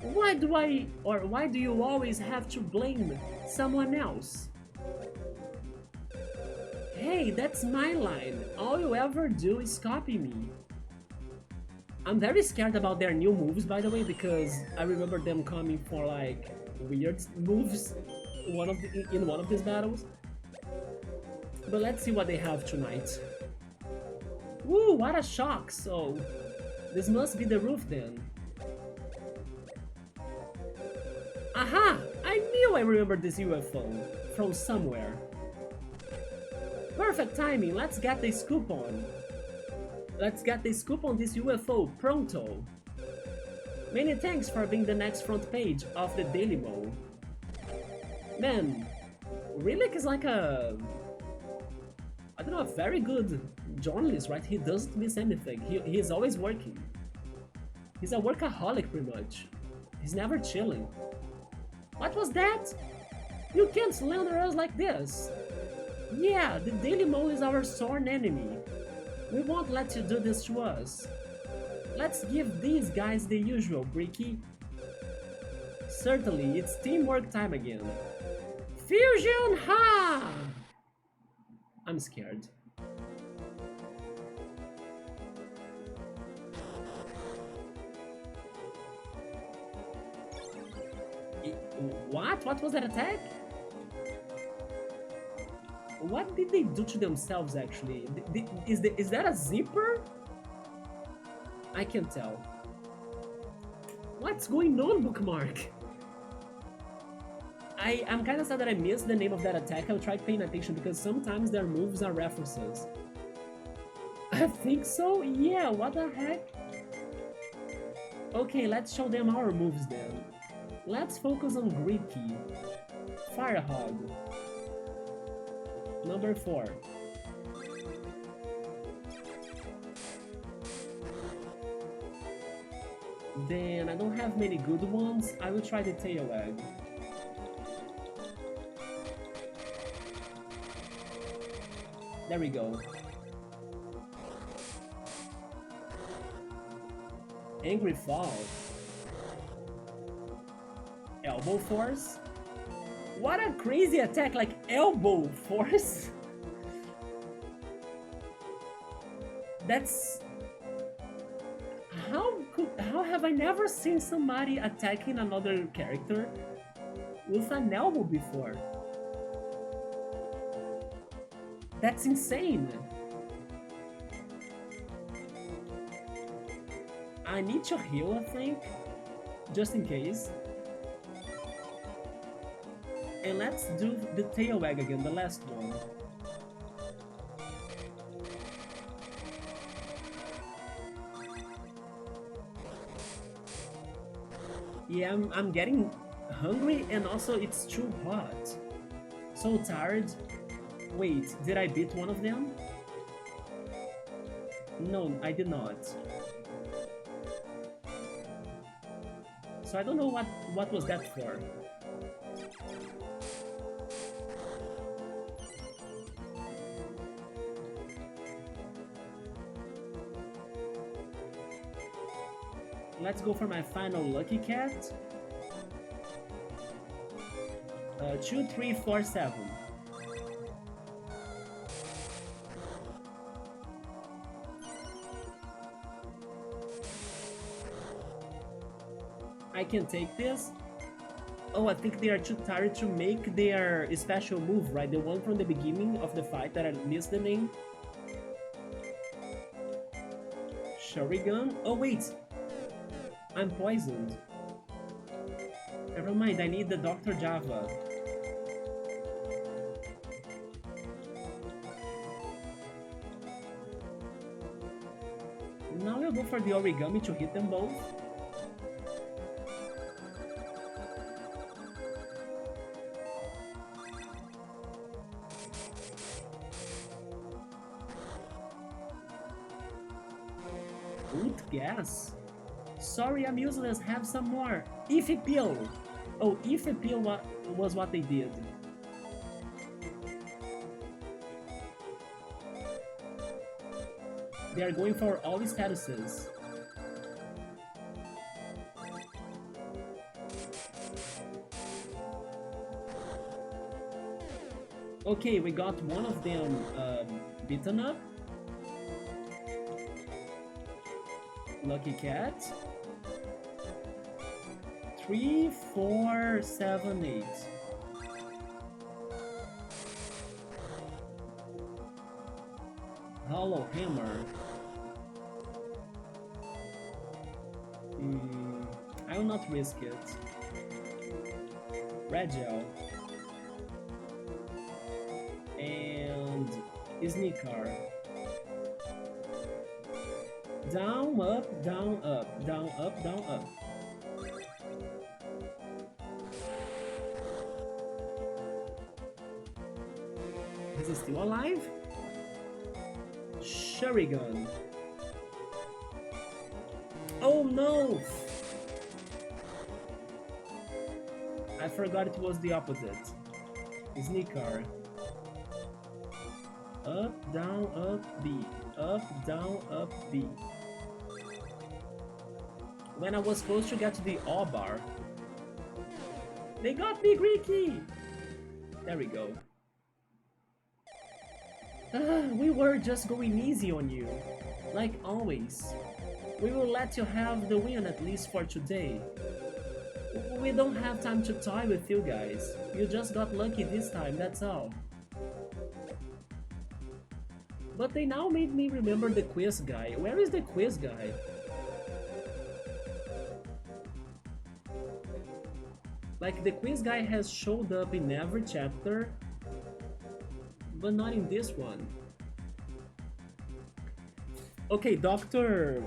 Why do you always have to blame someone else? Hey, that's my line. All you ever do is copy me. I'm very scared about their new moves, by the way, because I remember them coming for like weird moves in one of these battles. But let's see what they have tonight. Woo, what a shock! So this must be the roof then. Aha! I knew I remembered this UFO from somewhere. Perfect timing, let's get the scoop on. Let's get the scoop on this UFO pronto. Many thanks for being the next front page of the Daily Mo. Man, Rilek is like a... I don't know, a very good journalist, right? He doesn't miss anything. He's always working. He's a workaholic pretty much. He's never chilling. What was that? You can't slander us like this. Yeah, the Daily Mo is our sworn enemy. We won't let you do this to us. Let's give these guys the usual, Bricky. Certainly, it's teamwork time again. Fusion Ha! I'm scared. What? What was that attack? What did they do to themselves actually? Is that a zipper? I can't tell. What's going on, Bookmark? I'm kind of sad that I missed the name of that attack. I'll try paying attention because sometimes their moves are references. I think so? Yeah, what the heck? Okay, let's show them our moves then. Let's focus on Greeky. Fire Hog. Number 4. Then I don't have many good ones. I will try the Tail Egg. There we go. Angry Fall. Elbow Force? What a crazy attack, like Elbow Force? That's... How have I never seen somebody attacking another character with an elbow before? That's insane! I need to heal, I think, just in case. And let's do the Tail Wag again, the last one. Yeah, I'm getting hungry and also it's too hot. So tired. Wait, did I beat one of them? No, I did not. So I don't know what was that for. Let's go for my final Lucky Cat. 2, 3, 4, 7. I can take this. Oh, I think they are too tired to make their special move, right? The one from the beginning of the fight that I missed the name. Sharingan. Oh, wait. I'm poisoned. Never mind, I need the Dr. Java. Now we'll go for the origami to hit them both. Root gas? Sorry, I'm useless. Have some more. Ify pill. Oh, Ify pill was what they did. They are going for all the statuses. Okay, we got one of them beaten up. Lucky Cat. 3, 4, 7, 8. Hollow Hammer. I will not risk it. Red Gel. And Sneaker. Down, up, down, up, down, up, down, up. Is he still alive? Sharingan. Oh no! I forgot it was the opposite. Sneaker. Up, down, up, B. Up, down, up, B. When I was supposed to get to the O bar. They got me, Greeky! There we go. We were just going easy on you. Like always. We will let you have the win at least for today. We don't have time to toy with you guys. You just got lucky this time, that's all. But they now made me remember the quiz guy. Where is the quiz guy? Like, the quiz guy has showed up in every chapter, but not in this one. Okay, Dr.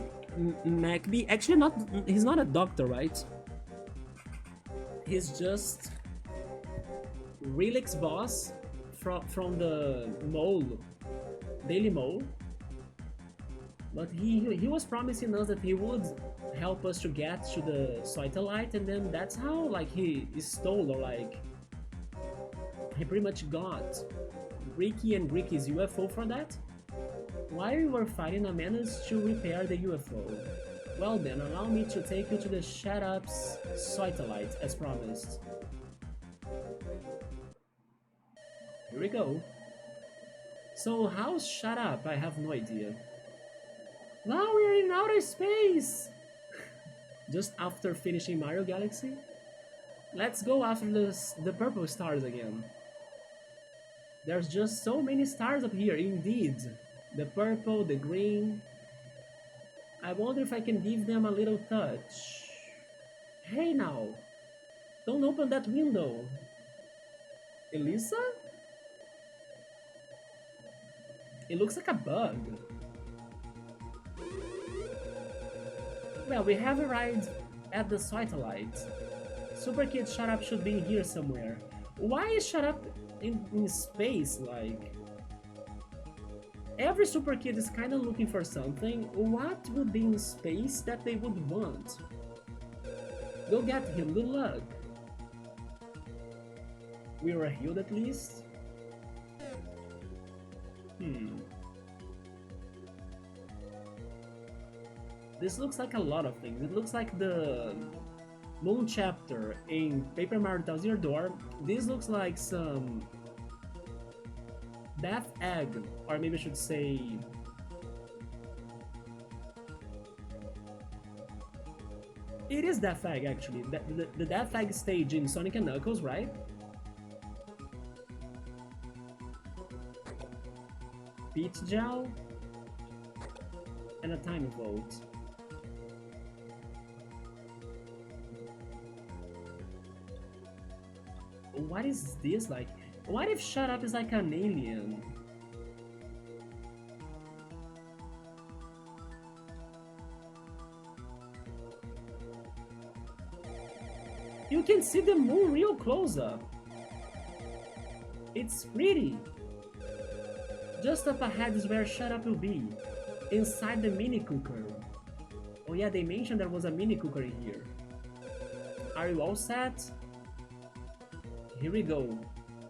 McBee. Actually, not. He's not a doctor, right? He's just Relix boss from the mole, Daily Mole. But he was promising us that he would help us to get to the Soytellite, and then that's how like he stole, or like he pretty much got Ricky and Ricky's UFO for that. While we were fighting, I managed to repair the UFO. Well then, allow me to take you to the Shut Up's Soytellite, as promised. Here we go. So how's Shut Up? I have no idea. Now we're in outer space! Just after finishing Mario Galaxy? Let's go after the purple stars again. There's just so many stars up here, indeed. The purple, the green. I wonder if I can give them a little touch. Hey now! Don't open that window! Elisa? It looks like a bug. Well, we have arrived at the Soytellite. Super Kid Shut Up should be here somewhere. Why is Shut Up in space, like? Every Super Kid is kinda looking for something. What would be in space that they would want? Go get him, good luck. We were healed at least? This looks like a lot of things. It looks like the Moon chapter in Paper Mario Tells Your Door. This looks like some Death Egg, or maybe I should say it is Death Egg actually. The Death Egg stage in Sonic and Knuckles, right? Peach Gel and a time vote. What is this like? What if Shut Up is like an alien? You can see the moon real close up. It's pretty. Just up ahead is where Shut Up will be, inside the mini cooker. Oh yeah, they mentioned there was a mini cooker in here. Are you all set? Here we go.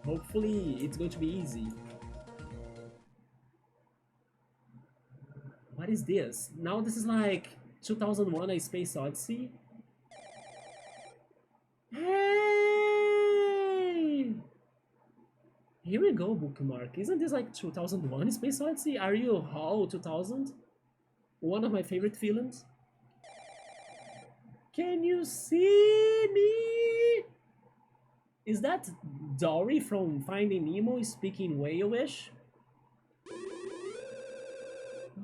Hopefully it's going to be easy. What is this? Now this is like 2001 A Space Odyssey. Hey! Here we go, bookmark. Isn't this like 2001 Space Odyssey? Are you HAL 2000? One of my favorite villains. Can you see me? Is that Dory from Finding Nemo speaking whale-ish?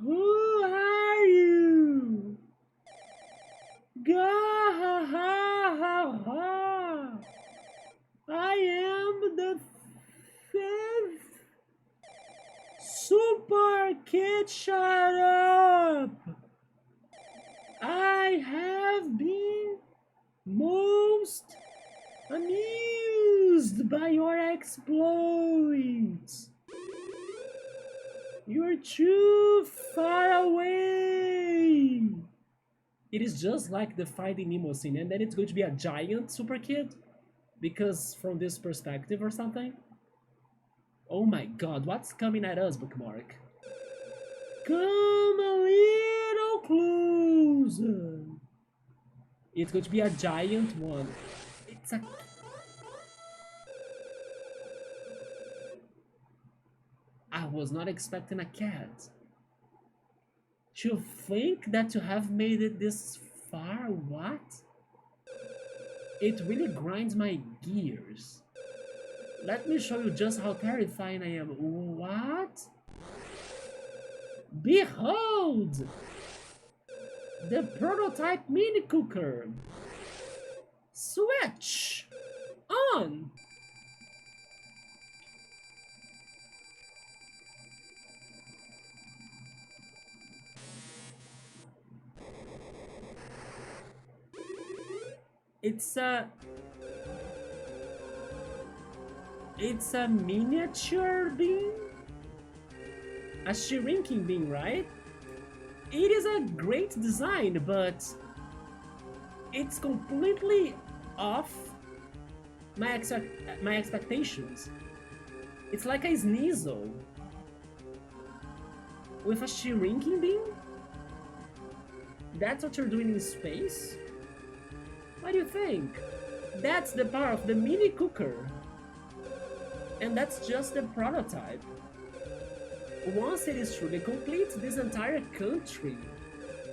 Who are you? Gah ha ha ha ha! I am the fifth Super Kid Shut Up! I have been most amused by your exploits. You're too far away. It is just like the Finding Nemo scene, and then it's going to be a giant Super Kid, because from this perspective or something. Oh my god, what's coming at us, bookmark? Come a little closer. It's going to be a giant one. It's a... I was not expecting a cat. To think that to have made it this far, what? It really grinds my gears. Let me show you just how terrifying I am. What? Behold! The prototype mini cooker! Switch! on! It's a... It's a miniature bean? A shrinking bean, right? It is a great design, but it's completely off my expectations. It's like a Sneasel with a shrinking bean? That's what you're doing in space? What do you think? That's the power of the mini cooker. And that's just the prototype. Once it is truly complete, this entire country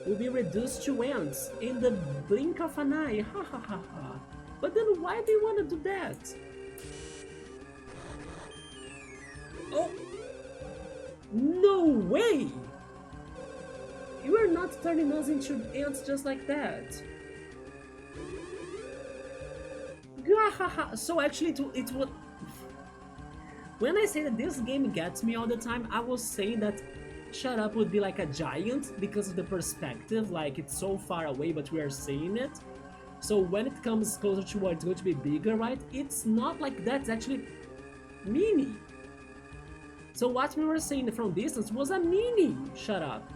will be reduced to ants in the blink of an eye. Ha ha ha ha. But then why do you want to do that? Oh! No way! You are not turning us into ants just like that. So actually it would... When I say that this game gets me all the time, I was saying that Shut Up would be like a giant because of the perspective, like it's so far away but we are seeing it. So when it comes closer to what it's going to be bigger, right? It's not like that, it's actually mini. So what we were seeing from distance was a mini Shut Up.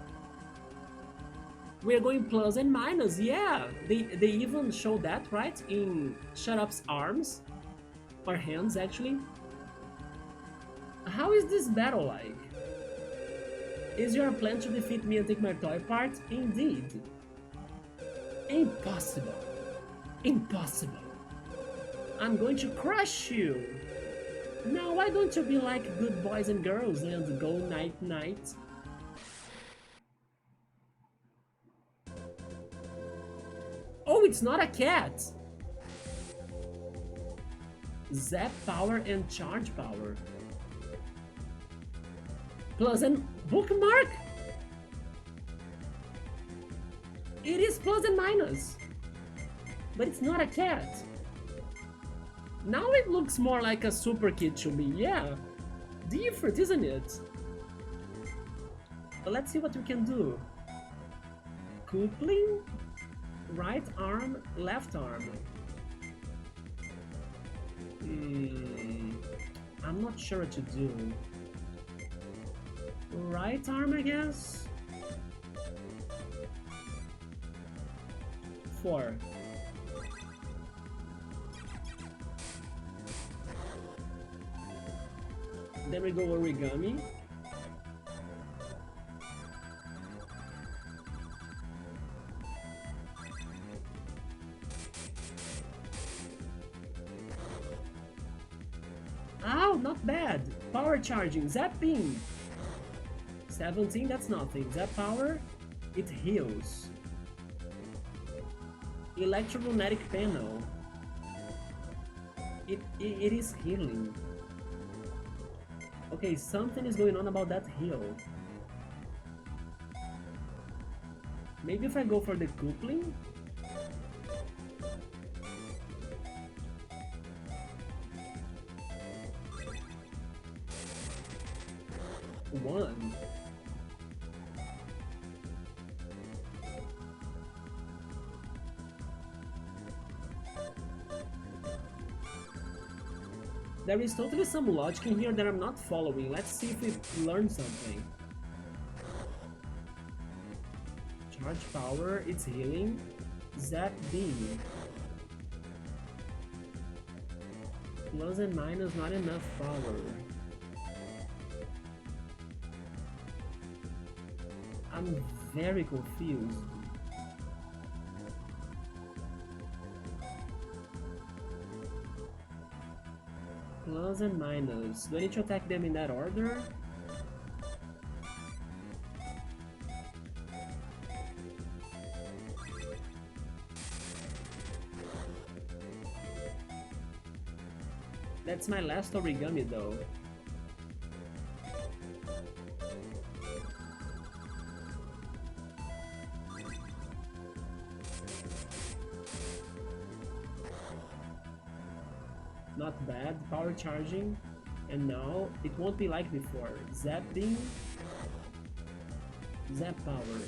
We're going plus and minus, yeah. They even show that, right? In Shut Up's arms, or hands actually. How is this battle like? Is your plan to defeat me and take my toy part? Indeed. Impossible. Impossible. I'm going to crush you. Now why don't you be like good boys and girls and go night night? Oh, it's not a cat! Zap power and charge power. Plus and bookmark? It is plus and minus. But it's not a cat. Now it looks more like a super kid to me, yeah. Different, isn't it? But let's see what we can do. Coupling? Right arm, left arm. I'm not sure what to do. Right arm, I guess? 4. Then we go origami. Ow, not bad. Power charging, zapping. 17, that's nothing. Zap power, it heals. Electromagnetic panel. It is healing. Okay, something is going on about that heal. Maybe if I go for the coupling? One. There is totally some logic in here that I'm not following. Let's see if we learn something. Charge power, it's healing. Zap beam. Plus and minus, not enough power. I'm very confused. Plus and minus. Do I need to attack them in that order? That's my last origami though. Not bad. Power charging. And now it won't be like before. Zapping. Zap power.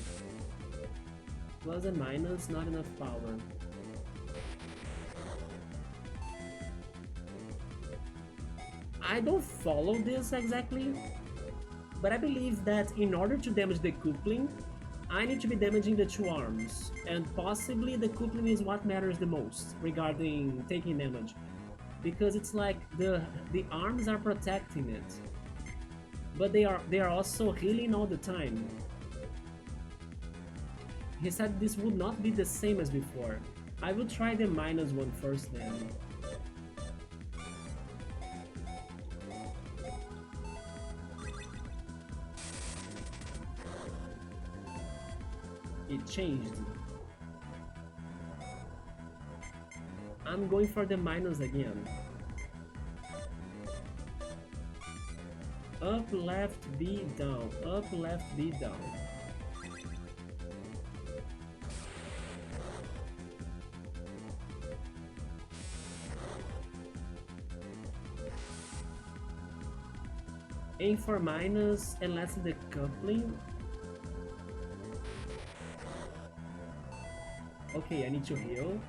Plus and minus, not enough power. I don't follow this exactly, but I believe that in order to damage the coupling, I need to be damaging the two arms, and possibly the coupling is what matters the most regarding taking damage, because it's like the arms are protecting it, but they are also healing all the time. He said this would not be the same as before. I will try the minus one first then. It changed. I'm going for the minus again. Up, left, B, down. Up, left, B, down. Aim for minus and lessen the coupling. Okay, I need to heal.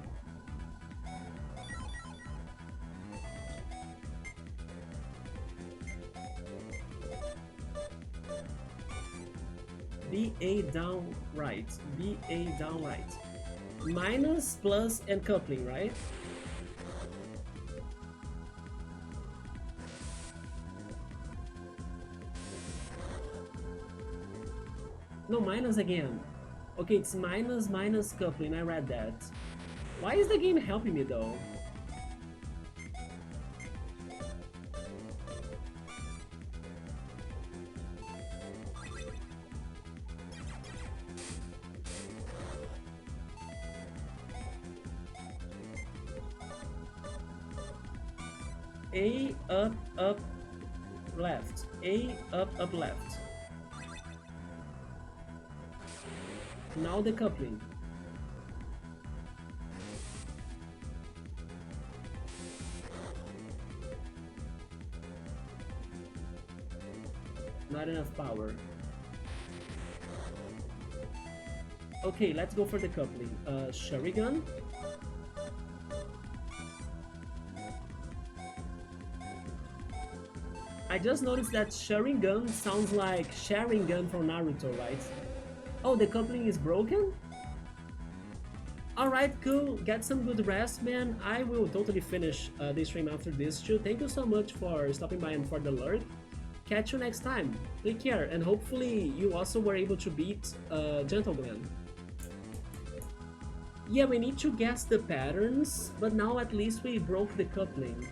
BA down right. BA down right. Minus, plus, and coupling, right? No, minus again. Okay, it's minus, minus coupling, I read that. Why is the game helping me though? A, up, up, left. A, up, left. Now the coupling. Not enough power. Okay, let's go for the coupling. Shuriken. I just noticed that Shuriken sounds like Sharingan from Naruto, right? Oh, the coupling is broken? Alright, cool. Get some good rest, man. I will totally finish this stream after this too. Thank you so much for stopping by and for the alert. Catch you next time. Take care, and hopefully you also were able to beat Gentleman. Yeah, we need to guess the patterns, but now at least we broke the coupling.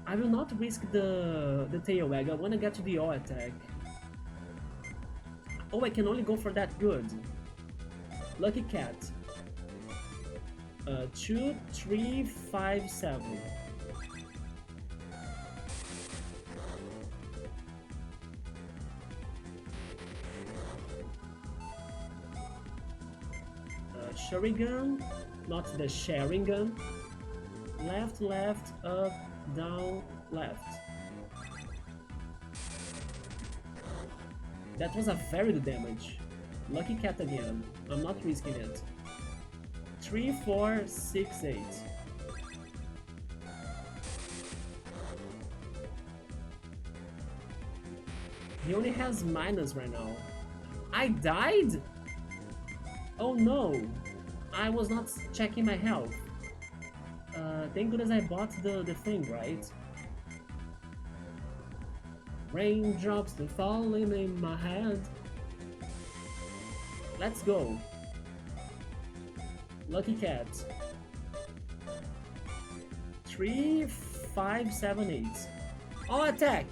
I will not risk the tail wag. I want to get to the O attack. Oh, I can only go for that. Good. Lucky cat. 2, 3, 5, 7. Shuriken, not the Sharingan. Left, left, up, down, left. That was a very good damage. Lucky cat again. I'm not risking it. 3, 4, 6, 8. He only has minus right now. I died? Oh no! I was not checking my health. Thank goodness I bought the thing, right? Raindrops are falling in my head. Let's go. Lucky cat. 3, 5, 7, 8. All attack!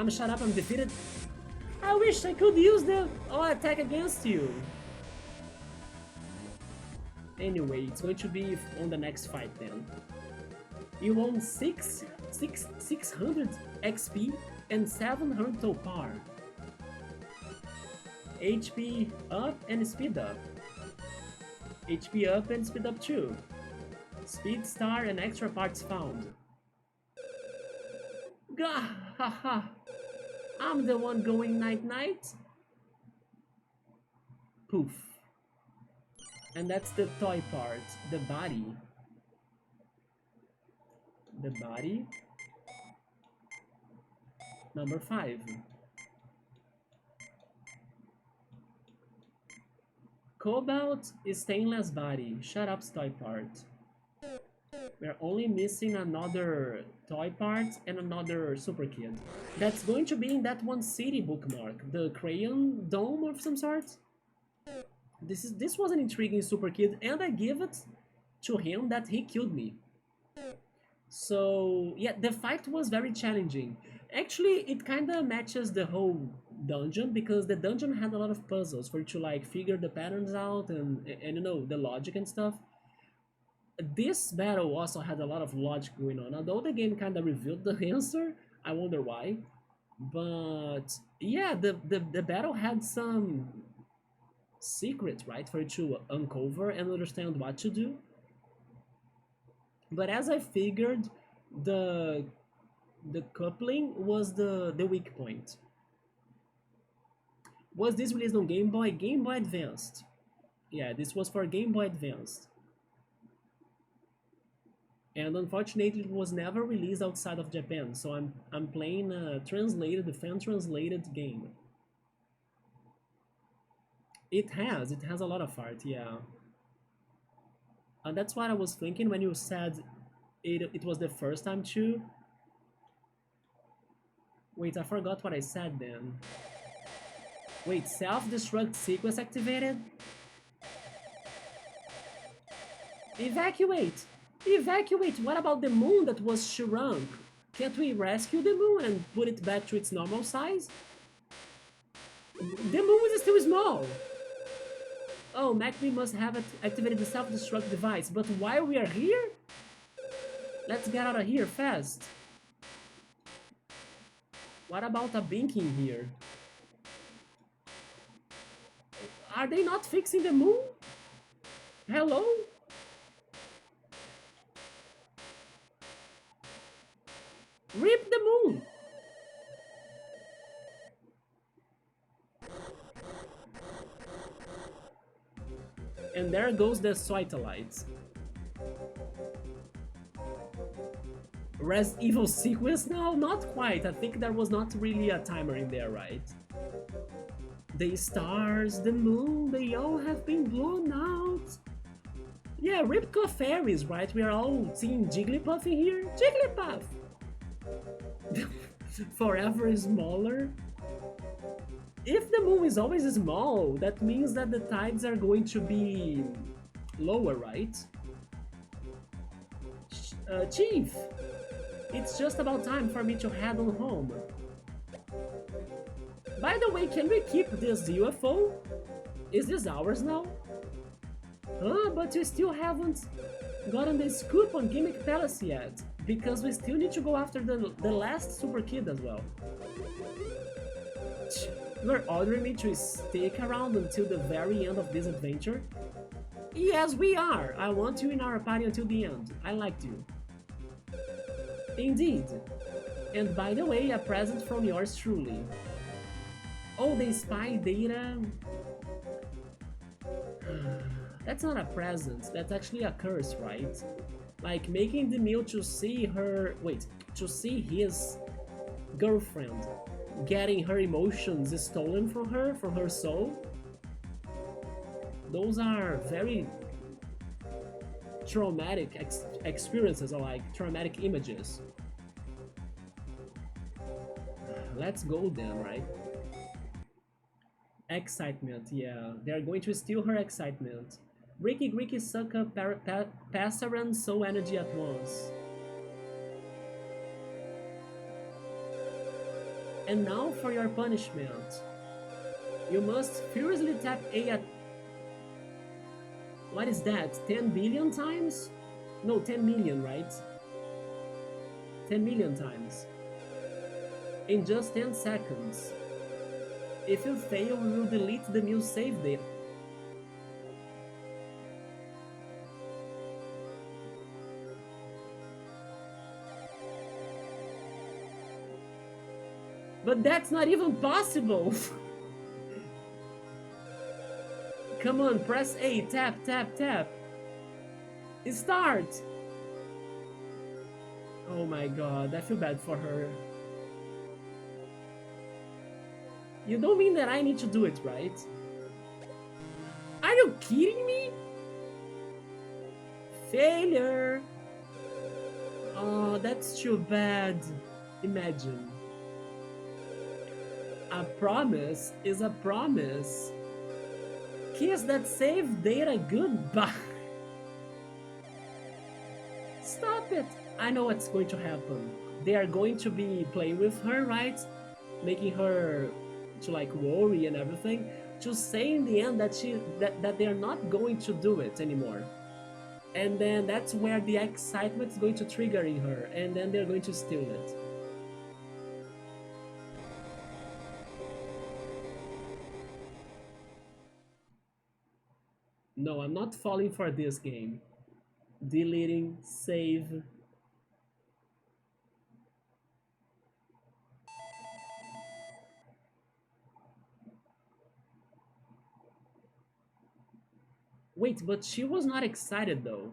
Shut up, I'm defeated. I wish I could use the all attack against you. Anyway, it's going to be on the next fight then. You won 600 XP and 700 total power. HP up and speed up. HP up and speed up too. Speed star and extra parts found. Gah, haha. I'm the one going night-night. Poof. And that's the toy part, the body. The body. Number 5. Cobalt is stainless body. Shut up, toy part. We're only missing another toy part and another super kid. That's going to be in that one city bookmark, the crayon dome of some sort. This was an intriguing super kid, and I give it to him that he killed me. So yeah, the fight was very challenging. Actually, it kind of matches the whole dungeon because the dungeon had a lot of puzzles for you to like figure the patterns out and you know the logic and stuff. This battle also had a lot of logic going on. Although the game kind of revealed the answer, I wonder why. But yeah, the battle had some secret, right, for you to uncover and understand what to do. But as I figured, the the coupling was the weak point. Was this released on Game Boy? Game Boy Advanced. Yeah, this was for Game Boy Advanced. And unfortunately, it was never released outside of Japan. So I'm playing a translated, fan translated game. It has a lot of art, yeah. And that's what I was thinking when you said it was the first time too. Wait, I forgot what I said then. Wait, self-destruct sequence activated? Evacuate! Evacuate! What about the moon that was shrunk? Can't we rescue the moon and put it back to its normal size? The moon is still small! Oh, MacB must have activated the self-destruct device, but while we are here? Let's get out of here fast. What about a binking here? Are they not fixing the moon? Hello? Rip the moon! And there goes the Soytellite. Res Evil sequence? No, not quite. I think there was not really a timer in there, right? The stars, the moon, they all have been blown out. Yeah, Ripco Fairies, right? We are all seeing Jigglypuff in here. Jigglypuff! Forever smaller. If the moon is always small, that means that the tides are going to be lower, right? Chief, it's just about time for me to head on home. By the way, can we keep this UFO? Is this ours now? Huh, but we still haven't gotten the scoop on Gimmick Palace yet, because we still need to go after the last Super Kid as well. You're ordering me to stick around until the very end of this adventure? Yes, we are! I want you in our party until the end. I liked you. Indeed. And by the way, a present from yours truly. Oh, the spy data... That's not a present, that's actually a curse, right? Like making the meal to see her... Wait, to see his girlfriend getting her emotions stolen from her soul. Those are very traumatic experiences, or like traumatic images. Let's go then, right? Excitement, yeah. They're going to steal her excitement. Ricky Greeky suck up Passaran soul energy at once. And now for your punishment. You must furiously tap A at... What is that? 10 billion times? No, 10 million, right? 10 million times. In just 10 seconds. If you fail, we will delete the new save data. But that's not even possible! Come on, press A, tap, tap, tap. Start! Oh my god, I feel bad for her. You don't mean that I need to do it, right? Are you kidding me? Failure! Oh, that's too bad. Imagine. A promise is a promise. Kiss that save data goodbye. Stop it! I know what's going to happen. They are going to be playing with her, right? Making her to like worry and everything. To say in the end that they're not going to do it anymore. And then that's where the excitement is going to trigger in her, and then they're going to steal it. No, I'm not falling for this game. Deleting, save. Wait, but she was not excited though.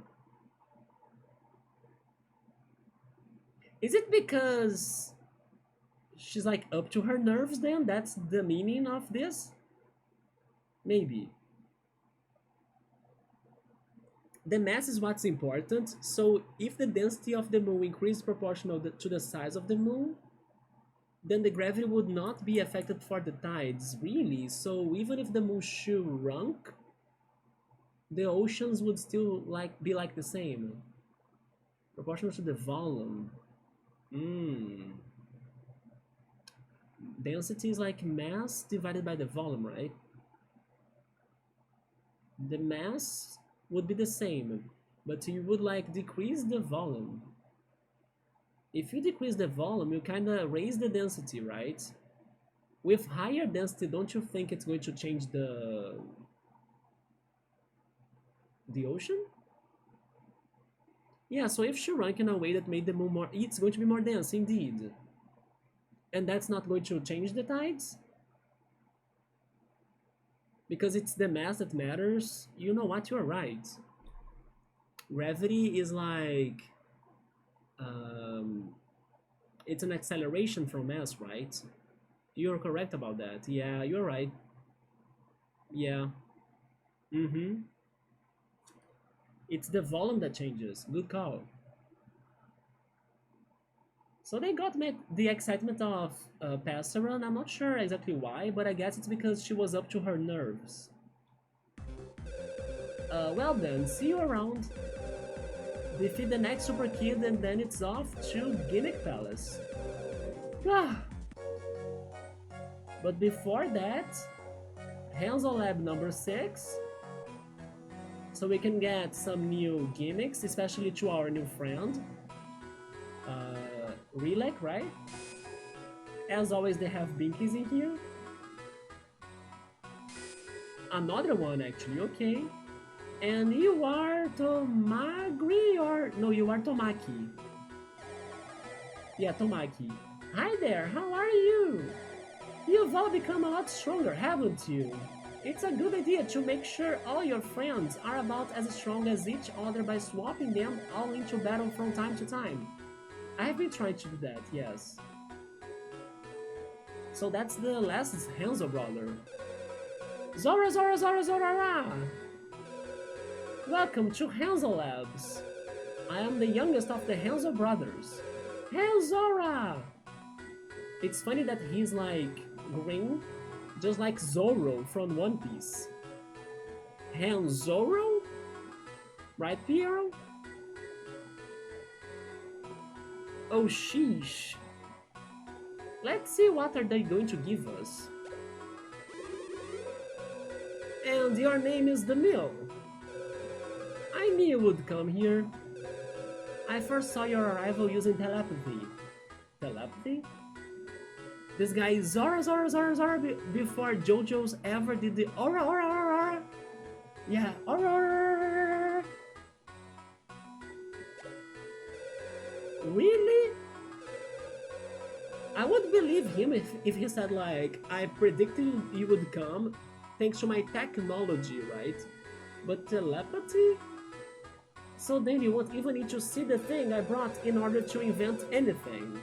Is it because she's like up to her nerves then? That's the meaning of this? Maybe. The mass is what's important, so if the density of the moon increases proportional to the size of the moon, then the gravity would not be affected for the tides, really. So even if the moon shrunk, the oceans would still be like the same. Proportional to the volume. Density is like mass divided by the volume, right? The mass would be the same, but you would like decrease the volume. If you decrease the volume, you kind of raise the density, right? With higher density, don't you think it's going to change the ocean? Yeah, so if she rank in a way that made the moon more, it's going to be more dense, indeed. And that's not going to change the tides? Because it's the mass that matters. You know what, you're right. Gravity is like... it's an acceleration from mass, right? You're correct about that. Yeah, you're right. Yeah. It's the volume that changes. Good call. So they got the excitement of Passeron. I'm not sure exactly why, but I guess it's because she was up to her nerves. Well then, see you around. Defeat the next Super Kid and then it's off to Gimmick Palace. Ah. But before that, Hanzo Lab number 6. So we can get some new gimmicks, especially to our new friend. Relec, right? As always, they have binkies in here. Another one, actually, okay. And you are Tomagri or... No, you are Tomaki. Yeah, Tomaki. Hi there, how are you? You've all become a lot stronger, haven't you? It's a good idea to make sure all your friends are about as strong as each other by swapping them all into battle from time to time. I have been trying to do that, yes. So that's the last Hanzo brother. Zora Zora Zora Zora! Welcome to Hanzo Labs. I am the youngest of the Hanzo brothers. Hanzora! It's funny that he's like green, just like Zoro from One Piece. Hanzoro? Right, Piero? Oh sheesh. Let's see what are they going to give us. And your name is the Mill. I knew you would come here. I first saw your arrival using telepathy. Telepathy? This guy is Zora Zora Zora Zora before JoJo's ever did the Aura Aura Aura Aura. Yeah, Aura Aura. Really? I would believe him if he said like, I predicted you would come thanks to my technology, right? But telepathy? So then you won't even need to see the thing I brought in order to invent anything.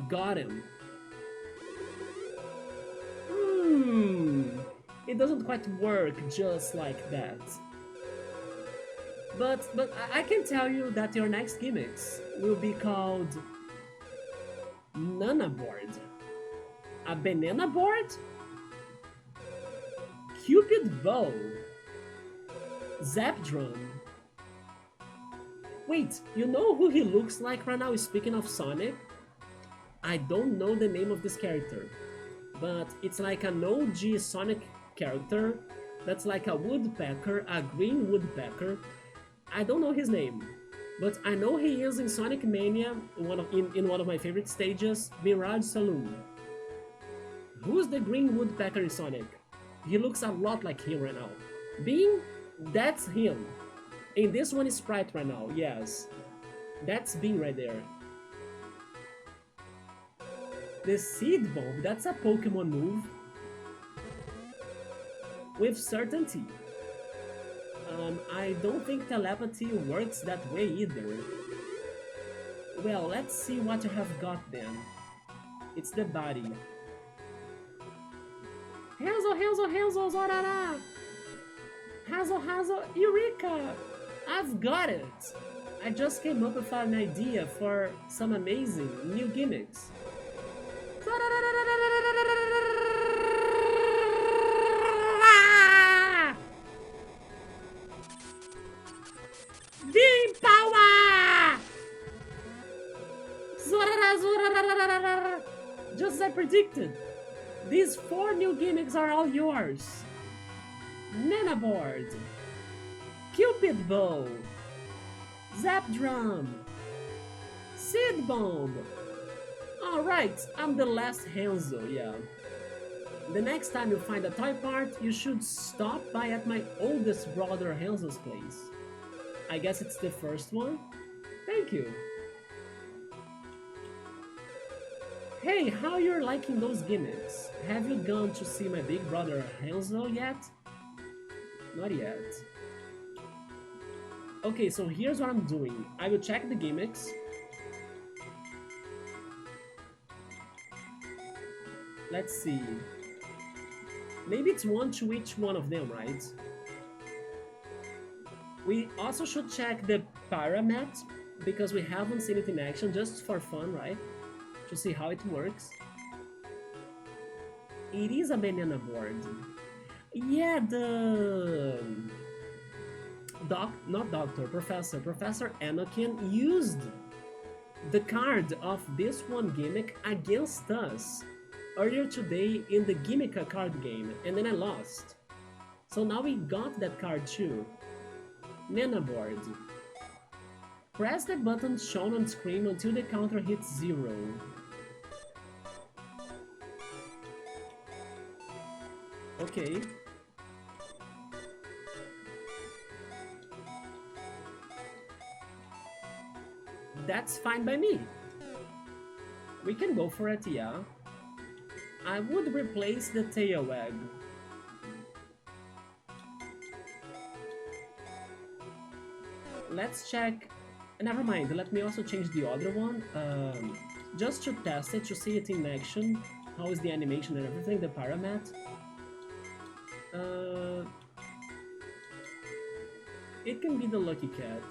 Got him. It doesn't quite work just like that. But I can tell you that your next gimmicks will be called Nana board. A banana board? Cupid bow. Zap drum. Wait, you know who he looks like right now, speaking of Sonic? I don't know the name of this character, but it's like an OG Sonic character that's like a woodpecker, a green woodpecker. I don't know his name, but I know he is in Sonic Mania, in one of my favorite stages, Mirage Saloon. Who's the green woodpecker in Sonic? He looks a lot like him right now. Bean? That's him. And this one is Sprite right now, yes. That's Bean right there. The Seed Bomb, that's a Pokemon move. With certainty. I don't think telepathy works that way either. Well, let's see what you have got then. It's the body. Hanzo, Zorara! Hanzo, Eureka! I've got it! I just came up with an idea for some amazing new gimmicks. Beam power! Just as I predicted, these 4 new gimmicks are all yours. Nana board, Cupid bow, Zap drum, Seed bomb. Alright, I'm the last Hanzo, yeah. The next time you find a toy part, you should stop by at my oldest brother Hanzo's place. I guess it's the first one? Thank you. Hey, how you're liking those gimmicks? Have you gone to see my big brother Hanzo yet? Not yet. Okay, so here's what I'm doing. I will check the gimmicks. Let's see. Maybe it's one to each one of them, right? We also should check the Pyramat, because we haven't seen it in action, just for fun, right? To see how it works. It is a banana board. Yeah, the... Professor Anakin used the card of this one gimmick against us earlier today in the Gimmick card game, and then I lost. So now we got that card too. Nana board. Press the button shown on screen until the counter hits 0. Okay. That's fine by me. We can go for it, yeah. I would replace the tail wag. Let's check. Never mind, let me also change the other one. Just to test it, to see it in action. How is the animation and everything, the Pyramat. It can be the Lucky Cat.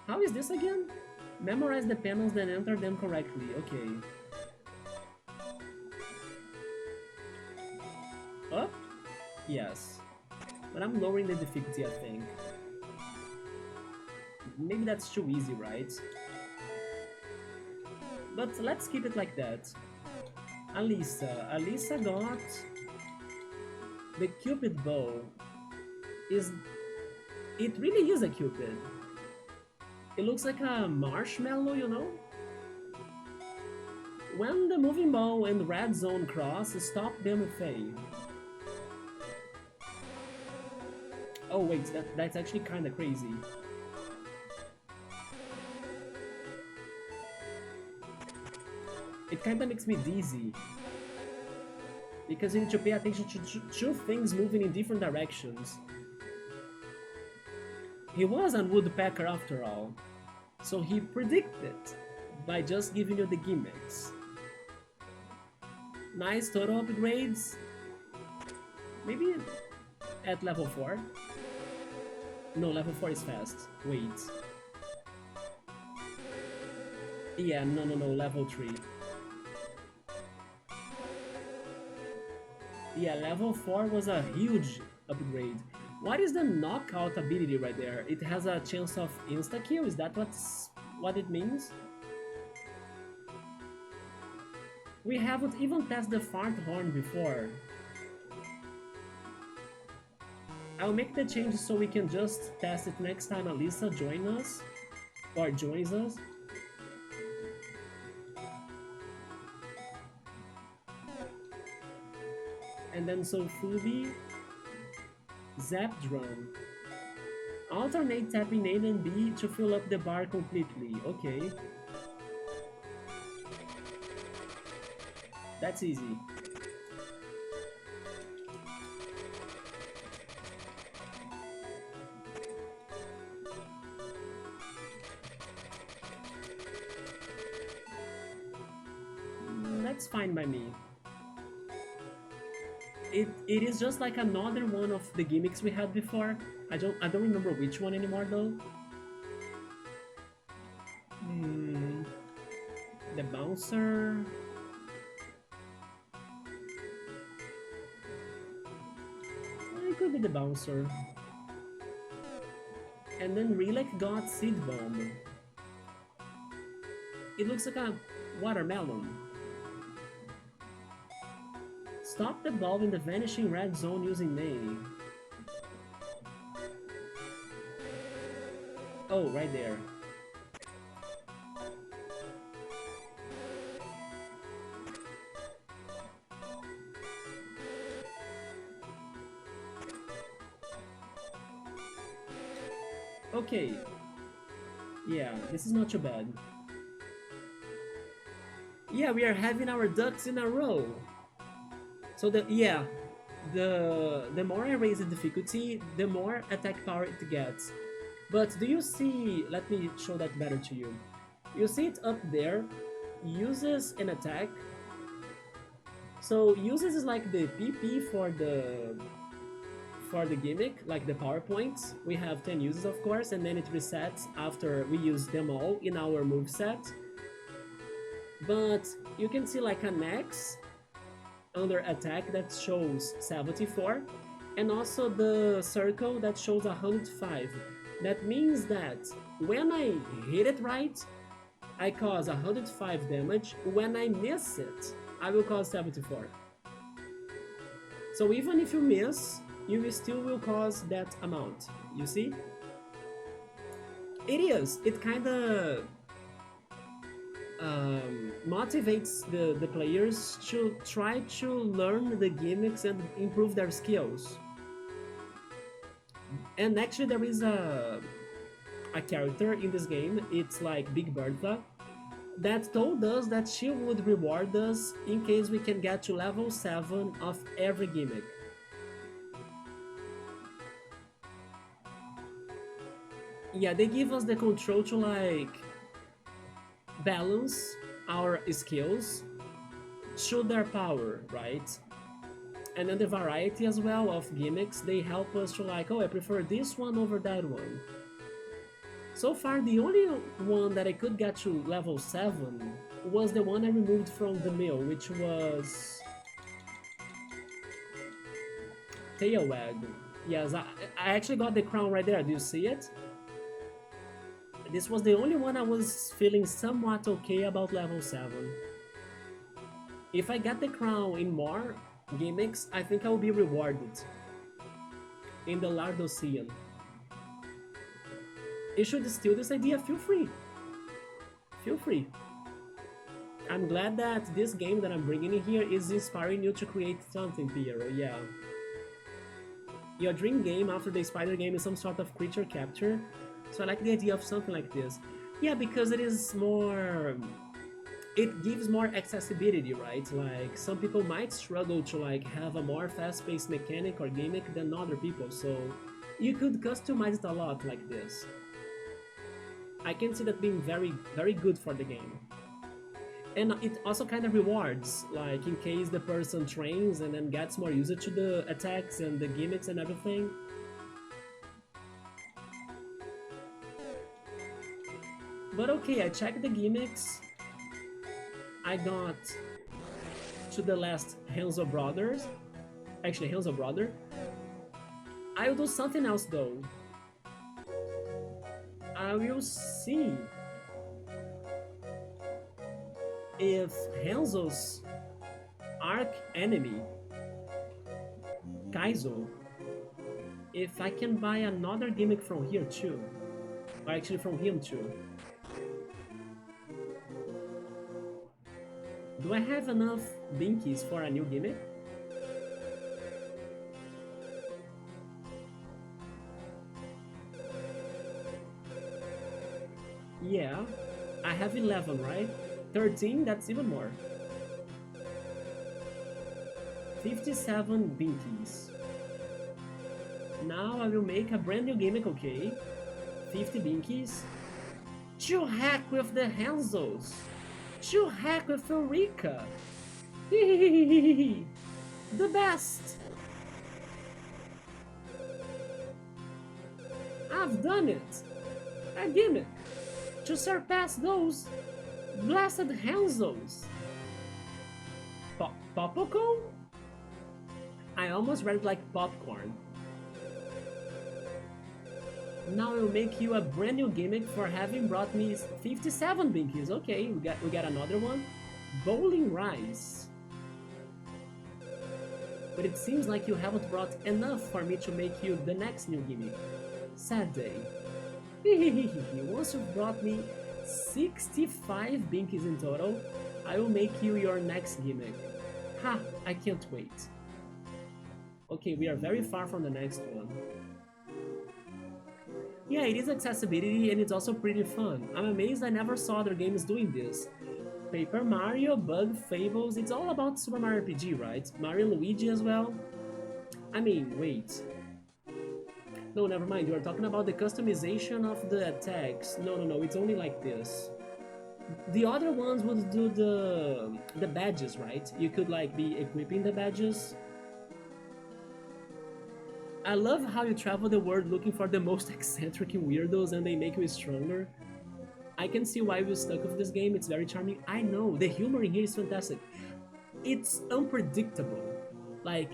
How is this again? Memorize the panels, then enter them correctly. Okay. Up? Yes. But I'm lowering the difficulty, I think. Maybe that's too easy, right? But let's keep it like that. Alisa. Alisa got... the Cupid bow. It really is a Cupid. It looks like a marshmallow, you know? When the moving ball and red zone cross, stop them fade. Oh wait, that's actually kinda crazy. kind of makes me dizzy. Because you need to pay attention to two things moving in different directions. He was a woodpecker after all, so he predicted by just giving you the gimmicks. Nice total upgrades. Maybe at level 4. No, level 4 is fast. Wait. Yeah, no, level 3. Yeah, level 4 was a huge upgrade. What is the knockout ability right there? It has a chance of insta-kill? Is that what it means? We haven't even tested the fart horn before. I'll make the changes so we can just test it next time Alyssa joins us. Or joins us. And then Sofubi. Zap Drum. Alternate tapping A and B to fill up the bar completely. Okay. That's easy. That's fine by me. It is just like another one of the gimmicks we had before. I don't remember which one anymore though. The bouncer. It could be the bouncer. And then Relek got Seed Bomb. It looks like a watermelon. Stop the ball in the vanishing red zone using May. Oh, right there. Okay. Yeah, this is not too bad. Yeah, we are having our ducks in a row. So the more I raise the difficulty, the more attack power it gets. But do you see, let me show that better to you. You see it up there, uses an attack. So uses is like the PP for the gimmick, like the power points. We have 10 uses of course, and then it resets after we use them all in our moveset. But you can see like an X under attack that shows 74, and also the circle that shows 105. That means that when I hit it right, I cause 105 damage. When I miss it, I will cause 74. So even if you miss, you still will cause that amount. You see? It kinda motivates the players to try to learn the gimmicks and improve their skills. And actually there is a character in this game, it's like Big Bertha, that told us that she would reward us in case we can get to level 7 of every gimmick. Yeah, they give us the control to like balance our skills to their power, right? And then the variety as well of gimmicks, they help us to like, oh, I prefer this one over that one. So far, the only one that I could get to level 7 was the one I removed from the mill, which was Tailwag. Yes, I actually got the crown right there, do you see it? This was the only one I was feeling somewhat okay about level 7. If I get the crown in more gimmicks, I think I will be rewarded in the Lardocean. You should steal this idea, feel free. Feel free. I'm glad that this game that I'm bringing in here is inspiring you to create something, Piero, yeah. Your dream game after the spider game is some sort of creature capture. So I like the idea of something like this. Yeah, because it is more it gives more accessibility, right? Like some people might struggle to like have a more fast-paced mechanic or gimmick than other people, so you could customize it a lot like this. I can see that being very good for the game. And it also kind of rewards, like in case the person trains and then gets more used to the attacks and the gimmicks and everything. But okay, I checked the gimmicks. I got to the last Hanzo brothers. Actually, Hanzo brother. I'll do something else though. I will see if Hanzo's arch enemy, Kaizo, if I can buy another gimmick from here too. Or actually from him too. Do I have enough binkies for a new gimmick? Yeah, I have 11, right? 13, that's even more. 57 binkies. Now I will make a brand new gimmick, okay? 50 binkies. To heck with the Hanzos! To heck with Eureka! The best! I've done it! A gimmick! To surpass those blasted Hanzos! Popcorn? I almost read it like popcorn. Now I'll make you a brand new gimmick for having brought me 57 binkies. Okay, we got another one. Bowling rice. But it seems like you haven't brought enough for me to make you the next new gimmick. Sad day. Once you've brought me 65 binkies in total, I will make you your next gimmick. Ha! I can't wait. Okay, we are very far from the next one. Yeah, it is accessibility and it's also pretty fun. I'm amazed I never saw other games doing this. Paper Mario, Bug, Fables, it's all about Super Mario RPG, right? Mario Luigi as well? I mean, wait. No, never mind, you are talking about the customization of the attacks. No, it's only like this. The other ones would do the badges, right? You could like be equipping the badges. I love how you travel the world looking for the most eccentric weirdos and they make you stronger. I can see why we're stuck with this game, it's very charming. I know, the humor in here is fantastic. It's unpredictable. Like,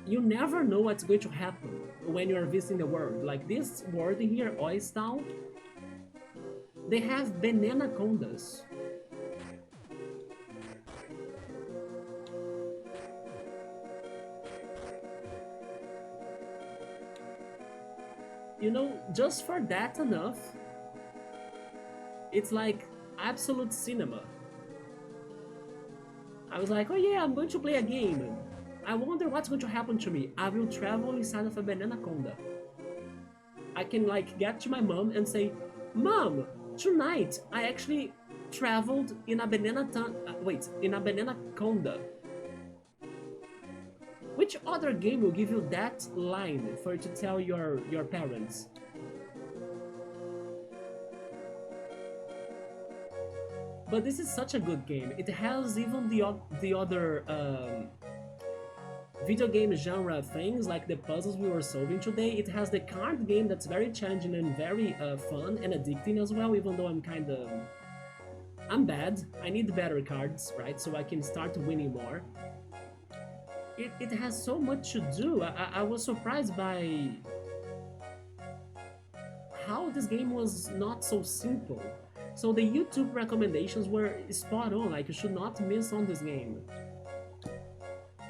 you never know what's going to happen when you're visiting the world. Like this world in here, Oystown, they have banana condas. You know, just for that enough, it's like absolute cinema. I was like, oh yeah, I'm going to play a game. I wonder what's going to happen to me. I will travel inside of a banana conda. I can like get to my mom and say, Mom, tonight I actually traveled in a banana in a banana conda. Which other game will give you that line for you to tell your parents? But this is such a good game. It has even the other video game genre things like the puzzles we were solving today. It has the card game that's very challenging and very fun and addicting as well, even though I'm bad. I need better cards, right? So I can start winning more. It has so much to do. I was surprised by how this game was not so simple. So the YouTube recommendations were spot on, like you should not miss on this game.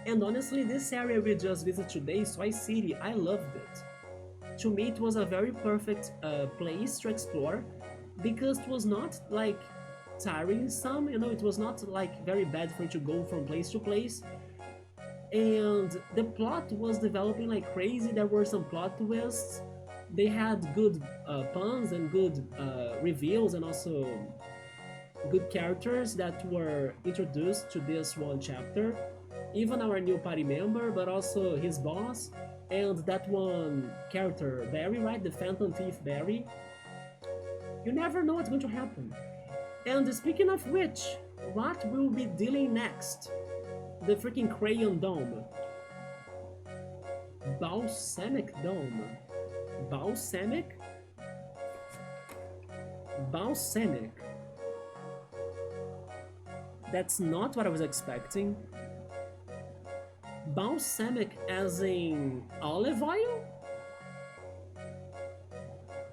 And honestly, this area we just visited today, Soy City, I loved it. To me, it was a very perfect place to explore because it was not like tiring some, you know, it was not like very bad for you to go from place to place. And the plot was developing like crazy. There were some plot twists. They had good puns and good reveals, and also good characters that were introduced to this one chapter. Even our new party member, but also his boss, and that one character, Barry, right? The Phantom Thief Barry. You never know what's going to happen. And speaking of which, what will be dealing next? The freaking Crayon Dome. Balsamic Dome. Balsamic? Balsamic. That's not what I was expecting. Balsamic as in olive oil?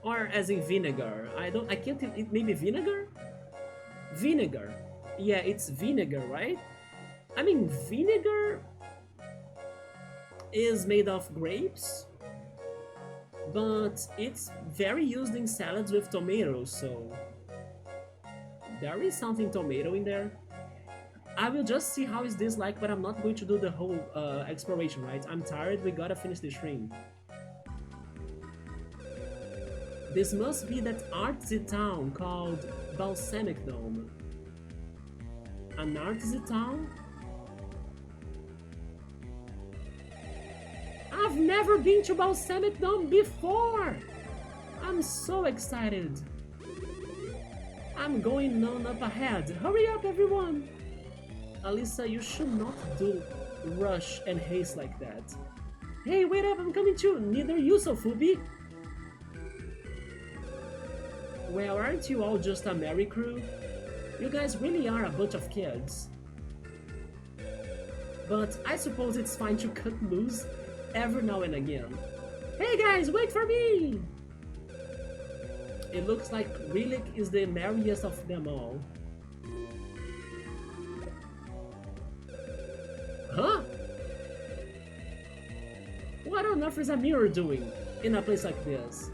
Or as in vinegar? I can't, it maybe vinegar? Vinegar. Yeah, it's vinegar, right? I mean, vinegar is made of grapes, but it's very used in salads with tomatoes, so there is something tomato in there. I will just see how is this like, but I'm not going to do the whole exploration, right? I'm tired, we gotta finish the stream. This must be that artsy town called Balsamic Dome. An artsy town? I've never been to Balsamic Dome before! I'm so excited! I'm going on up ahead. Hurry up, everyone! Alyssa, you should not do rush and haste like that. Hey, wait up, I'm coming too! Neither you, Sofubi! Well, aren't you all just a merry crew? You guys really are a bunch of kids. But I suppose it's fine to cut loose every now and again. Hey guys, wait for me! It looks like Relic is the merriest of them all. Huh? What on earth is a mirror doing in a place like this?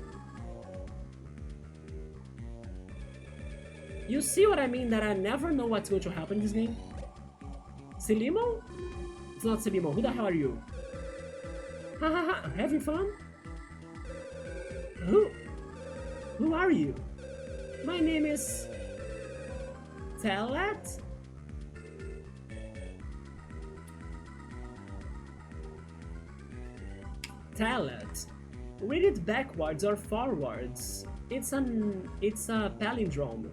You see what I mean, that I never know what's going to happen in this game? Selimo? It's not Selimo, who the hell are you? Hahaha, having fun? Who are you? My name is... Telet? Telet. Read it backwards or forwards. It's a palindrome.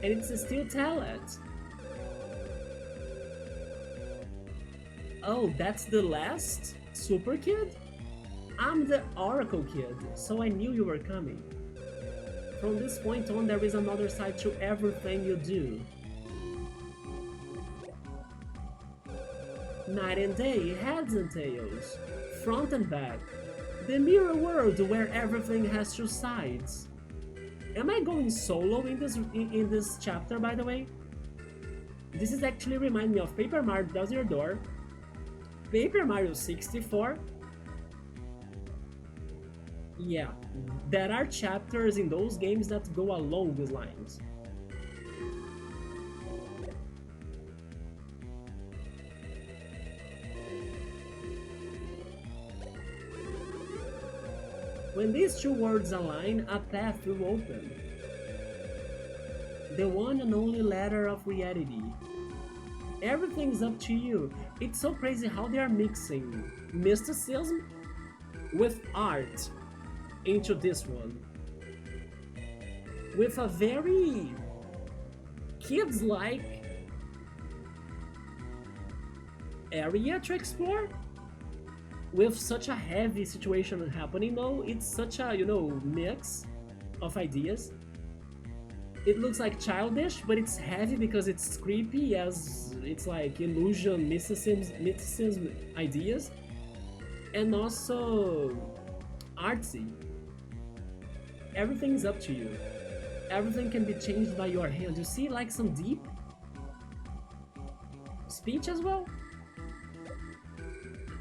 And it's still Telet. Oh, that's the last Super Kid? I'm the Oracle Kid, so I knew you were coming. From this point on, there is another side to everything you do. Night and day, heads and tails, front and back. The mirror world where everything has two sides. Am I going solo in this chapter, by the way? This is actually remind me of Paper Mario Does Your Door, Paper Mario 64. Yeah, there are chapters in those games that go along these lines. When these two words align, a path will open. The one and only ladder of reality. Everything's up to you. It's so crazy how they are mixing mysticism with art into this one. With a very kids-like area to explore. With such a heavy situation happening though, it's such a, you know, mix of ideas. It looks like childish, but it's heavy because it's creepy, as it's like illusion, mysticism ideas, and also artsy. Everything's up to you. Everything can be changed by your hand. You see like some deep speech as well?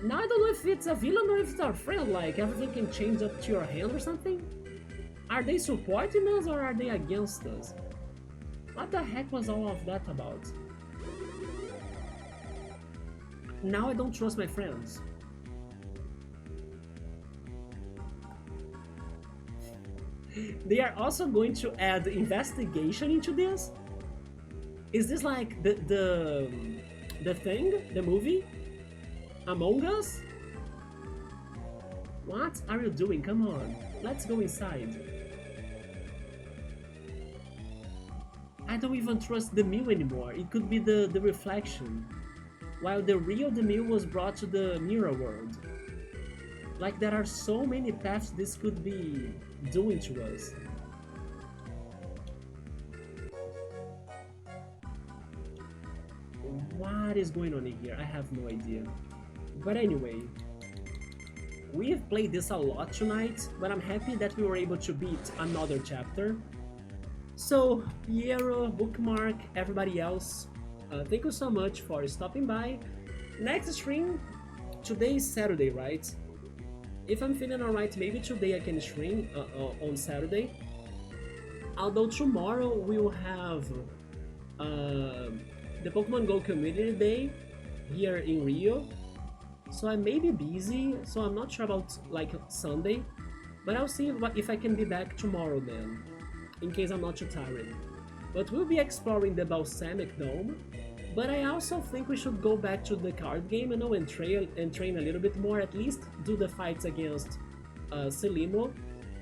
Now I don't know if it's a villain or if it's our friend, like everything can change up to your hand or something? Are they supporting us or are they against us? What the heck was all of that about? Now I don't trust my friends. They are also going to add investigation into this? Is this like the thing? The movie? Among Us? What are you doing? Come on, let's go inside. I don't even trust the Mew anymore. It could be the reflection. While the real Mew was brought to the mirror world. Like there are so many paths this could be doing to us. What is going on in here? I have no idea. But anyway, we've played this a lot tonight, but I'm happy that we were able to beat another chapter. So, Piero, Bookmark, everybody else, thank you so much for stopping by. Next stream, today is Saturday, right? If I'm feeling alright, maybe today I can stream on Saturday. Although tomorrow we will have the Pokemon Go Community Day here in Rio. So I may be busy, so I'm not sure about like Sunday, but I'll see if I can be back tomorrow then, in case I'm not too tired. But we'll be exploring the Balsamic Dome, but I also think we should go back to the card game, you know, and train a little bit more, at least do the fights against Celimo,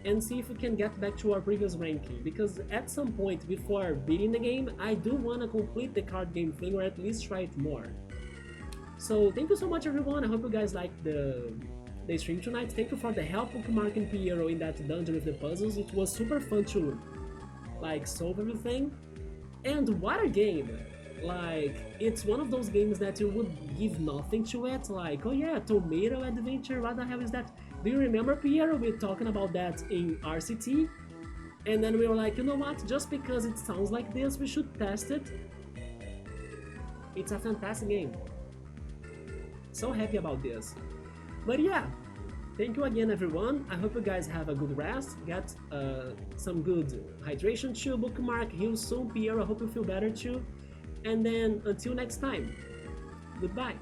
and see if we can get back to our previous ranking, because at some point before beating the game, I do want to complete the card game thing, or at least try it more. So thank you so much everyone, I hope you guys liked the stream tonight. Thank you for the help of Mark and Piero in that dungeon with the puzzles. It was super fun to like solve everything. And what a game! Like, it's one of those games that you would give nothing to it, like, oh yeah, tomato adventure, what the hell is that? Do you remember, Piero? We were talking about that in RCT, and then we were like, you know what, just because it sounds like this, we should test it. It's a fantastic game. So happy about this. But yeah, thank you again everyone, I hope you guys have a good rest, get some good hydration too, Bookmark, heal soon, Piero, I hope you feel better too. And then until next time, goodbye.